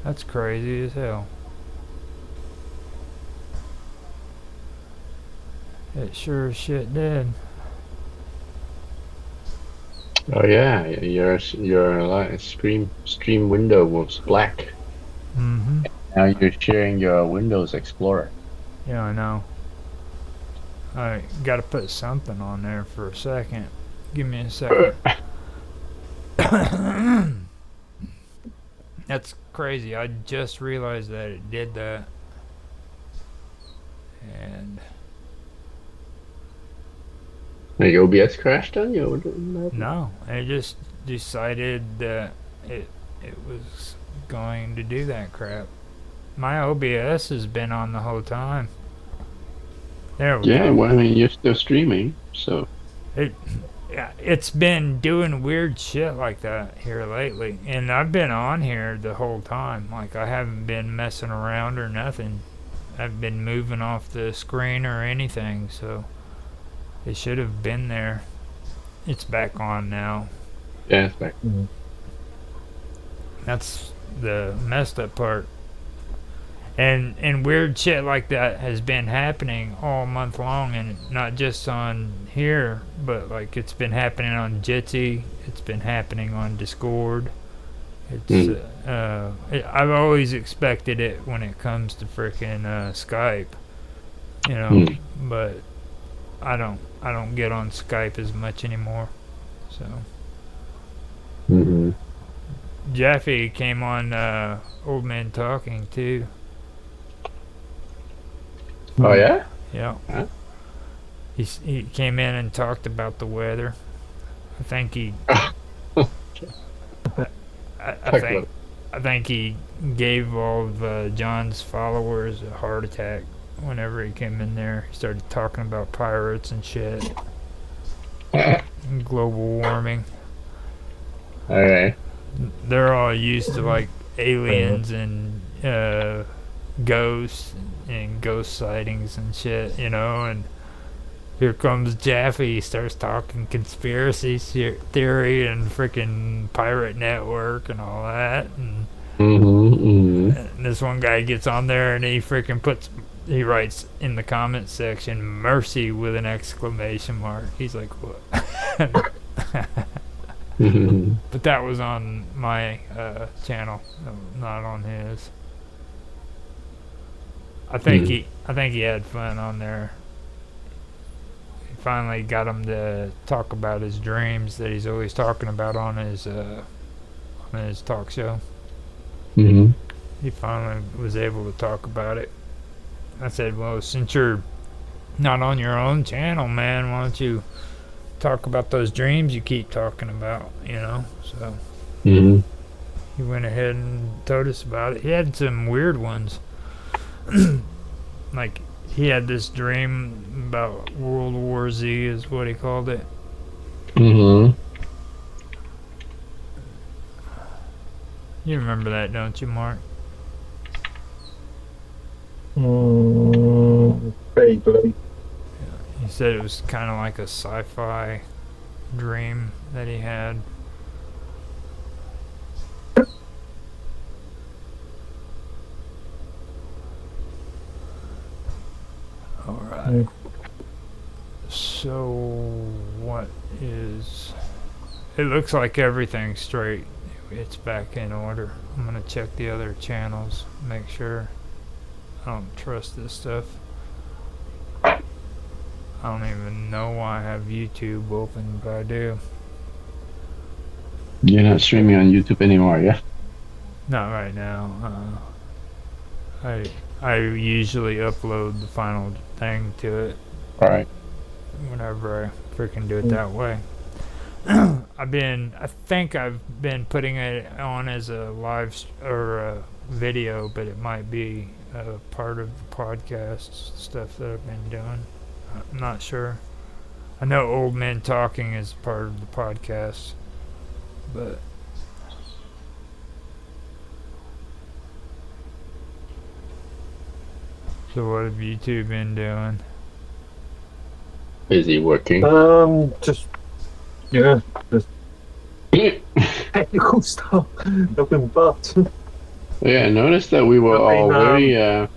That's crazy as hell. It sure as shit did. Oh yeah, your stream window was black. Mm-hmm. Now you're sharing your Windows Explorer. Yeah, I know. I gotta put something on there for a second. Give me a second. That's crazy. I just realized that it did that. And like OBS crashed on you? No, I just decided that it was going to do that crap. My OBS has been on the whole time. There we go. Yeah, well, I mean, you're still streaming, so. It's been doing weird shit like that here lately. And I've been on here the whole time. Like, I haven't been messing around or nothing. I've been moving off the screen or anything, so it should have been there. It's back on now. Yeah, it's back. Mm-hmm. That's the messed up part. And weird shit like that has been happening all month long, and not just on here, but like it's been happening on Jitsi, it's been happening on Discord. It's I've always expected it when it comes to freaking Skype, you know, but I don't get on Skype as much anymore. So Jeffy came on Old Man Talking too. Oh yeah? Yeah. Huh? He came in and talked about the weather. I think he I think he gave all of John's followers a heart attack whenever he came in there. He started talking about pirates and shit. And global warming. Okay. They're all used to like aliens and ghosts and ghost sightings and shit, you know, and here comes Jaffe. He starts talking conspiracy theory and freaking pirate network and all that. And, and this one guy gets on there and he writes in the comment section, "Mercy" with an exclamation mark. He's like, what? But that was on my channel, not on his. I think he had fun on there. He finally got him to talk about his dreams that he's always talking about on his talk show. He finally was able to talk about it. I said, well, since you're not on your own channel, man, why don't you talk about those dreams you keep talking about, you know? So he went ahead and told us about it. He had some weird ones. Like, he had this dream about World War Z is what he called it. You remember that, don't you, Mark? Vaguely. He said it was kind of like a sci-fi dream that he had. Alright. So, what is... It looks like everything's straight. It's back in order. I'm gonna check the other channels, make sure. I don't trust this stuff. I don't even know why I have YouTube open, but I do. You're not streaming on YouTube anymore, yeah? Not right now. I usually upload the final thing to it. Alright. Whenever I freaking do it that way. I think I've been putting it on as a live or a video, but it might be part of the podcast stuff that I've been doing. I'm not sure. I know Old Men Talking is part of the podcast, but so what have you two been doing? Busy working. Just technical stuff. Nothing but. Yeah, I noticed that we were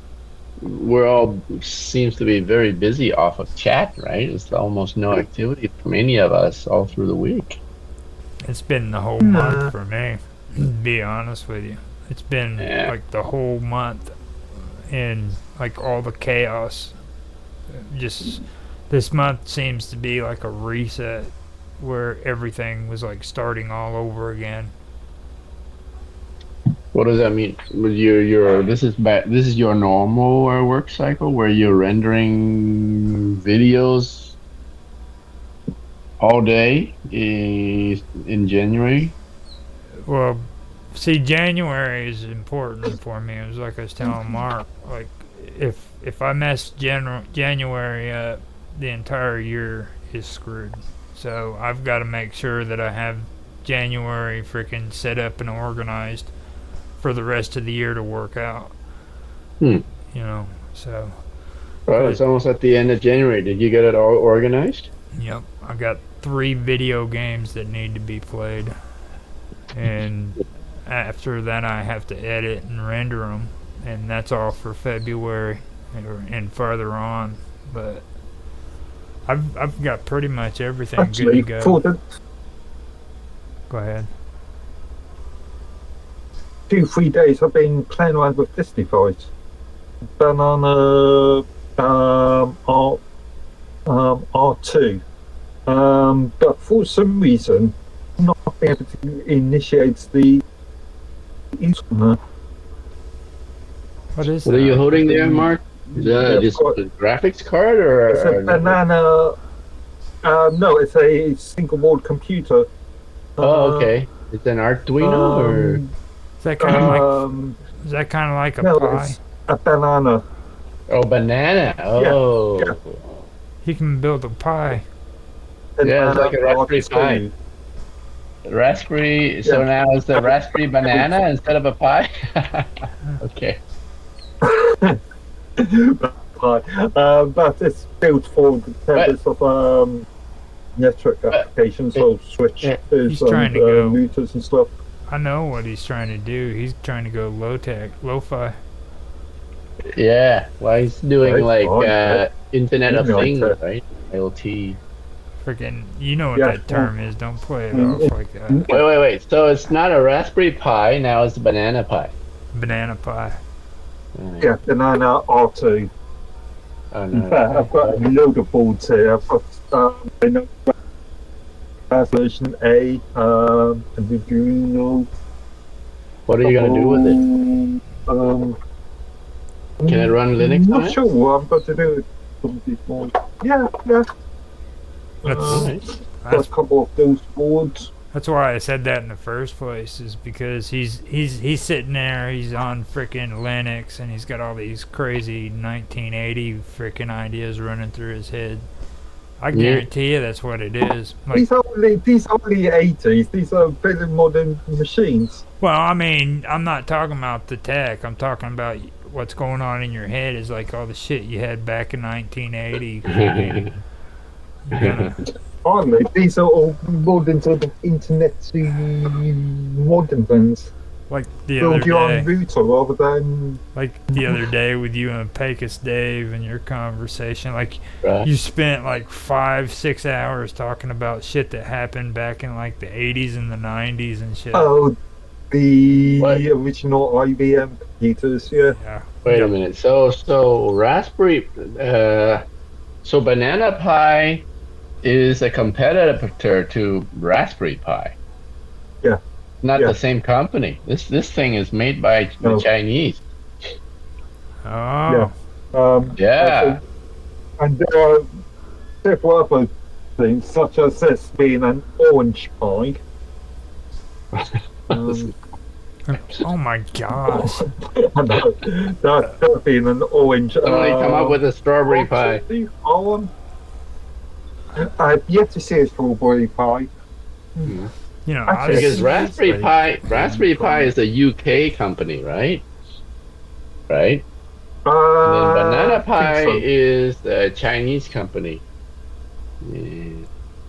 we're all seems to be very busy off of chat, right? There's almost no activity from any of us all through the week. It's been the whole month for me, to be honest with you. It's been like the whole month, and like all the chaos. Just this month seems to be like a reset where everything was like starting all over again. What does that mean? This is your normal work cycle where you're rendering videos all day in January? Well, see, January is important for me. It was like I was telling Mark, like if I mess January up, the entire year is screwed. So I've got to make sure that I have January freaking set up and organized for the rest of the year to work out. You know, so. Well, it's almost at the end of January. Did you get it all organized? Yep. I got 3 video games that need to be played. And after that, I have to edit and render them. And that's all for February and farther on. But I've got pretty much everything Actually, good to go. Go ahead. 2-3 days I've been playing around with this device. Banana R2. But for some reason I'm not being able to initiate the instrument. What are you holding there, Mark? Is that just a graphics card or it's a banana? No, it's a single board computer. Okay. It's an Arduino or? Is that kind of like a pie? It's a banana. Oh, banana. Oh. Yeah. He can build a pie. Yeah, it's like a Raspberry Pi. Raspberry. So now it's a Raspberry banana instead of a pie. Okay. But it's built for the purpose of network applications, so switches He's trying to go routers and stuff. I know what he's trying to do. He's trying to go low-tech, lo-fi. Yeah, well, he's doing Internet of Things, right? IoT. Freaking, you know what that term is. Don't play it off like that. Wait. So it's not a Raspberry Pi, now it's a Banana Pi. Banana Pi. Yeah, Banana R2. Oh, In fact, I've got a load of boards here. I've got version A, and the Juno. What are you going to do with it? Can it run Linux I'm on not it? sure what I'm going to do with these boards. Yeah. That's got a couple of those boards. That's why I said that in the first place, is because he's sitting there, he's on frickin' Linux, and he's got all these crazy 1980 frickin' ideas running through his head. I guarantee you that's what it is. Like, these are only 80s. These are very modern machines. Well, I mean, I'm not talking about the tech. I'm talking about what's going on in your head is like all the shit you had back in 1980. Aren't they? These are all modern sort of internet modern things. Like the other Build your day. own router rather than... Like the other day with you and Pecos Dave and your conversation. Like, Right. you spent like 5-6 hours talking about shit that happened back in like the 80s and the 90s and shit. Oh, the original IBM computers, yeah. Wait a minute. So Raspberry, so Banana Pi is a competitor to Raspberry Pi. Yeah. Not the same company. This thing is made by the Chinese. Oh. Yeah. And there are several other things, such as this being an orange Pi. Oh my gosh. that being an orange. Somebody come up with a strawberry pie. I've yet to see a strawberry pie. You know, because Raspberry Pi is a UK company, right? Right. And then Banana Pi is a Chinese company.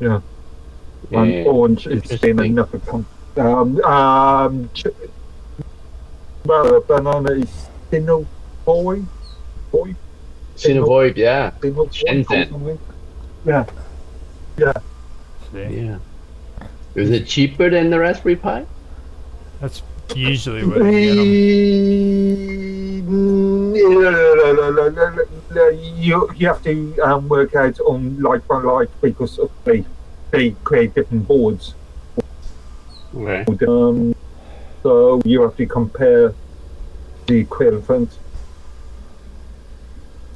Yeah. And orange is in another company. Well, banana is Sinovoid. Sinovoid, yeah. Shenzhen. Yeah. Yeah. Is it cheaper than the Raspberry Pi? That's usually what you you have to work out on like by like because of they create different boards. Okay. So you have to compare the equivalent.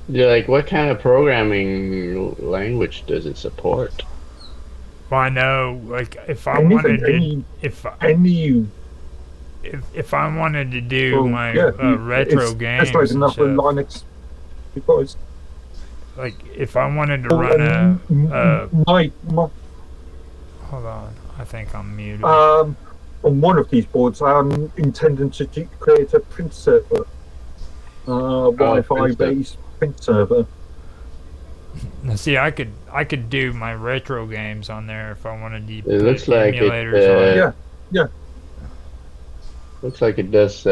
Yeah, like what kind of programming language does it support? Well, I know, like, if I wanted to, if I wanted to do my retro games, it's like enough for Linux, because like if I wanted to run hold on, I think I'm muted. On one of these boards, I'm intending to create a print server, Wi-Fi based print server. Now, see, I could do my retro games on there if I wanted to. It looks like emulators yeah. Looks like it does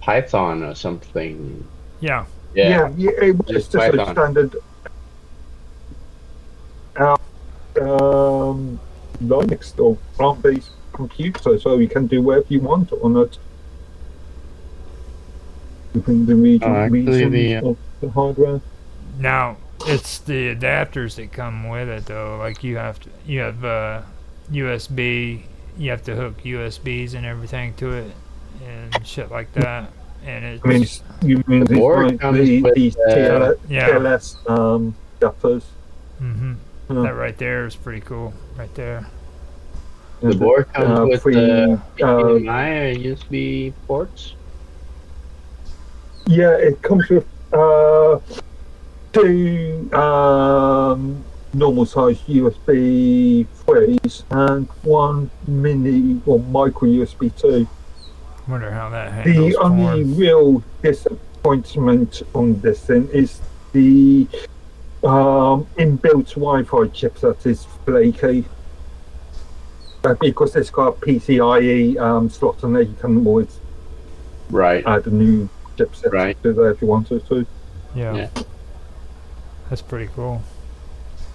Python or something. Yeah. It's just a standard Linux or ARM-based computer, so you can do whatever you want on it. Within the regions of the hardware. Now, it's the adapters that come with it, though. Like you have USB, you have to hook USBs and everything to it, and shit like that. And it's you mean the board comes with these TLS adapters? That right there is pretty cool, right there. The board comes with HDMI or USB ports. Yeah, it comes with two normal size USB 3s and one mini or micro USB 2. Wonder how that handles the only real disadvantage disappointment on this thing is the inbuilt Wi-Fi chipset is flaky. Because it's got a PCIe slot on there, you can always add a new chipset to there if you wanted to. Yeah. That's pretty cool.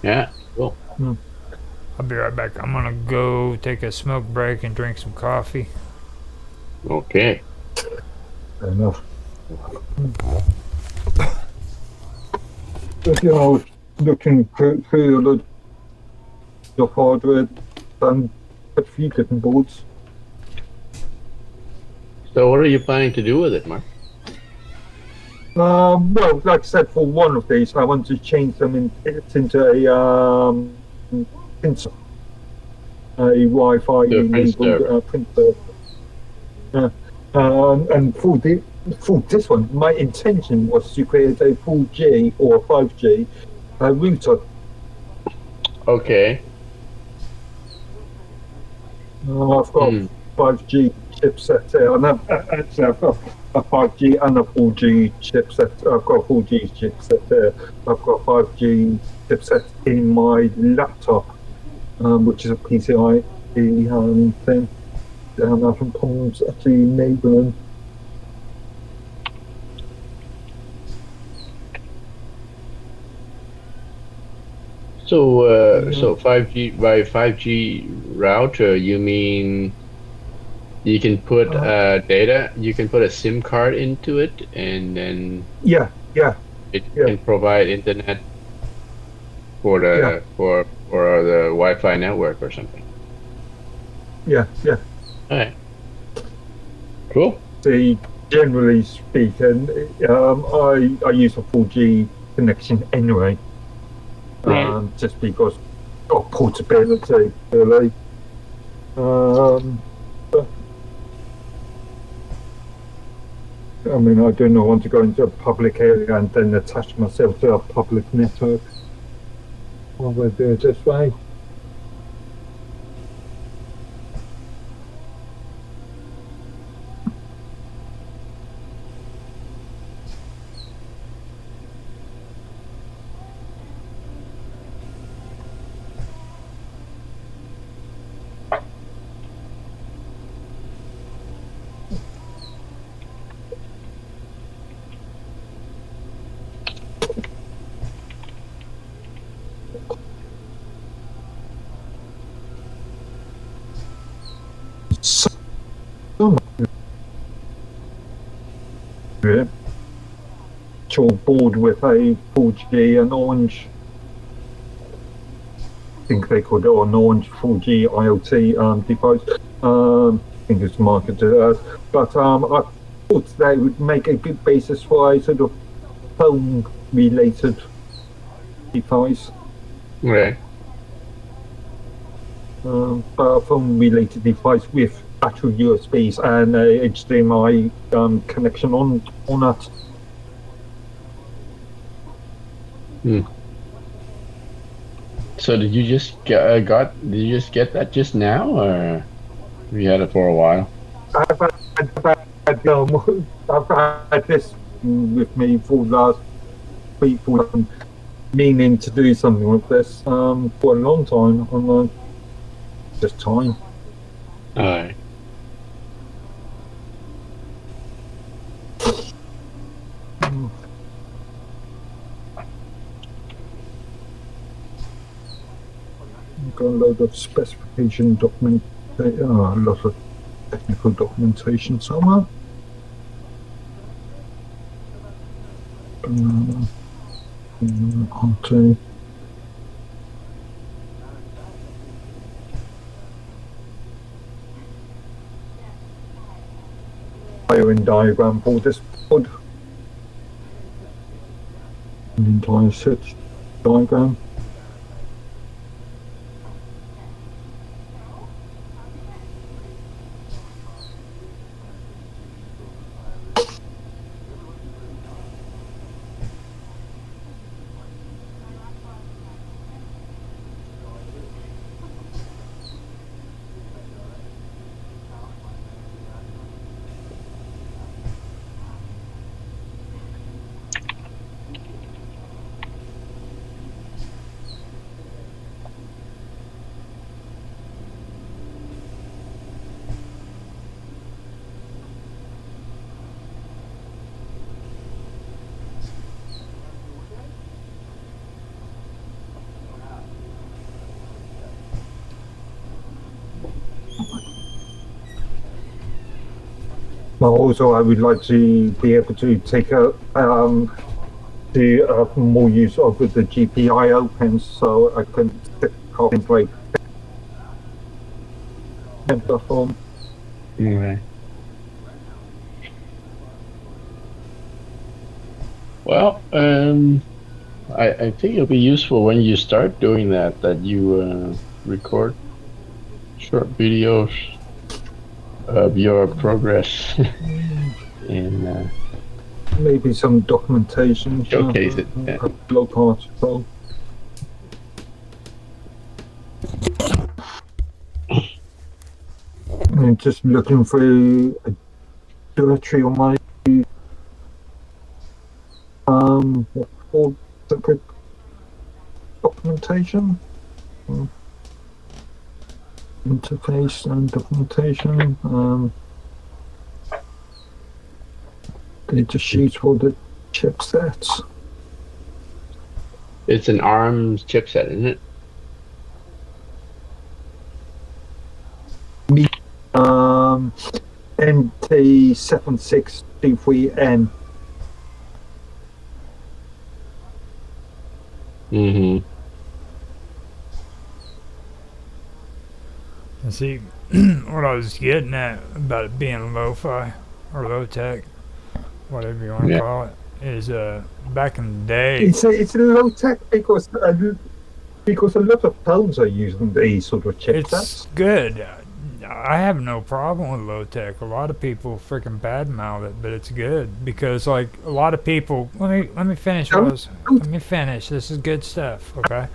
Yeah, cool. I'll be right back. I'm gonna go take a smoke break and drink some coffee. Okay. Fair enough. But, you know, looking through the hardware and a few different boards. So what are you planning to do with it, Mark? Well, like I said, for one of these, I want to change them into a Wi-Fi enabled printer. And for this one, my intention was to create a 4G or 5G router. Okay. I've got 5G chipset there, and actually I've got a 5G and a 4G chipset. I've got a 4G chipset there. I've got a 5G chipset in my laptop, which is a PCIe thing. I'm having problems actually enabling. So 5G by 5G router, you mean you can put data? You can put a SIM card into it, and then it can provide internet for the for the Wi-Fi network or something. Yeah. All right. Cool. See, generally speaking, I use a 4G connection anyway. Just because of portability, really. But, I mean, I do not want to go into a public area and then attach myself to a public network. I will do it this way. Board with a 4G and orange. I think they called it an orange 4G IoT device. I think it's marketed as. But I thought that would make a good basis for a sort of phone-related device. Right. But a phone-related device with actual USBs and a HDMI connection on it. So did you just get that just now, or have you had it for a while? I've had this with me for the last week, meaning to do something with this for a long time. I'm just time. All right. Got a load of specification document, a lot of technical documentation somewhere. Onto wiring diagram for this board. An entire set diagram. Also, I would like to be able to take do more use of the GPIO pens, so I can stick things like platform. Okay. Well, I think it'll be useful when you start doing that you record short videos of your progress and maybe some documentation. Showcase it. Yeah. Blog article. And just looking through a directory on my for separate documentation. Interface and documentation. Data sheets for the chipsets. It's an ARM chipset, isn't it? NT76D3N. Mm-hmm. And see, what I was getting at about it being lo-fi or low-tech, whatever you want to call it, is back in the day. It's a low-tech because a lot of phones are using these sort of chipsets. It's good. I have no problem with low-tech. A lot of people freaking badmouth it, but it's good because, like, a lot of people. Let me finish. Let me finish. This is good stuff. Okay.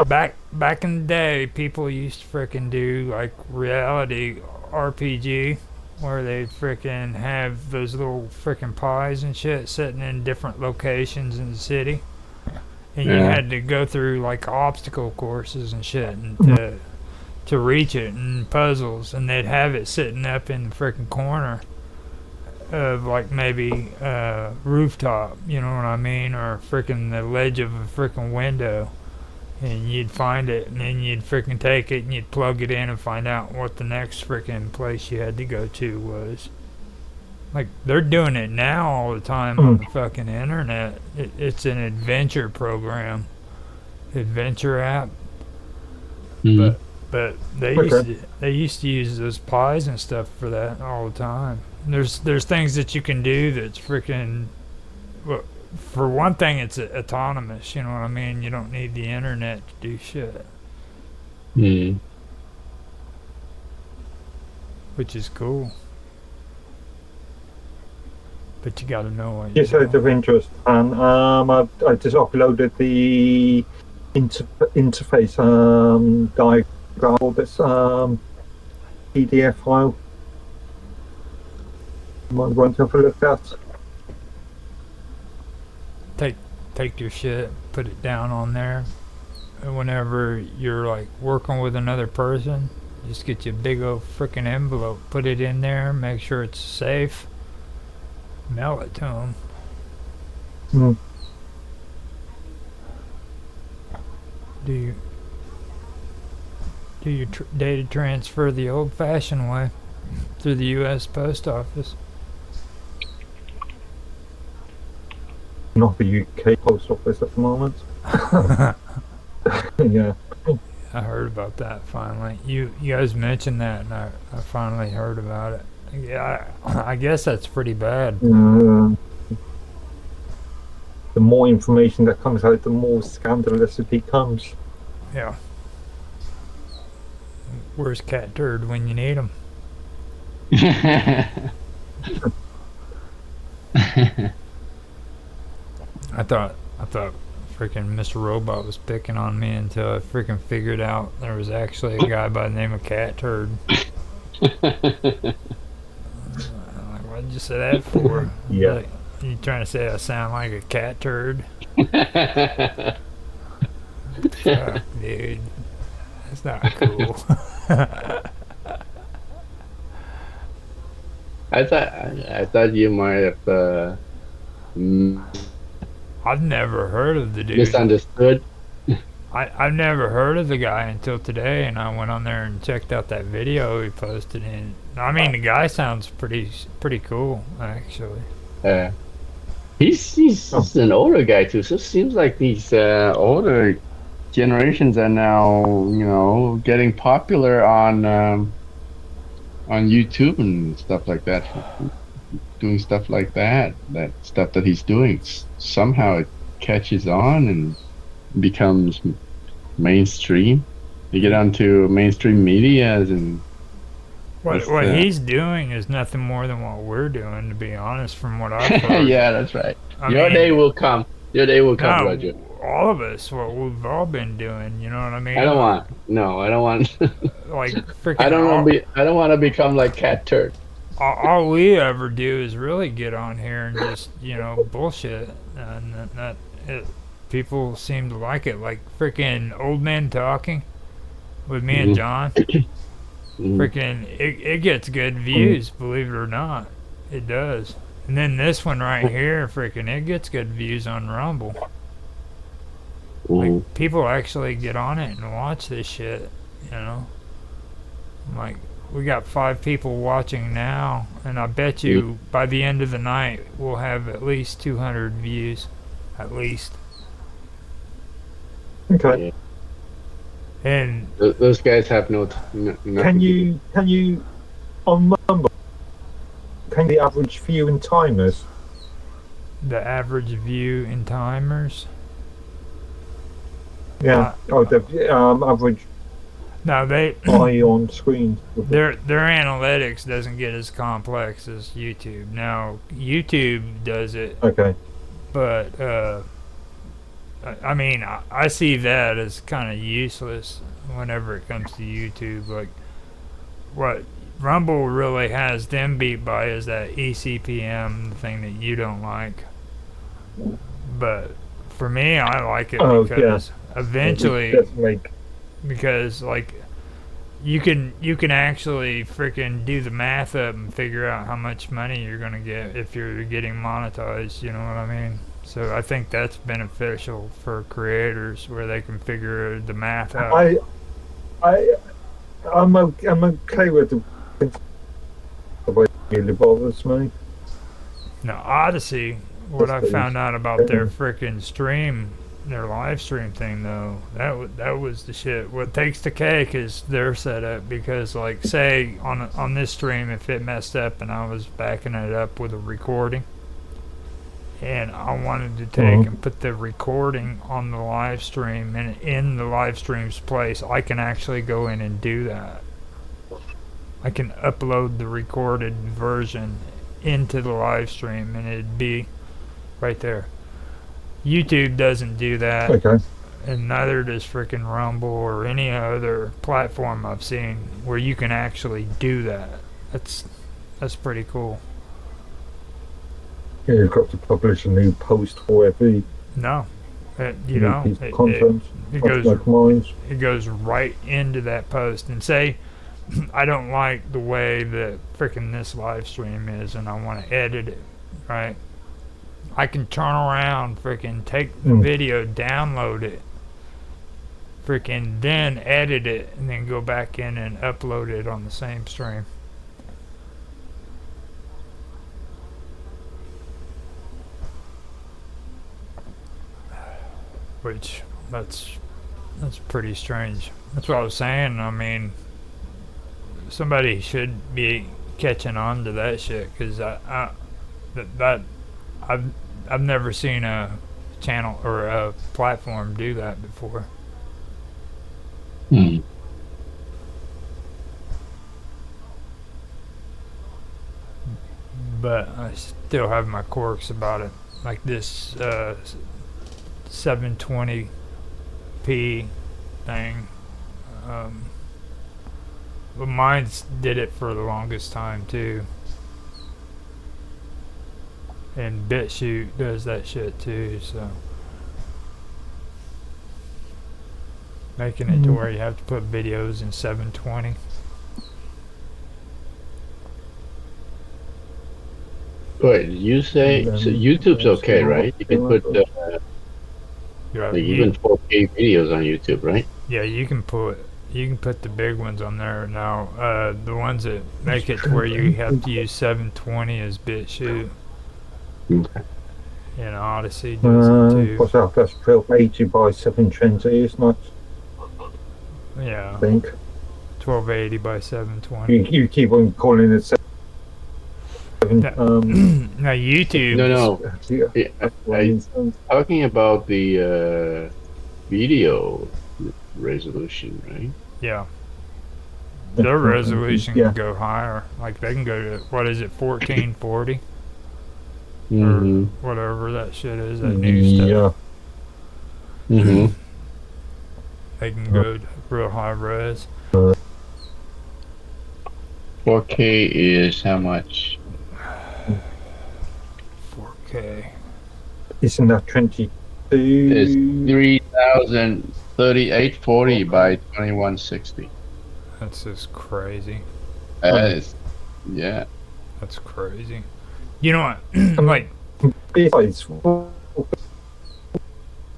Back in the day, people used to freaking do like reality RPG, where they'd freaking have those little freaking pies and shit sitting in different locations in the city, and you had to go through like obstacle courses and shit and to reach it, and puzzles, and they'd have it sitting up in the freaking corner of like maybe rooftop, you know what I mean, or freaking the ledge of a freaking window. And you'd find it, and then you'd freaking take it, and you'd plug it in and find out what the next freaking place you had to go to was. Like, they're doing it now all the time on the fucking internet. It's an adventure program. Adventure app. Mm-hmm. But they used to use those pies and stuff for that all the time. There's things that you can do that's freaking... Well, for one thing, it's autonomous, you know what I mean? You don't need the internet to do shit. Which is cool. But you gotta know what you're doing. Out of interest, and I just uploaded the interface diagram for this PDF file. You might want to have a look at. Take your shit, put it down on there. And whenever you're like working with another person, just get you a big old freaking envelope, put it in there, make sure it's safe, mail it to them. Do your data transfer the old-fashioned way through the U.S. Post Office. Not the UK Post Office at the moment. Yeah. I heard about that finally. You guys mentioned that, and I finally heard about it. Yeah, I guess that's pretty bad. The more information that comes out, the more scandalous it becomes. Yeah. Where's Cat Turd when you need him? I thought freaking Mr. Robot was picking on me until I freaking figured out there was actually a guy by the name of Cat Turd. I'm like, what did you say that for? Yeah. Like, you trying to say I sound like a cat turd? Fuck, dude. That's not cool. I thought you might have I've never heard of the dude. misunderstood. I've never heard of the guy until today, and I went on there and checked out that video he posted. And I mean, the guy sounds pretty cool, actually. He's an older guy too, so it seems like these older generations are now, getting popular on YouTube and stuff like that, doing stuff like that. That stuff that he's doing, somehow it catches on and becomes mainstream. You get onto mainstream medias and what he's doing is nothing more than what we're doing, to be honest, from what I've heard. Yeah, that's right. Your day will come. Your day will come, Roger. All of us, what we've all been doing, you know what I mean? I don't want like freaking. I don't want to become like Cat Turd. All we ever do is really get on here and just bullshit, and people seem to like it. Like freaking old men talking with me and John. Freaking, it gets good views, believe it or not. It does. And then this one right here, freaking, it gets good views on Rumble. Like, people actually get on it and watch this shit, Like, we got 5 people watching now, and I bet you by the end of the night, we'll have at least 200 views. At least. Okay. And those guys have no. Can you on Rumble? Can the average view in timers? The average view in timers. Yeah. The average. No, they eye on screen. Their analytics doesn't get as complex as YouTube. Now YouTube does it. Okay. But I mean, I see that as kind of useless whenever it comes to YouTube. Like, what Rumble really has them beat by is that ECPM, the thing that you don't like. But for me, I like it because eventually, because like you can actually freaking do the math up and figure out how much money you're gonna get if you're getting monetized. You know what I mean? So I think that's beneficial for creators where they can figure the math out. I'm okay with the way it bothers me. Now Odyssey, what I found out about their freaking stream, their live stream thing though, that was the shit. What takes the cake is their setup, because like say on this stream, if it messed up and I was backing it up with a recording, and I wanted to take and put the recording on the live stream, and in the live stream's place, I can actually go in and do that. I can upload the recorded version into the live stream, and it'd be right there. YouTube doesn't do that. Okay. And neither does freaking Rumble or any other platform I've seen where you can actually do that. That's pretty cool. Yeah, you've got to publish a new post for every. No, content. It goes right into that post. And say, I don't like the way that freaking this live stream is, and I want to edit it, right? I can turn around, freaking take the video, download it, freaking then edit it, and then go back in and upload it on the same stream. Which that's pretty strange. That's what I was saying. I mean, somebody should be catching on to that shit, because I've never seen a channel or a platform do that before. But I still have my quirks about it, like this 720p thing. But mine's did it for the longest time too. And BitChute does that shit too, so making it to where you have to put videos in 720. Wait, you say so YouTube's okay, right? You can put Yeah, Like even 4K videos on YouTube, right? Yeah, you can put the big ones on there now. The ones that make it to where you have to use 720 as BitChute. Okay. And Odyssey does it too. What's that? That's 1280 by 720, isn't it? Yeah. I think. 1280 by 720. You keep on calling it 7. Now YouTube. No. I'm talking about the video resolution, right? Yeah. Their resolution can go higher. Like they can go to, what is it, 1440? Or whatever that shit is, that new stuff. Mm-hmm. They can go to real high res. 4K is how much? 4K. Isn't that 22? It's 3,038.40 by 2160. That's just crazy. Yeah. That's crazy. You know what? Like, besides, for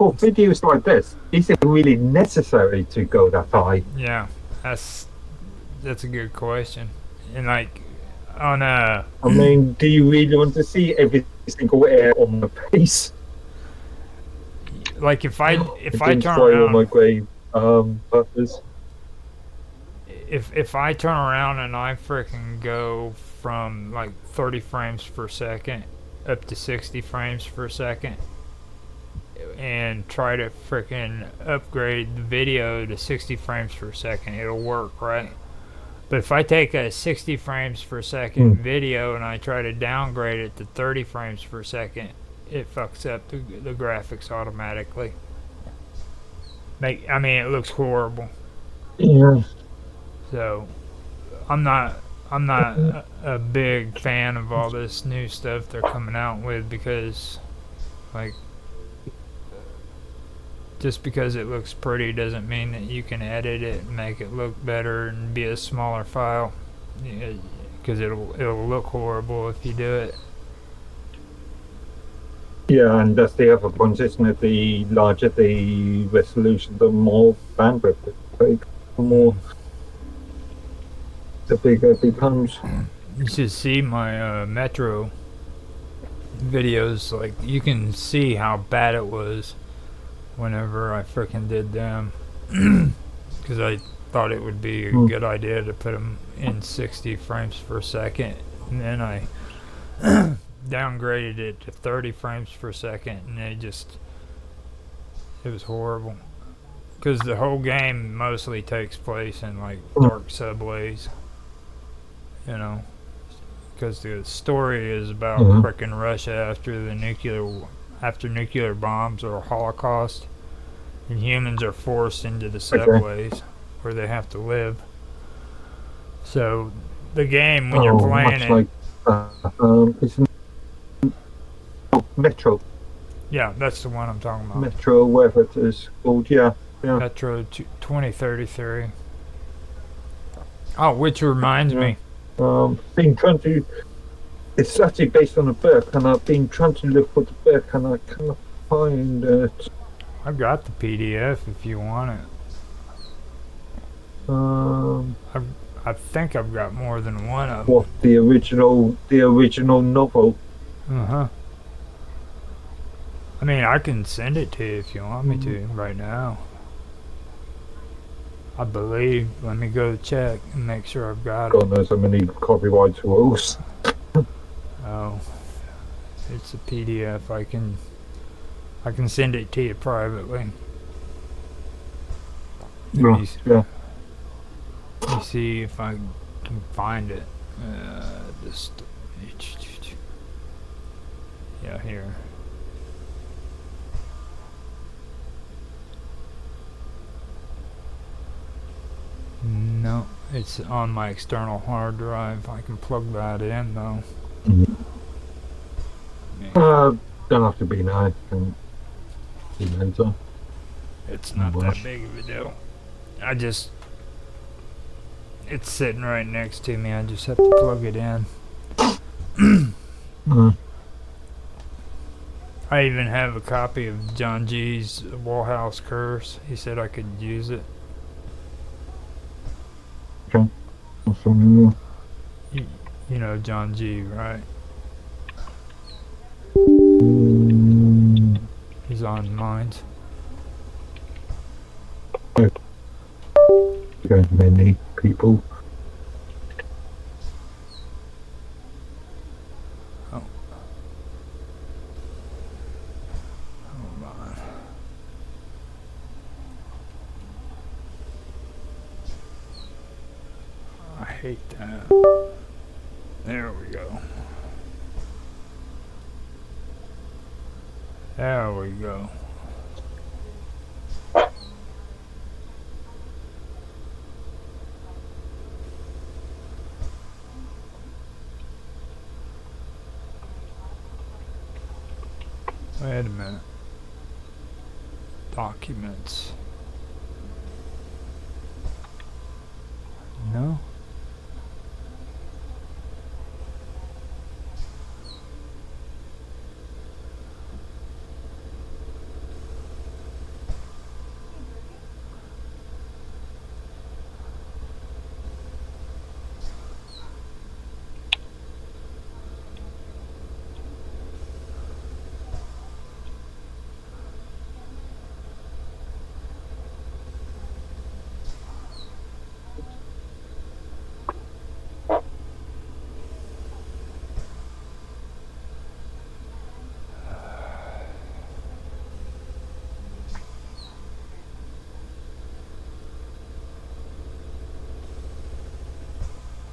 videos like this, is it really necessary to go that high? Yeah, that's a good question. And like on I mean, do you really want to see every single air on the face? Like if I turn around, my grave purpose. If I turn around and I freaking go from like 30 frames per second up to 60 frames per second and try to freaking upgrade the video to 60 frames per second, it'll work, right? But if I take a 60 frames per second video and I try to downgrade it to 30 frames per second, it fucks up the graphics automatically. I mean, it looks horrible. Yeah. So, I'm not a big fan of all this new stuff they're coming out with because, like, just because it looks pretty doesn't mean that you can edit it and make it look better and be a smaller file. Because it'll look horrible if you do it. Yeah, and that's the other point, isn't it? The larger the resolution, the more bandwidth it takes, the bigger it becomes. You should see my Metro videos. Like, you can see how bad it was whenever I frickin' did them. Because I thought it would be a good idea to put them in 60 frames per second. And then I downgraded it to 30 frames per second, and it was horrible. Because the whole game mostly takes place in like dark subways, you know. Because the story is about frickin' Russia after nuclear bombs or Holocaust, and humans are forced into the subways where they have to live. So the game, when you're playing it, Metro. Yeah, that's the one I'm talking about. Metro, whatever it is called, yeah. Metro 2033. Oh, which reminds me. It's actually based on a book, and I've been trying to look for the book, and I can't find it. I've got the PDF if you want it. I think I've got more than one of them. What, the original novel? I mean, I can send it to you if you want me to right now. I believe. Let me go check and make sure I've got it. God knows how many copyright rules. Oh, it's a PDF. I can send it to you privately. Let me see if I can find it. Yeah, here. No, it's on my external hard drive. I can plug that in though. Don't have to be nice. It's not that big of a deal. It's sitting right next to me. I just have to plug it in. I even have a copy of John G's Wallhouse Curse. He said I could use it. Okay. Awesome. You know John G, right? He's on Minds. Okay, many people. Oh. Hold on. I hate that. There we go. There we go. Wait a minute. Documents. No?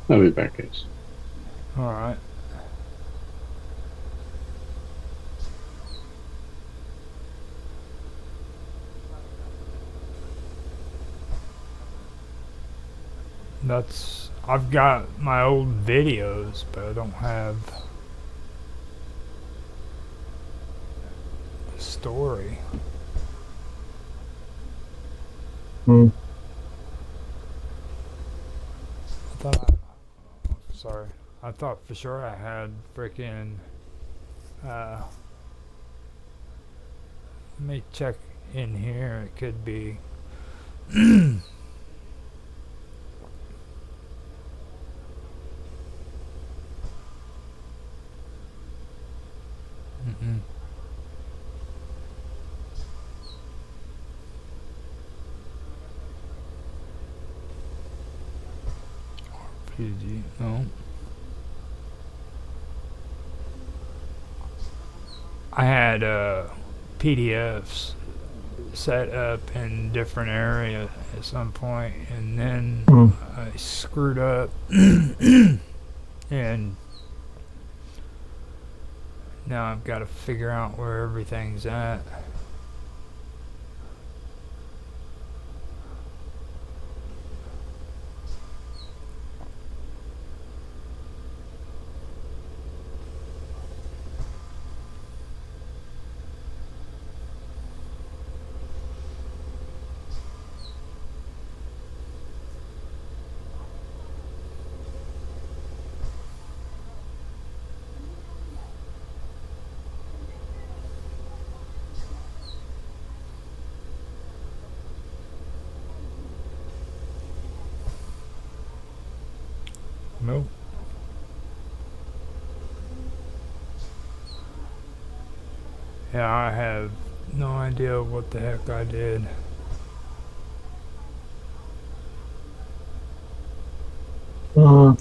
I'll be back, guys. All right. I've got my old videos, but I don't have the story. Hmm. I thought for sure I had freaking, let me check in here, it could be, mm-mm. RPG, no. I had PDFs set up in different areas at some point, and then I screwed up and now I've got to figure out where everything's at. Nope. Yeah, I have no idea what the heck I did. Not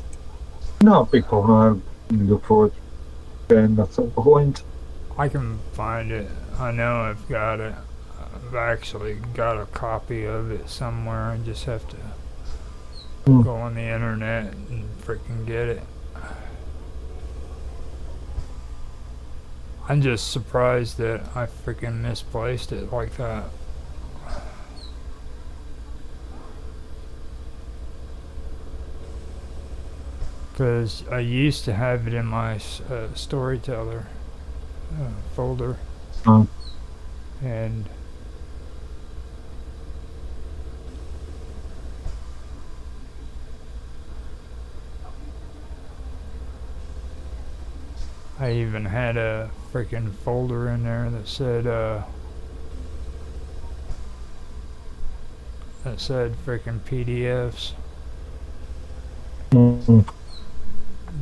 a big problem. I look forward to getting that at the point. I can find it. I know I've got it. I've actually got a copy of it somewhere. I just have to go on the internet and freaking get it. I'm just surprised that I freaking misplaced it like that. Because I used to have it in my storyteller folder. And I even had a freaking folder in there that said freaking PDFs.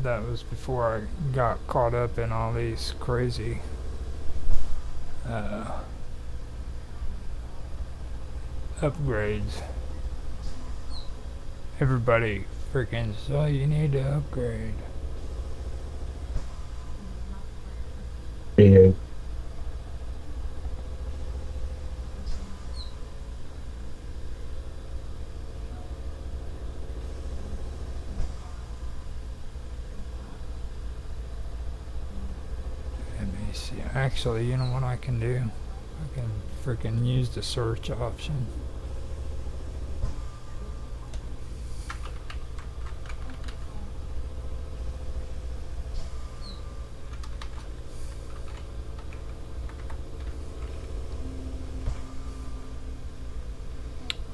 That was before I got caught up in all these crazy upgrades. Everybody freaking says, oh, you need to upgrade. Yeah. Let me see. Actually, you know what I can do? I can freaking use the search option.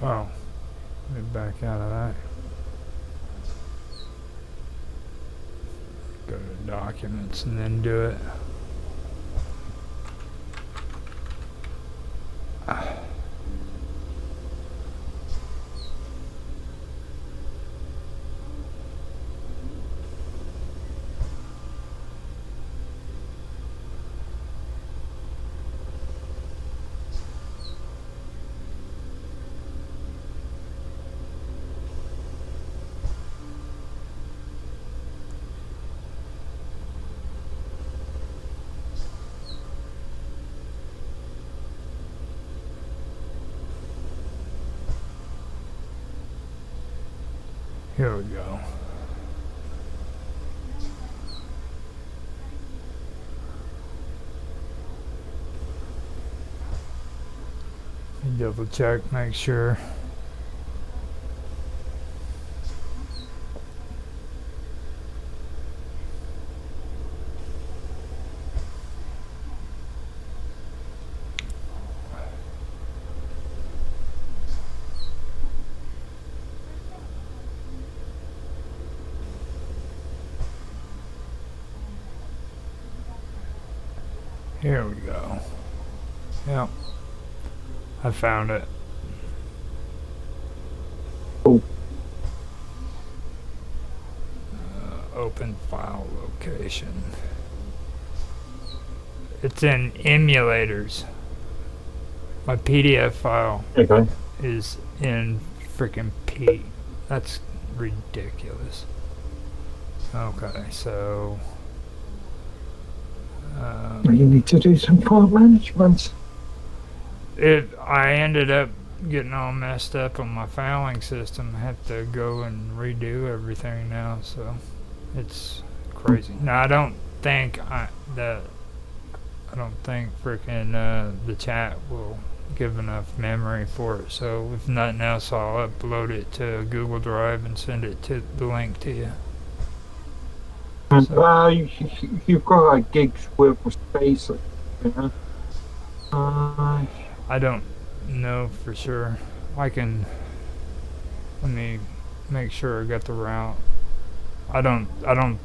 Oh, let me back out of that. Go to documents and then do it. Here we go. Double check, make sure. Here we go. Yep. I found it. Oh. Open file location. It's in emulators. My PDF file is in freaking P. That's ridiculous. Okay, so you need to do some file management. I ended up getting all messed up on my filing system. I have to go and redo everything now, so it's crazy. Now I don't think freaking the chat will give enough memory for it. So if nothing else, I'll upload it to Google Drive and send it to the link to you. You've got like gigs worth of space, you know? I don't know for sure. Let me make sure I got the route. I don't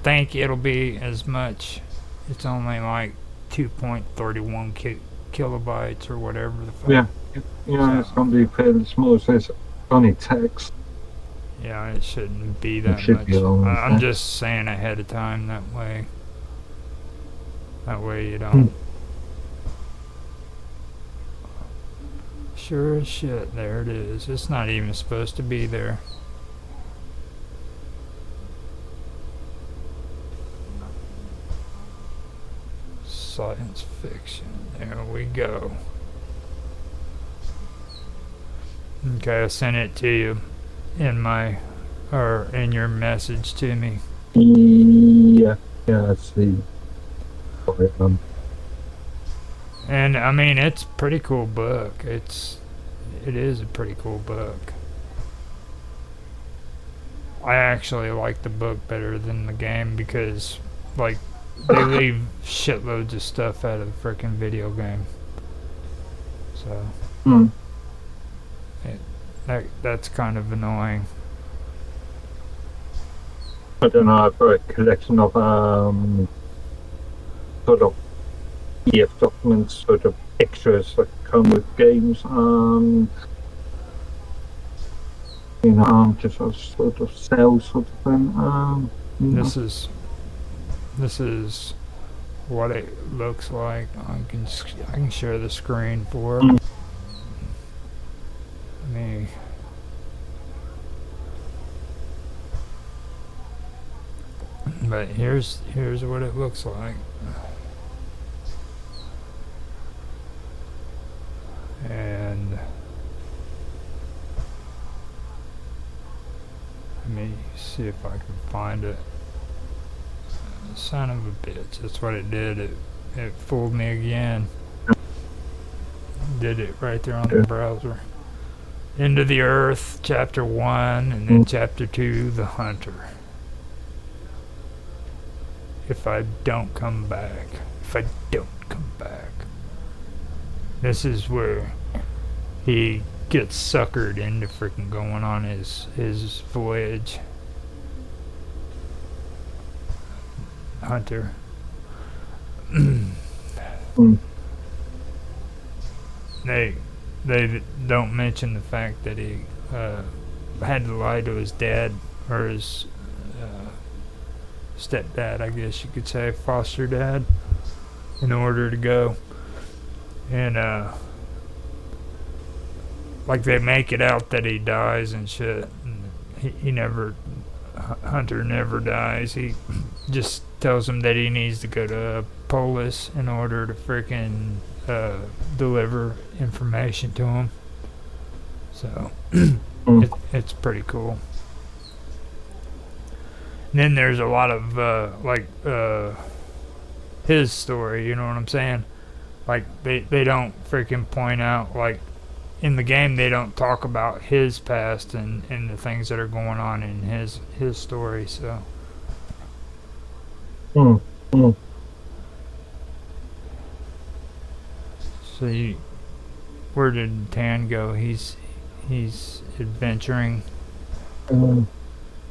think it'll be as much. It's only like 2.31 kilobytes or whatever the fuck. Yeah, it's gonna be fairly small, so it's only text. Yeah, it shouldn't be that should much. Be I'm just saying ahead of time that way. That way you don't. Sure as shit, there it is. It's not even supposed to be there. Science fiction. There we go. Okay, I sent it to you in your message to me. Yeah, I see. And I mean, it's a pretty cool book. It is a pretty cool book. I actually like the book better than the game because, like, they leave shitloads of stuff out of the freaking video game. So, that's kind of annoying. I don't know. I've got a collection of sort of supplements, sort of extras that come with games. To sort of sell, sort of thing. This is what it looks like. I can share the screen for it. But here's what it looks like. And let me see if I can find it. Son of a bitch, that's what it did. It fooled me again. Did it right there on the browser. Into the Earth, chapter 1, and then chapter 2, The Hunter. If I don't come back. This is where he gets suckered into freaking going on his voyage. Hunter. They don't mention the fact that he had to lie to his dad, or his stepdad, I guess you could say, foster dad, in order to go. And like they make it out that he dies and shit. And Hunter never dies. He just tells him that he needs to go to Polis in order to freaking deliver information to him. So it's pretty cool. And then there's a lot of his story, you know what I'm saying? Like they don't freaking point out, like in the game they don't talk about his past and the things that are going on in his story, so So where did Tan go? He's adventuring.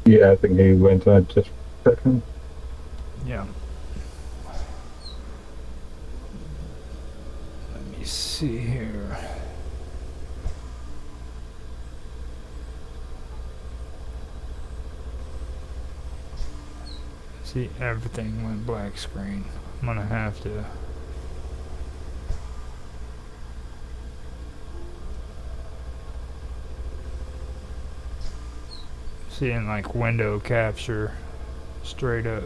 Yeah, I think he went out just a second. Yeah. Let me see here. See, everything went black screen. I'm gonna have to. Seeing like window capture straight up.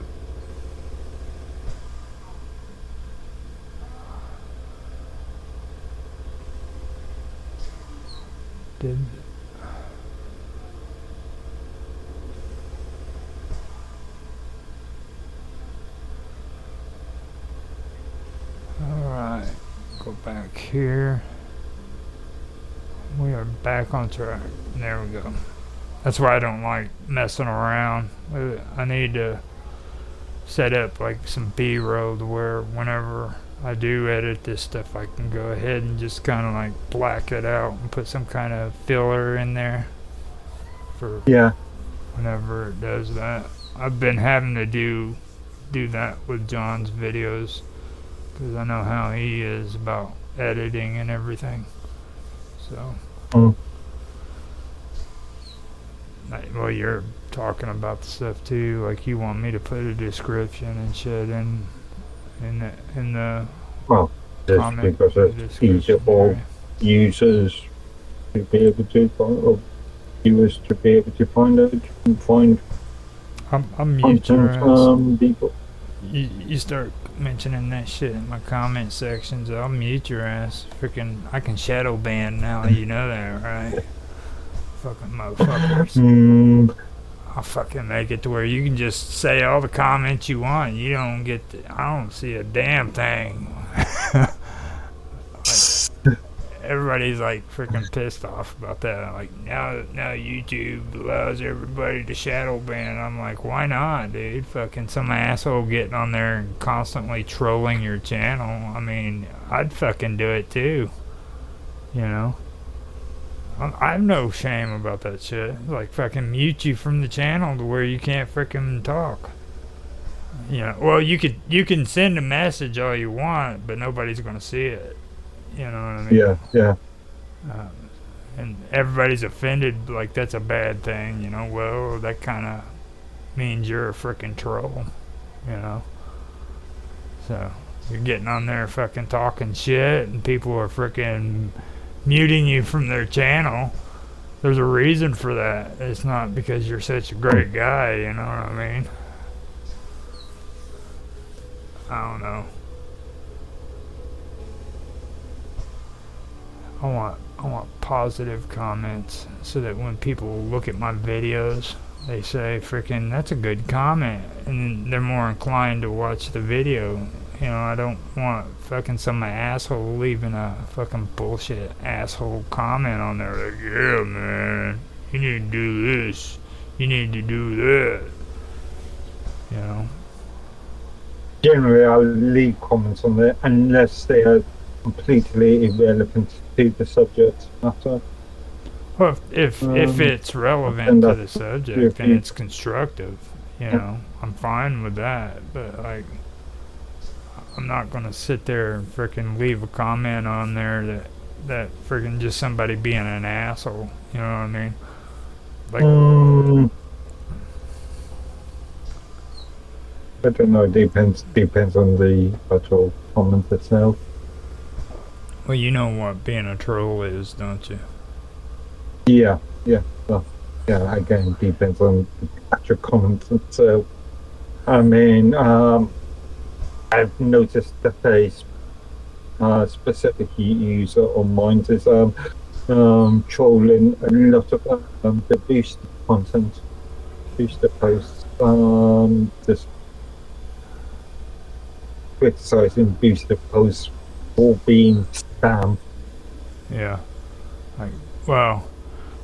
Alright, go back here. We are back on track. There we go. That's why I don't like messing around. I need to set up like some B-roll to where whenever I do edit this stuff, I can go ahead and just kind of like black it out and put some kind of filler in there for whenever it does that. I've been having to do that with John's videos because I know how he is about editing and everything. So. Well, you're talking about the stuff too. Like you want me to put a description and shit in the just because it's easier for users to be able to find, or viewers to be able to find out and find. I'm mute your ass. People. You start mentioning that shit in my comment sections, I'll mute your ass. Freaking, I can shadow ban now. You know that, right? Fucking motherfuckers. I'll fucking make it to where you can just say all the comments you want. You don't get I don't see a damn thing. Like, everybody's like freaking pissed off about that. Like now YouTube allows everybody to shadow ban. I'm like, why not, dude? Fucking some asshole getting on there and constantly trolling your channel. I mean, I'd fucking do it too. You know? I have no shame about that shit. Like fucking mute you from the channel to where you can't freaking talk. Well, you can send a message all you want, but nobody's gonna see it. You know what I mean? Yeah. And everybody's offended, like that's a bad thing. Well, that kind of means you're a freaking troll. So you're getting on there fucking talking shit, and people are freaking muting you from their channel. There's a reason for that. It's not because you're such a great guy. You know what I mean? I don't know. I want positive comments so that when people look at my videos, they say, freaking, that's a good comment, and they're more inclined to watch the video. I don't want fucking some asshole leaving a fucking bullshit asshole comment on there like, yeah, man, you need to do this, you need to do that. Generally, I'll leave comments on there unless they are completely irrelevant to the subject matter. Well, if it's relevant to the subject and it's constructive, I'm fine with that. But I'm not gonna sit there and freaking leave a comment on there that freaking just somebody being an asshole. You know what I mean? I don't know. Depends on the actual comment itself. Well, you know what being a troll is, don't you? Yeah. Well, again, depends on the actual comment itself. I mean, I've noticed that a specific user on mine is trolling a lot of the booster content, booster posts, just criticizing booster posts for being spam. Yeah. Well,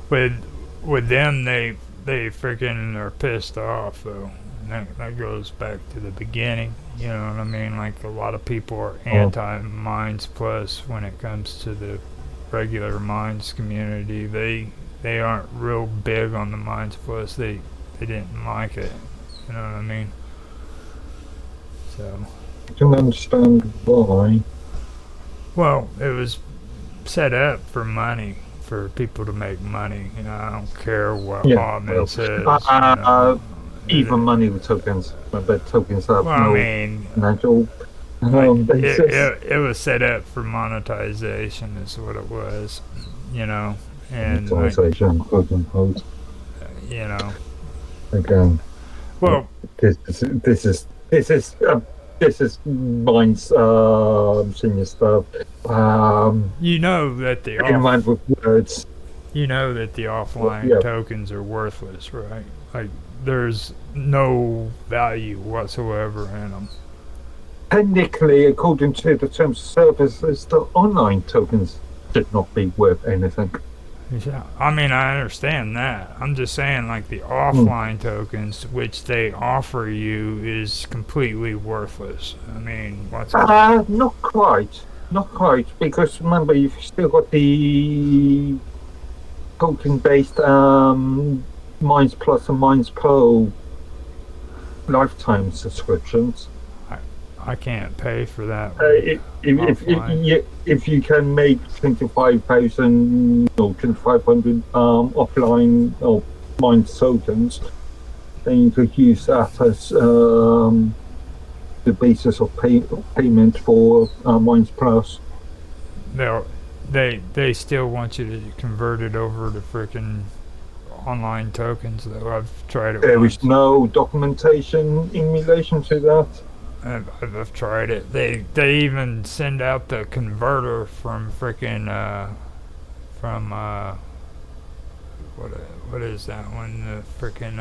with them, they freaking are pissed off though. And that goes back to the beginning. You know what I mean? Like a lot of people are anti-Minds Plus when it comes to the regular Minds community. They aren't real big on the Minds Plus. They didn't like it. You know what I mean? So. I can understand why. Well, it was set up for money, for people to make money. I don't care what Altman says. Even money with tokens, but tokens have financial basis. It was set up for monetization, is what it was. And monetization, quote unquote. Again. Well, this is Mine's senior stuff. That the in mind with words. That the offline tokens are worthless, right? Like there's no value whatsoever in them. Technically, according to the terms of service, the online tokens should not be worth anything. Yeah, I mean, I understand that. I'm just saying, like, the offline tokens, which they offer you, is completely worthless. I mean, what's not quite. Not quite, because remember, you've still got the token-based Minds Plus and Minds Pro lifetime subscriptions. I can't pay for that. If you can make 25,000 or 2,500 offline or Minds tokens, then you could use that as the basis of payment for Minds Plus. They still want you to convert it over to freaking online tokens, though. I've tried it. There is no documentation in relation to that. I've tried it. They even send out the converter from freaking what is that one? The freaking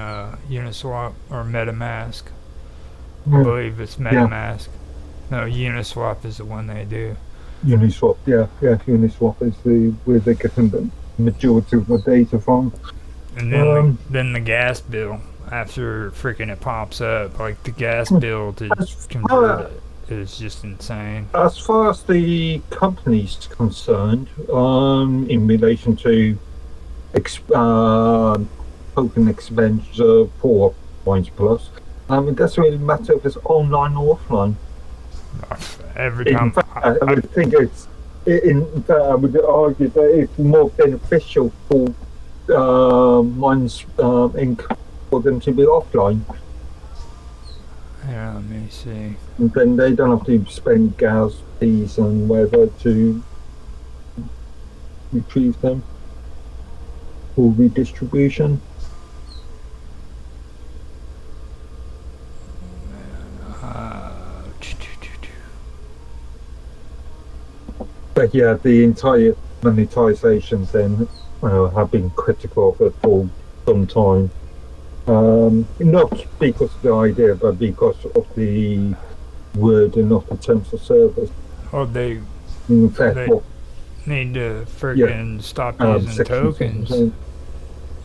Uniswap or MetaMask. I believe it's MetaMask. No, Uniswap is the one they do. Uniswap, yeah. Uniswap is where they're getting the majority of the data from. And then the gas bill. After freaking it pops up, like the gas bill to convert it is just insane. As far as the company's concerned, in relation to token expenditure for Minds Plus, It doesn't really matter if it's online or offline. Every time. In fact, I would think I would argue that it's more beneficial for Minds Inc. for them to be offline. Yeah, let me see. And then they don't have to spend gas fees and whatever to retrieve them for redistribution. But yeah, the entire monetization thing, have been critical of it for some time. Not because of the idea, but because of the wording of the terms of service. Oh, they need to freaking stop using tokens. You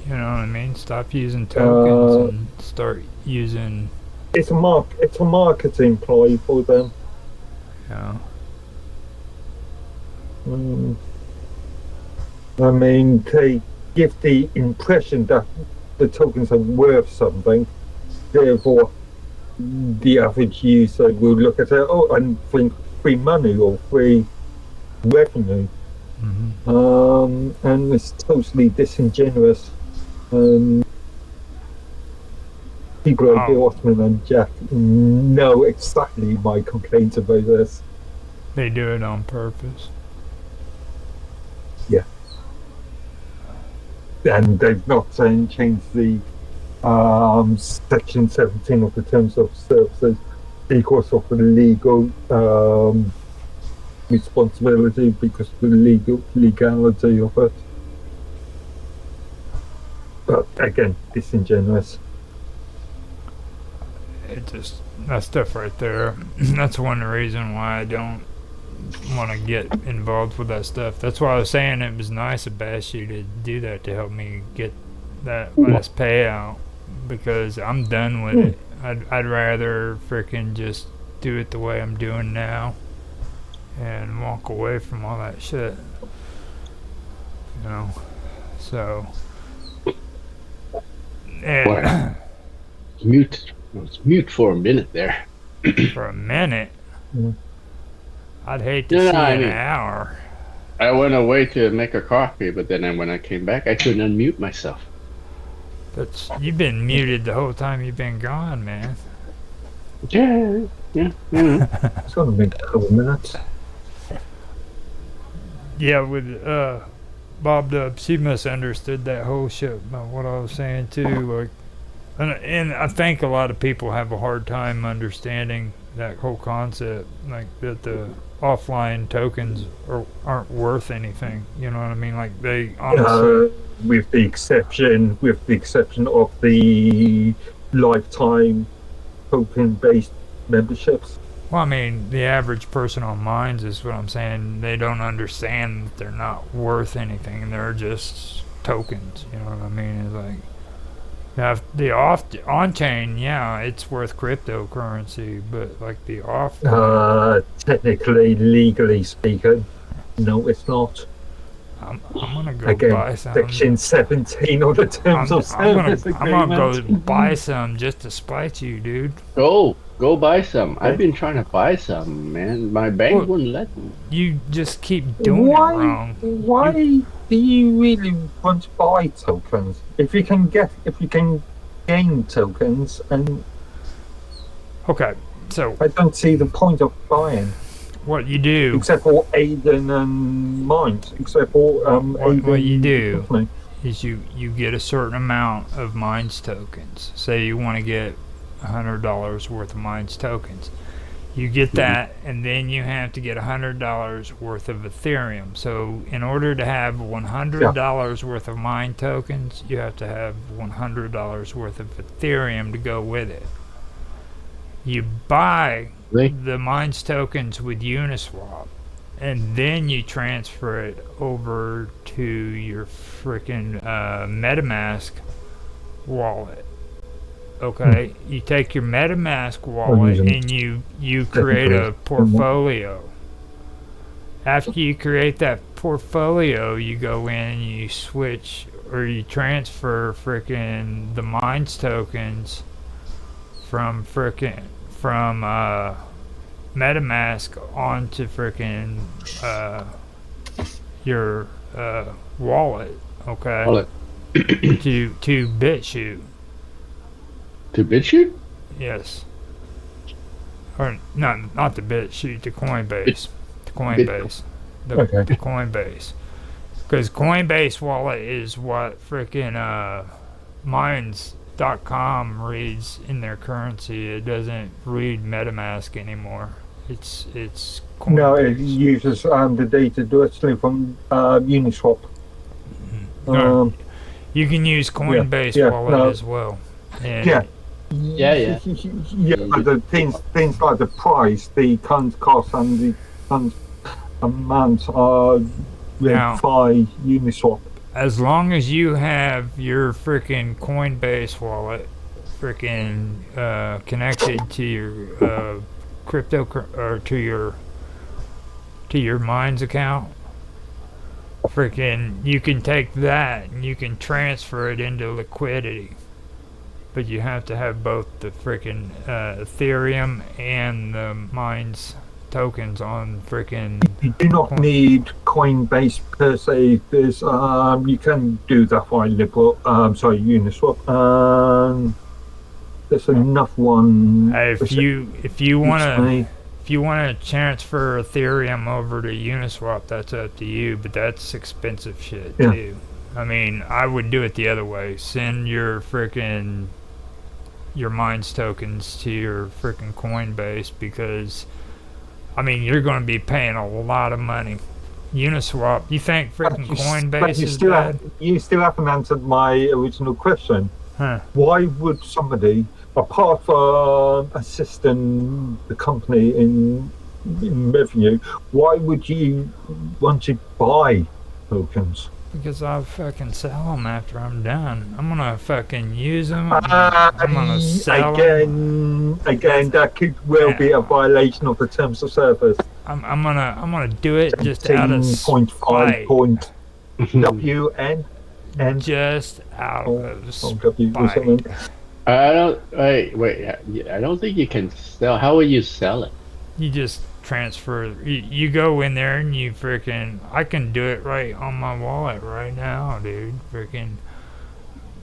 know what I mean? Stop using tokens and start using. It's a marketing ploy for them. Yeah. I mean, they give the impression that the tokens are worth something. Therefore, the average user will look at it, and think free money or free revenue. And it's totally disingenuous. People like Bill Osman and Jack know exactly my complaints about this. They do it on purpose. Yeah. And they've not changed the Section 17 of the Terms of Services because of the legal responsibility, because of the legality of it. But again, disingenuous. That stuff right there, that's one reason why I don't want to get involved with that stuff. That's why I was saying it was nice of Bashy to do that to help me get that last payout, because I'm done with it. I'd rather freaking just do it the way I'm doing now and walk away from all that shit, you know. So and It's mute for a minute there. For a minute? I'd hate to see an hour. I went away to make a coffee, but then when I came back, I couldn't unmute myself. You've been muted the whole time you've been gone, man. Yeah. It's gonna be a couple minutes. Yeah, with Bob Dub, she misunderstood that whole shit about what I was saying too. Like, and I think a lot of people have a hard time understanding that whole concept, like that the offline tokens aren't worth anything. You know what I mean? Like they honestly, with the exception of the lifetime token-based memberships. Well, I mean, the average person on Minds is what I'm saying. They don't understand that they're not worth anything. They're just tokens. You know what I mean? It's like, now, the on-chain, yeah, it's worth cryptocurrency, but like the off. Technically, legally speaking, no, it's not. I'm gonna go buy some. Section 17 of the Terms of Service Agreement. I'm gonna go buy some just to spite you, dude. Go buy some. I've been trying to buy some, man. My bank wouldn't let me. You just keep doing it wrong. Why do you really want to buy tokens? If you can gain tokens, and okay, so I don't see the point of buying. What you do, except for Aiden and Minds, except for what you do is you get a certain amount of Minds tokens. Say you want to get $100 worth of Minds tokens. You get that, and then you have to get $100 worth of Ethereum. So in order to have $100 worth of Mind tokens, you have to have $100 worth of Ethereum to go with it. You buy the Minds tokens with Uniswap, and then you transfer it over to your freaking MetaMask wallet. Okay, you take your MetaMask wallet and you create a portfolio. After you create that portfolio, you go in and you switch or you transfer freaking the Minds tokens from MetaMask onto frickin' your wallet, okay? Wallet. to BitShoot. To BitShoot? Yes. Or not the BitShoot, to Coinbase. To Coinbase. The Coinbase. Because Coinbase wallet is what frickin' Minds.com reads in their currency. It doesn't read MetaMask anymore. It's Coinbase. No, it uses the data directly from Uniswap. No, you can use Coinbase wallet as well. And yeah, Yeah. But the things like the price, the current cost, and the current amount are read by Uniswap. As long as you have your frickin' Coinbase wallet frickin' connected to your crypto or to your Minds account, frickin' you can take that and you can transfer it into liquidity. But you have to have both the frickin' Ethereum and the Minds tokens on frickin'. You do not need Coinbase per se. There's you can do that by Uniswap. There's enough one. If you wanna transfer Ethereum over to Uniswap, that's up to you. But that's expensive shit too. I mean, I would do it the other way. Send your Minds tokens to your frickin' Coinbase, because I mean, you're going to be paying a lot of money. Uniswap, you think frickin' Coinbase is bad? You still haven't answered my original question. Huh. Why would somebody, apart from assisting the company in revenue, why would you want to buy tokens? Because I'll fucking sell them after I'm done. I'm gonna fucking use them. I'm gonna sell them. Again, that could well be a violation of the terms of service. I'm gonna do it just out of spite. WN. Just out of spite. I don't think you can sell. How will you sell it? You just transfer. You go in there and you frickin'. I can do it right on my wallet right now, dude. Frickin'.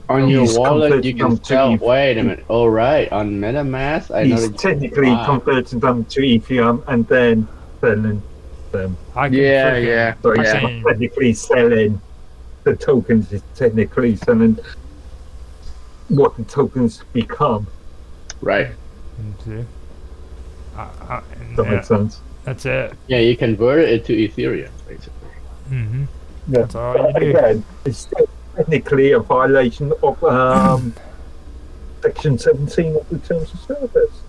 On your wallet, you can sell. Wait a minute. All right, on MetaMask, I know. He's technically converting them to Ethereum and then selling them. So he's not technically selling the tokens. He's technically selling what the tokens become. Right. See? That makes sense. That's it. Yeah, you convert it to Ethereum, basically. Mm-hmm. Yeah. That's all you do. Again, it's still technically a violation of Section 17 of the Terms of Service.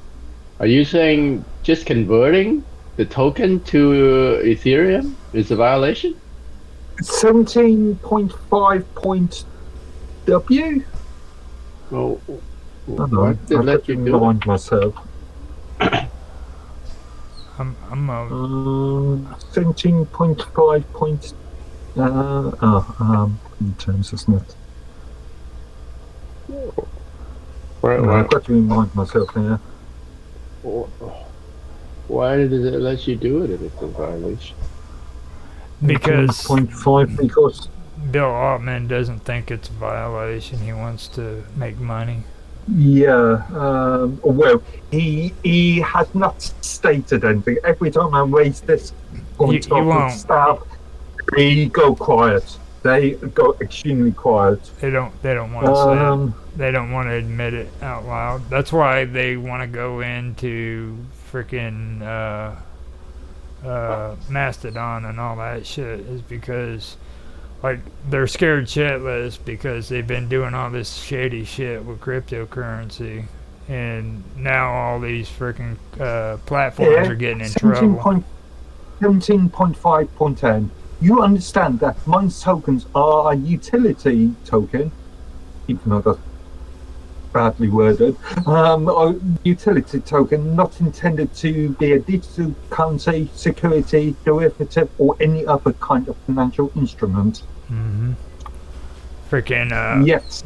Are you saying just converting the token to Ethereum is a violation? 17.5.W? Well, what did let you remind myself? I'm 17.5 point. In terms, isn't it? I've got to remind myself here. Why did it let you do it if it's a violation? Because 0.5 because Bill Altman doesn't think it's a violation. He wants to make money. Yeah, well, he has not stated anything. Every time I raise this point of staff, they go quiet. They go extremely quiet. They don't want to say it. They don't want to admit it out loud. That's why they want to go into freaking Mastodon and all that shit, is because like they're scared shitless because they've been doing all this shady shit with cryptocurrency, and now all these freaking platforms are getting in trouble. 17.5.10. You understand that Minds tokens are a utility token, even though that's badly worded, a utility token not intended to be a digital currency, security, derivative, or any other kind of financial instrument. Mm-hmm. Freaking yes.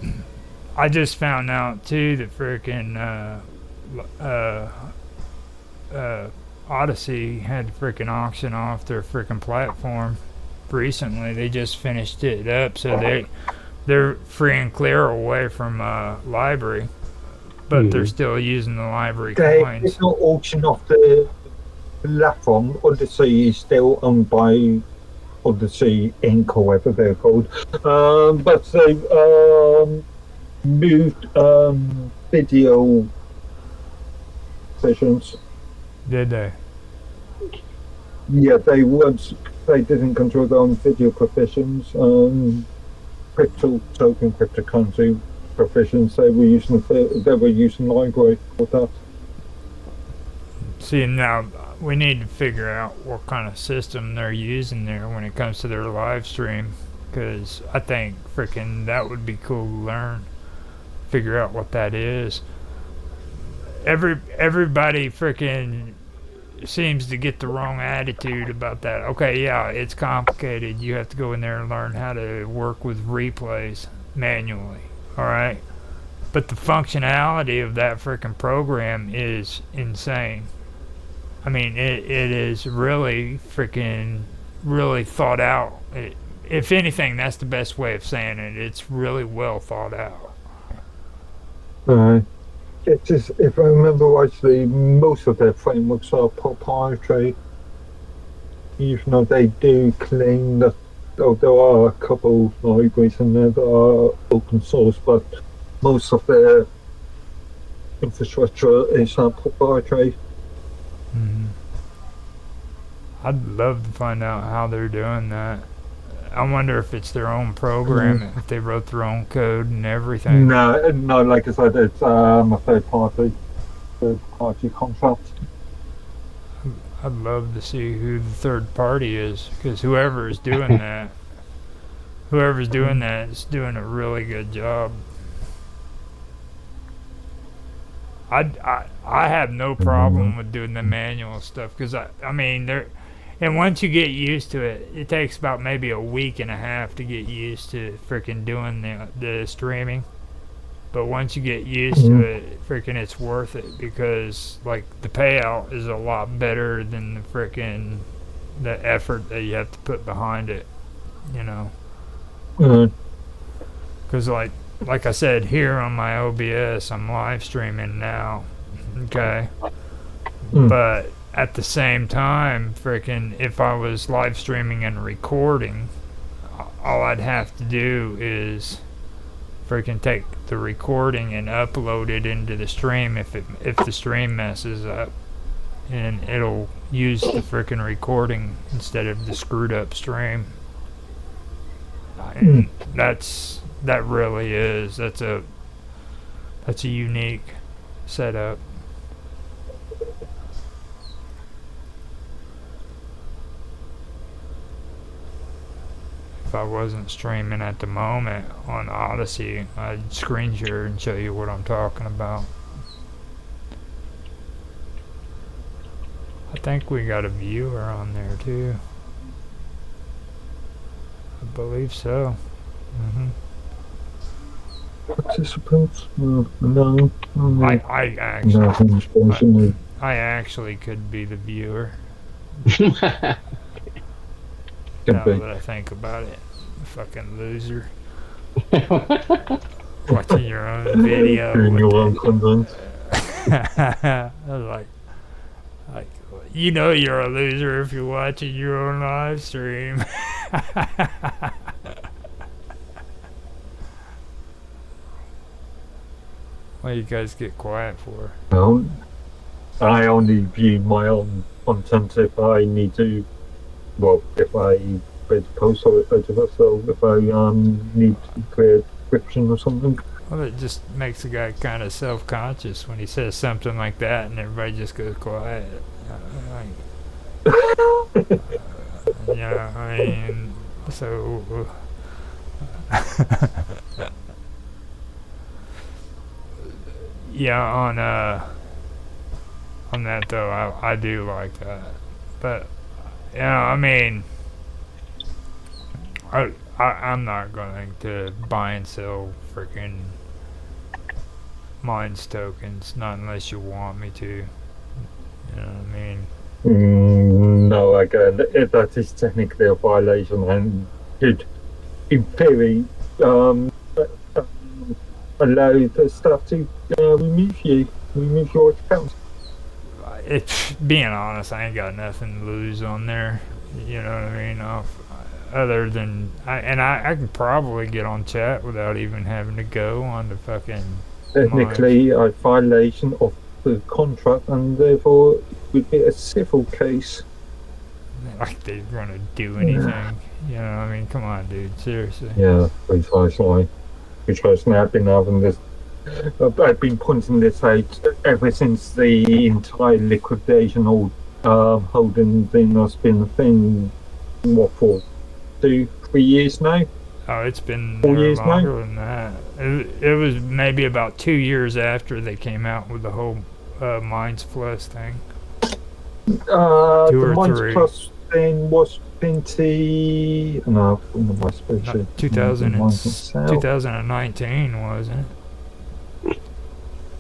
I just found out too that freaking Odyssey had to freaking auction off their freaking platform recently. They just finished it up, so they're free and clear away from library, but they're still using the library coins. It's not auction off the platform. Odyssey is still owned by Odyssey Inc. or whatever they're called, but they moved video sessions. Did they? Yeah, they didn't control their own video provisions. Cryptocurrency provisions. They were using library for that. See, now we need to figure out what kind of system they're using there when it comes to their live stream, because I think freaking that would be cool to learn. Figure out what that is. Everybody freaking seems to get the wrong attitude about that. Okay, yeah, it's complicated. You have to go in there and learn how to work with replays manually. All right, but the functionality of that freaking program is insane. I mean, it is really freaking really thought out. If anything, that's the best way of saying it. It's really well thought out. It's just, if I remember rightly, most of their frameworks are proprietary. Even though they do claim that there are a couple libraries in there that are open source, but most of their infrastructure is proprietary. Mm-hmm. I'd love to find out how they're doing that. I wonder if it's their own program, if they wrote their own code and everything. No, like I said, it's a third party contract. I'd love to see who the third party is, because whoever is doing that, is doing a really good job. I have no problem with doing the manual stuff, because I mean and once you get used to it, it takes about maybe a week and a half to get used to freaking doing the streaming. But once you get used to it, freaking it's worth it, because like the payout is a lot better than the effort that you have to put behind it, you know. Because like I said, here on my OBS, I'm live streaming now, okay? But at the same time, freaking, if I was live streaming and recording, all I'd have to do is freaking take the recording and upload it into the stream if the stream messes up, and it'll use the freaking recording instead of the screwed up stream. And that's a unique setup. If I wasn't streaming at the moment on Odyssey, I'd screen share and show you what I'm talking about. I think we got a viewer on there too. I believe so. Participants? No. I actually could be the viewer. Now that I think about it, fucking loser. Watching your own video. Doing your own content. I was like, you know you're a loser if you're watching your own live stream. What do you guys get quiet for? I only view my own content if I need to. Well, if I create a post or whatever, so if I need to create a description or something. Well, it just makes the guy kind of self-conscious when he says something like that and everybody just goes quiet. Yeah, I mean, so... yeah, on that though, I do like that. But, you know, I mean, I'm not going to buy and sell freaking mines tokens, not unless you want me to. You know what I mean? No, again, that is technically a violation and could, in theory, allow the staff to remove your account. It's being honest, I ain't got nothing to lose on there. You know what I mean? Other than I can probably get on chat without even having to go on the fucking. Technically, a violation of the contract, and therefore it would be a civil case. Like they're gonna do anything. You know, I mean, come on, dude, seriously. Yeah, precisely. Because now I've been having this. I've been pointing this out ever since the entire liquidation or holding thing has been a thing. What for? 2-3 years now? Oh, it's been 4 years longer now? than that. It was maybe about 2 years after they came out with the whole Minds Plus thing. The Minds Plus thing was 20. No, my spreadsheet. 2019, wasn't it?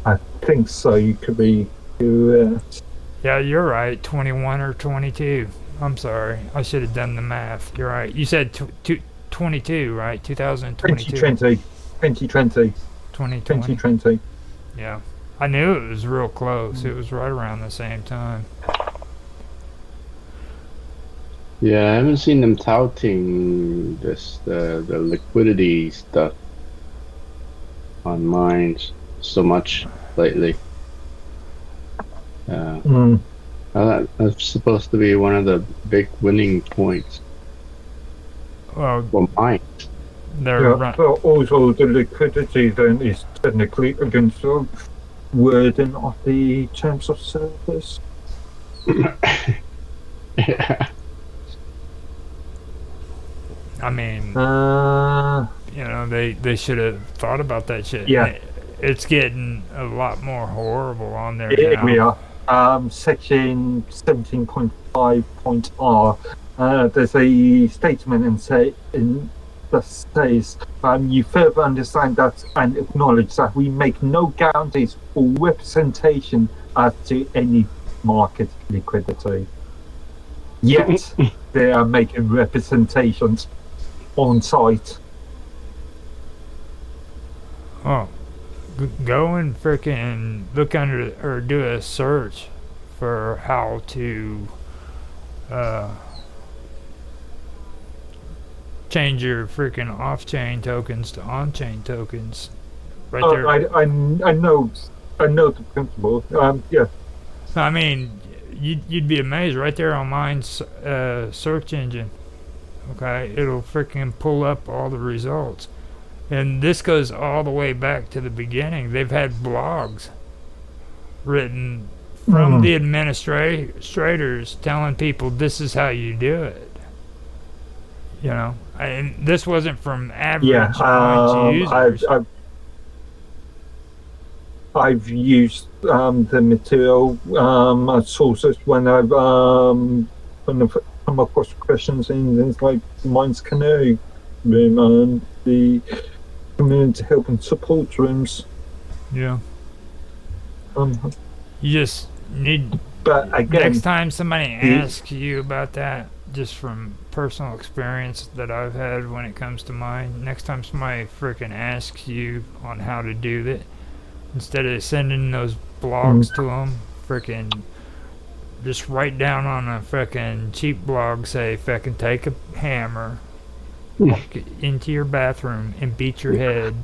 I think so. You could be. Yeah, you're right. 21 or 22. I'm sorry. I should have done the math. You're right. You said 22, right? 2022. 2020. 2020. Yeah. I knew it was real close. It was right around the same time. Yeah, I haven't seen them touting the liquidity stuff on Minds so much lately. That's supposed to be one of the big winning points. Well, Minds. Also, the liquidity then is technically against the wording of the terms of service. Yeah. I mean, you know, they should have thought about that shit. Yeah. It's getting a lot more horrible on there now. We are. Section 17.5.R. There's a statement that says, you further understand that and acknowledge that we make no guarantees or representation as to any market liquidity. Yet, they are making representations on site. Oh, go and frickin' look under or do a search for how to change your frickin' off-chain tokens to on-chain tokens. Right there. I know the principle. Yeah. I mean, you'd be amazed right there on mine's search engine. Okay, it'll freaking pull up all the results, and this goes all the way back to the beginning. They've had blogs written from the administrators telling people this is how you do it. You know, and this wasn't from average users. I've used the material sources when I've come across questions in things like Minds Canoe room and the community help and support rooms. Yeah. You just need. But again, next time somebody asks you about that, just from personal experience that I've had when it comes to mine, next time somebody freaking asks you on how to do that, instead of sending those blogs to them, freaking just write down on a freaking cheap blog, say, fucking take a hammer, walk into your bathroom and beat your head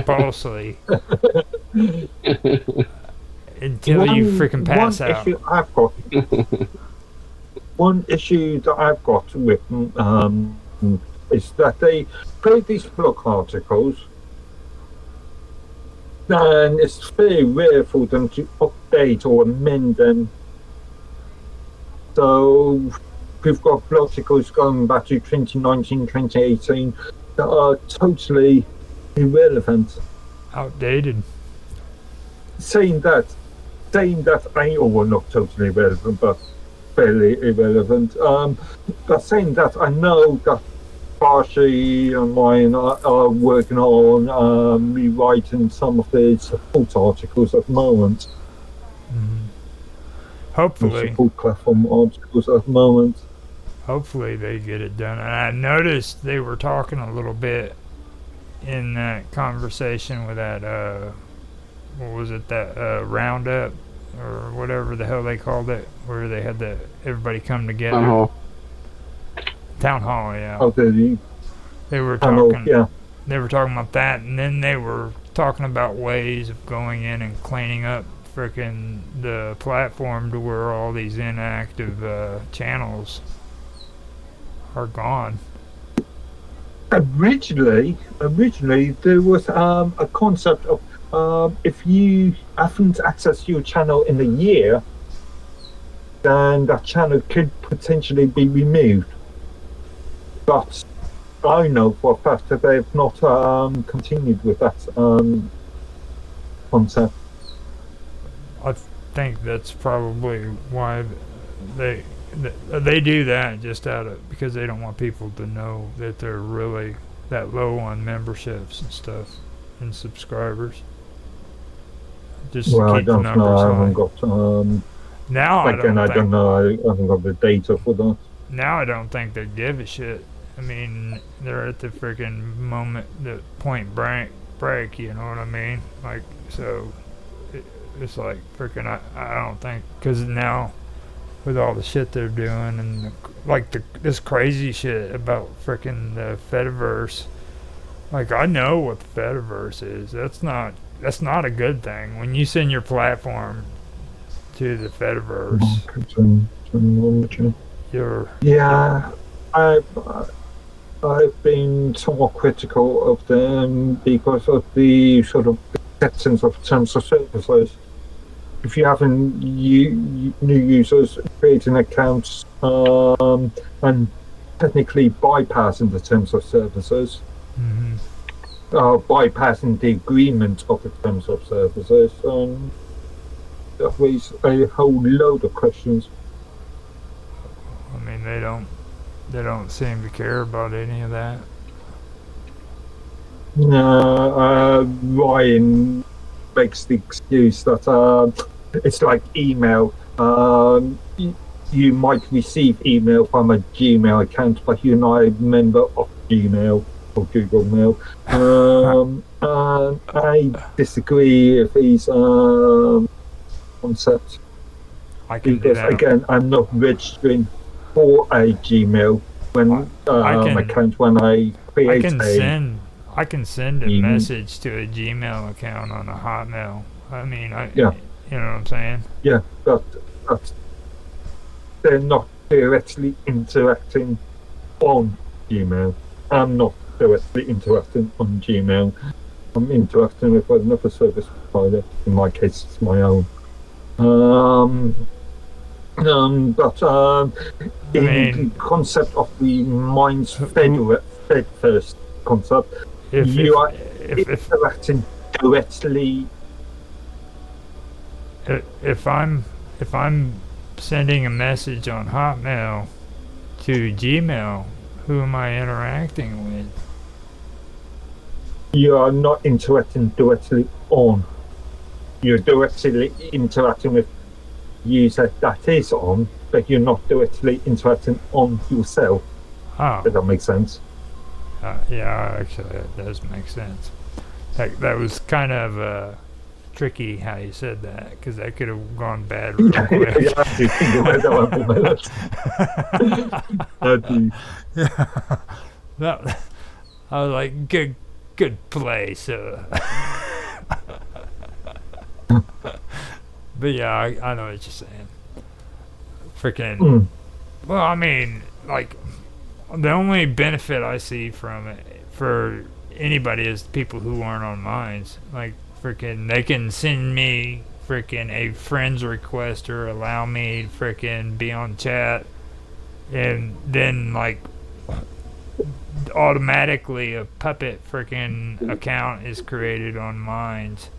falsely until you freaking pass out. One issue that I've got with is that they create these blog articles, and it's very rare for them to update or amend them. So we've got blog articles going back to 2019, 2018 that are totally irrelevant. Outdated. Saying that well, not totally irrelevant, but fairly irrelevant. But saying that, I know that Barshy and mine are working on rewriting some of the support articles at the moment. Hopefully. The support platform articles at the moment. Hopefully they get it done. And I noticed they were talking a little bit in that conversation with that, what was it, that roundup or whatever the hell they called it, where they had everybody come together. Town hall. Town hall, yeah. Oh, they were talking. Yeah. They were talking about that, and then they were talking about ways of going in and cleaning up frickin' the platform to where all these inactive channels are gone. Originally there was a concept of if you haven't accessed your channel in a year, then that channel could potentially be removed. But I know for a fact that they've not continued with that concept. I think that's probably why they do that, just because they don't want people to know that they're really that low on memberships and stuff and subscribers. Just to keep the numbers high. I haven't got. Now I don't know. I haven't got the data for that. Now I don't think they give a shit. I mean, they're at the freaking moment, the point break. You know what I mean? Like, so it's like freaking. I don't think, because now with all the shit they're doing and this crazy shit about freaking the Fediverse. Like, I know what the Fediverse is. That's not a good thing. When you send your platform to the Fediverse, I've been somewhat critical of them because of the sort of acceptance of terms of services. If you haven't new users creating accounts and technically bypassing the terms of services, bypassing the agreement of the terms of services, that raises a whole load of questions. I mean, they don't seem to care about any of that. No, Ryan makes the excuse that it's like email. You might receive email from a Gmail account, but you're not a member of Gmail or Google Mail. And I disagree with these concepts. Because again, I'm not registering for a Gmail account when I create I can send a message to a Gmail account on a Hotmail. I mean, you know what I'm saying? Yeah, but they're not directly interacting on Gmail. I'm not directly interacting on Gmail. I'm interacting with another service provider. In my case, it's my own. The concept of the Minds Fed First concept, you are interacting directly. If I'm sending a message on Hotmail to Gmail, who am I interacting with? You are not interacting directly on. You're directly interacting with user that is on, but you're not directly interacting on yourself. Oh. Does that make sense? Yeah, actually, that does make sense. That was kind of tricky how you said that, because that could have gone bad real quick. You have to think about that. Yeah. No, I was like, good play, so. But yeah, I know what you're saying. Freaking. Well, I mean, like, the only benefit I see from it for anybody is people who aren't on Minds. Like, freaking, they can send me freaking a friend's request or allow me to freaking be on chat, and then like automatically a puppet freaking account is created on Minds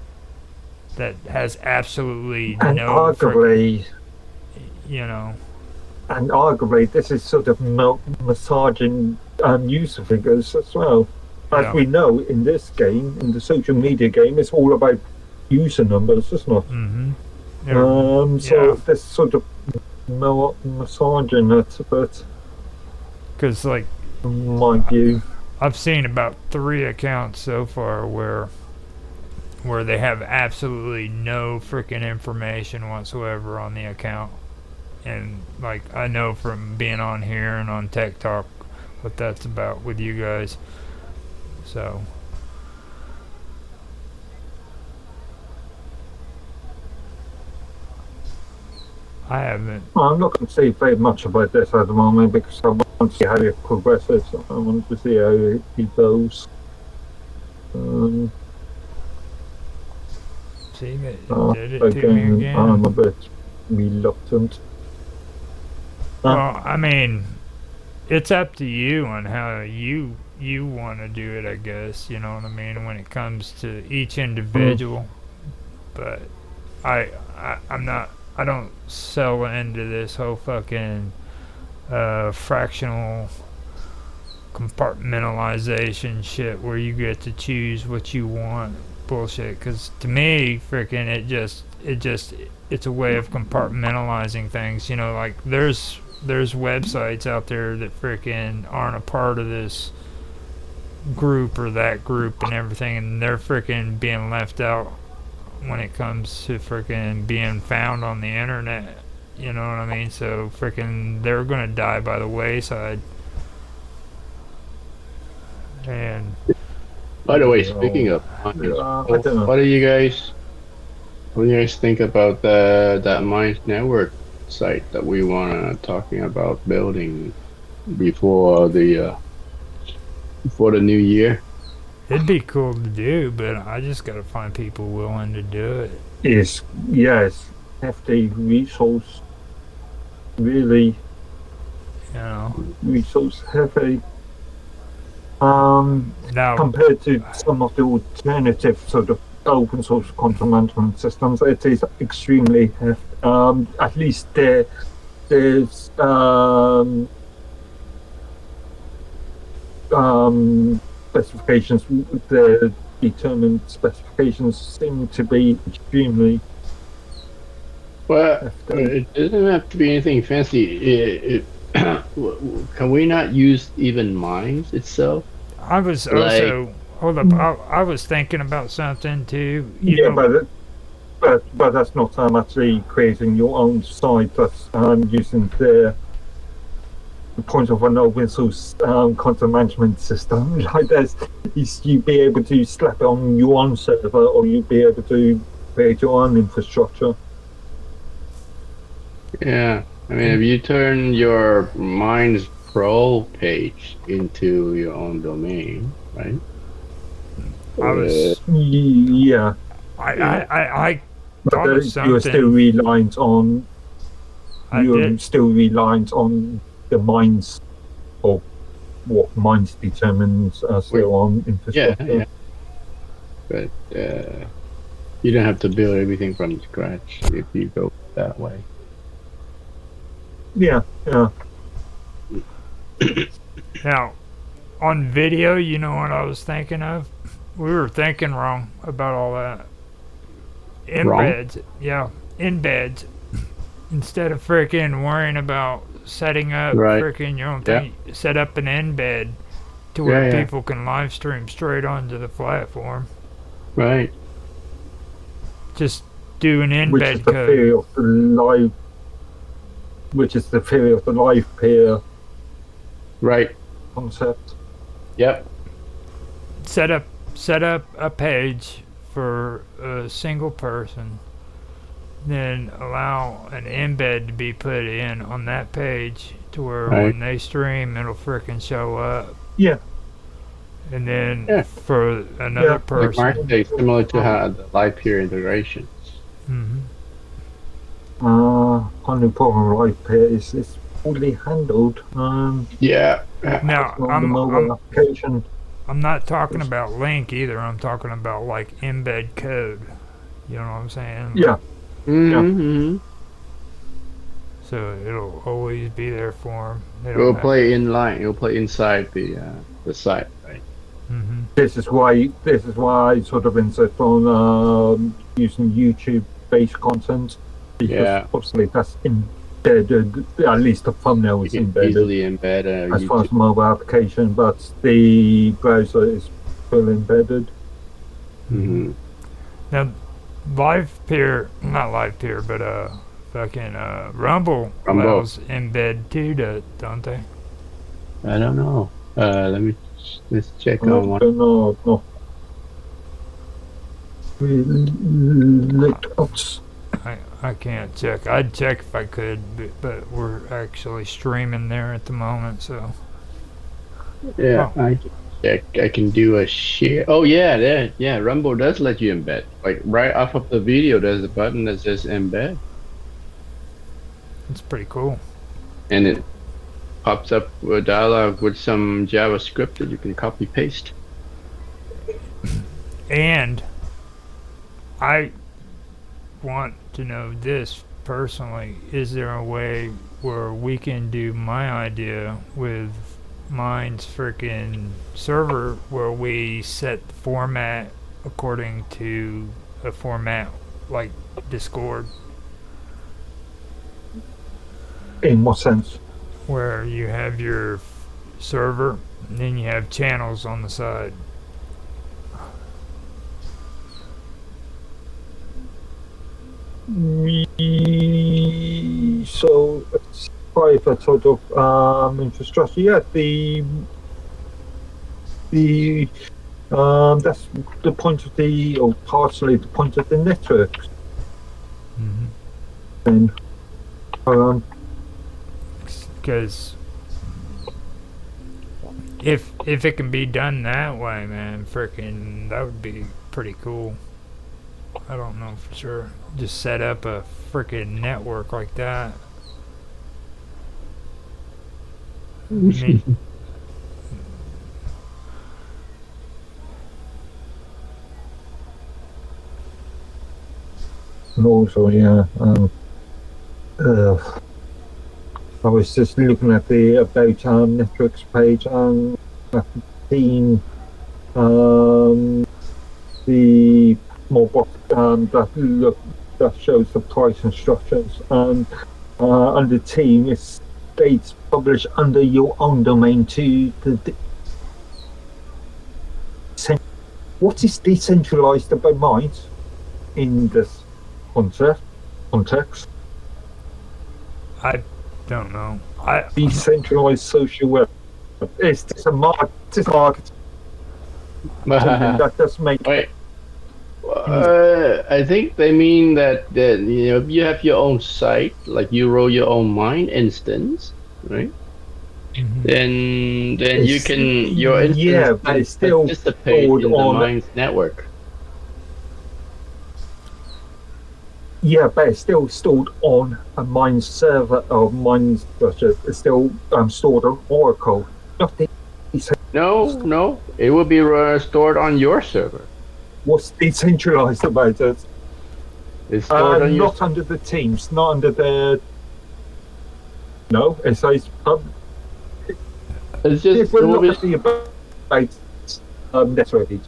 that has absolutely no arguably, and arguably this is sort of massaging user figures as well. As we know, in this game, in the social media game, it's all about user numbers, isn't it? Mm-hmm. So this sort of massaging it a bit. Because, like, in my view, I've seen about 3 accounts so far where they have absolutely no freaking information whatsoever on the account. And, like, I know from being on here and on Tech Talk what that's about with you guys. So I haven't. I'm not going to say very much about this at the moment because I want to see how it progresses. I want to see how it goes. See, it did it to me again. I'm a bit reluctant. Well, I mean, it's up to you on how you want to do it, I guess. You know what I mean, when it comes to each individual. But I'm not. I don't sell into this whole fucking fractional compartmentalization shit where you get to choose what you want bullshit. Because to me, freaking, it's a way of compartmentalizing things. You know, like there's websites out there that freaking aren't a part of this group or that group and everything, and they're freaking being left out when it comes to freaking being found on the internet. You know what I mean? So freaking they're gonna die by the wayside. And by the way, speaking of what do you guys think about that Minds Network site that we wanna talking about building before the new year? It'd be cool to do, but I just gotta find people willing to do it. It's hefty resource, really. You know, resource heavy. Now, compared to some of the alternative sort of open source content management systems, it is extremely hefty. At least there's specifications, the determined specifications seem to be extremely. Well, it doesn't have to be anything fancy. Can we not use even Minds itself? I was also hold up. I was thinking about something too. But that's not actually creating your own site. That's using the point of an open source content management system. Like this, you'd be able to slap it on your own server, or you'd be able to create your own infrastructure. Yeah, I mean, if you turn your Minds Pro page into your own domain, right? I but you're still reliant on. Still reliant on the Minds, or what Minds determines as their own infrastructure. Yeah. But you don't have to build everything from scratch if you go that way. Yeah. Now, on video, you know what I was thinking of? We were thinking wrong about all that. Embeds, embeds. Instead of freaking worrying about setting up freaking your own thing, set up an embed to where people can live stream straight onto the platform. Right. Just do an embed which is the code. Theory of the live peer concept. Yep. Set up a page for a single person, then allow an embed to be put in on that page to where when they stream it'll frickin' show up. Yeah. And then for another person. Like Mark, similar to how the live peer integration. Only problem right here is it's fully handled. Now I'm not talking about link either. I'm talking about like embed code. You know what I'm saying? Yeah. so it'll always be there for them. You'll play in line. You'll play inside the site, right? Mm-hmm. This is why I sort of insist on using YouTube-based content, because obviously that's embedded. At least the thumbnail is embedded. Easily embed as YouTube. far as mobile application, but the browser is still embedded. Mm-hmm. Now, not live peer, but fucking Rumble allows embed too, don't they? I don't know. Let's check on one. No. I can't check. I'd check if I could, but we're actually streaming there at the moment, so. Yeah, I can check. I can do a share. Oh yeah. Rumble does let you embed. Like right off of the video, there's a button that says embed. It's pretty cool. And it pops up a dialog with some JavaScript that you can copy paste. And I want to know this personally. Is there a way where we can do my idea with mine's freaking server where we set the format according to a format like Discord? In what sense? Where you have your server and then you have channels on the side. So it's private sort of infrastructure. Yeah, that's the point of or partially the point of the network. Mm-hmm. And because if it can be done that way, man, freaking that would be pretty cool. I don't know for sure. Just set up a freaking network like that. I mean, and also, yeah, I was just looking at the About Networks page and at the team, the small box that shows the price instructions, and under team it states publish under your own domain to the. What is decentralized about mine in this context? I don't know. Decentralized social web. Is this a market? That does make. Wait. I think they mean that you have your own site, like you roll your own mine instance, right? Mm-hmm. Then you can your instance but it's still participate in the mine's network. Yeah, but it's still stored on a mine server or mine's structure. It's still stored on Oracle. No, it will be stored on your server. What's decentralized about it? It's stored on not under the teams, not under the. No, it says. It's just about networking.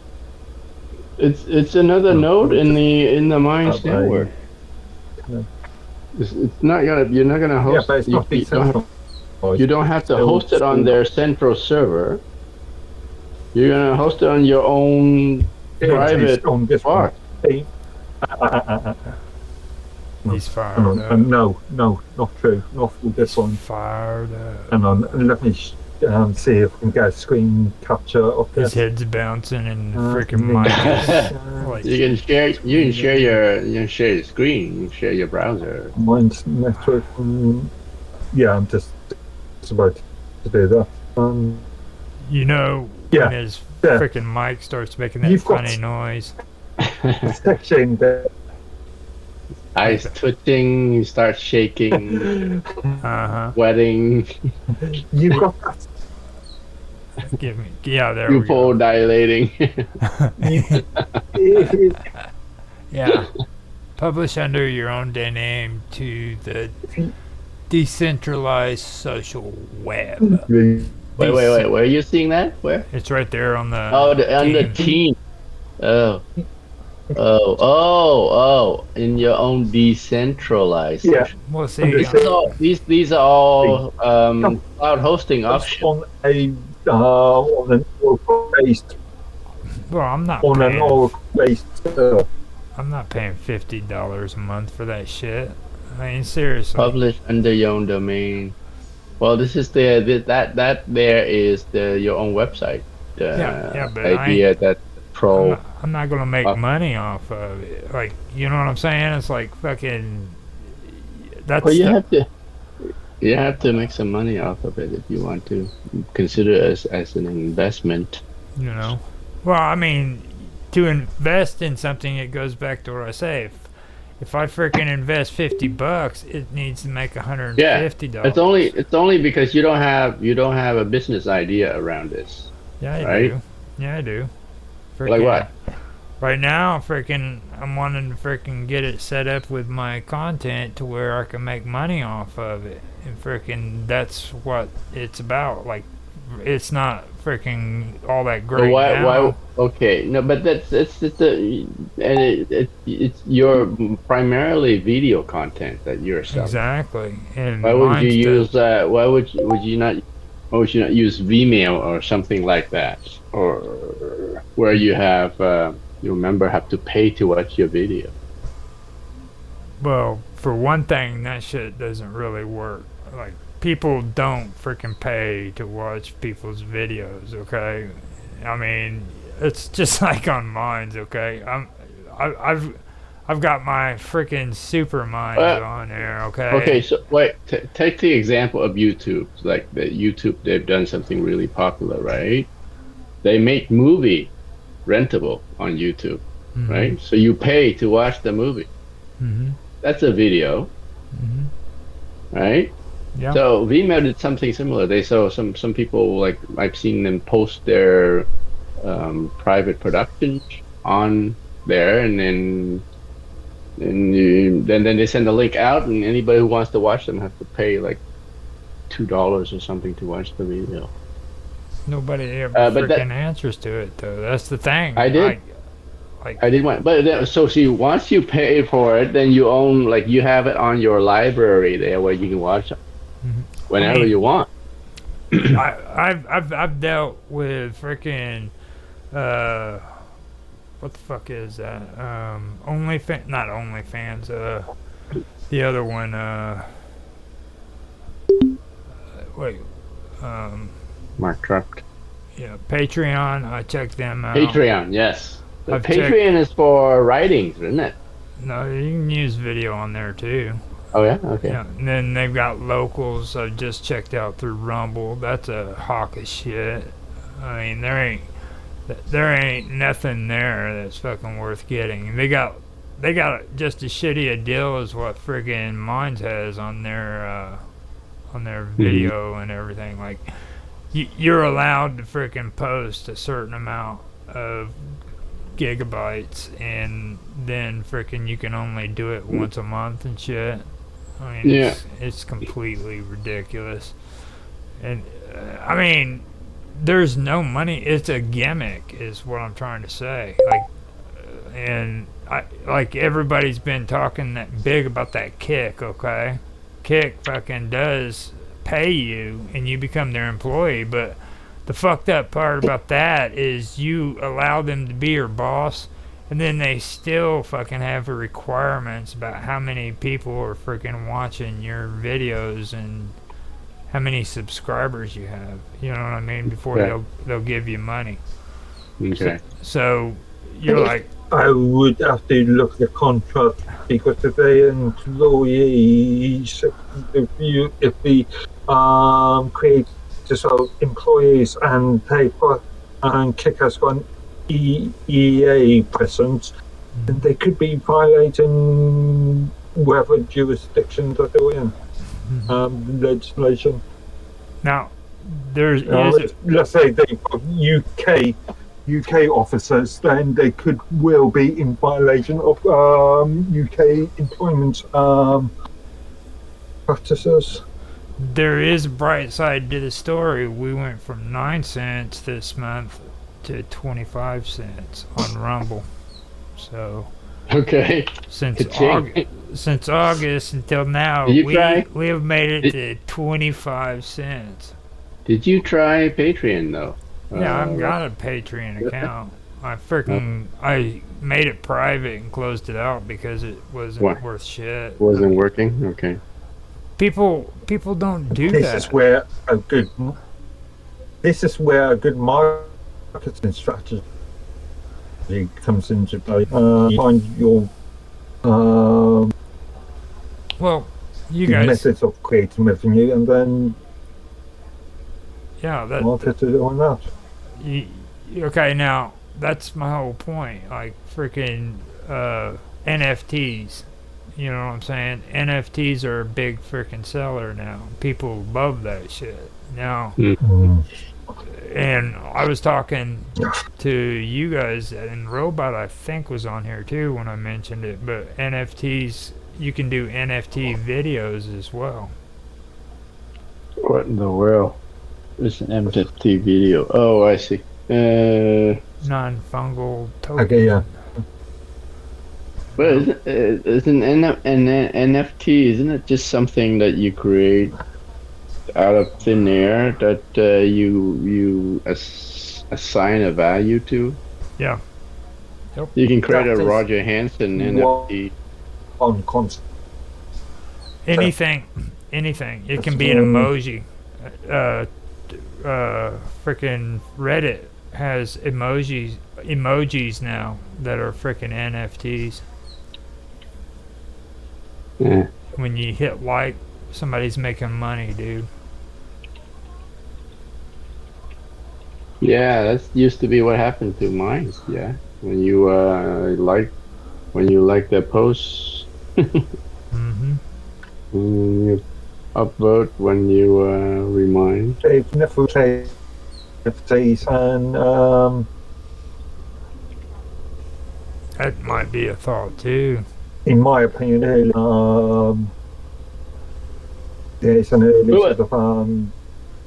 It's another node in the mine's network. It's not gonna. You're not gonna host. Yeah, but it's not decentralized. You don't have to host it on their central server. You're gonna host it on your own private on this part. He's fired up. No, not true. Not for this one. Fired up. Hang on, let me see if I can get a screen capture of this. His head's bouncing and freaking mic is like. You can share your screen. You can share your browser. Mine's network. Yeah, I'm just about to do that. When his freaking mic starts making that funny noise. Section there. Eyes twitching, you start shaking, sweating. You've got that. Give me, there we go. Pupil dilating. Yeah. Publish under your own name to the decentralized social web. Wait. Where are you seeing that? Where? It's right there on the. On the team. Oh. In your own decentralized. Yeah. We'll see. These are all cloud hosting options. On an Oracle-based. Well, I'm not on paying. An Oracle-based. I'm not paying $50 a month for that shit. I mean, seriously. Publish under your own domain. Well, this is that there is your own website. Yeah, but idea that pro. I'm not gonna make money off of it. Like, you know what I'm saying? It's like fucking. That's. Well, you have to make some money off of it if you want to consider it as an investment. You know. Well, I mean, to invest in something, it goes back to what I say. If I freaking invest $50, it needs to make $150. Yeah, it's only because you don't have a business idea around this. Yeah, I right? do. Yeah, I do. Like what? Right now, I'm wanting to freaking get it set up with my content to where I can make money off of it, and that's what it's about. Like, it's not freaking all that great. So why? now. Why? Okay, no, but it's your primarily video content that you're selling. Exactly. And why would you use? Why would you not use Vimeo or something like that, or where you have your member have to pay to watch your video? Well, for one thing, that shit doesn't really work. Like, people don't freaking pay to watch people's videos, okay? I mean, it's just like on Minds, okay? I've got my freaking super Minds on there, okay? Okay, so wait, take the example of YouTube. Like the YouTube, they've done something really popular, right? They make movie rentable on YouTube, right? So you pay to watch the movie. That's a video, right? Yeah. So Vimeo did something similar. They saw some people, like I've seen them post their private productions on there, and then they send the link out, and anybody who wants to watch them have to pay like $2 or something to watch the video. Nobody ever freaking answers to it, though. That's the thing. I did. I did want, but then, see, once you pay for it, then you own, like, you have it on your library there where you can watch it whenever you want. I've dealt with freaking what the fuck is that? Not OnlyFans. The other one. Mark Truck. Yeah, Patreon. I checked them out. Patreon, yes. Patreon is for writings, isn't it? No, you can use video on there too. Oh yeah, okay. Yeah, and then they've got locals. I just checked out through Rumble. That's a hawk of shit. I mean, there ain't nothing there that's fucking worth getting. They got just as shitty a deal as what friggin' Minds has on their video and everything. Like, you're allowed to freaking post a certain amount of gigabytes, and then freaking you can only do it once a month and shit. I mean, it's completely ridiculous. And I mean, there's no money. It's a gimmick, is what I'm trying to say. Like, and everybody's been talking that big about that Kick. Okay, Kick fucking does pay you, and you become their employee. But the fucked up part about that is you allow them to be your boss, and then they still fucking have requirements about how many people are freaking watching your videos and how many subscribers you have. You know what I mean? Before they'll give you money. Okay. So you're like, I would have to look at the contract, because if they employees, if the creators are employees and Kick has got an EA presence, then they could be violating whatever jurisdiction that they're in. Legislation. Now, there's let's say they've got UK officers, then they will be in violation of UK employment practices. There is a bright side to the story. We went from 9 cents this month to 25 cents on Rumble. So Okay. since August until now, we have made it to 25 cents. Did you try Patreon though? Yeah, I've got a Patreon account. I made it private and closed it out because it wasn't worth shit. Wasn't working? Okay. People don't do this that. This is where a good marketing strategy comes into play. Find your you guys methods of creating revenue, and then market it on that. Okay, now that's my whole point. Like freaking NFTs. You know what I'm saying? NFTs are a big freaking seller now. People love that shit now. And I was talking to you guys, and Robot I think was on here too when I mentioned it. But NFTs, you can do NFT videos as well. What in the world? It's an NFT video. Oh, I see. Non-fungible token. Okay, yeah. But isn't an NFT? Isn't it just something that you create out of thin air that you assign a value to? Yeah. Yep. You can create a Roger Hanson NFT. On concept. Anything. It can be an emoji. Freaking Reddit has emojis now that are freaking NFTs. Yeah. When you hit like, somebody's making money, dude. Yeah, that used to be what happened to mine. Yeah, when you like their posts. Mm-hmm. You upvote when you remind. They've never played NFTs, and that might be a thought too. In my opinion, there's an early sort of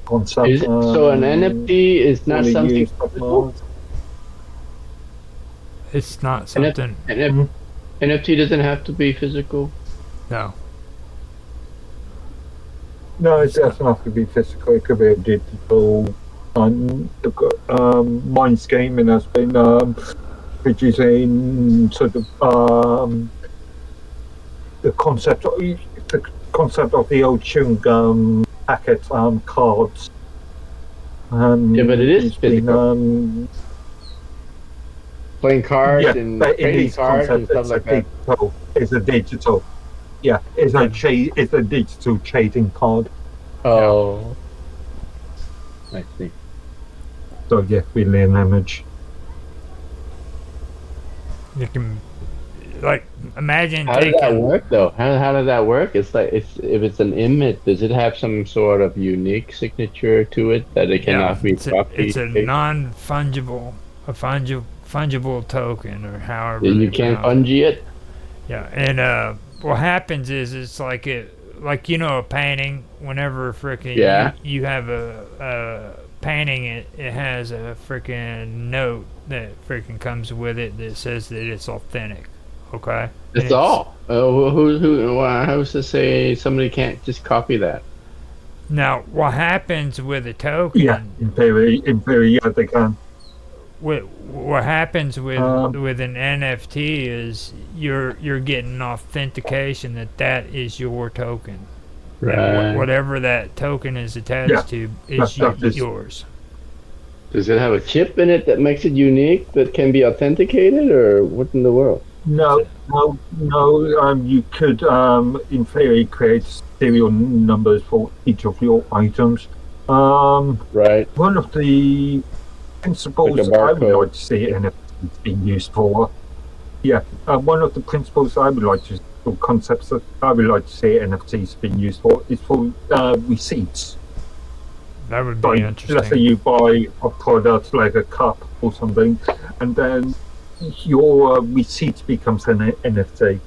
concept. So an NFT is not something physical? It's not something. NFT doesn't have to be physical? No. No, it doesn't have to be physical. It could be a digital. Minds Gaming has been producing sort of the concept of the old chewing gum packet cards. Yeah, but it is physical. Playing cards and trading cards and stuff like that. It's a digital. Yeah, it's a digital trading card. Oh, I see. So yeah, really an image. You can, like, imagine. How does that work though? How does that work? It's like if it's an image, does it have some sort of unique signature to it that it cannot be copied? It's a non-fungible, fungible token, or however. You can't fungi it. Yeah, and what happens is it's like a painting. Whenever frickin' you have a painting, it has a frickin' note that frickin' comes with it that says that it's authentic. Okay. That's all. Who's to say somebody can't just copy that? Now, what happens with a token? Yeah, in theory, yeah, they can. What happens with an NFT is you're getting authentication that is your token. Right. Whatever that token is attached to is yours. Does it have a chip in it that makes it unique that can be authenticated, or what in the world? No. You could, in theory, create serial numbers for each of your items. Right. One of the principles I would like to see NFTs being used for. Yeah, one of the principles I would like to, or concepts that I would like to see NFTs being used for is for receipts. That would be interesting. Let's say you buy a product like a cup or something, and then your receipt becomes an NFT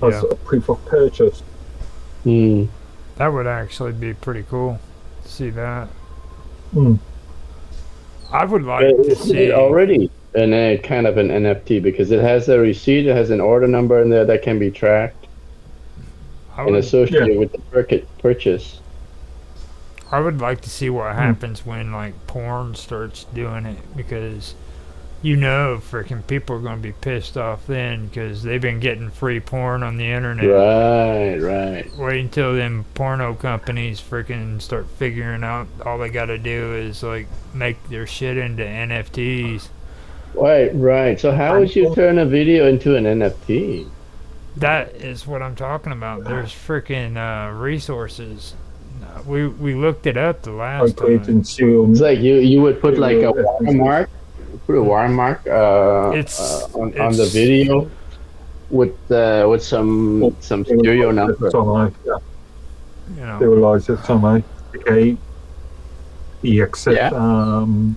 as a proof of purchase. That would actually be pretty cool to see that. Mm. I would like to see it already an kind of an NFT because it has a receipt, it has an order number in there that can be tracked and associated with the purchase. I would like to see what happens when like porn starts doing it, because freaking people are going to be pissed off then because they've been getting free porn on the internet. Right. Wait until them porno companies freaking start figuring out all they got to do is like make their shit into NFTs. Right. So how would you turn a video into an NFT? That is what I'm talking about. There's freaking resources. We looked it up the last time. It's like you would put like a watermark. Put a watermark on the video with some serial number. They realize it's on a EXF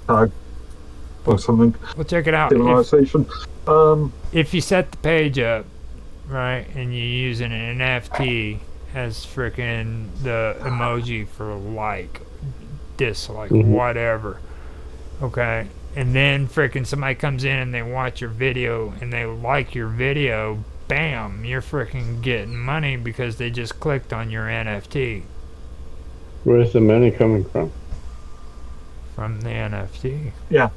tag or something. Well, check it out. If you set the page up, right, and you use an NFT as freaking the emoji for like, dislike, whatever, okay, and then freaking somebody comes in and they watch your video and they like your video, bam, you're freaking getting money because they just clicked on your NFT. Where's the money coming from? From the NFT. Yeah.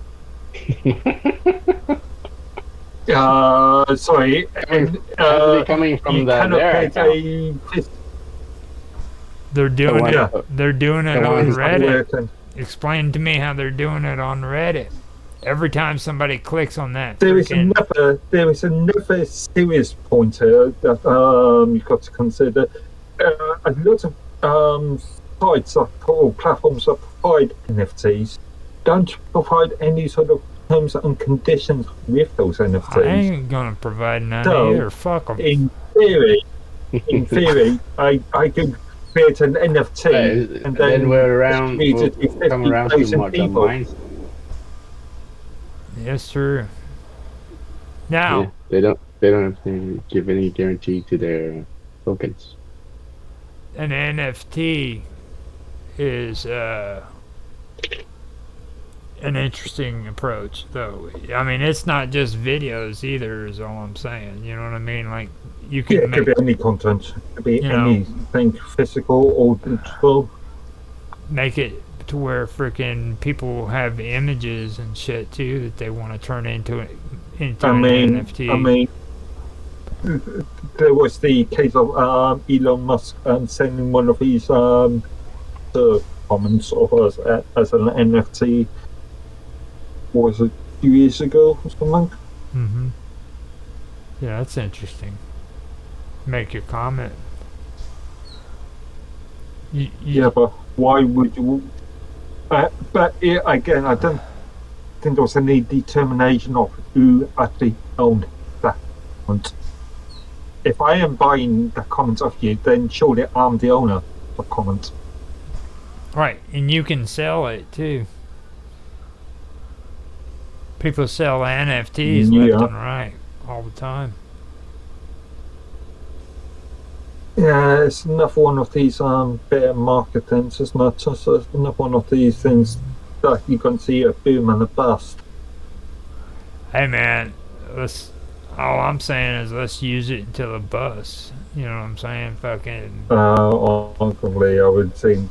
Sorry. Coming from their They're doing it. They're doing it on Reddit. Explain to me how they're doing it on Reddit. Every time somebody clicks on that, there is another serious point here that you've got to consider. A lot of sites or platforms that provide NFTs don't provide any sort of terms and conditions with those NFTs. I ain't gonna provide none either. Fuck them. In theory, I could create an NFT and then we're come around too much on mine. Yes, true. Now they don't have to give any guarantee to their tokens. An NFT is an interesting approach, though. I mean, it's not just videos either, is all I'm saying. You know what I mean? Like, you can it could be any content. It could be anything physical or digital. Make it to where freaking people have images and shit, too, that they want to turn into an NFT. I mean, there was the case of Elon Musk sending one of his comments of us as an NFT. What was it, a few years ago or something? Mm-hmm. Yeah, that's interesting. Make your comment. Yeah, but why would you? But again, I don't think there was any determination of who actually owned that comment. If I am buying the comment of you, then surely I'm the owner of the comment. Right, and you can sell it too. People sell NFTs left and right all the time. Yeah, it's another one of these better marketings, isn't it? It's another one of these things that you can see a boom and a bust. Hey man, all I'm saying is let's use it until it busts. You know what I'm saying? Fucking. Arguably, I would think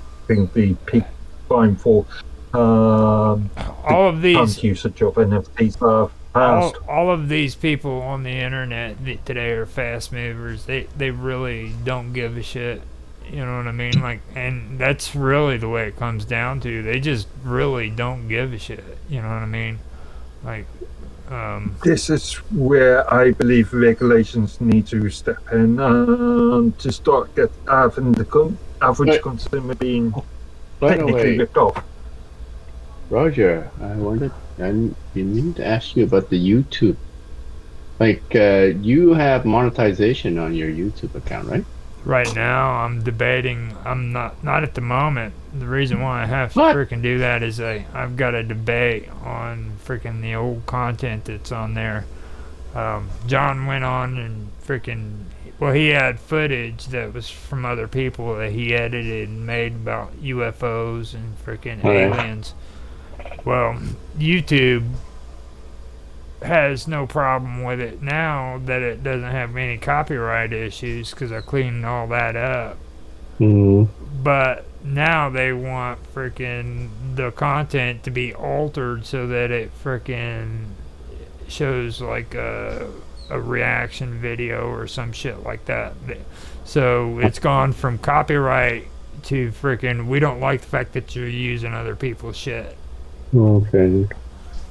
the peak time for all of these usage of NFTs are past. All of these people on the internet today are fast movers. They really don't give a shit. You know what I mean? Like, and that's really the way it comes down to. They just really don't give a shit. You know what I mean? Like, this is where I believe regulations need to step in to start having the average consumer being technically ripped off. Roger, I need to ask you about the YouTube. Like, you have monetization on your YouTube account, right? Right now, I'm debating. I'm not at the moment. The reason why I have to freaking do that is I've got a debate on freaking the old content that's on there. John went on and freaking Well, he had footage that was from other people that he edited and made about UFOs and freaking aliens. Well, YouTube has no problem with it now that it doesn't have any copyright issues because I cleaned all that up. But now they want freaking the content to be altered so that it freaking shows like a reaction video or some shit like that. So it's gone from copyright to freaking we don't like the fact that you're using other people's shit. Okay.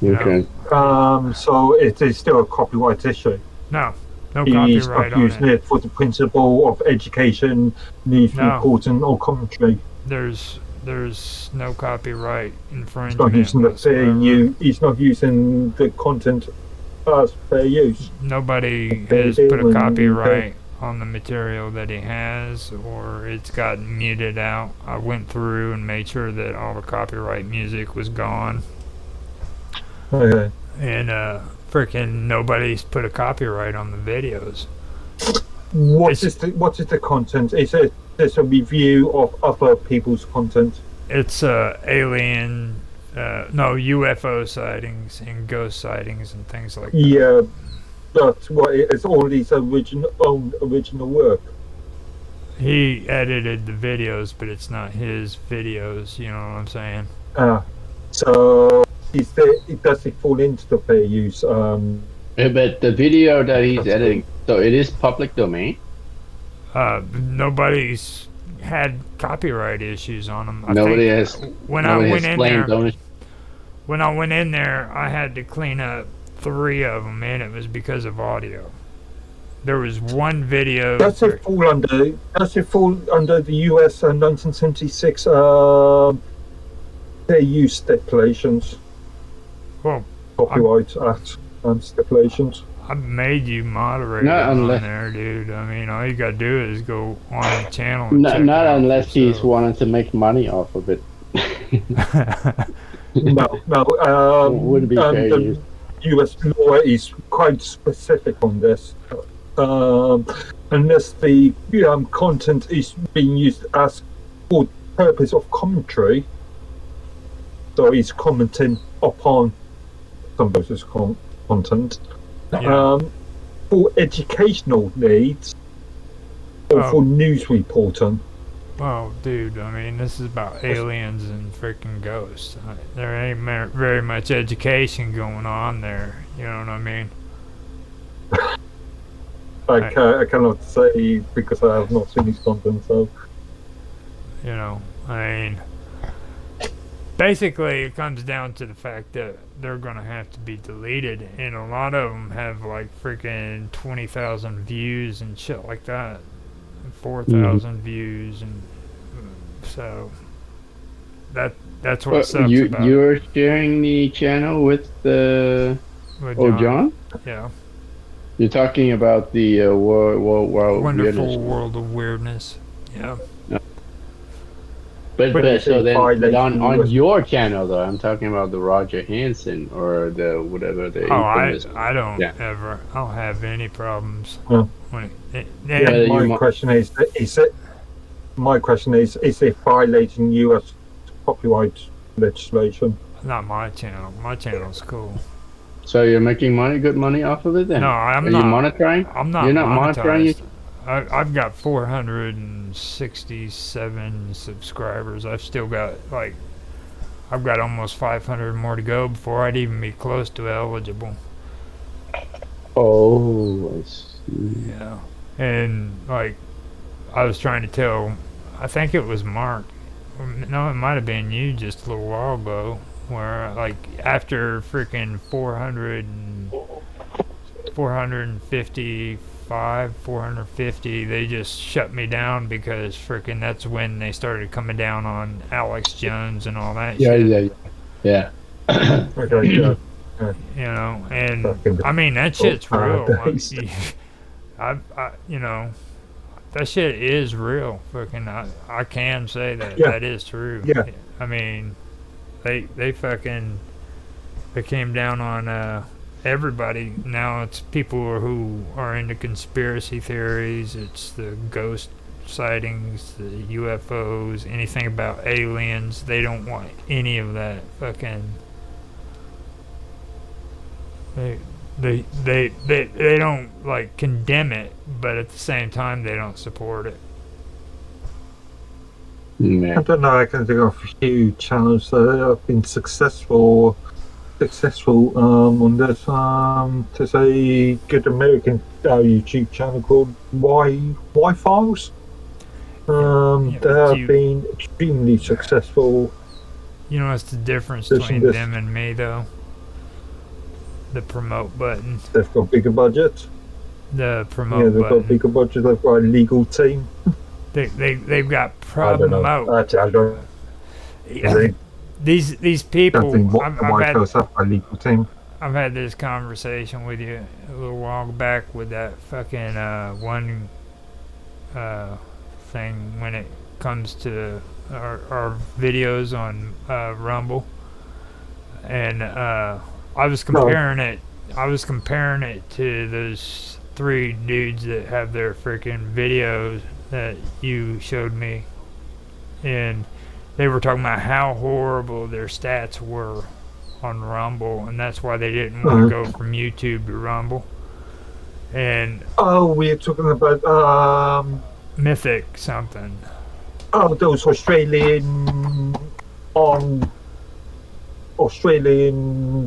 Okay. So it is still a copyright issue. No He's copyright not using it for the principle of education, news reporting, or commentary. There's no copyright infringement. He's not using the fair use. He's not using the content as fair use. Nobody has put a copyright on the material that he has, or it's gotten muted out. I went through and made sure that all the copyright music was gone. Okay. And freaking nobody's put a copyright on the videos. What is the content? Is it a review of other people's content? It's alien, UFO sightings and ghost sightings and things like that. Yeah, but it's all his original work. He edited the videos, but it's not his videos. You know what I'm saying? So does it fall into the fair use? Yeah, but the video that he's editing, so it is public domain? Nobody's had copyright issues on them. When I went in there, I had to clean up 3 of them, and it was because of audio. There was one video. Does it fall under the US 1976 fair use stipulations? Well, Copyright Act stipulations. I made you moderator on there, dude. I mean, all you gotta do is go on the channel. And check not it out unless he's yourself. wanting to make money off of it. No. Wouldn't be fair use. US law is quite specific on this. Unless the content is being used as for purpose of commentary, so he's commenting upon somebody else's content, for educational needs or for news reporting. Well, dude, I mean, this is about aliens and freaking ghosts. There ain't very much education going on there. You know what I mean? I cannot say because I have not seen his content, so. You know, I mean, basically it comes down to the fact that they're going to have to be deleted, and a lot of them have like freaking 20,000 views and shit like that, 4,000 views, and so that's what sucks about it. You're sharing the channel with John? Yeah. You're talking about the Wonderful World of Weirdness. Yeah. But on your channel though, I'm talking about the Roger Hanson or the whatever the. I don't have any problems. My question is it violating U.S. copyright legislation? Not my channel. My channel's cool. So you're making good money off of it then? No, I'm Are not. you monitoring? I'm not. You're not monitoring. I've got 467 subscribers. I've got almost 500 more to go before I'd even be close to eligible. Oh, I see. Yeah, and like I was trying to tell, I think it was Mark. No, it might have been you just a little while ago. Where like after freaking 450, they just shut me down because freaking that's when they started coming down on Alex Jones and all that shit. Yeah. Okay, you know, and I mean that shit's real. You know, that shit is real. Fucking, I can say that that is true. Yeah. I mean. They came down on everybody. Now it's people who are into conspiracy theories. It's the ghost sightings, the UFOs, anything about aliens. They don't want any of that fucking. They don't like condemn it, but at the same time they don't support it. I don't know. I can think of a few channels that have been successful on this. There's a good American YouTube channel called Y Files. They have been extremely successful. You know what's the difference between them and me, though? The promote button. They've got bigger budgets. The promote button. Yeah, they've got bigger budgets. They've got a legal team. They've got promote. I don't know. Actually, I don't. Yeah. These people. I've had this conversation with you a little while back with that fucking one thing when it comes to our videos on Rumble, and I was comparing it. I was comparing it to those 3 dudes that have their freaking videos that you showed me, and they were talking about how horrible their stats were on Rumble, and that's why they didn't want to go from YouTube to Rumble. And we're talking about Mythic something. Oh, those Australian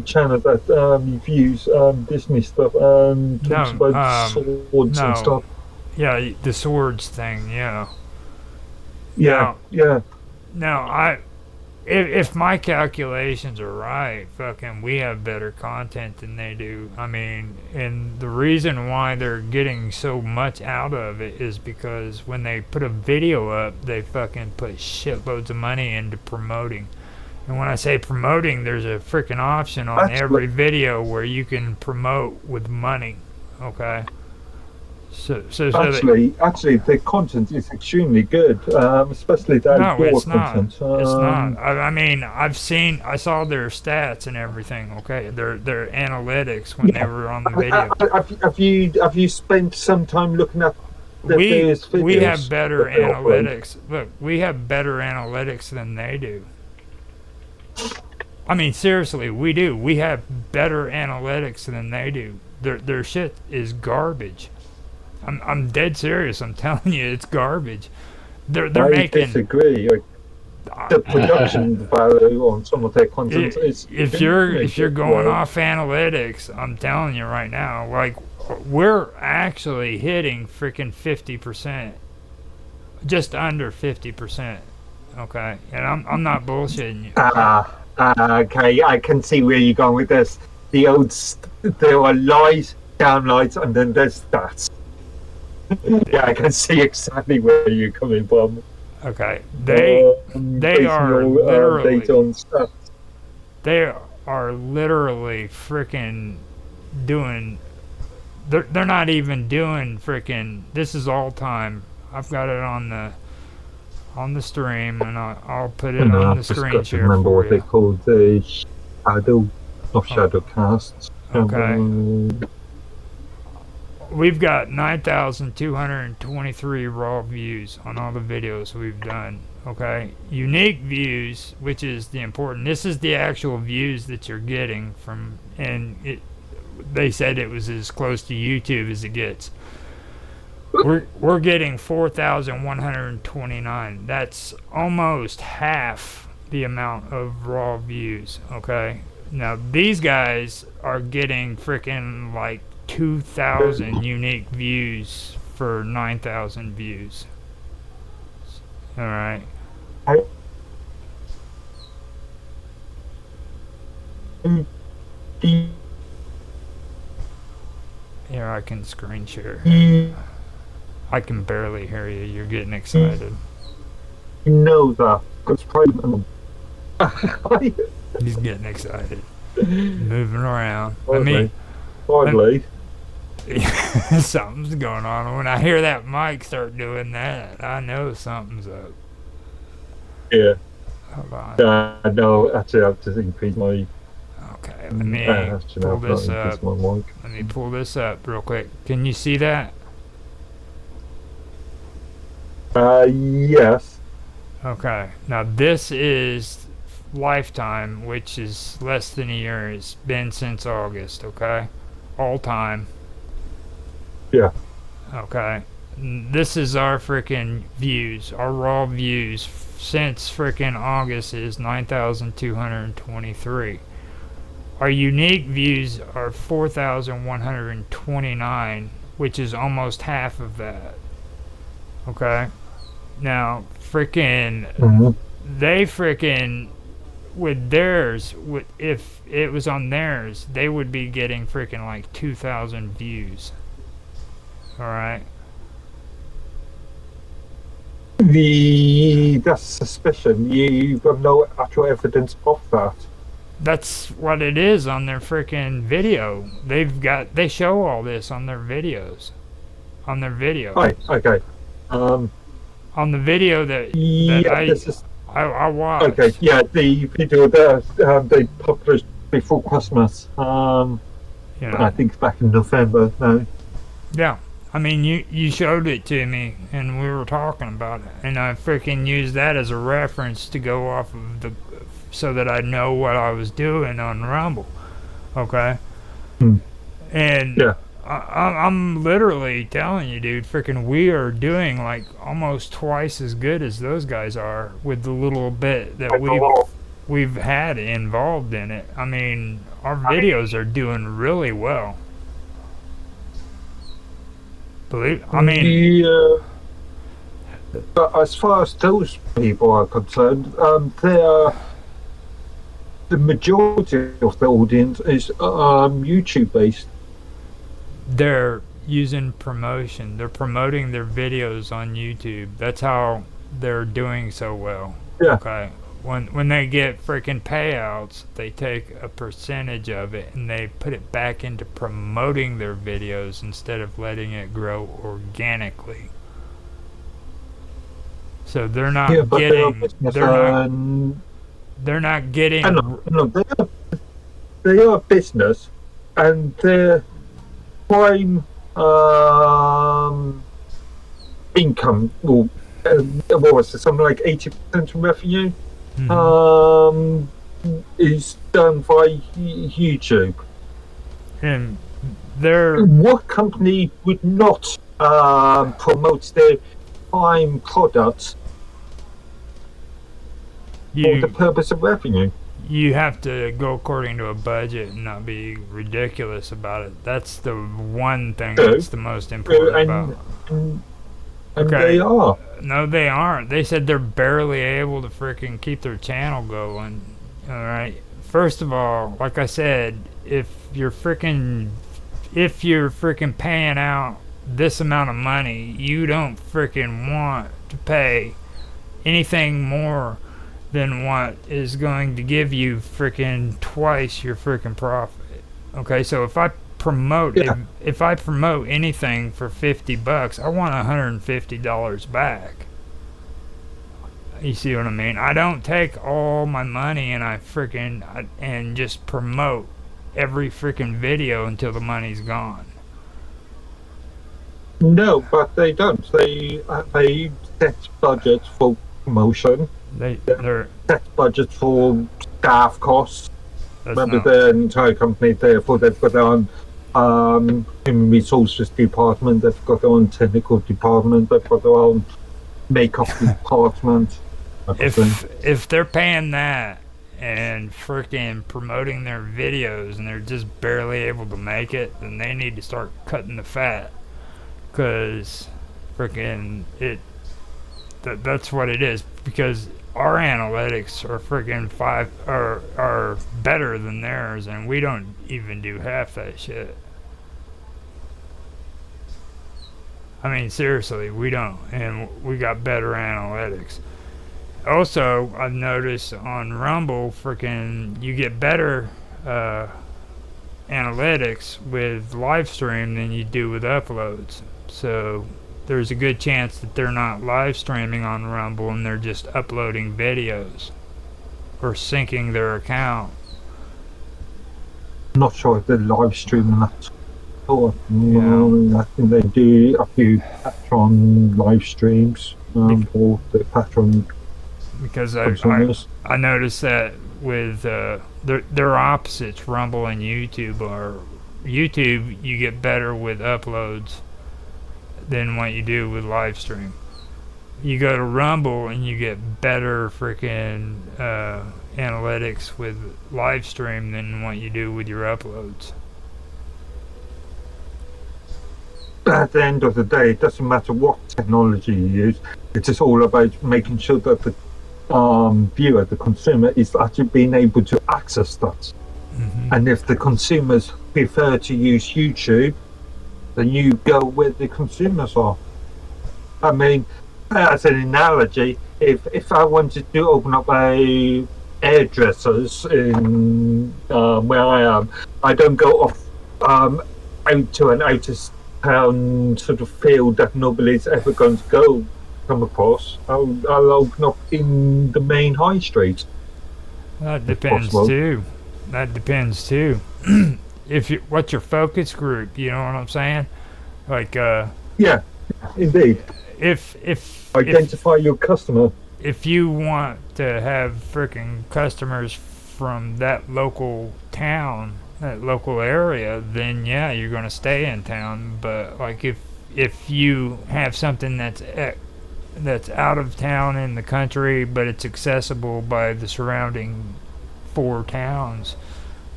channel that reviews Disney stuff and talks about swords and stuff. Yeah, the swords thing. Yeah. Yeah. Now, if my calculations are right, fucking, we have better content than they do. I mean, and the reason why they're getting so much out of it is because when they put a video up, they fucking put shitloads of money into promoting. And when I say promoting, there's a freaking option on every video where you can promote with money. Okay. So actually, the content is extremely good, especially that it's content. Not. It's not. I mean, I saw their stats and everything. Okay, their analytics when they were on the video. Have you spent some time looking at videos? We have better analytics. Look, we have better analytics than they do. I mean, seriously, we do. We have better analytics than they do. Their shit is garbage. I'm dead serious. I'm telling you, it's garbage. They're making. I disagree. The production value on some of their content is. If you're going off analytics, I'm telling you right now, like we're actually hitting freaking 50%, just under 50%. Okay, and I'm not bullshitting you. Okay, I can see where you're going with this. There are lies, downlights, and then there's stats. Yeah, I can see exactly where you're coming from. Okay, they are literally they are literally freaking doing. They're not even doing freaking. This is all time. I've got it on the stream, and I'll put it on the screen share. Remember what they called the shadow casts. Okay. We've got 9,223 raw views on all the videos we've done. Okay, unique views, which is the important. This is the actual views that you're getting from, and they said it was as close to YouTube as it gets. We're getting 4,129. That's almost half the amount of raw views. Okay, now these guys are getting freaking like 2,000 unique views for 9,000 views. All right. Here, I can screen share. I can barely hear you. You're getting excited. You know that. It's probably. He's getting excited. Moving around. Hardly. Something's going on. When I hear that mic start doing that, I know something's up. Yeah. Hold on. No, actually, I have to increase my. Okay. let me pull this up. Let me pull this up real quick. Can you see that? Yes. Okay. Now this is lifetime, which is less than a year. It's been since August, okay? All time. Yeah. Okay. This is our freaking views. Our raw views since freaking August is 9,223. Our unique views are 4,129, which is almost half of that. Okay? Now, freaking, they freaking, with theirs, if it was on theirs, they would be getting freaking like 2,000 views. Alright? That's suspicion. You've got no actual evidence of that. That's what it is on their freaking video. They show all this on their videos. On their video. Right, okay. On the video that I watched. Okay, yeah, the video that they published before Christmas. I think back in November. No. Yeah, I mean you showed it to me and we were talking about it, and I freaking used that as a reference to go off of so that I know what I was doing on Rumble. Okay. And yeah. I'm literally telling you, dude, freaking we are doing like almost twice as good as those guys are with the little bit that we've had involved in it. I mean, our videos are doing really well. But as far as those people are concerned, the majority of the audience is YouTube based. They're using promotion. They're promoting their videos on YouTube. That's how they're doing so well. Yeah. Okay. When they get freaking payouts, they take a percentage of it and they put it back into promoting their videos instead of letting it grow organically. So they're not getting. They're not getting. No, they are a business, and their prime income will what was it? Something like 80% of revenue is done by YouTube. And what company would not promote their prime products for the purpose of revenue? You have to go according to a budget and not be ridiculous about it. That's the one thing that's the most important about. And they are. No, they aren't. They said they're barely able to freaking keep their channel going. All right. First of all, like I said, if you're freaking paying out this amount of money, you don't freaking want to pay anything more than what is going to give you freaking twice your freaking profit. Okay, so if I promote if I promote anything for $50, I want $150 back. You see what I mean? I don't take all my money and and just promote every freaking video until the money's gone. No, but they don't. They set budgets for promotion. They're set budgets for staff costs. Remember, their entire company, therefore they've got their own human resources department, they've got their own technical department, they've got their own makeup department. If they're paying that and freaking promoting their videos and they're just barely able to make it, then they need to start cutting the fat, because freaking that's what it is. Because our analytics are freaking are better than theirs, and we don't even do half that shit. I mean, seriously, we don't, and we got better analytics. Also, I've noticed on Rumble, freaking, you get better analytics with live stream than you do with uploads. So there's a good chance that they're not live streaming on Rumble and they're just uploading videos or syncing their account. not sure if they're live streaming that. I think they do a few Patreon live streams for the Patreon because consumers. I noticed that with they're opposites. Rumble and YouTube are. YouTube, you get better with uploads than what you do with live stream. You go to Rumble and you get better freaking analytics with live stream than what you do with your uploads. At the end of the day, it doesn't matter what technology you use. It's just all about making sure that the viewer, the consumer, is actually being able to access that. Mm-hmm. And if the consumers prefer to use YouTube, then you go where the consumers are. I mean, as an analogy, if I wanted to open up a hairdressers in where I am, I don't go off out to an outer town sort of field that nobody's ever going to come across. I'll open up in the main high street. That depends too. That depends too. What's your focus group? You know what I'm saying? Like yeah, indeed. If identify your customer. If you want to have freaking customers from that local town, that local area, then yeah, you're gonna stay in town. But like if you have something that's out of town in the country, but it's accessible by the surrounding 4 towns,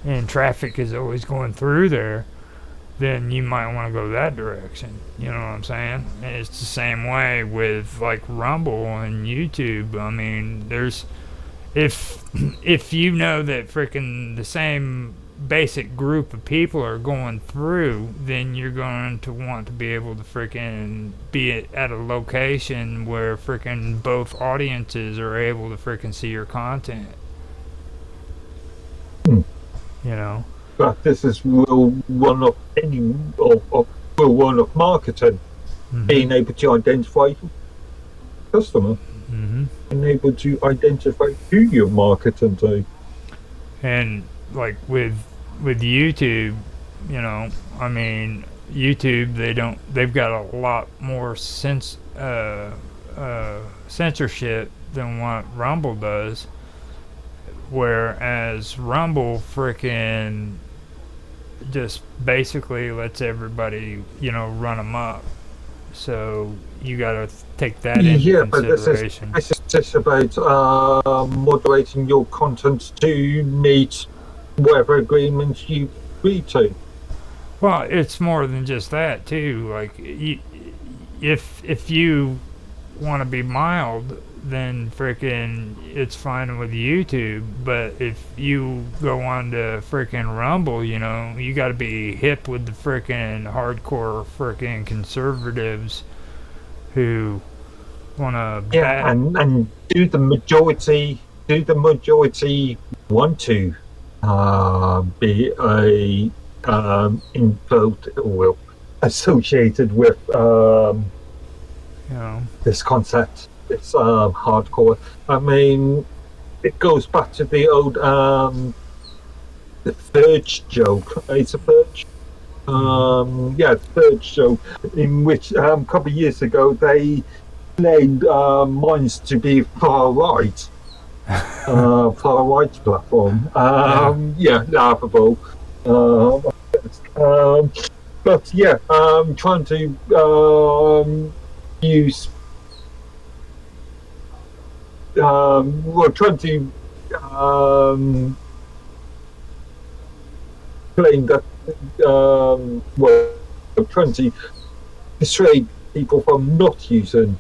and traffic is always going through there, then you might want to go that direction. You know what I'm saying? And it's the same way with like Rumble and YouTube. I mean, there's if you know that freaking the same basic group of people are going through, then you're going to want to be able to freaking be at a location where freaking both audiences are able to freaking see your content. You know, but this is one of marketing. Mm-hmm. Being able to identify customer, mm-hmm. being able to identify who you're marketing to, and like with YouTube, you know, I mean, YouTube they've got a lot more censorship than what Rumble does. Whereas Rumble frickin' just basically lets everybody, you know, run amok. So you gotta take that into consideration. But this is just about moderating your content to meet whatever agreements you agree to. Well, it's more than just that too. Like, if you want to be mild, then frickin' it's fine with YouTube. But if you go on to frickin' Rumble, you know, you got to be hip with the frickin' hardcore frickin' conservatives who want to and do the majority want to be associated with you know, this concept. It's hardcore. I mean, it goes back to the old the Verge joke. It's a Verge. Verge joke, in which a couple of years ago they claimed mines to be far right platform. Laughable. But yeah, trying to use. We're trying to claim that we're trying to dissuade people from not using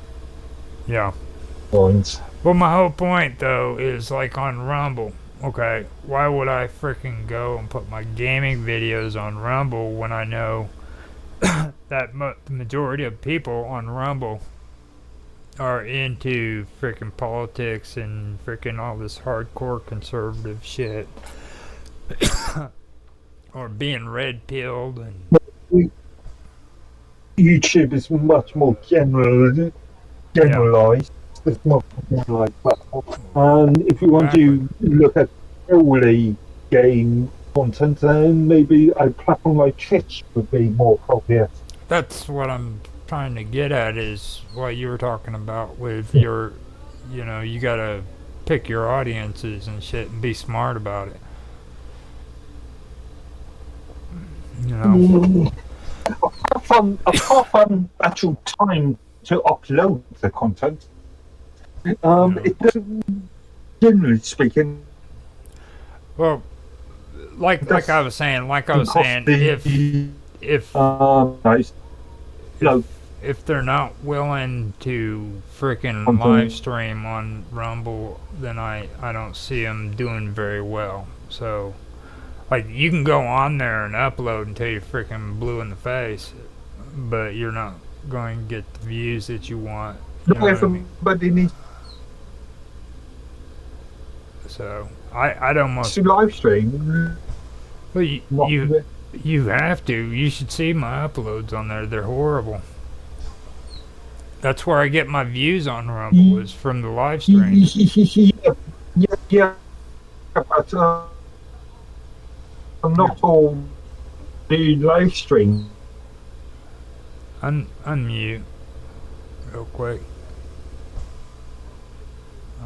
points. Well, my whole point though is like on Rumble. Okay, why would I freaking go and put my gaming videos on Rumble when I know that the majority of people on Rumble are into freaking politics and freaking all this hardcore conservative shit, or being red pilled? And YouTube is much more generalized. It's much more generalized platform. And if you want to look at purely game content, then maybe a platform like Twitch would be more appropriate. That's what I'm trying to get at, is what you were talking about with your, you gotta pick your audiences and shit and be smart about it. Apart from actual time to upload the content, it doesn't, generally speaking. Well, like I was saying, if they're not willing to freaking live stream on Rumble, then I don't see them doing very well. So, like, you can go on there and upload until you're freaking blue in the face, but you're not going to get the views that you want. Not everybody needs. So I'd almost live stream. Well, you have to. You should see my uploads on there. They're horrible. That's where I get my views on Rumble, is from the live streams. Yeah, but not all the live stream. Unmute real quick.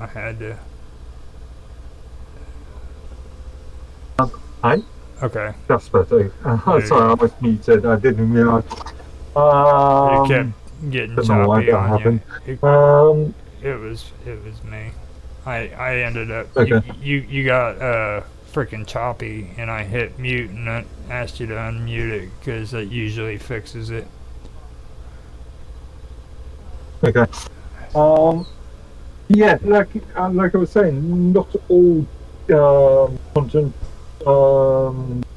I had to. Hi? Okay. That's better. Sorry, I was muted. I didn't realise. You kept getting choppy on you. It was me. I ended up. Okay. You got freaking choppy, and I hit mute and I asked you to unmute it because that usually fixes it. Okay. Yeah, like I was saying, not all content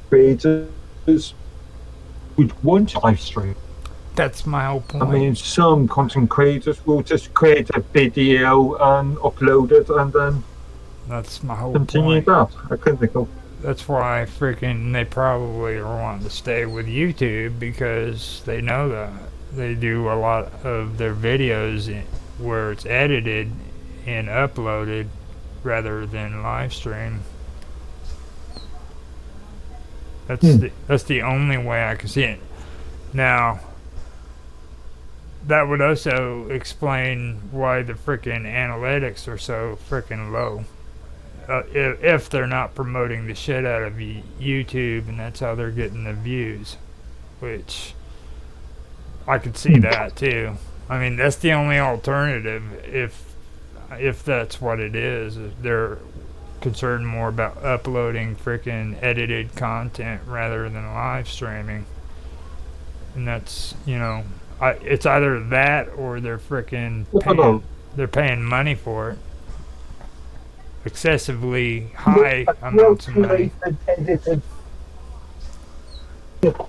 creators would want to live stream. That's my whole point. I mean, some content creators will just create a video and upload it, and then that's my whole continue point. That. I couldn't think of. That's why they probably are wanting to stay with YouTube, because they know that they do a lot of their videos where it's edited and uploaded rather than live stream. That's the only way I can see it. Now, that would also explain why the freaking analytics are so freaking low. If they're not promoting the shit out of YouTube, and that's how they're getting the views, which I could see that too. I mean, that's the only alternative if that's what it is. They're concerned more about uploading freaking edited content rather than live streaming, and that's it's either that or they're freaking paying money for it, excessively high amounts of money.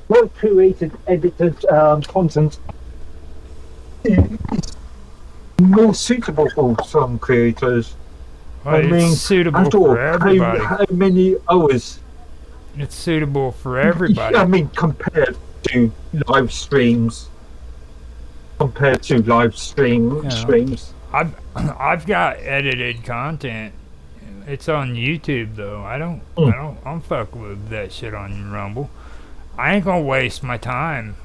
Well created edited content is more suitable for some creators. Well, I mean, it's suitable for everybody. How many hours? It's suitable for everybody. I mean, compared to live streams. Streams. I've got edited content. It's on YouTube though. I don't fuck with that shit on Rumble. I ain't gonna waste my time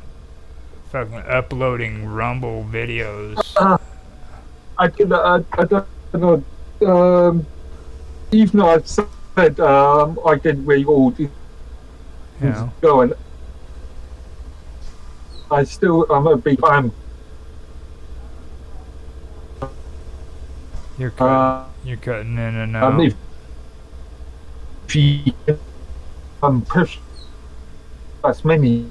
fucking uploading Rumble videos. I don't know. Even though I've said I did really all these going, I'm a big fan. You're cutting in and out. If you push as many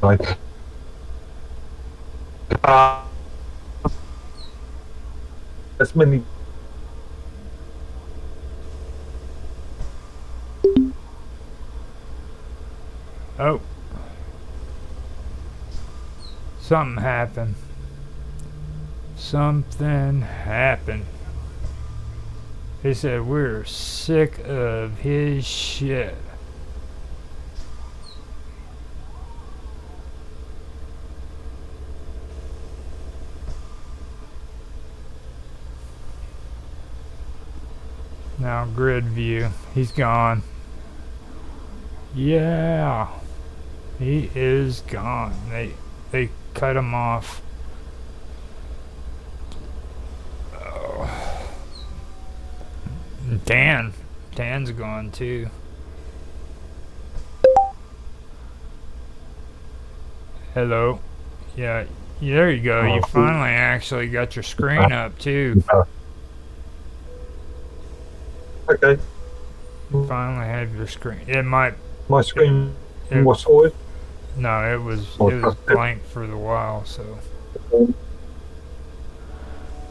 like as many oh, something happened. He said we're sick of his shit. Now grid view. He's gone. Yeah. He is gone. They cut him off. Oh. Dan's gone too. Hello. Yeah, there you go. You finally actually got your screen up too. Okay. You finally have your screen. It might. My screen was sorted. No, it was blank for the while. So.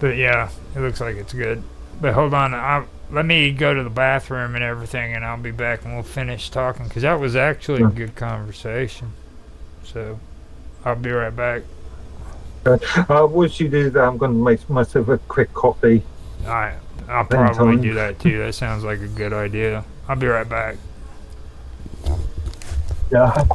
But yeah, it looks like it's good. But hold on, let me go to the bathroom and everything, and I'll be back and we'll finish talking because that was actually a good conversation. So. I'll be right back. What you do? I'm going to make myself a quick coffee. I'll probably do that too. That sounds like a good idea. I'll be right back. Yeah.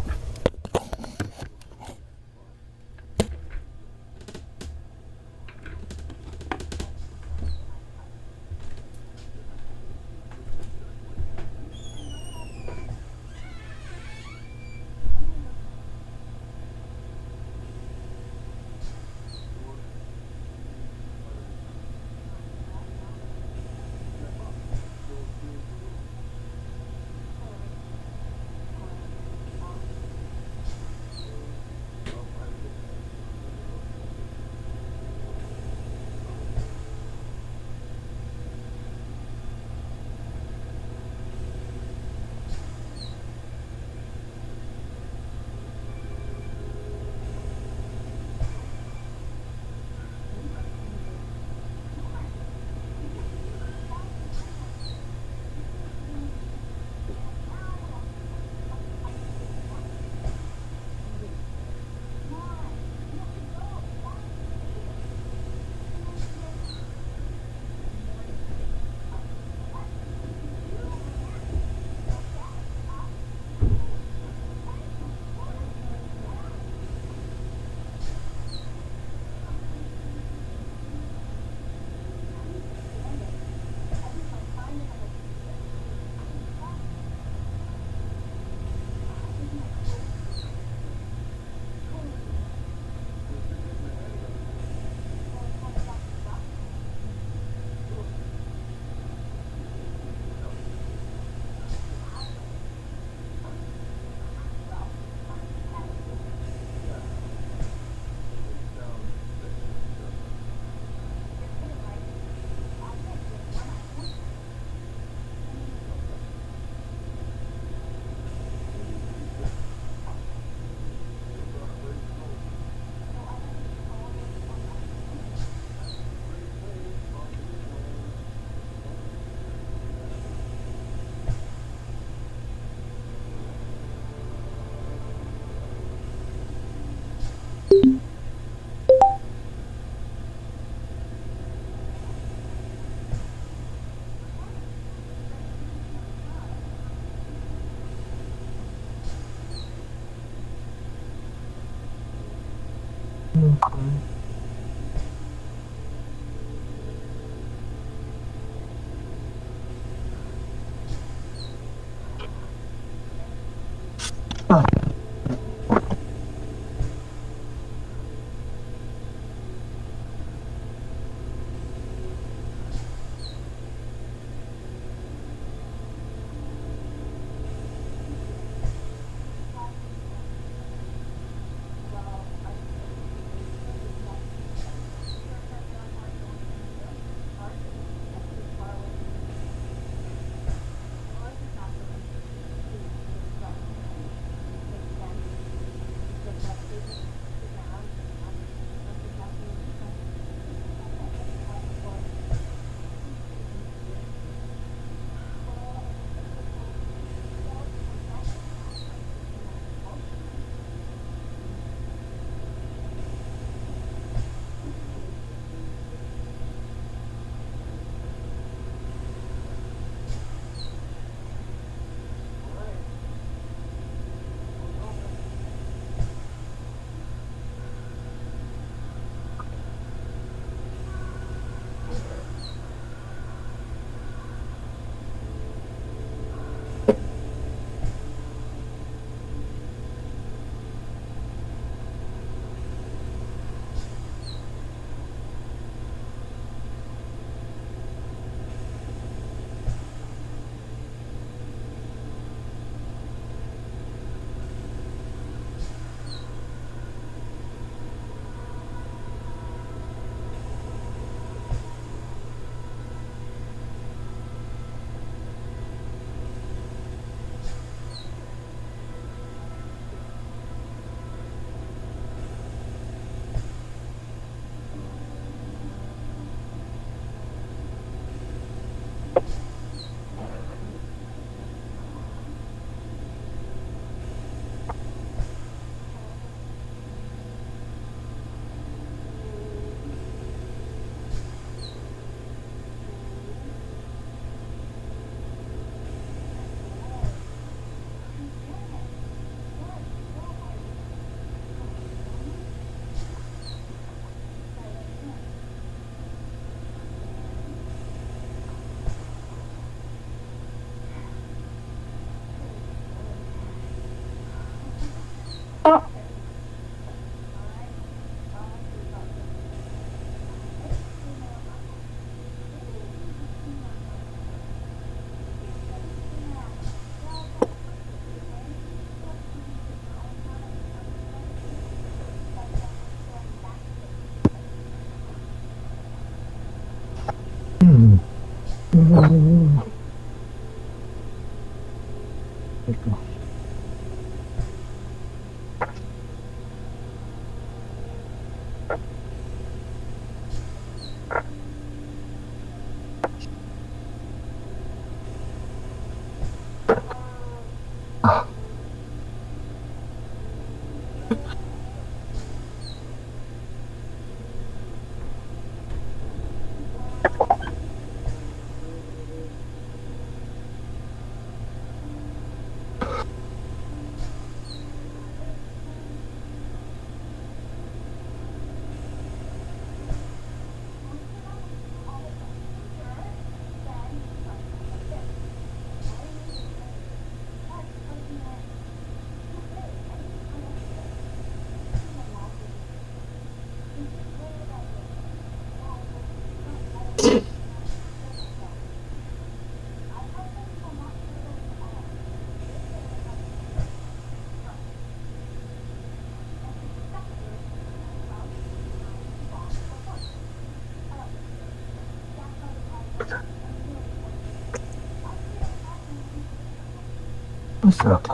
What's that?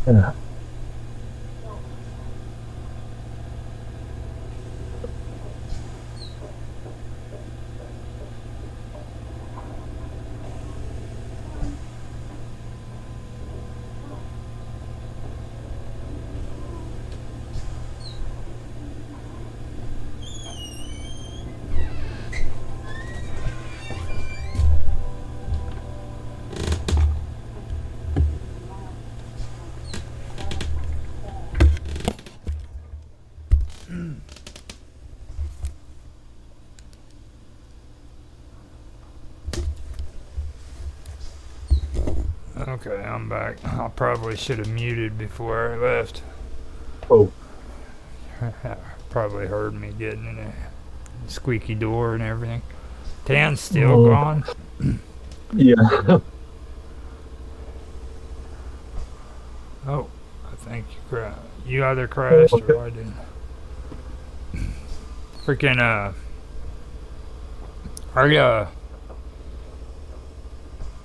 Yeah. Okay, I'm back. I probably should have muted before I left. Oh. Probably heard me getting in a squeaky door and everything. Tan's still gone? Yeah. Oh, I think you either crashed or I didn't. Freaking, I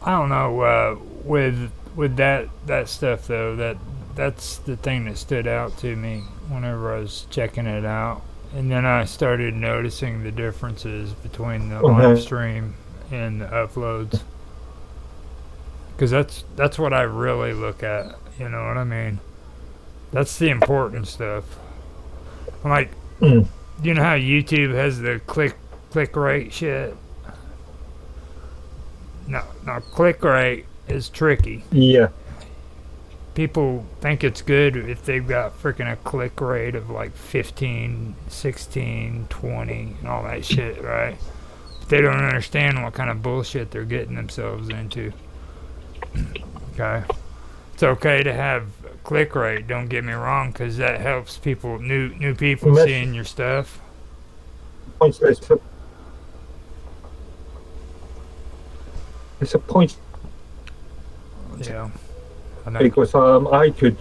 don't know, with that stuff though, that's the thing that stood out to me whenever I was checking it out. And then I started noticing the differences between the live stream and the uploads. Because that's what I really look at, you know what I mean? That's the important stuff. Like, you know how YouTube has the click rate shit? No, click rate is tricky. Yeah. People think it's good if they've got freaking a click rate of like 15, 16, 20, and all that shit, right? They don't understand what kind of bullshit they're getting themselves into. Okay? It's okay to have click rate, don't get me wrong, because that helps people, new people seeing your stuff. It's a point. Yeah. Because I could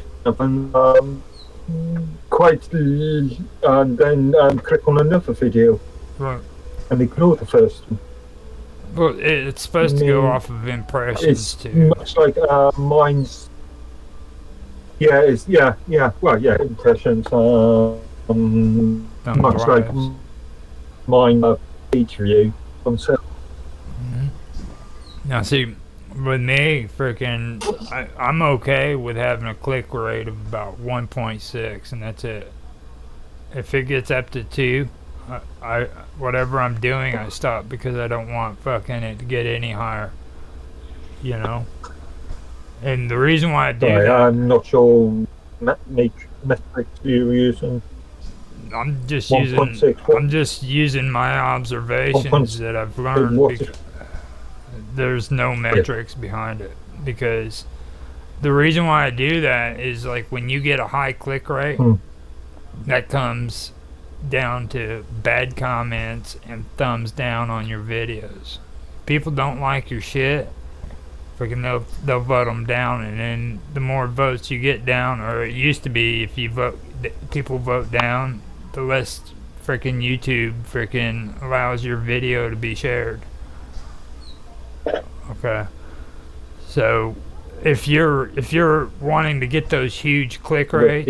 quietly and then click on another video. Right. And ignore the first one. Well, it's supposed to go off of impressions too. Much like mine's. Yeah, impressions. Much like mine page view themselves. Now, see, with me, freaking, I'm okay with having a click rate of about 1.6, and that's it. If it gets up to 2, whatever I'm doing, I stop because I don't want fucking it to get any higher. You know? And the reason why I do that... I'm not sure metrics you're using. I'm just using my observations that I've learned. There's no metrics behind it, because the reason why I do that is, like, when you get a high click rate, that comes down to bad comments and thumbs down on your videos. People don't like your shit, freaking they'll vote them down, and then the more votes you get down, or it used to be if people vote down, the less freaking YouTube freaking allows your video to be shared. Okay, so if you're wanting to get those huge click rates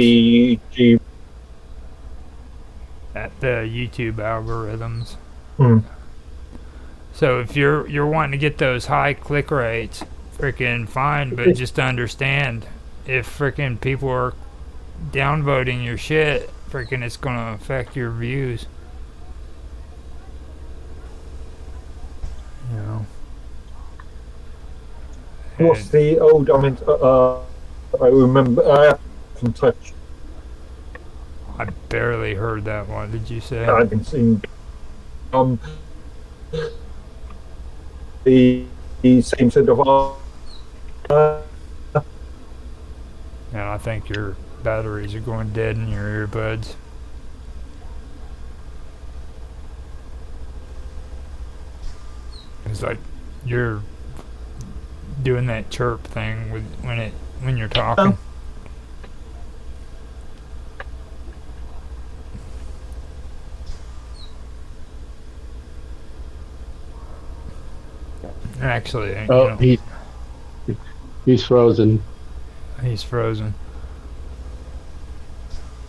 at the YouTube algorithms, So if you're wanting to get those high click rates, freaking fine, but just understand if freaking people are downvoting your shit, freaking it's gonna affect your views. You know. What's the old? I mean, I remember. I haven't touched. I barely heard that one. Did you say? I haven't seen. The same sort of. And I think your batteries are going dead in your earbuds. It's like you're doing that chirp thing with when you're talking. Actually, oh, you know, he's frozen. He's frozen.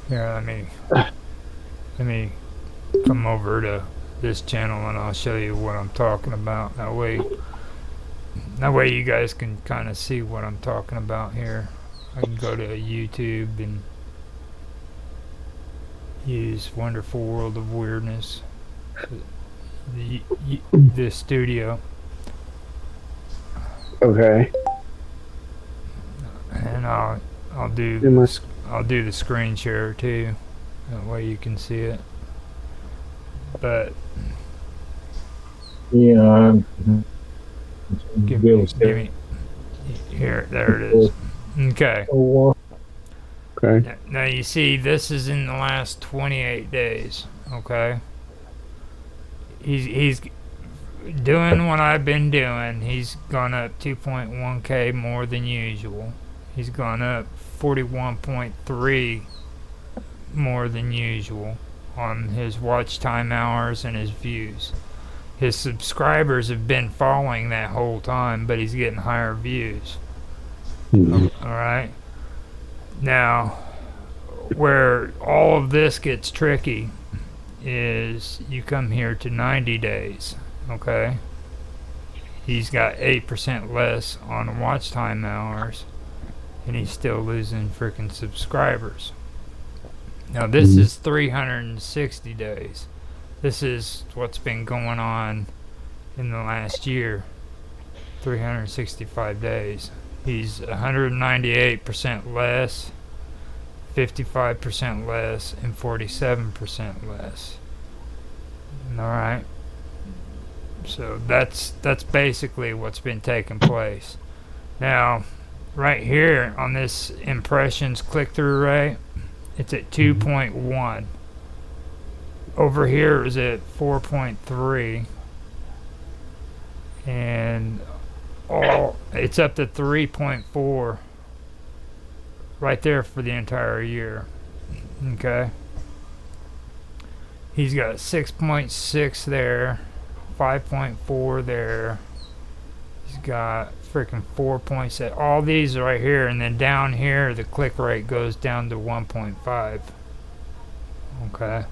Here, let me come over to this channel and I'll show you what I'm talking about. That way you guys can kind of see what I'm talking about here. I can go to YouTube and use Wonderful World of Weirdness, the studio. Okay. And I'll do the screen share too. That way you can see it. But yeah, give me here. There it is. Okay. Okay. Now you see, this is in the last 28 days. Okay. He's doing what I've been doing. He's gone up 2.1K more than usual. He's gone up 41.3 more than usual on his watch time hours and his views. His subscribers have been falling that whole time, but he's getting higher views. Alright? Now, where all of this gets tricky is you come here to 90 days. Okay, he's got 8% less on watch time hours, and he's still losing freaking subscribers. Now this is 360 days. This is what's been going on in the last year. 365 days. He's 198% less, 55% less, and 47% less. All right. So that's basically what's been taking place. Now, right here on this impressions click-through rate, it's at 2.1. Over here is at 4.3, and it's up to 3.4 right there for the entire year. Okay. He's got 6.6 there. 5.4 there. He's got freaking 4.7. All these right here, and then down here the click rate goes down to 1.5. Okay.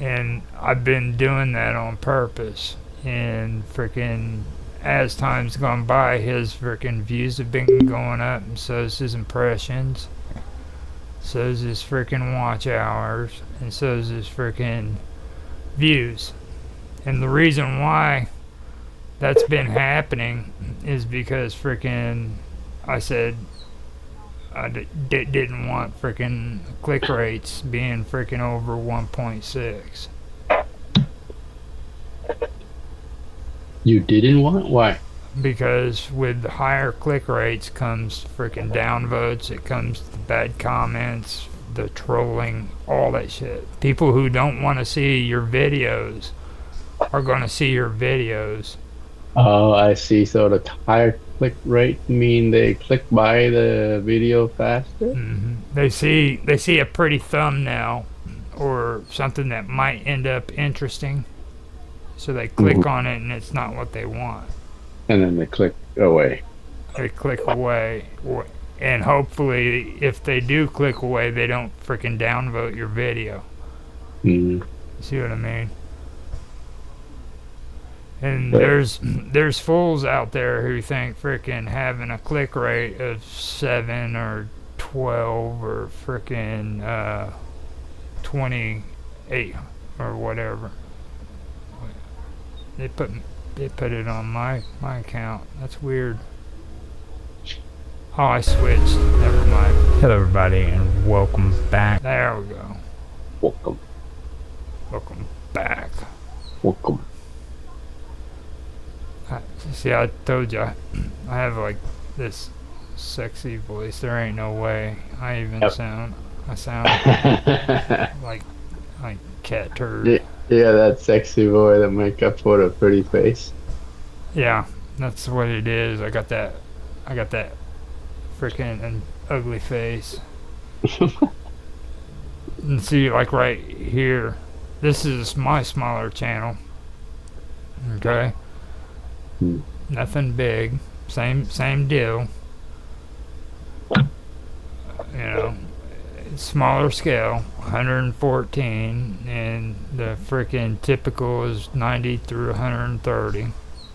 And I've been doing that on purpose. And freaking as time's gone by, his freaking views have been going up, and so's his impressions. So's his freaking watch hours, and so's his freaking views. And the reason why that's been happening is because freaking I said I didn't want freaking click rates being freaking over 1.6. You didn't want? Why? Because with the higher click rates comes freaking downvotes, it comes the bad comments, the trolling, all that shit. People who don't want to see your videos are going to see your videos. Oh, I see. So the higher click rate mean they click by the video faster? Mm-hmm. They see a pretty thumbnail or something that might end up interesting, so they click on it, and it's not what they want. And then they click away. They click away. And hopefully, if they do click away, they don't freaking downvote your video. Mm. See what I mean? And there's fools out there who think freaking having a click rate of 7 or 12 or freaking 28 or whatever. They put it on my account. That's weird. Oh, I switched. Never mind. Hello, everybody, and welcome back. There we go. Welcome. Welcome back. Welcome. See, I told you, I have like this sexy voice. There ain't no way I even sound. I sound like cat turd. Yeah, that sexy boy that make up for a pretty face. Yeah, that's what it is. I got that freaking an ugly face. And see, like right here, this is my smaller channel. Okay. Nothing big. Same deal. You know, smaller scale, 114, and the freaking typical is 90 through 130.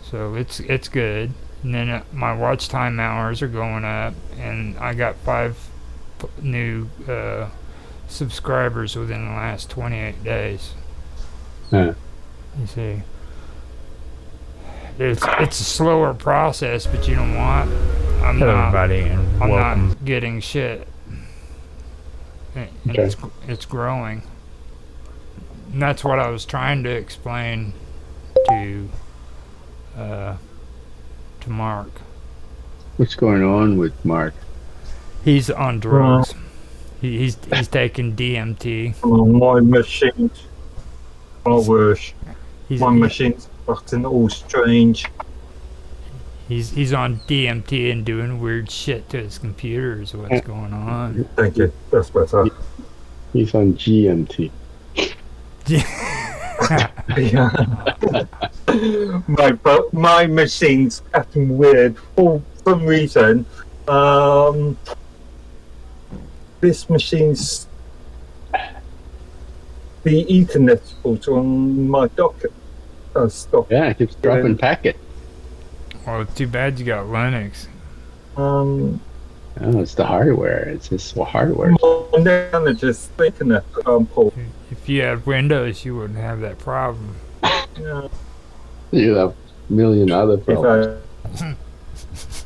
So it's good. And then my watch time hours are going up, and I got 5 new subscribers within the last 28 days. Yeah. You see, it's a slower process, but you know what? I'm not getting shit. And it's growing. And that's what I was trying to explain to Mark. What's going on with Mark? He's on drugs. He's taking DMT. My machines are worse. My machines acting all strange. He's on DMT and doing weird shit to his computer is what's going on. Thank you. That's better. He's on GMT. My machine's acting weird for some reason. This machine's the Ethernet port on my docket stop. Yeah, it keeps dropping packet. Well, too bad you got Linux. Oh, it's the hardware. It's just hardware. My just Ethernet port. If you had Windows, you wouldn't have that problem. Yeah. You have a million other problems.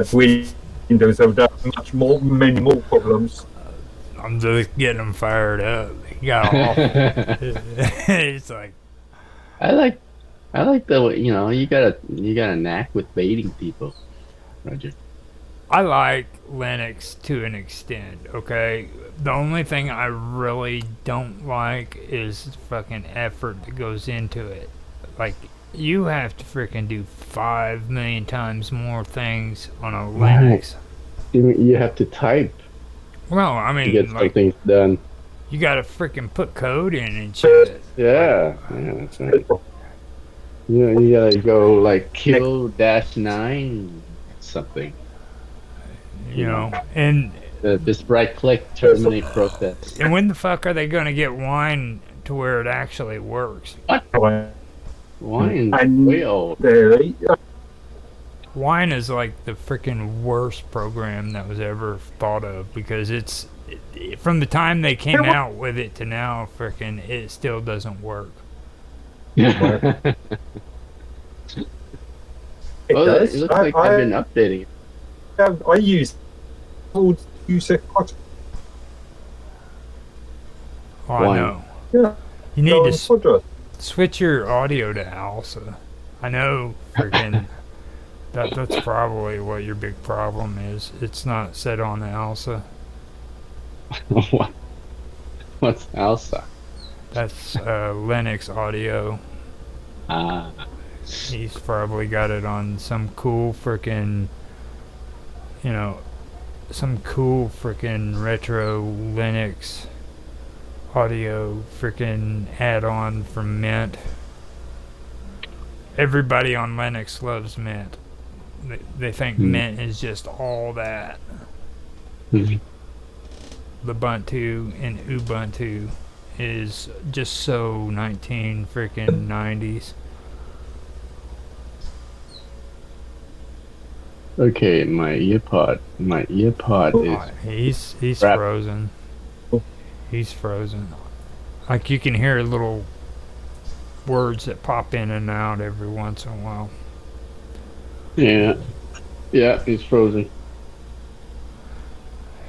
If Windows have many more problems. I'm just getting them fired up. They got off. It's like I like the way, you got a knack with baiting people, Roger. I like Linux to an extent, okay? The only thing I really don't like is the fucking effort that goes into it. Like, you have to freaking do 5 million times more things on a Linux. You have to type. Well, I mean, to get something done. You gotta freaking put code in and shit. Yeah, that's right. You gotta go like kill-9 something. And just right-click terminate process. And when the fuck are they gonna get wine to where it actually works? What? Wine way old. Wine is like the freaking worst program that was ever thought of because it's from the time they came out with it to now, freaking it still doesn't work. Well, it looks like I've been updating it. I use it. Oh, I know. Yeah. You need to switch your audio to ALSA. I know, freaking. That's probably what your big problem is. It's not set on ALSA. What's ALSA? That's Linux audio. He's probably got it on some cool freaking, some cool freaking retro Linux audio freaking add-on from Mint. Everybody on Linux loves Mint. They think Mint is just all that. Ubuntu and Ubuntu is just so 90s. Okay, my earpod is. He's frozen. He's frozen. Like you can hear little words that pop in and out every once in a while. Yeah, he's frozen.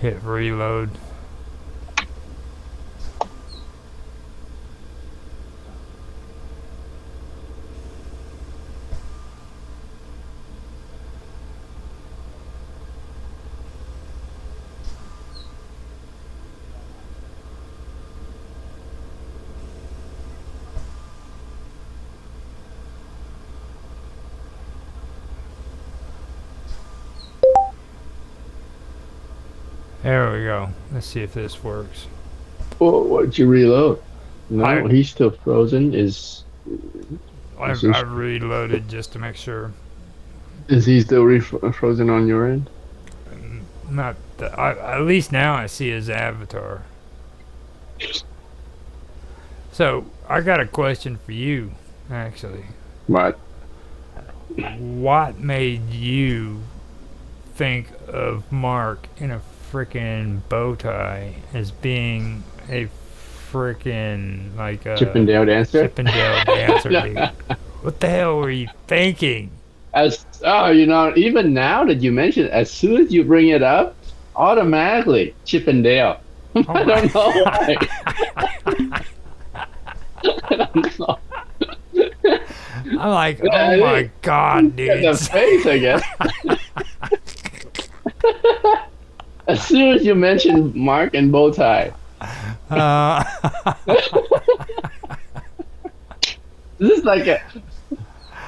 Hit reload. There we go. Let's see if this works. Well, what'd you reload? No, he's still frozen. I reloaded just to make sure. Is he still frozen on your end? Not. At least now I see his avatar. So I got a question for you, actually. What? What made you think of Mark in a freaking bow tie as being a freaking like a Chippendale dancer? Chippendale dancer, dude. What the hell were you thinking? Even now that you mention it, as soon as you bring it up, automatically Chippendale. I don't know why. I don't know. I'm like, oh my god, dude. The face, I guess. As soon as you mention Mark and bow tie. This is like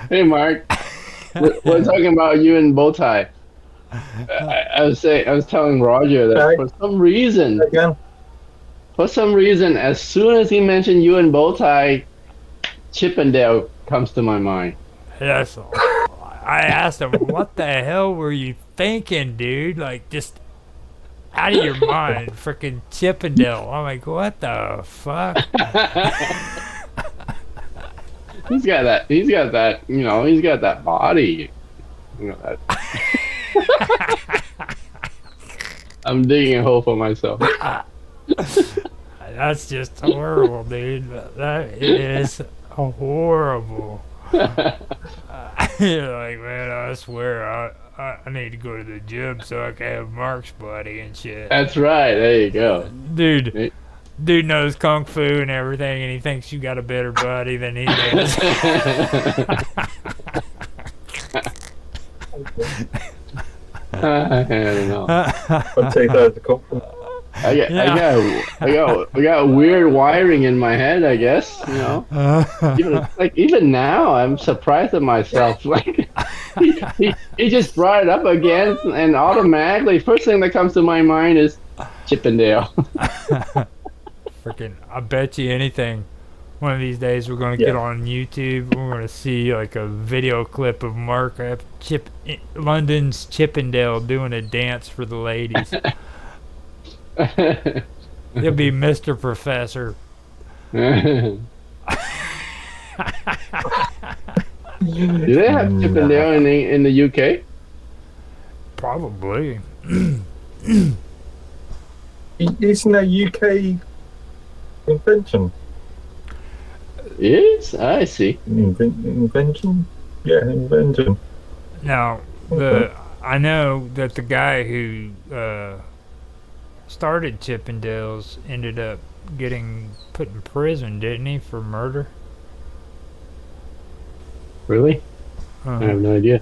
hey Mark, we're talking about you and bow tie. I was telling Roger that for some reason, as soon as he mentioned you and bow tie, Chippendale comes to my mind. Yes. I asked him, what the hell were you thinking, dude? Like, just out of your mind, freaking Chippendale. I'm like, what the fuck? He's got that, he's got that body. That. I'm digging a hole for myself. That's just horrible, dude. That is horrible. You're like, man, I swear I need to go to the gym so I can have Mark's body and shit. That's right. There you go. Dude knows kung fu and everything, and he thinks you got a better body than he does. I don't know. I'll take that as a compliment. I got weird wiring in my head, I guess. Even now, I'm surprised at myself. Like he just brought it up again, and automatically, first thing that comes to my mind is Chippendale. Freaking! I bet you anything. One of these days, we're gonna get on YouTube. We're gonna see like a video clip of Mark at London's Chippendale doing a dance for the ladies. He'll be Mr. Professor. Do they have Chippendale in the UK? Probably. Isn't that UK invention? Yes, I see. Invention? Yeah, invention. Now, I know that the guy who started Chippendales ended up getting put in prison, didn't he, for murder? Really? I have no idea.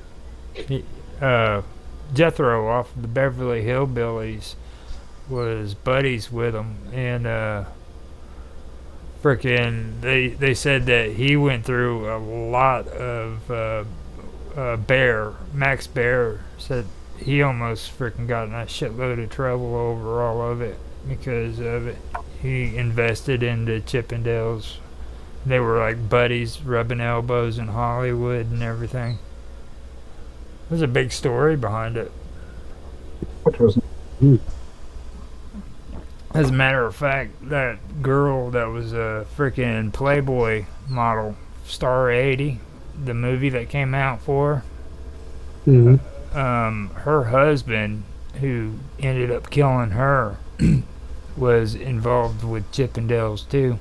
Jethro off the Beverly Hillbillies was buddies with him, and frickin' they said that he went through a lot of Max Bear said he almost freaking got in a shitload of trouble over all of it because of it. He invested into Chippendales. They were like buddies, rubbing elbows in Hollywood and everything. There's a big story behind it. What was it? As a matter of fact, that girl that was a freaking Playboy model, Star 80, the movie that came out for her, her husband, who ended up killing her, was involved with Chippendales too.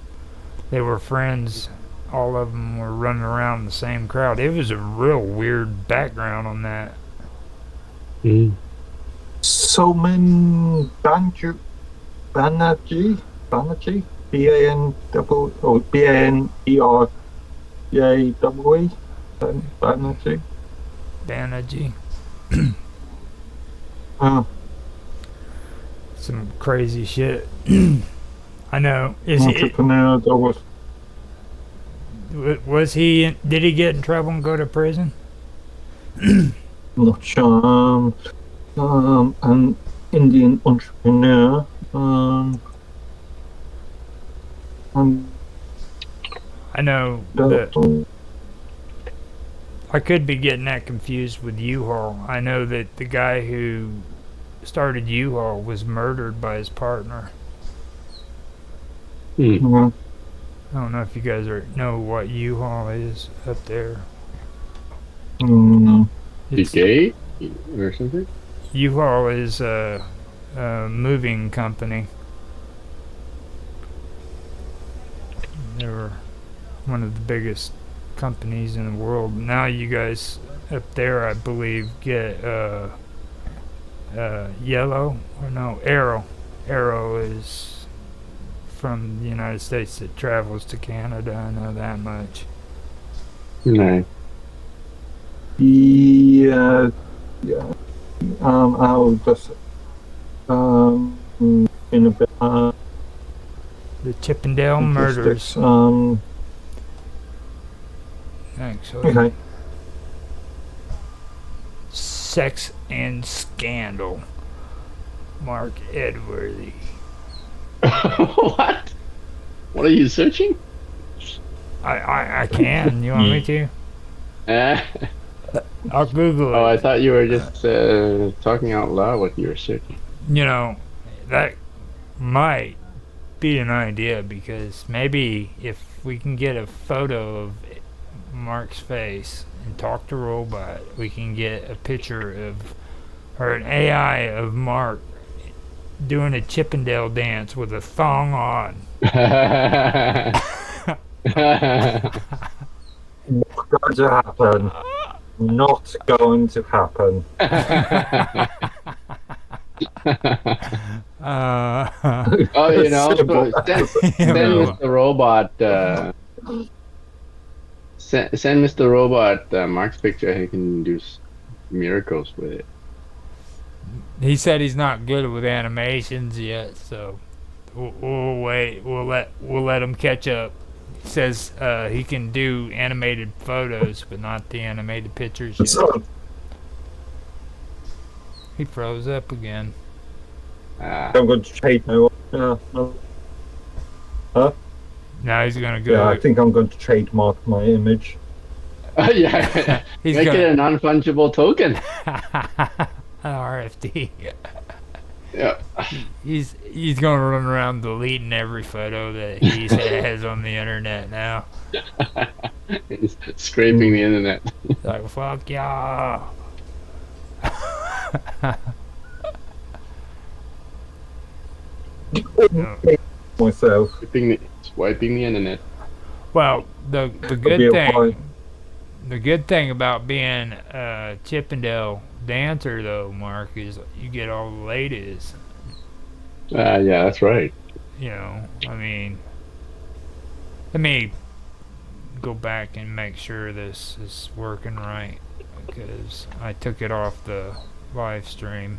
They were friends. All of them were running around the same crowd. It was a real weird background on that. Soman Banerjee, Banerjee, Banerjee. Some crazy shit. I know. Entrepreneur that was he? Did he get in trouble and go to prison? Not sure. An Indian entrepreneur. I know that. I could be getting that confused with U-Haul. I know that the guy who started U-Haul was murdered by his partner. Mm-hmm. I don't know if you guys know what U-Haul is up there. It's gay or something? U-Haul is a moving company. They were one of the biggest companies in the world. Now you guys up there, I believe, get Yellow or no Arrow. Arrow is from the United States that travels to Canada. I know that much. No. Yeah. I'll just in a bit. The Chippendale murders. Actually. Okay. Sex and Scandal. Mark Edworthy. What? What are you searching? I can. You want me to? I'll Google it. Oh, I thought you were just talking out loud what you were searching. You know, that might be an idea, because maybe if we can get a photo of Mark's face and talk to Robot, we can get a picture of, or an AI of Mark doing a Chippendale dance with a thong on. Not going to happen. Not going to happen. Oh, you know, send Mr. Robot. Send Mr. Robot Mark's picture. He can do miracles with it. He said he's not good with animations yet, so we'll wait. We'll let him catch up. He says he can do animated photos, but not the animated pictures yet. He froze up again. I'm going to trade now. Huh? Now he's gonna go. Yeah, I think I'm going to trademark my image. Yeah, make it a non-fungible token. RFD. Yeah. He's gonna run around deleting every photo that he has on the internet now. He's scraping the internet. Like, fuck y'all. No. Myself. Swiping the internet. Well, the good thing about being a Chippendale dancer, though, Mark, is you get all the ladies. Yeah, that's right. You know, I mean, let me go back and make sure this is working right, because I took it off the live stream.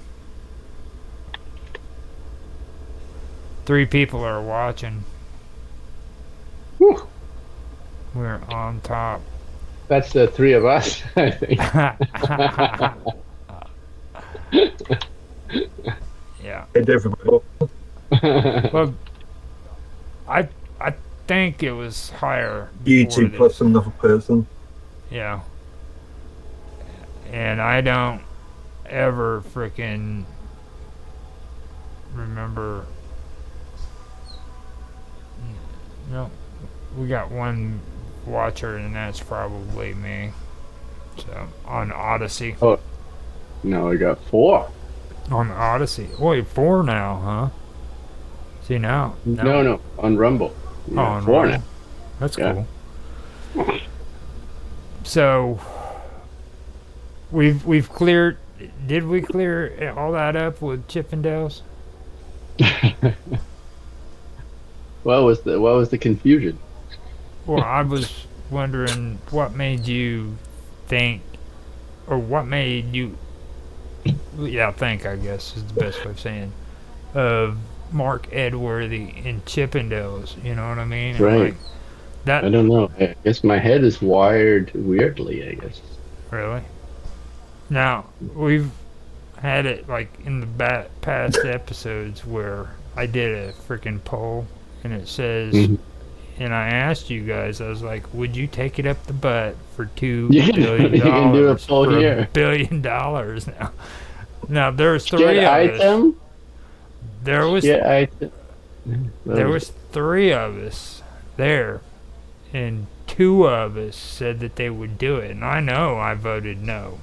3 people are watching. Whew. We're on top. That's the 3 of us, I think. Yeah. Well, Well, I think it was higher. You two plus another person. Yeah. And I don't ever frickin' remember. No, we got 1 watcher, and that's probably me. So on Odyssey. Oh, No, I got 4. On the Odyssey. Wait, 4 now, huh? See now? No, on Rumble. Oh, on 4 Rumble. now. That's cool. So we've cleared. Did we clear all that up with Chippendales? What was the confusion? Well, I was wondering what made you think, or what made you, think, I guess is the best way of saying, of Mark Edworthy in Chippendales. You know what I mean? And Right. like, that. I don't know. I guess my head is wired weirdly, I guess. Really? Now, we've had it like in the past episodes where I did a freaking poll and it says, and I asked you guys, I was like, would you take it up the butt for $2 billion? You can do a poll for here. $1 billion now. Now, there's 3 Get of item? us. There was Get item. There was 3 of us there, and 2 of us said that they would do it, and I know I voted no.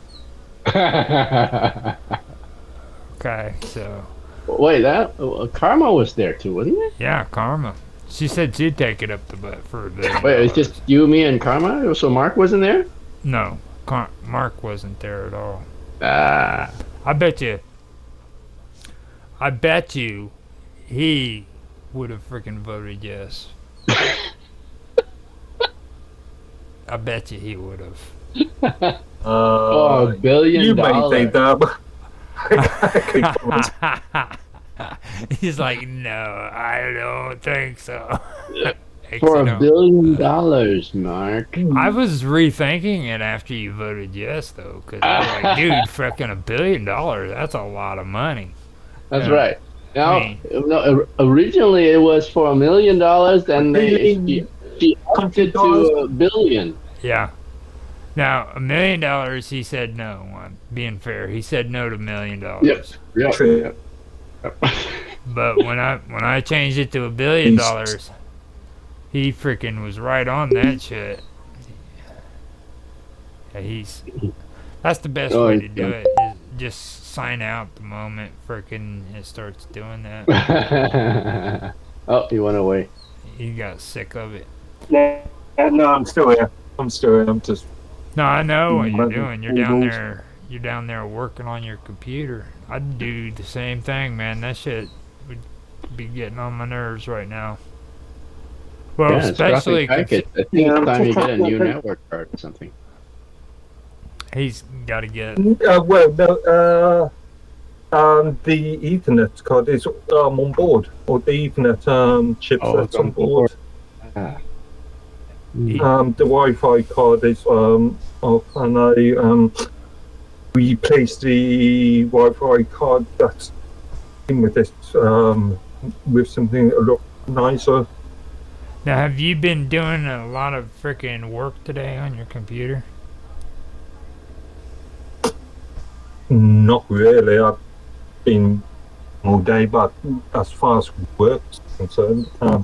Okay, so. Wait, that Karma was there too, wasn't it? Yeah, Karma. She said she'd take it up the butt for $1 billion. Wait, it's just you, me, and Karma? So Mark wasn't there? No, Mark wasn't there at all. Ah. I bet you he would have freaking voted yes. I bet you he would have. $1 billion. You may think that, but he's like, no, I don't think so. For $1 billion, Mark. I was rethinking it after you voted yes, though, because I was like, dude, freaking $1 billion, that's a lot of money. That's right. Now, originally it was for $1 million, and she upped it to $1 billion. Yeah. Now, $1 million, he said no. I'm being fair, he said no to $1 million. Yep. But when I changed it to $1 billion, he freaking was right on that shit. Yeah, that's the best way to do it. Is just sign out the moment freaking it starts doing that. Oh, he went away. He got sick of it. No, I'm still here. I'm just. No, I know what you're doing. You're down there. You're down there working on your computer. I'd do the same thing, man. That shit would be getting on my nerves right now. Well, yeah, especially I think it's time you get a new network card or something. He's got to get. The Ethernet card is on board, or the Ethernet chipset's on board. The Wi-Fi card is off, and I replaced the Wi-Fi card that's in with it with something a lot nicer. Now, have you been doing a lot of freaking work today on your computer? Not really. I've been all day, but as far as work's concerned, a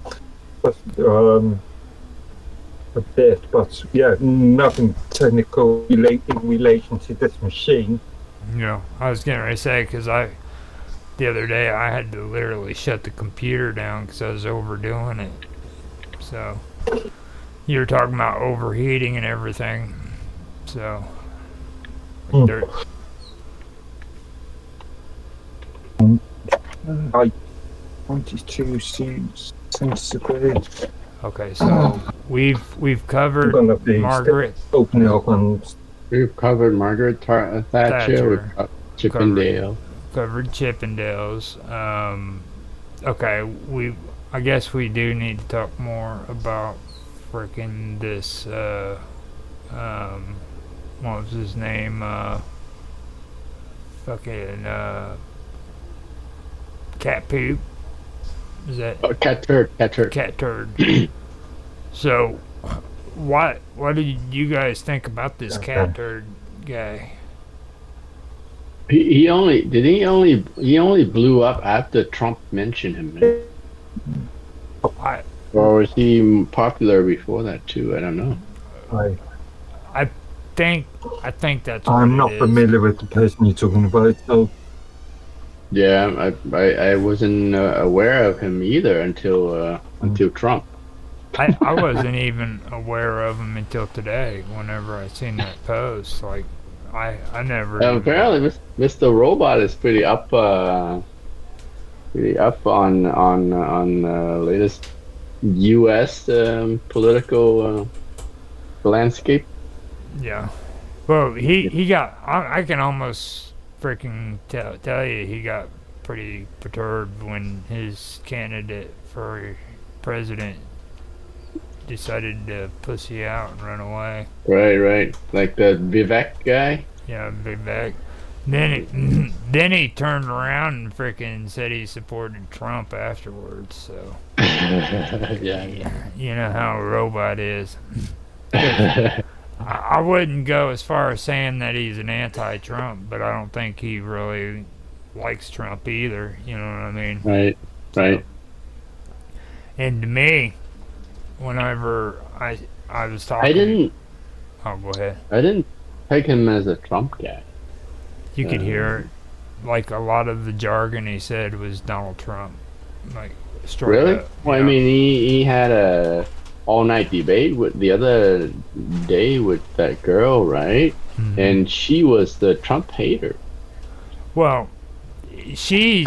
bit, but yeah, nothing technical in relation to this machine. No, I was getting ready to say, because the other day I had to literally shut the computer down because I was overdoing it. So, you were talking about overheating and everything. So, I 22 centigrade. Okay, so we've covered Margaret. Open it up and we've covered Margaret Thatcher. We've covered Chippendale. Covered Chippendales. Okay, I guess we do need to talk more about freaking this. What was his name? Fucking cat poop. Is that cat turd? Cat turd. So, what did you guys think about this cat turd guy? He only blew up after Trump mentioned him. Or was he popular before that too? I don't know. I think that's what I'm it not is. familiar with the person you're talking about, so. Yeah, I wasn't aware of him either until Trump. I wasn't even aware of him until today. Whenever I seen that post, like I never. Apparently, Mr. Robot is pretty up on latest U.S. Political landscape. Yeah. Well, he got. I can almost freaking tell you he got pretty perturbed when his candidate for president decided to pussy out and run away. Right. Like the Vivek guy. Yeah, Vivek. Then he turned around and freaking said he supported Trump afterwards. So. Yeah. You know how a robot is. I wouldn't go as far as saying that he's an anti-Trump, but I don't think he really likes Trump either. You know what I mean? Right. So, and to me, whenever I was talking, Oh, go ahead. I didn't take him as a Trump guy. You could hear it. Like a lot of the jargon he said was Donald Trump. Like straight Really? up, Well, I mean, he had a all-night debate with the other day with that girl, right? Mm-hmm. And she was the Trump hater. Well, she's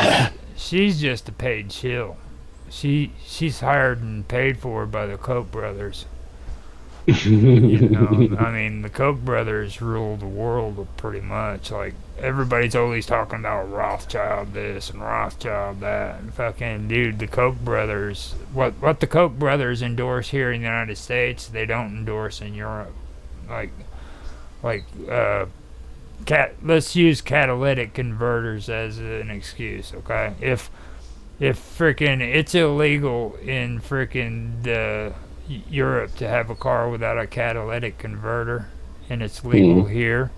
just a paid shill. She's hired and paid for by the Koch brothers. You know, I mean, the Koch brothers rule the world pretty much. Like, everybody's always talking about Rothschild this and Rothschild that. And fucking, dude, the Koch brothers, what the Koch brothers endorse here in the United States, they don't endorse in Europe. Let's use catalytic converters as an excuse, okay? If freaking it's illegal in freaking Europe to have a car without a catalytic converter, and it's legal here,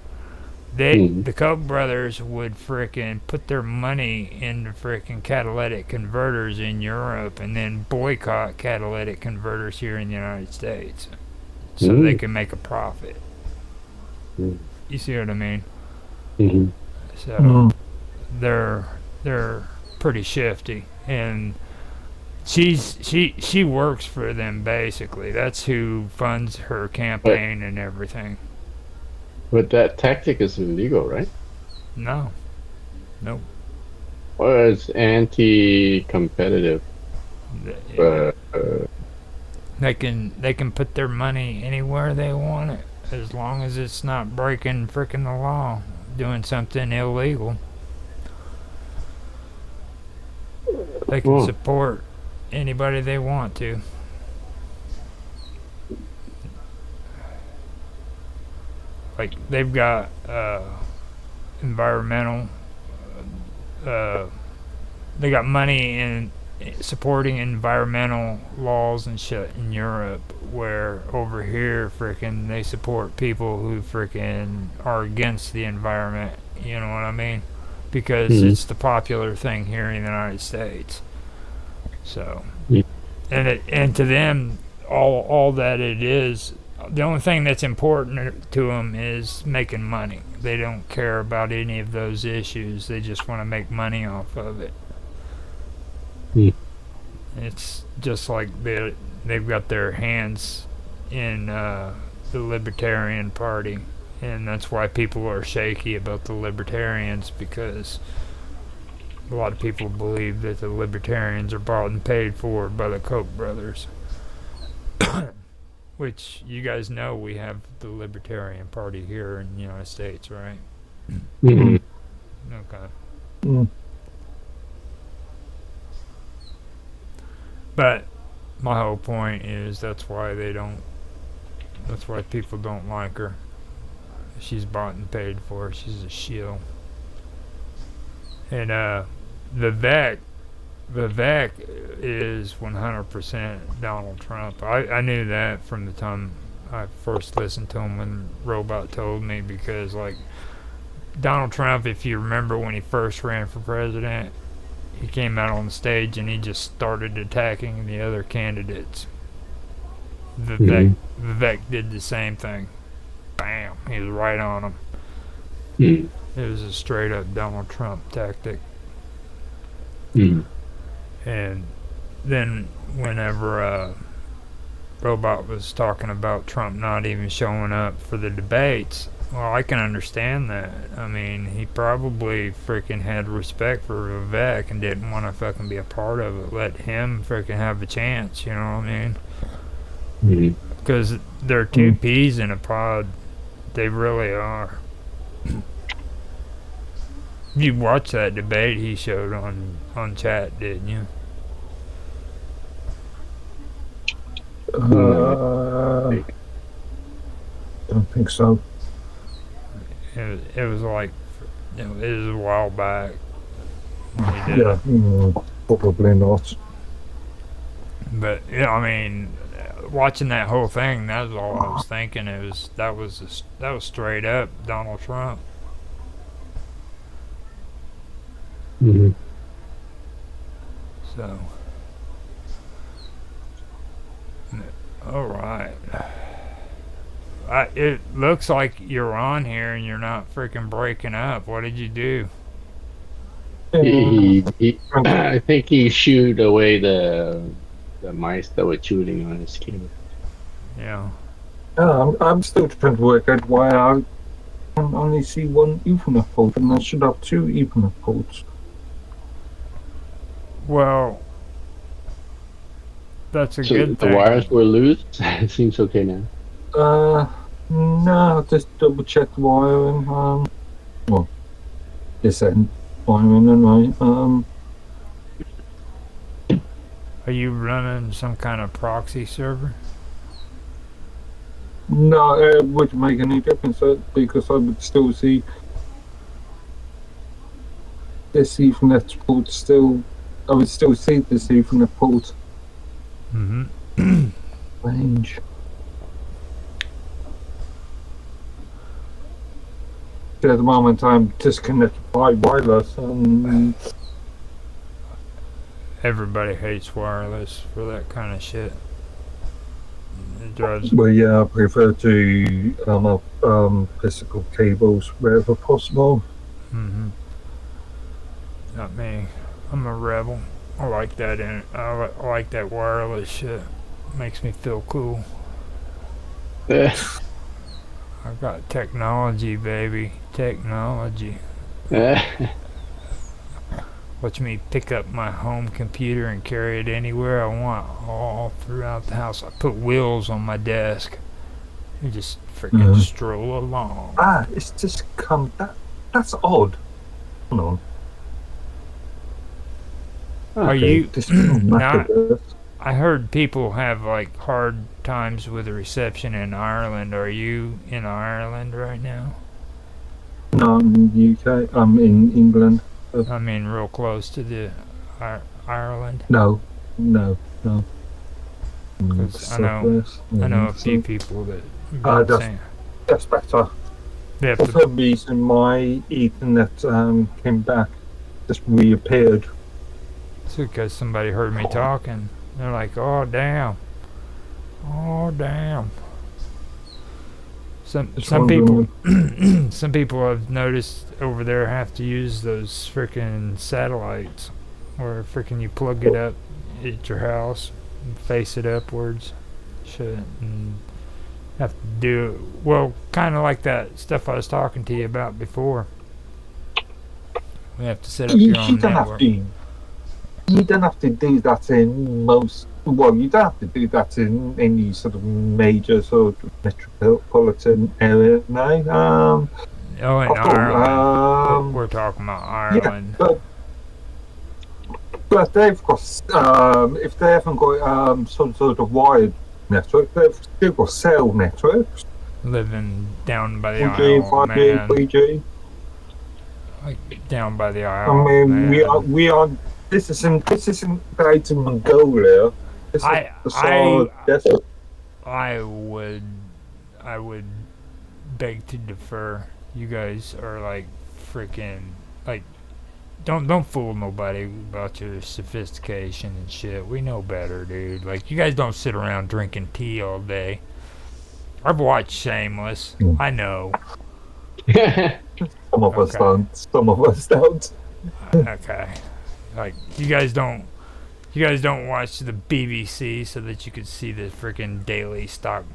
the Koch brothers would frickin' put their money into frickin' catalytic converters in Europe and then boycott catalytic converters here in the United States so they can make a profit. You see what I mean? So they're pretty shifty, and she works for them basically. That's who funds her campaign and everything. But that tactic is illegal, right? No. Nope. Or it's anti-competitive. They can put their money anywhere they want it, as long as it's not breaking frickin' the law, doing something illegal. They can support anybody they want to. Like, they've got environmental, they got money in supporting environmental laws and shit in Europe, where over here frickin' they support people who frickin' are against the environment, you know what I mean? Because it's the popular thing here in the United States. So, and to them, all that it is, the only thing that's important to them is making money. They don't care about any of those issues. They just want to make money off of it. It's just like they've got their hands in the Libertarian Party, and that's why people are shaky about the Libertarians, because a lot of people believe that the Libertarians are bought and paid for by the Koch brothers. Which, you guys know, we have the Libertarian Party here in the United States, right? Okay. But my whole point is that's why people don't like her. She's bought and paid for. She's a shill. And Vivek is 100% Donald Trump. I knew that from the time I first listened to him when Robot told me, because, like, Donald Trump, if you remember when he first ran for president, he came out on the stage and he just started attacking the other candidates. Vivek did the same thing. bam, he was right on him. Mm. It was a straight up Donald Trump tactic. Mm. And then whenever Robot was talking about Trump not even showing up for the debates, well, I can understand that. I mean, he probably freaking had respect for Vivek and didn't want to fucking be a part of it. Let him freaking have a chance, you know what I mean? Because they're two peas in a pod. They really are. You watched that debate he showed on chat, didn't you? Don't think so. It was like, it was a while back when he did Yeah, it. Probably not. But yeah, I mean, watching that whole thing, that was all I was thinking. That was straight up Donald Trump. Mm-hmm. So, all right. It looks like you're on here and you're not freaking breaking up. What did you do? I think he shooed away the mice that were chewing on his keyboard. Yeah. I'm still trying to work out why I can only see one Ethernet port, and I should have two Ethernet ports. Well, that's a So good thing. the wires were loose. It seems okay now. No, just double check the wiring. Well, this end wiring anyway. Are you running some kind of proxy server? No, it wouldn't make any difference because I would still see this Ethernet port still. I would still see this Ethernet port. Mm-hmm. Range. At the moment, I'm disconnected by wireless. Everybody hates wireless for that kind of shit. It drives. Well, yeah, I prefer to have physical cables wherever possible. Mm-hmm. Not me. I'm a rebel. I like that. I like that wireless shit. Makes me feel cool. I got technology, baby. Technology. Watch me pick up my home computer and carry it anywhere I want, all throughout the house. I put wheels on my desk. You just freaking stroll along. It's just come. That's odd. Hold on. Are you not? I heard people have like hard times with the reception in Ireland. Are you in Ireland right now? No, I'm in the UK. I'm in England. I mean, real close to the Ireland. No. Because I know a few people that. That's better. Yeah, for some reason, my Ethernet came back, just reappeared. It's because somebody heard me talking. They're like, "Oh damn, oh damn." Some people, some people I've noticed over there have to use those freaking satellites, where freaking you plug it up at your house, and face it upwards, shit, and have to do kind of like that stuff I was talking to you about before. We have to set up your own network. You don't have to do that in most. Well, you don't have to do that in any sort of major sort of metropolitan area. No. In Ireland. We're talking about Ireland. Yeah, but they've got. If they haven't got some sort of wired network, they've still got cell networks. Living down by the 4G, Isle, 5G, man. 3G. Like down by the Isle. I mean, man. we are. This isn't Great Mongolia. I would beg to defer. You guys are like freaking like don't fool nobody about your sophistication and shit. We know better, dude. Like you guys don't sit around drinking tea all day. I've watched Shameless. I know. Some of us don't. Some of us don't. Okay. Like, you guys don't watch the BBC so that you could see the freaking daily stock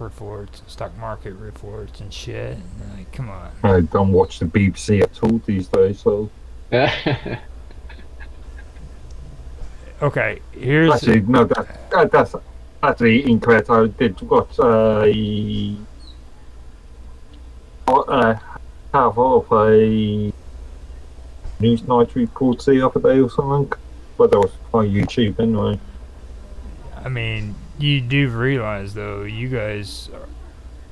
reports, stock market reports and shit. Like, come on. I don't watch the BBC at all these days, so. Okay, here's actually no. That's actually incorrect. I did watch half of a Newsnight report the other day or something, but that was on YouTube anyway. I mean, you do realize though, you guys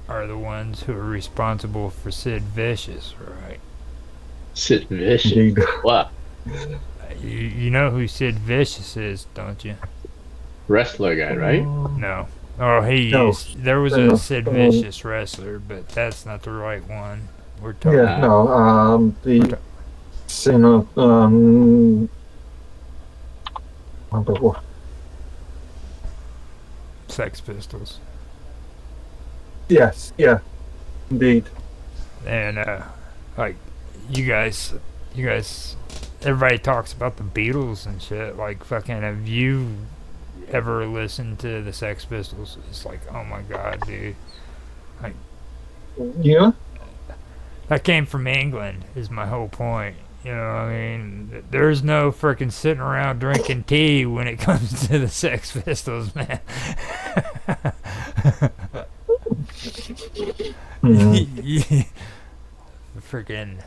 are the ones who are responsible for Sid Vicious, right? Sid Vicious? What? You know who Sid Vicious is, don't you? Wrestler guy, right? No. Oh, there was a Sid Vicious wrestler, but that's not the right one. We're talking. Yeah, no. The sinner. What? Sex Pistols. Yes. Yeah. Indeed. And like you guys. Everybody talks about the Beatles and shit. Like, fucking, have you ever listened to the Sex Pistols? It's like, oh my god, dude. Like, yeah. That came from England, is my whole point. You know what I mean? There's no freaking sitting around drinking tea when it comes to the Sex Pistols, man. Freaking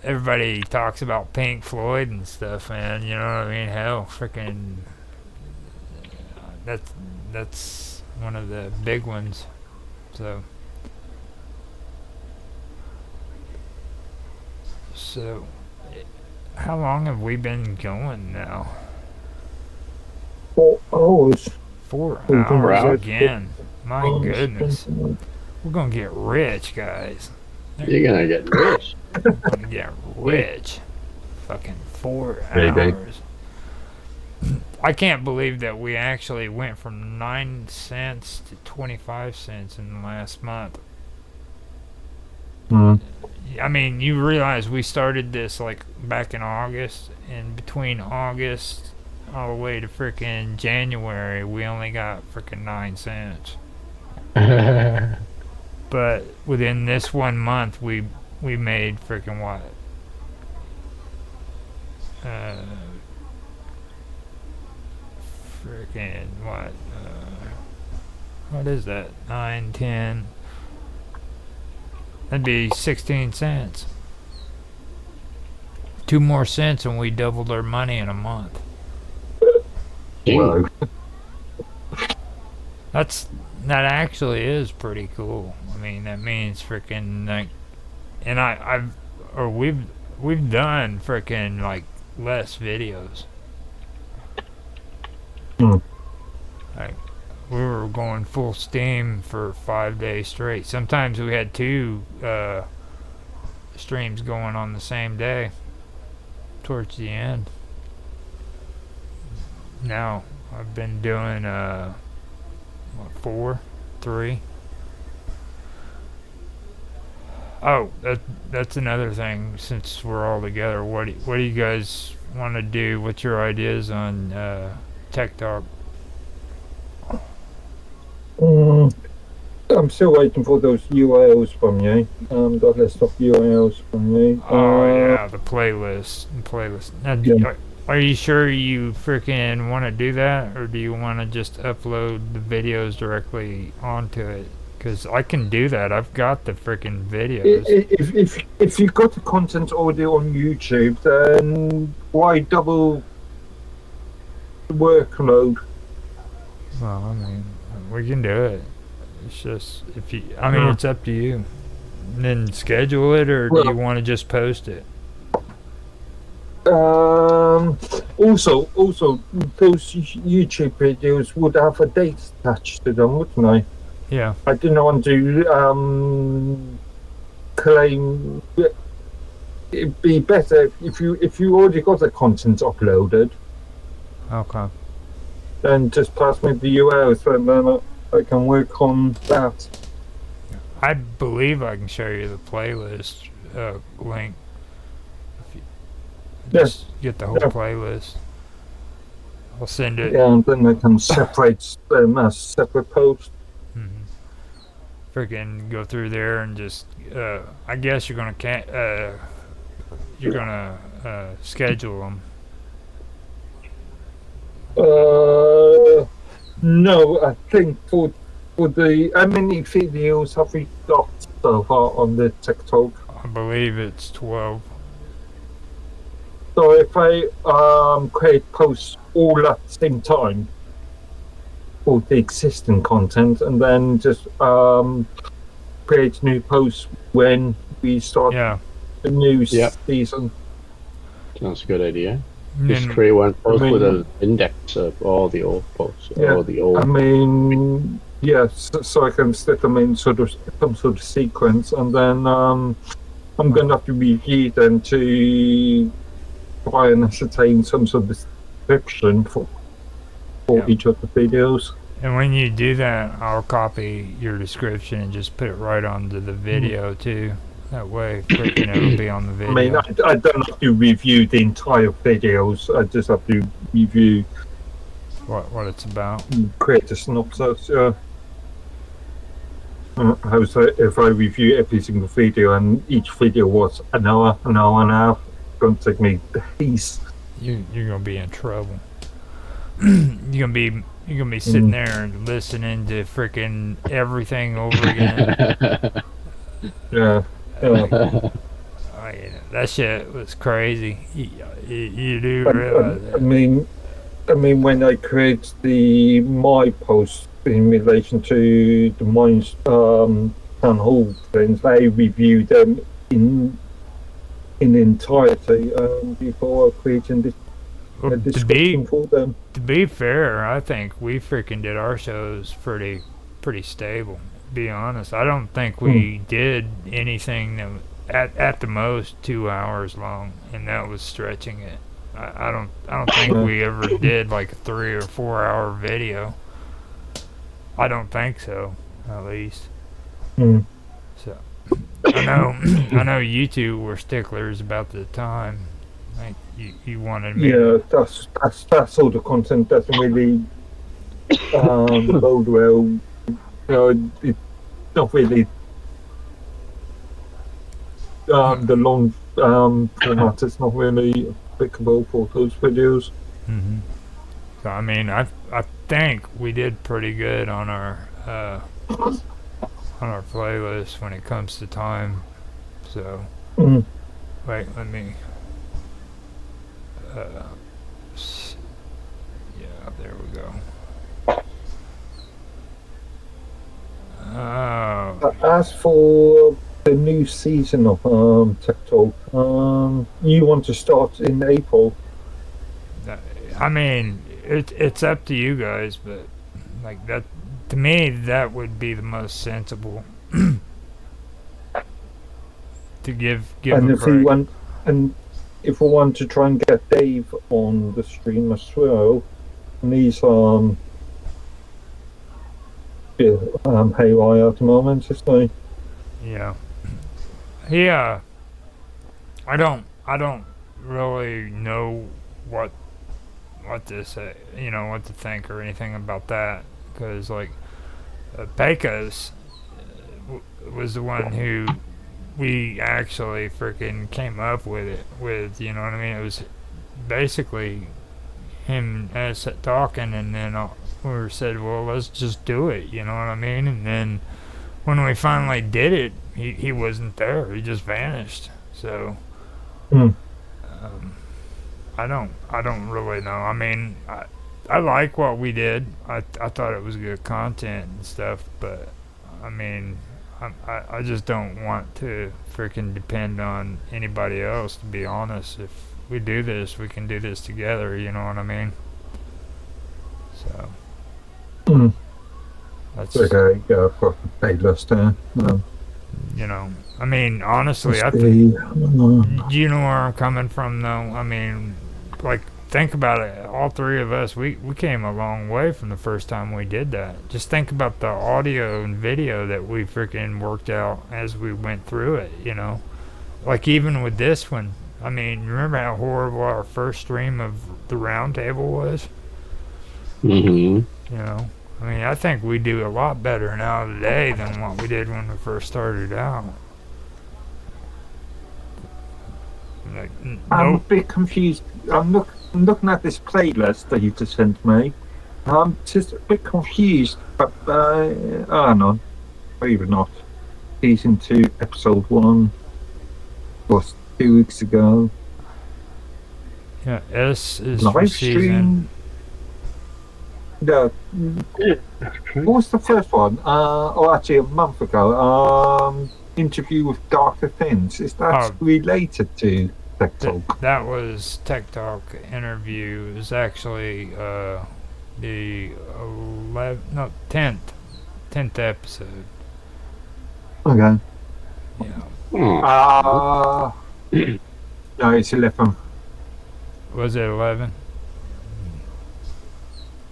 everybody talks about Pink Floyd and stuff, man. You know what I mean? Hell, freaking that's one of the big ones. So how long have we been going now? 4 hours. 4 hours again. My goodness. We're gonna get rich, guys. You're gonna get rich. We're gonna get rich. Fucking 4 hours. I can't believe that we actually went from 9 cents to 25 cents in the last month. I mean, you realize we started this like back in August, and between August all the way to freaking January, we only got freaking 9 cents. But within this 1 month, we made freaking what? Freaking what? What is that? 9, 10. That'd be 16 cents. 2 more cents and we doubled our money in a month. Whoa. That actually is pretty cool. I mean, that means freaking like, and we've done freaking like less videos. Like, we were going full steam for 5 days straight. Sometimes we had 2 streams going on the same day towards the end. Now I've been doing 4, 3. Oh, that's another thing. Since we're all together, what do you guys want to do? What's your ideas on Tech Talk? I'm still waiting for those URLs from you. The list of URLs from you. Oh yeah, the playlist. Now, Yeah. are you sure you freaking want to do that, or do you want to just upload the videos directly onto it? Because I can do that. I've got the freaking videos. If you've got the content already on YouTube, then why double the workload? Well, I mean, we can do it. It's just it's up to you. And then schedule it, or do you want to just post it? Also, those YouTube videos would have a date attached to them, wouldn't they? Yeah. I didn't want to claim. It'd be better if you already got the content uploaded. Okay. Then just pass me the URLs, and then I can work on that. I believe I can show you the playlist link. If you just get the whole playlist. I'll send it. Yeah, and then I can separate them as separate posts. Freaking go through there and just. I guess you're gonna schedule them. No, I think for the how many videos have we got so far on the TikTok? I believe it's 12. So if I create posts all at the same time for the existing content, and then just create new posts when we start the new season. Sounds a good idea. Just create one post with an index of all the old posts. All the old. I mean, yes, so I can set them in some sort of sequence, and then I'm going to have to review them to try and ascertain some sort of description for each of the videos. And when you do that, I'll copy your description and just put it right onto the video too. That way, freaking it'll be on the video. I mean, I don't have to review the entire videos. I just have to review what it's about. Create a synopsis. How's that? If I review every single video and each video was an hour and a half, it's going to take me days. You're gonna be in trouble. You're gonna be sitting there and listening to freaking everything over again. Yeah. That shit was crazy. You do realize that. I mean, when I create my post in relation to the Mines Town Hall things, I review them in entirety before creating this description for them. To be fair, I think we freaking did our shows pretty stable. Be honest, I don't think we did anything that at the most 2 hours long, and that was stretching it. I don't think we ever did like a 3 or 4 hour video. I don't think so, at least. So I know you two were sticklers about the time. Like you wanted me. Yeah, that sort of content doesn't really bode well. It's not really the long format is not really applicable for those videos. So I mean, I think we did pretty good on our playlist when it comes to time. So wait, let me. Yeah, there we go. As for the new season of TikTok, you want to start in April? I mean, it's up to you guys, but like that, to me, that would be the most sensible. To give and a if break. If we want to try and get Dave on the stream as well, and he's haywire at the moment, isn't he? Yeah. I don't really know what to say, what to think or anything about that, because like Pecos was the one who we actually freaking came up with it with, you know what I mean? It was basically him and us talking, and then we said, well, let's just do it, you know what I mean? And then when we finally did it, he wasn't there. He just vanished. So I don't really know. I mean, I like what we did. I thought it was good content and stuff, but I mean, I just don't want to freaking depend on anybody else, to be honest. If we do this, we can do this together, you know what I mean? So that's okay. Yeah, for playlist. I mean, honestly, I think you know where I'm coming from, though. I mean, like think about it. All three of us, we came a long way from the first time we did that. Just think about the audio and video that we freaking worked out as we went through it, you know? Like, even with this one, I mean, remember how horrible our first stream of the round table was? Mm-hmm. You know? I mean, I think we do a lot better now today than what we did when we first started out. Like, I'm a bit confused. I'm looking at this playlist that you just sent me. I'm just a bit confused. But hang on, maybe not. Season 2, episode 1 was 2 weeks ago. Yeah, S is live for stream. season. No, what was the first one? Actually, a month ago. Interview with Dr. Thins. Is that related to Tech Talk? That was Tech Talk interview. It was actually the 10th episode. Okay. Yeah. No, it's 11. Was it 11?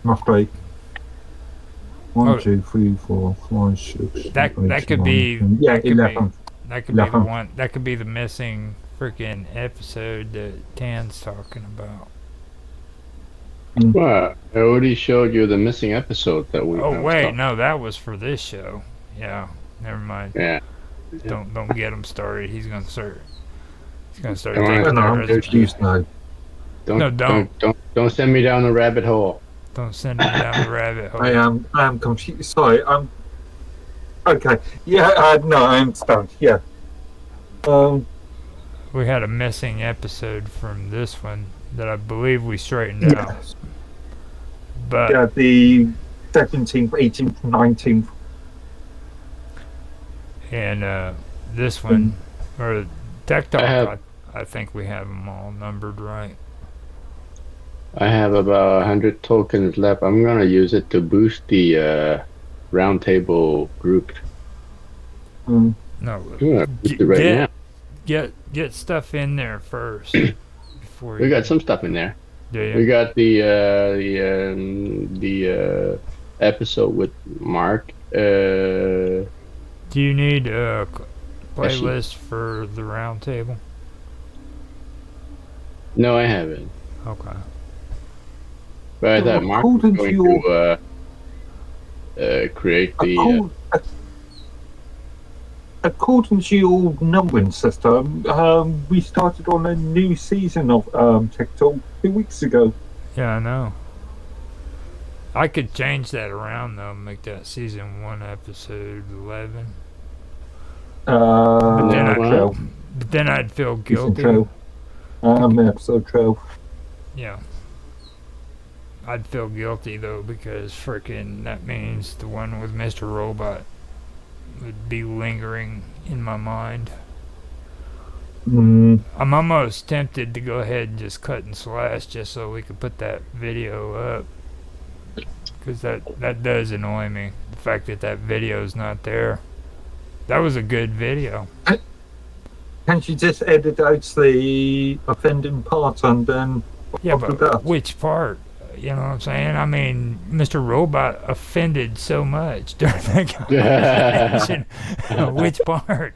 Roughly. 1, 2, 3, 4, 5, 6. That could be. Yeah, that could 11. That could be the one. That could be the missing freaking episode that Tan's talking about. Well, I already showed you the missing episode that we. Oh wait, no, that was for this show. Yeah, never mind. Yeah. Don't get him started. He's gonna start. He's gonna start Come taking on, our excuse now. Don't send me down the rabbit hole. Don't send me down the rabbit hole. I am confused. Sorry, okay. Yeah, no, I understand. Yeah. We had a missing episode from this one that I believe we straightened out. But yeah, the 17th, 18th, 19th. And this one, or Tech Talk, I think we have them all numbered right. I have about 100 tokens left. I'm gonna use it to boost the roundtable group. No, now. Get stuff in there first. Before We got some stuff in there. Yeah. We got the episode with Mark. Do you need a playlist for the round table? No, I haven't. Okay. But I thought Mark was going to create the. According to your numbering system, we started on a new season of Tech Talk 2 weeks ago. Yeah, I know. I could change that around though, make that season 1 episode 11. But then I'd feel guilty. Episode 12. Yeah. I'd feel guilty though because freaking that means the one with Mr. Robot would be lingering in my mind. I'm almost tempted to go ahead and just cut and slash just so we could put that video up, because that does annoy me, the fact that video's not there. That was a good video. Can't you just edit out the offending part and then which part? You know what I'm saying? I mean, Mr. Robot offended so much during that conversation. Which part?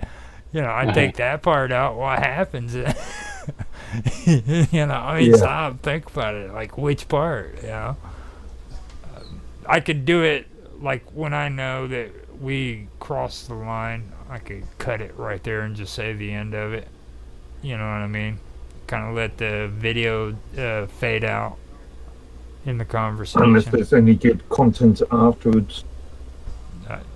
You know, I take that part out. What happens? You know, I mean, stop, think about it. Like, which part? You know, I could do it like when I know that we crossed the line. I could cut it right there and just say the end of it. You know what I mean? Kind of let the video fade out in the conversation. Unless there's any good content afterwards.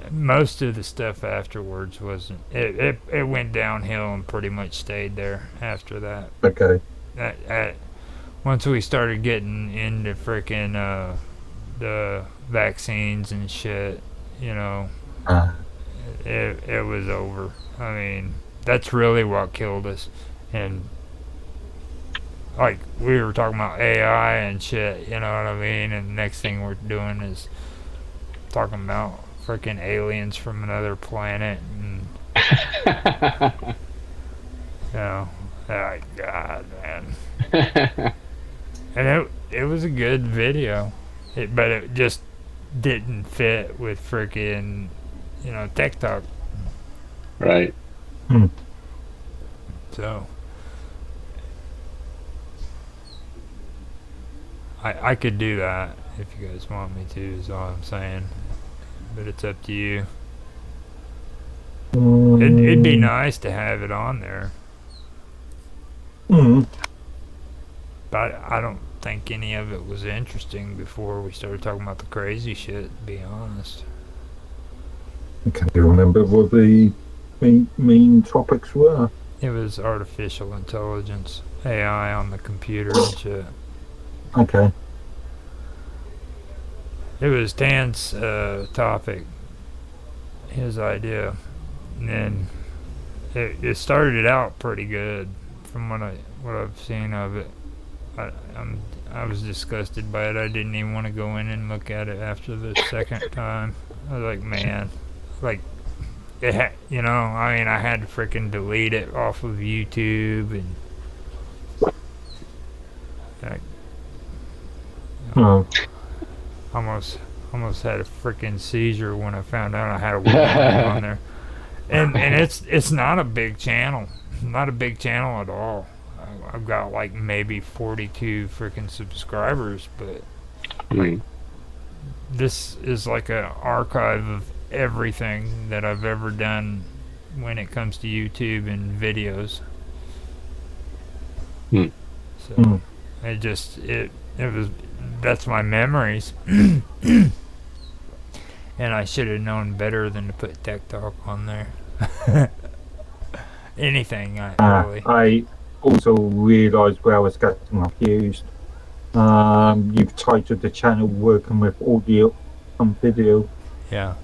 Most of the stuff afterwards wasn't. It went downhill and pretty much stayed there after that. Okay. Once we started getting into freaking the vaccines and shit, you know, it was over. I mean, that's really what killed us. And like we were talking about AI and shit, you know what I mean? And the next thing we're doing is talking about freaking aliens from another planet, and you know, oh God, man. And video, but it just didn't fit with freaking, TikTok. Right. So I could do that if you guys want me to, is all I'm saying. But it's up to you. It'd be nice to have it on there. But I don't think any of it was interesting before we started talking about the crazy shit, to be honest. Can you remember what the main topics were? It was artificial intelligence, AI on the computer and shit. Okay. It was Dan's topic, his idea, and then it started out pretty good from what I've seen of it. I was disgusted by it. I didn't even want to go in and look at it after the second time. I was like, man, like it I had to freaking delete it off of YouTube and almost had a freaking seizure when I found out I had a website on there. And it's not a big channel. Not a big channel at all. I've got like maybe 42 freaking subscribers, but this is like an archive of everything that I've ever done when it comes to YouTube and videos. So that's my memories. And I should have known better than to put TikTok on there. Anything, really. I also realised where I was getting confused. You've titled the channel Working with Audio and Video. Yeah.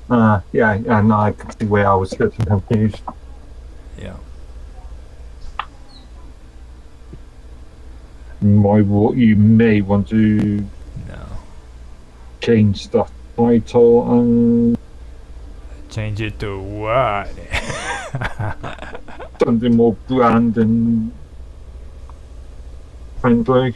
Yeah, and I can see where I was getting confused. Yeah. What you may want to change the title and change it to what? Something more brand friendly.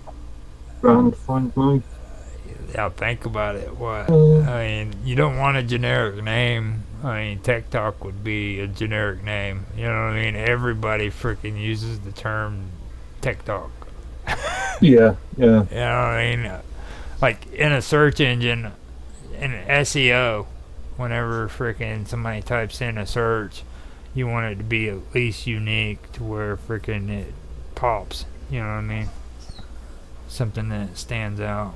Yeah, think about it. What? I mean, you don't want a generic name. I mean, TikTok would be a generic name. You know what I mean? Everybody freaking uses the term TikTok. Yeah. You know what I mean? Like in a search engine, in SEO, whenever freaking somebody types in a search, you want it to be at least unique to where freaking it pops. You know what I mean? Something that stands out.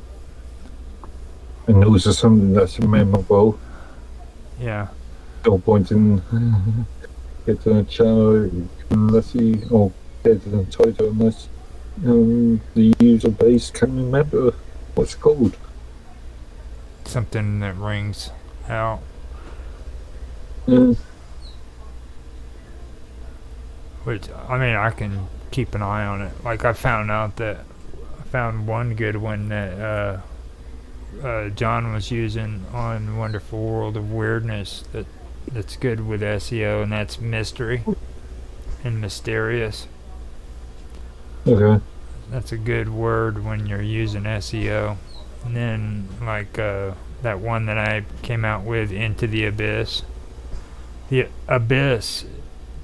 And also something that's memorable. Yeah. No point in getting a channel unless or getting a title unless the user base can remember what's called. Something that rings out. Which, I mean, I can keep an eye on it. Like, I found one good one that John was using on Wonderful World of Weirdness that's good with SEO, and that's mystery and mysterious. Okay. That's a good word when you're using SEO. And then, like, that one that I came out with, Into the Abyss. The Abyss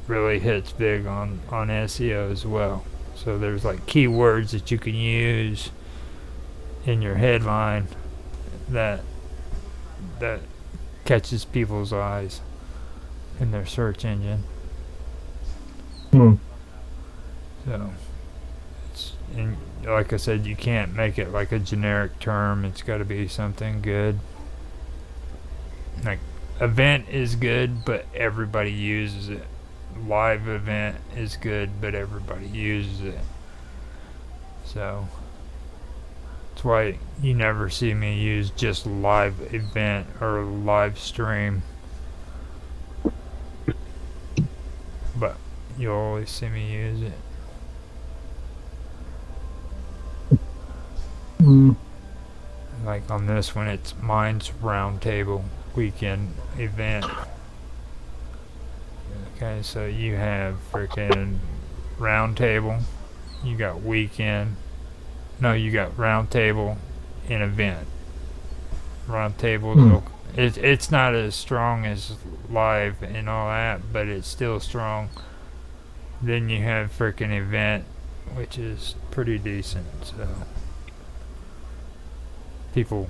really hits big on SEO as well. So there's, like, keywords that you can use in your headline that catches people's eyes in their search engine. So, and like I said, you can't make it like a generic term. It's got to be something good. Like, event is good, but everybody uses it. Live event is good, but everybody uses it. So that's why you never see me use just live event or live stream. But you'll always see me use it. Like on this one, it's Minds Roundtable Weekend Event. Okay, so you have freaking Roundtable, you got Weekend, No, you got round table and event. Round table, it's not as strong as live and all that, but it's still strong. Then you have freaking event, which is pretty decent. So people,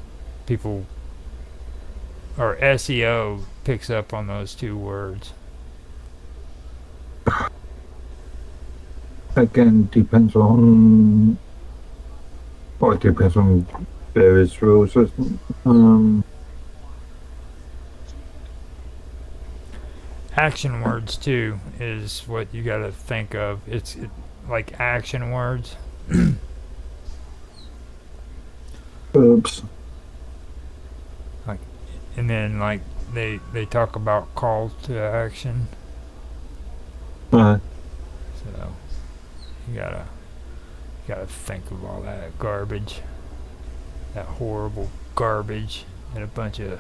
or SEO picks up on those two words. Again, depends on. Well, it depends on various rules. Action words too is what you got to think of. It's like action words. Oops. Like, and then like they talk about calls to action. So you gotta think of all that garbage, that horrible garbage that a bunch of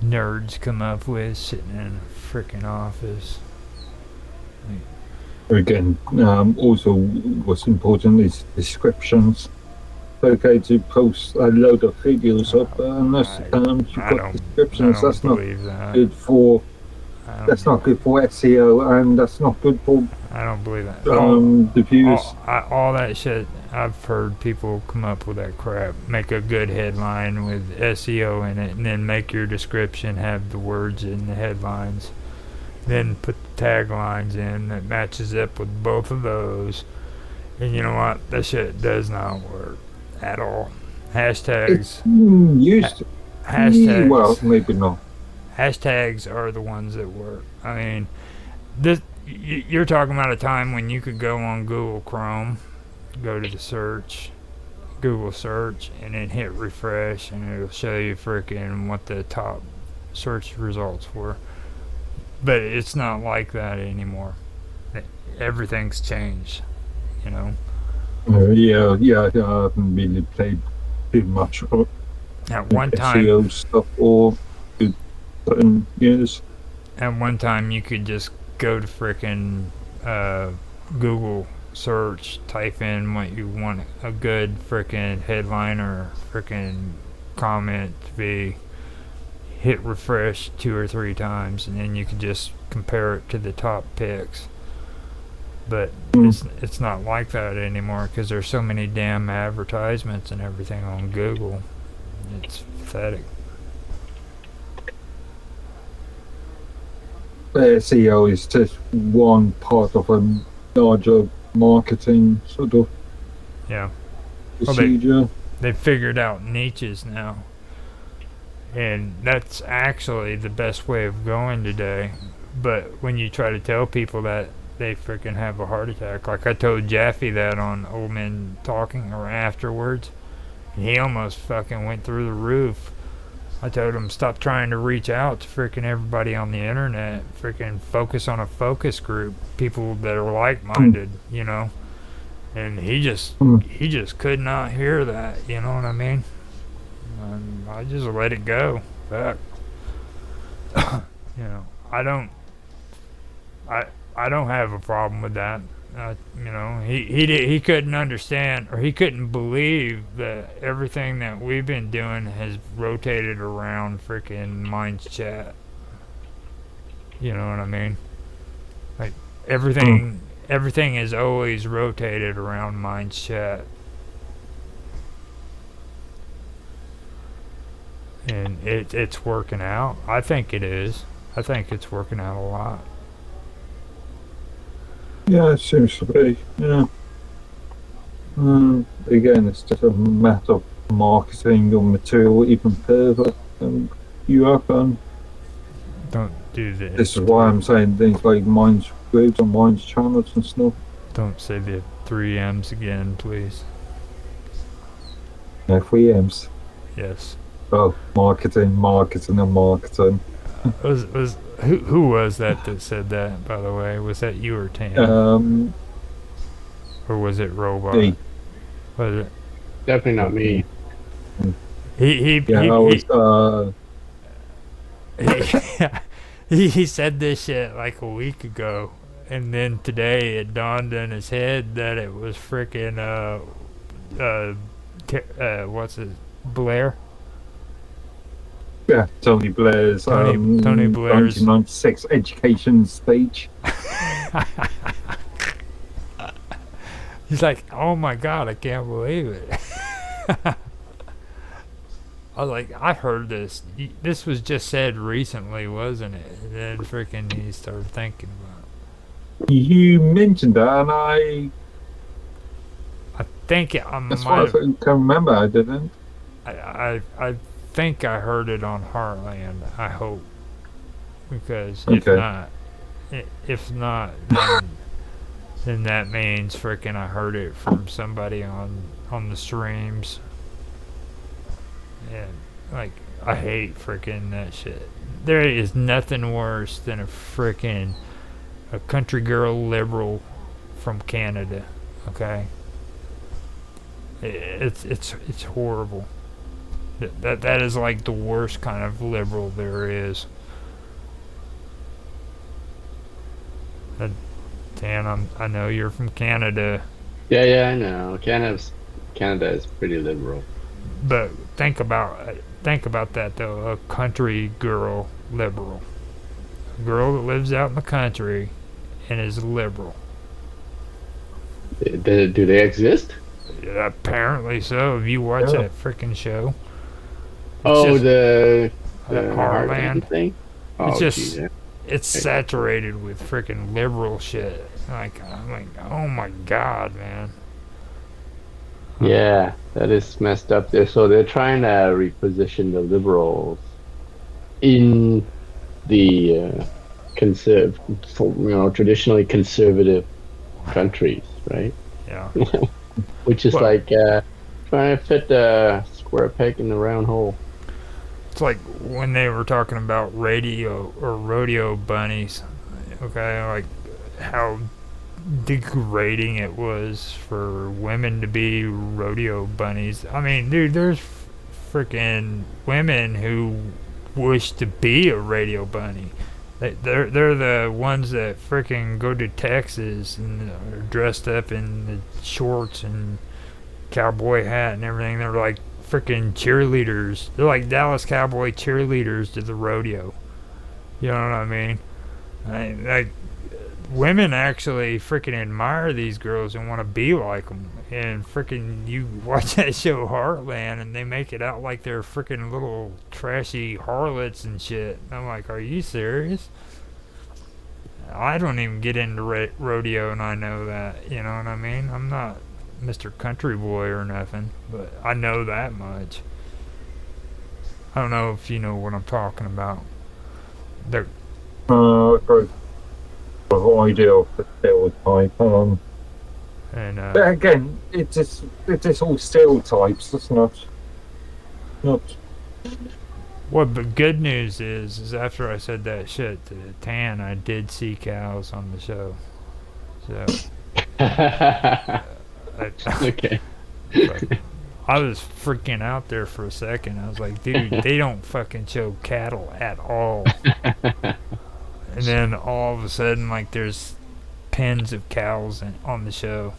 nerds come up with sitting in a freaking office. Again, also what's important is descriptions. Okay, to post a load of videos up unless you've got descriptions. That's not good for. That's not good for SEO, and that's not good for. I don't believe that. The views. All that shit. I've heard people come up with that crap. Make a good headline with SEO in it, and then make your description have the words in the headlines. Then put the taglines in that matches up with both of those. And you know what? That shit does not work at all. Hashtags. Hashtags. Well, maybe not. Hashtags are the ones that work. I mean, you're talking about a time when you could go on Google Chrome, go to the Google search, and then hit refresh, and it'll show you frickin' what the top search results were. But it's not like that anymore. Everything's changed, you know. I haven't really played too much of at one time SEO stuff or certain years. At one time, you could just go to frickin' Google search, type in what you want a good frickin' headline or frickin' comment to be, hit refresh 2 or 3 times, and then you could just compare it to the top picks. But it's not like that anymore because there's so many damn advertisements and everything on Google. It's pathetic. SEO is just one part of a larger marketing sort of procedure. Well, they've figured out niches now. And that's actually the best way of going today. But when you try to tell people that, they freaking have a heart attack. Like I told Jaffe that on Old Men Talking or afterwards. And he almost fucking went through the roof. I told him stop trying to reach out to freaking everybody on the internet. Freaking focus on a focus group. People that are like-minded, you know. And he just could not hear that, you know what I mean? And I just let it go. Fuck. You know, I don't have a problem with that. You know, he couldn't understand, or he couldn't believe that everything that we've been doing has rotated around freaking Minds Chat. You know what I mean? Like everything is always rotated around Minds Chat. And it's working out. I think it is. I think it's working out a lot. Yeah, it seems to be. Yeah. Again, it's just a matter of marketing your material even further than you have done. Don't do this. This is why I'm saying things like Minds groups and Minds channels and stuff. Don't say the 3 M's again, please. No, 3 M's. Yes. Oh, marketing. Who was that said that, by the way? Was that you or Tam? Or was it Robot? Me. Was it? Definitely not me. He said this shit like a week ago, and then today it dawned in his head that it was freaking what's it, Blair? Yeah, Tony Blair's Tony Blair's 1996 education speech. He's like, oh my god, I can't believe it. I was like, I've heard this. This was just said recently, wasn't it? And then freaking he started thinking about it. You mentioned that, and I think as far as I can remember, I didn't. I think I heard it on Heartland. I hope, because if not, then that means freaking I heard it from somebody on the streams. And like, I hate freaking that shit. There is nothing worse than a country girl liberal from Canada. Okay, it's horrible. That is like the worst kind of liberal there is. Dan, I know you're from Canada. Yeah, I know. Canada is pretty liberal. But think about that though. A country girl liberal, a girl that lives out in the country and is liberal. Do they exist? Yeah, apparently so. If you watch that freaking show. The Heartland thing. It's saturated with freaking liberal shit. I'm like, oh my god, man. Yeah, that is messed up there. So they're trying to reposition the liberals in the traditionally conservative countries, right? Yeah. Which is like trying to fit a square peg in the round hole. It's like when they were talking about rodeo bunnies, okay, like how degrading it was for women to be rodeo bunnies. I mean, dude, there's freaking women who wish to be a rodeo bunny. They're the ones that freaking go to Texas and are dressed up in the shorts and cowboy hat and everything. They're like freaking cheerleaders. They're like Dallas Cowboy cheerleaders to the rodeo. You know what I mean? Like, women actually freaking admire these girls and want to be like them. And freaking, you watch that show Heartland and they make it out like they're freaking little trashy harlots and shit. And I'm like, are you serious? I don't even get into rodeo and I know that. You know what I mean? I'm not Mr. Country Boy or nothing, but I know that much. I don't know if you know what I'm talking about. The idea of the stereotype. And but again, it's just all stereotypes. It's not. Well, the good news is after I said that shit to Tan, I did see cows on the show. So. Okay. I was freaking out there for a second. I was like, dude, they don't fucking show cattle at all. And then all of a sudden, like, there's pens of cows on the show.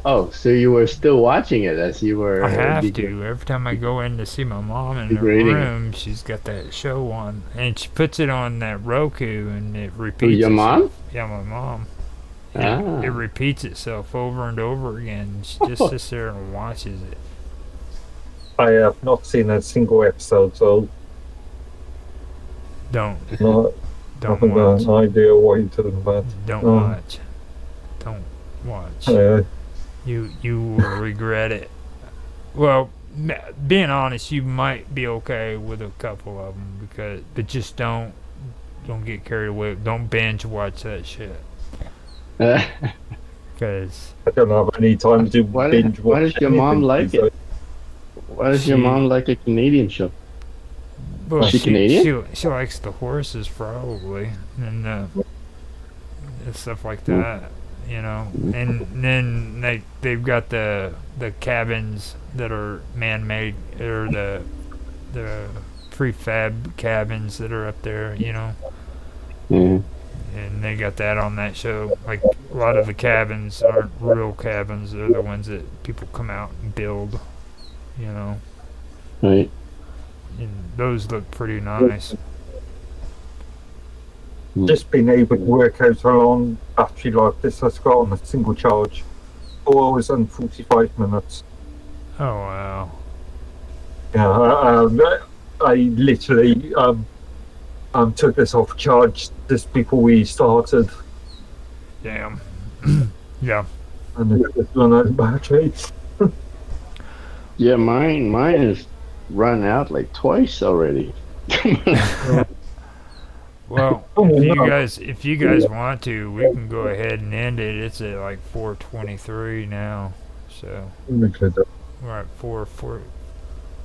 Oh, so you were still watching it as you were... I have to. Every time I go in to see my mom in her room, she's got that show on. And she puts it on that Roku, and it repeats your mom? Yeah, my mom. It repeats itself over and over again. She just sits there and watches it. I have not seen a single episode, so don't watch. An idea what you're talking about. Don't watch. You will regret it. Well, being honest, you might be okay with a couple of them but just don't get carried away. Don't binge watch that shit. Because I don't have any time to binge watch. Why does your mom like it? Why does your mom like a Canadian show? Well, she Canadian? She likes the horses probably, and stuff like that, you know. And then they've got the cabins that are man-made, or the prefab cabins that are up there, you know. Mm-hmm. And they got that on that show, like lot of the cabins aren't real cabins. They're the ones that people come out and build, you know. Right. And those look pretty nice. Just being able to work out how long battery life this has got on a single charge. 4 hours and 45 minutes. Oh, wow. Yeah, I literally took this off charge just before we started. Damn. Yeah. And it's run out of battery. Yeah, mine has run out like twice already. Well, if you guys want to, we can go ahead and end it. It's at like 4:23 now, so we're at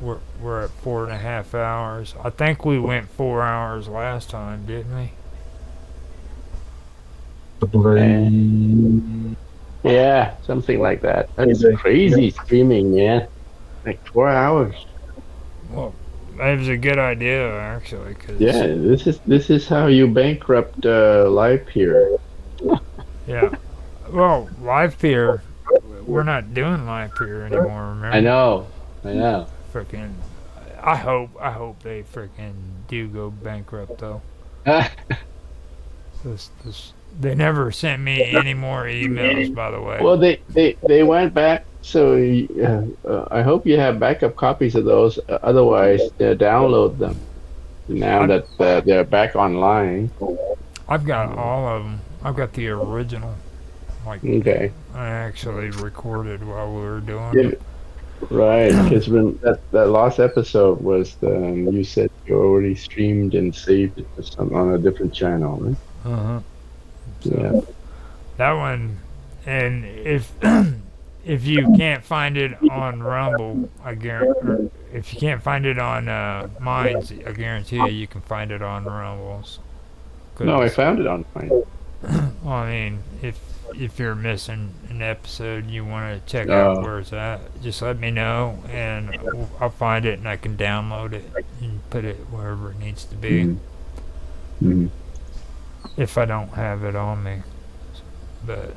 we're at 4.5 hours. I think we went 4 hours last time, didn't we? Yeah, something like that. That's crazy streaming, man. Like 4 hours. Well, it was a good idea, actually. Cause yeah, this is how you bankrupt Live Peer. Yeah. Well, Live Peer, we're not doing Live Peer anymore. Remember? I know. Freaking, I hope they freaking do go bankrupt though. They never sent me any more emails, by the way. Well, they went back. So I hope you have backup copies of those. Otherwise, download them. Now that they're back online. I've got all of them. I've got the original. Like, okay. I actually recorded while we were doing it. Right, because when that last episode was you said you already streamed and saved it on a different channel, right? Uh-huh. So Yeah. That one, and if you can't find it on Rumble, if you can't find it on Minds, I guarantee you can find it on Rumbles. No, I found it on mine. Well, I mean, if you're missing an episode, you want to check out where it's at, just let me know, and I'll find it, and I can download it and put it wherever it needs to be. Mm-hmm. If I don't have it on me, but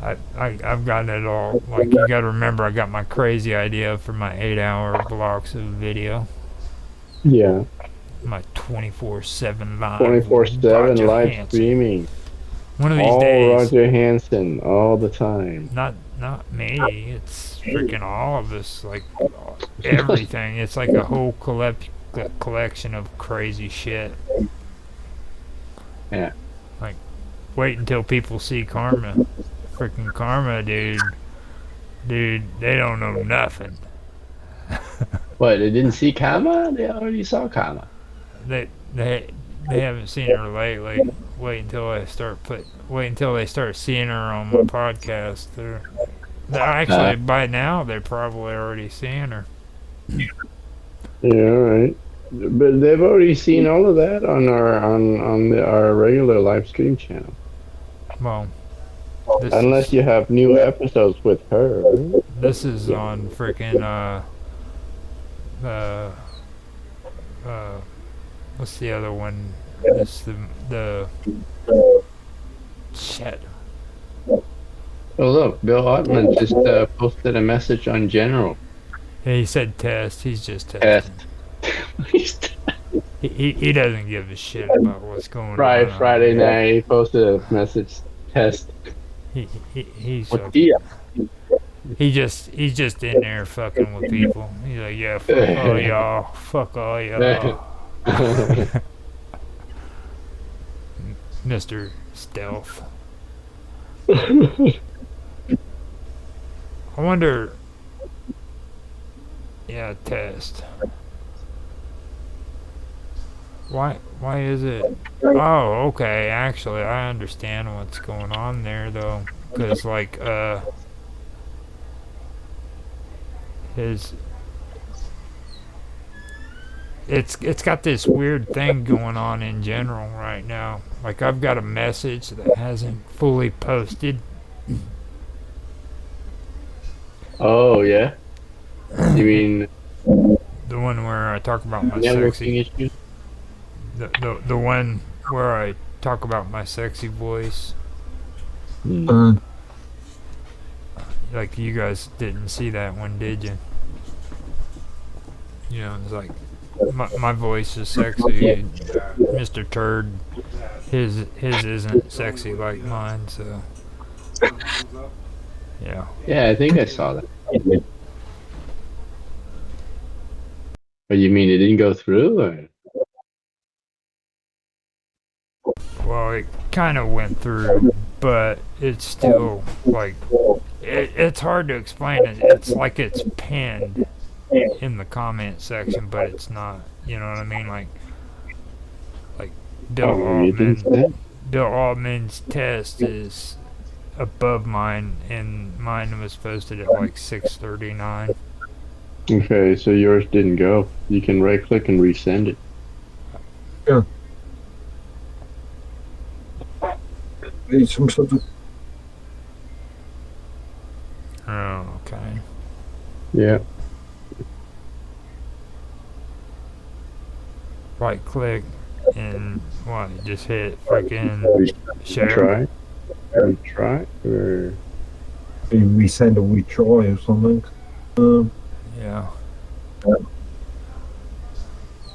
I've got it all. Like, you got to remember, I got my crazy idea for my 8-hour blocks of video. Yeah. My 24/7 live. 24/7 live streaming. One of these days. Roger Hanson all the time. Not me. It's freaking all of us. Like, everything. It's like a whole collection of crazy shit. Yeah. Like, wait until people see Karma. Freaking Karma, dude. Dude, they don't know nothing. What, they didn't see Karma? They already saw Karma. They haven't seen her lately. Wait until they start seeing her on my podcast. They're actually by now they're probably already seeing her. Yeah, right. But they've already seen all of that on our regular live stream channel. Well, unless you have new episodes with her. This is on freaking what's the other one? It's the shit. Oh look, Bill Ottman just posted a message on general. Yeah, he said test. He's just testing. He doesn't give a shit about what's going on. Friday night, he posted a message test. He's just in there fucking with people. He's like, yeah, fuck all y'all. Mr. Stealth. I wonder. Yeah, test. Why is it? Oh, okay. Actually, I understand what's going on there, though, because like it's got this weird thing going on in general right now. Like, I've got a message that hasn't fully posted. Oh yeah. You mean the one where I talk about my sexy issues? The one where I talk about my sexy voice. Like you guys didn't see that one, did you? You know, it's like my voice is sexy. Mr. Turd, his isn't sexy like mine, so yeah. Yeah, I think I saw that. But you mean it didn't go through, or? Well, it kind of went through, but it's still like it's hard to explain it. It's like it's pinned in the comment section, but it's not. You know what I mean? Like Bill Altman's test is above mine, and mine was posted at like 6:39. Okay, so yours didn't go. You can right click and resend it. Yeah. Need some sort of. Oh, okay. Yeah. Right click and what? Just hit freaking share. Try. Retry or Resend or retry or something. Yeah.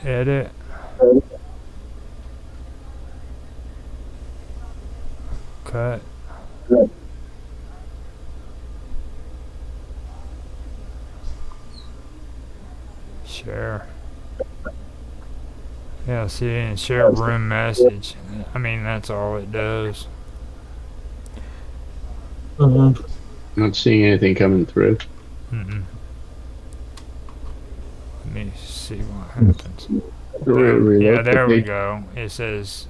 Edit. Cut. Share. Yeah, see, and share room message. I mean, that's all it does. Not seeing anything coming through. Let me see what happens. Yeah, there we go. It says,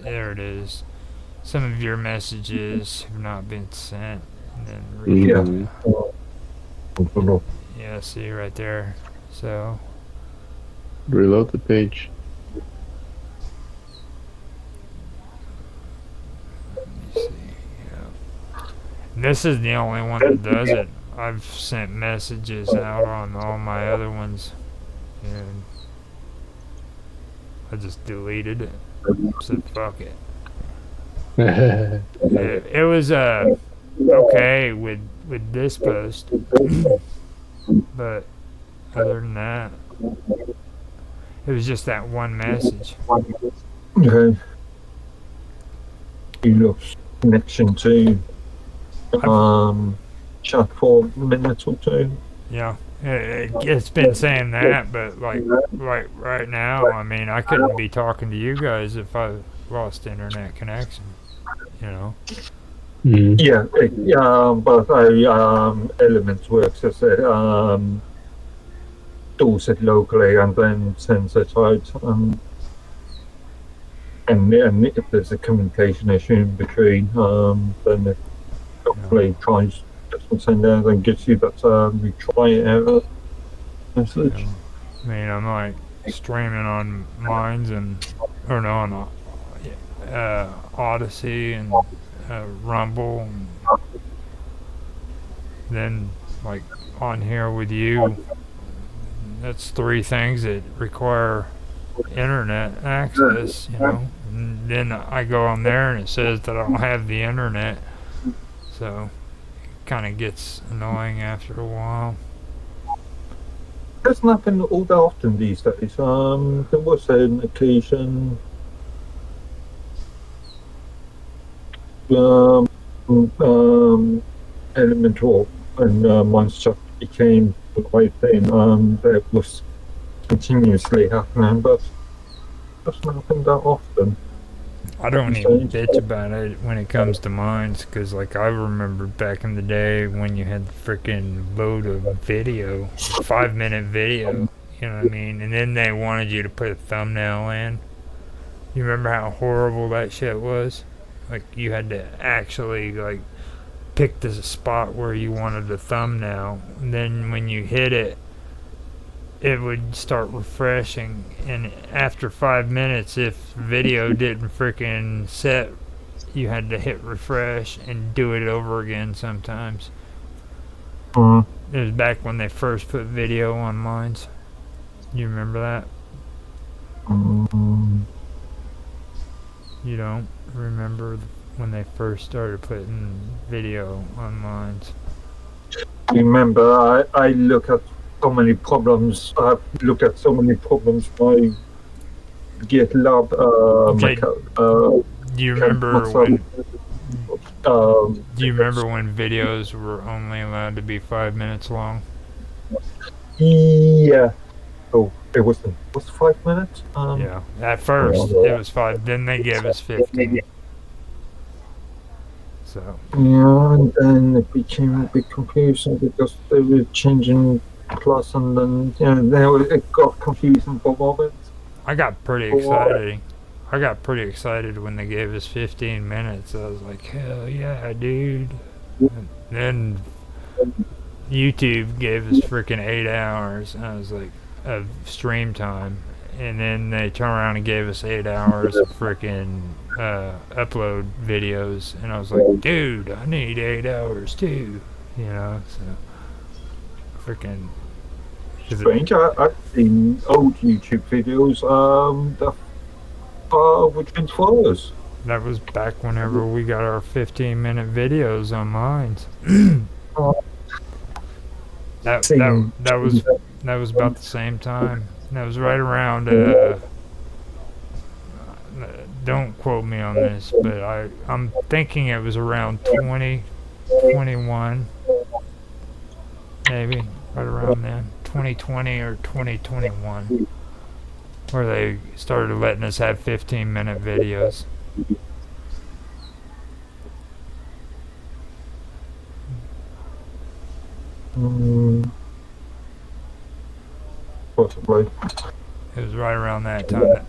there it is. Some of your messages have not been sent. And then read. Yeah, see right there. So. Reload the page. Let me see. Yeah. This is the only one that does it. I've sent messages out on all my other ones. And I just deleted it. Said fuck it. It was okay with this post, but other than that, it was just that one message. Okay. You lost connection to chat for a minute or two. Yeah. It's been saying that, but like right now, I mean, I couldn't be talking to you guys if I lost internet connection. You know. Yeah, but Elements works as stores it locally and then sends it out. And if there's a communication issue in between, then it hopefully tries to send out and gives you that retry error message. Yeah. I mean, I'm like streaming on Minds on Odyssey and Rumble, and then like on here with you. That's 3 things that require internet access, you know. And then I go on there and it says that I don't have the internet, so it kind of gets annoying after a while. Doesn't happen all that often these days. There was an occasion Elemental and Monster became quite thin. That was continuously happening, but it doesn't happen that often. I don't even bitch about it when it comes to mines, because like I remember back in the day when you had the freaking load of video, 5-minute video, you know what I mean, and then they wanted you to put a thumbnail in. You remember how horrible that shit was? Like you had to actually like pick the spot where you wanted the thumbnail, and then when you hit it, it would start refreshing, and after 5 minutes, if video didn't freaking set, you had to hit refresh and do it over again sometimes. It was back when they first put video on mines. You remember that? You don't remember when they first started putting video online. Remember, I look at so many problems. I've looked at so many problems by GitLab. Do you remember when? Do you remember when videos were only allowed to be 5 minutes long? Yeah. Oh, it was 5 minutes. Yeah. At first, it was 5. Then they gave us 15. So. Yeah, and then it became a bit confusing because they were changing plus, and then it got confusing for moments. I got pretty excited. I got pretty excited when they gave us 15 minutes. I was like, hell yeah, dude. And then YouTube gave us freaking 8 hours. I was like, of stream time. And then they turned around and gave us 8 hours of freaking upload videos. And I was like, dude, I need 8 hours too. You know, so freaking. Strange. I've seen old YouTube videos that within 4 hours. That was back whenever we got our 15-minute videos on Minds. that was about the same time. That was right around. Don't quote me on this, but I'm thinking it was around 2021, maybe right around then, 2020 or 2021. Where they started letting us have 15-minute videos. Possibly. It was right around that time.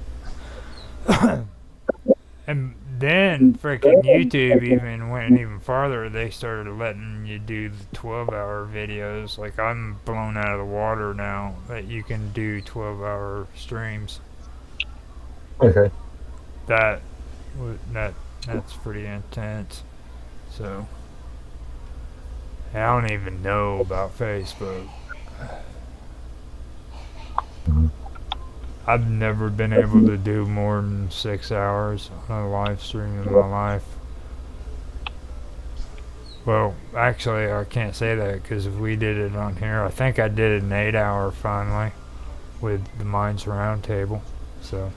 And then freaking YouTube even went even farther. They started letting you do the 12-hour videos. Like, I'm blown out of the water now that you can do 12-hour streams. Okay. That's pretty intense. So I don't even know about Facebook. I've never been able to do more than 6 hours on a live stream in my life. Well, actually, I can't say that because if we did it on here, I think I did an 8-hour finally with the Minds Roundtable. So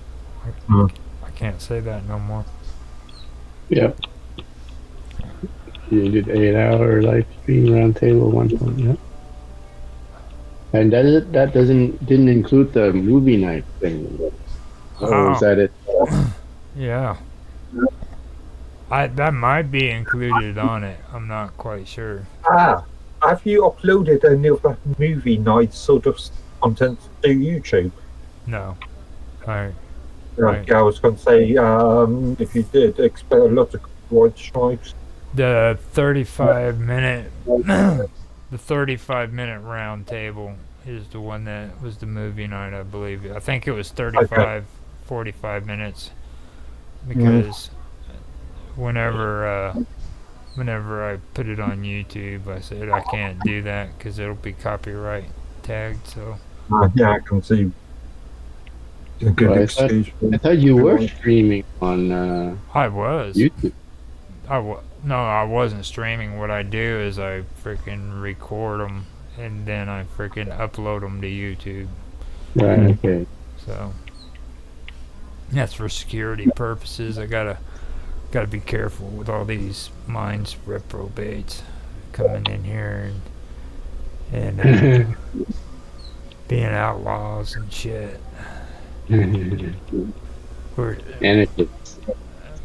I can't say that no more. Yep. You did 8-hour live stream roundtable 1 point. Yep. And that didn't include the movie night thing. Or is that it? Yeah. That might be included on it. I'm not quite sure. Have you uploaded any of that movie night sort of content to YouTube? No. I was going to say, if you did, expect a lot of white stripes. The 35-minute the 35-minute round table is the one that was the movie night, I believe. I think it was 45 minutes because whenever I put it on YouTube, I said I can't do that because it'll be copyright tagged. So yeah, I can see a good excuse. I thought you were streaming on I was YouTube. No, I wasn't streaming. What I do is I freaking record them and then I freaking upload them to YouTube. Right. Okay. So that's for security purposes. I gotta be careful with all these Minds reprobates coming in here and being outlaws and shit. We're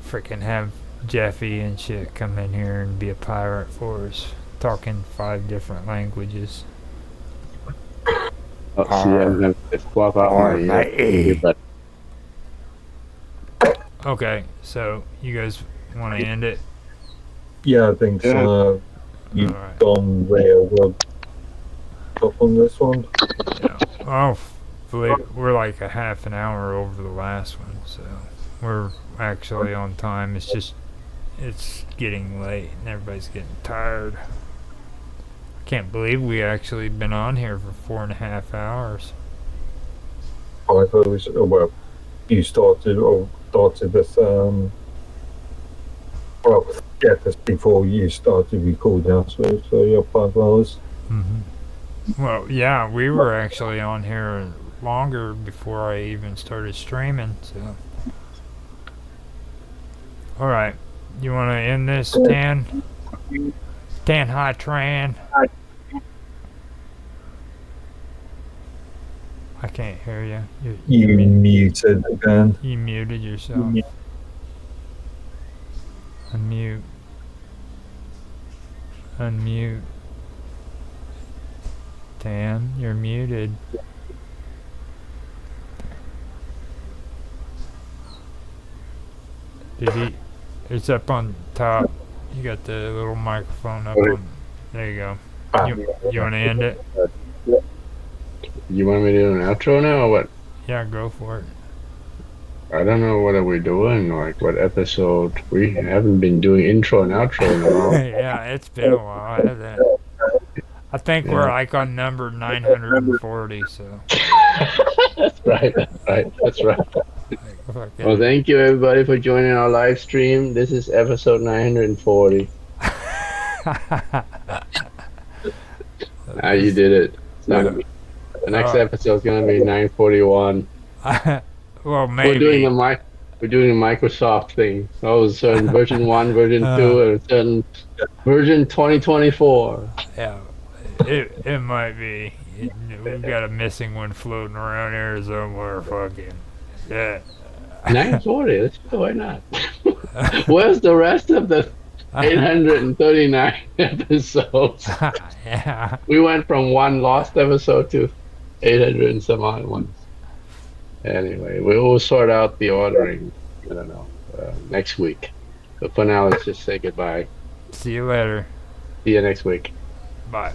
freaking have Jeffy and shit come in here and be a pirate for us, talking 5 different languages. Okay, so you guys want to end it? Yeah, I think so. You've done real well on this one. Yeah. Oh, we're like a half an hour over the last one, so we're actually on time. It's just it's getting late and everybody's getting tired. I can't believe we actually been on here for 4.5 hours. I thought it was you started this well, yeah, that's before you started recording now, so you're 5 hours. Well, yeah, we were actually on here longer before I even started streaming, so. Alright, you want to end this, Tan? Tan High Tran? I can't hear you. You muted again. You muted yourself. Unmute. Unmute. Tan, you're muted. Did he? It's up on top. You got the little microphone up on. There you go. You want to end it? You want me to do an outro now or what? Yeah, go for it. I don't know what are we doing, like what episode. We haven't been doing intro and outro in a while. Yeah, it's been a while, hasn't it? I think we're like on number 940, so. That's right. Well, thank you everybody for joining our live stream. This is episode 940. You did it. It's not gonna be. The next episode is gonna be 941. Well, maybe. We're doing a Microsoft thing. Oh, certain version 1, version 2, and certain version 2024. Yeah, it might be. We've got a missing one floating around here somewhere. Fucking. Yeah. 940. Let's go. Why not? Where's the rest of the 839 episodes? Yeah. We went from one lost episode to 800 and some odd ones. Anyway, we will sort out the ordering. I don't know. Next week. But for now, let's just say goodbye. See you later. See you next week. Bye.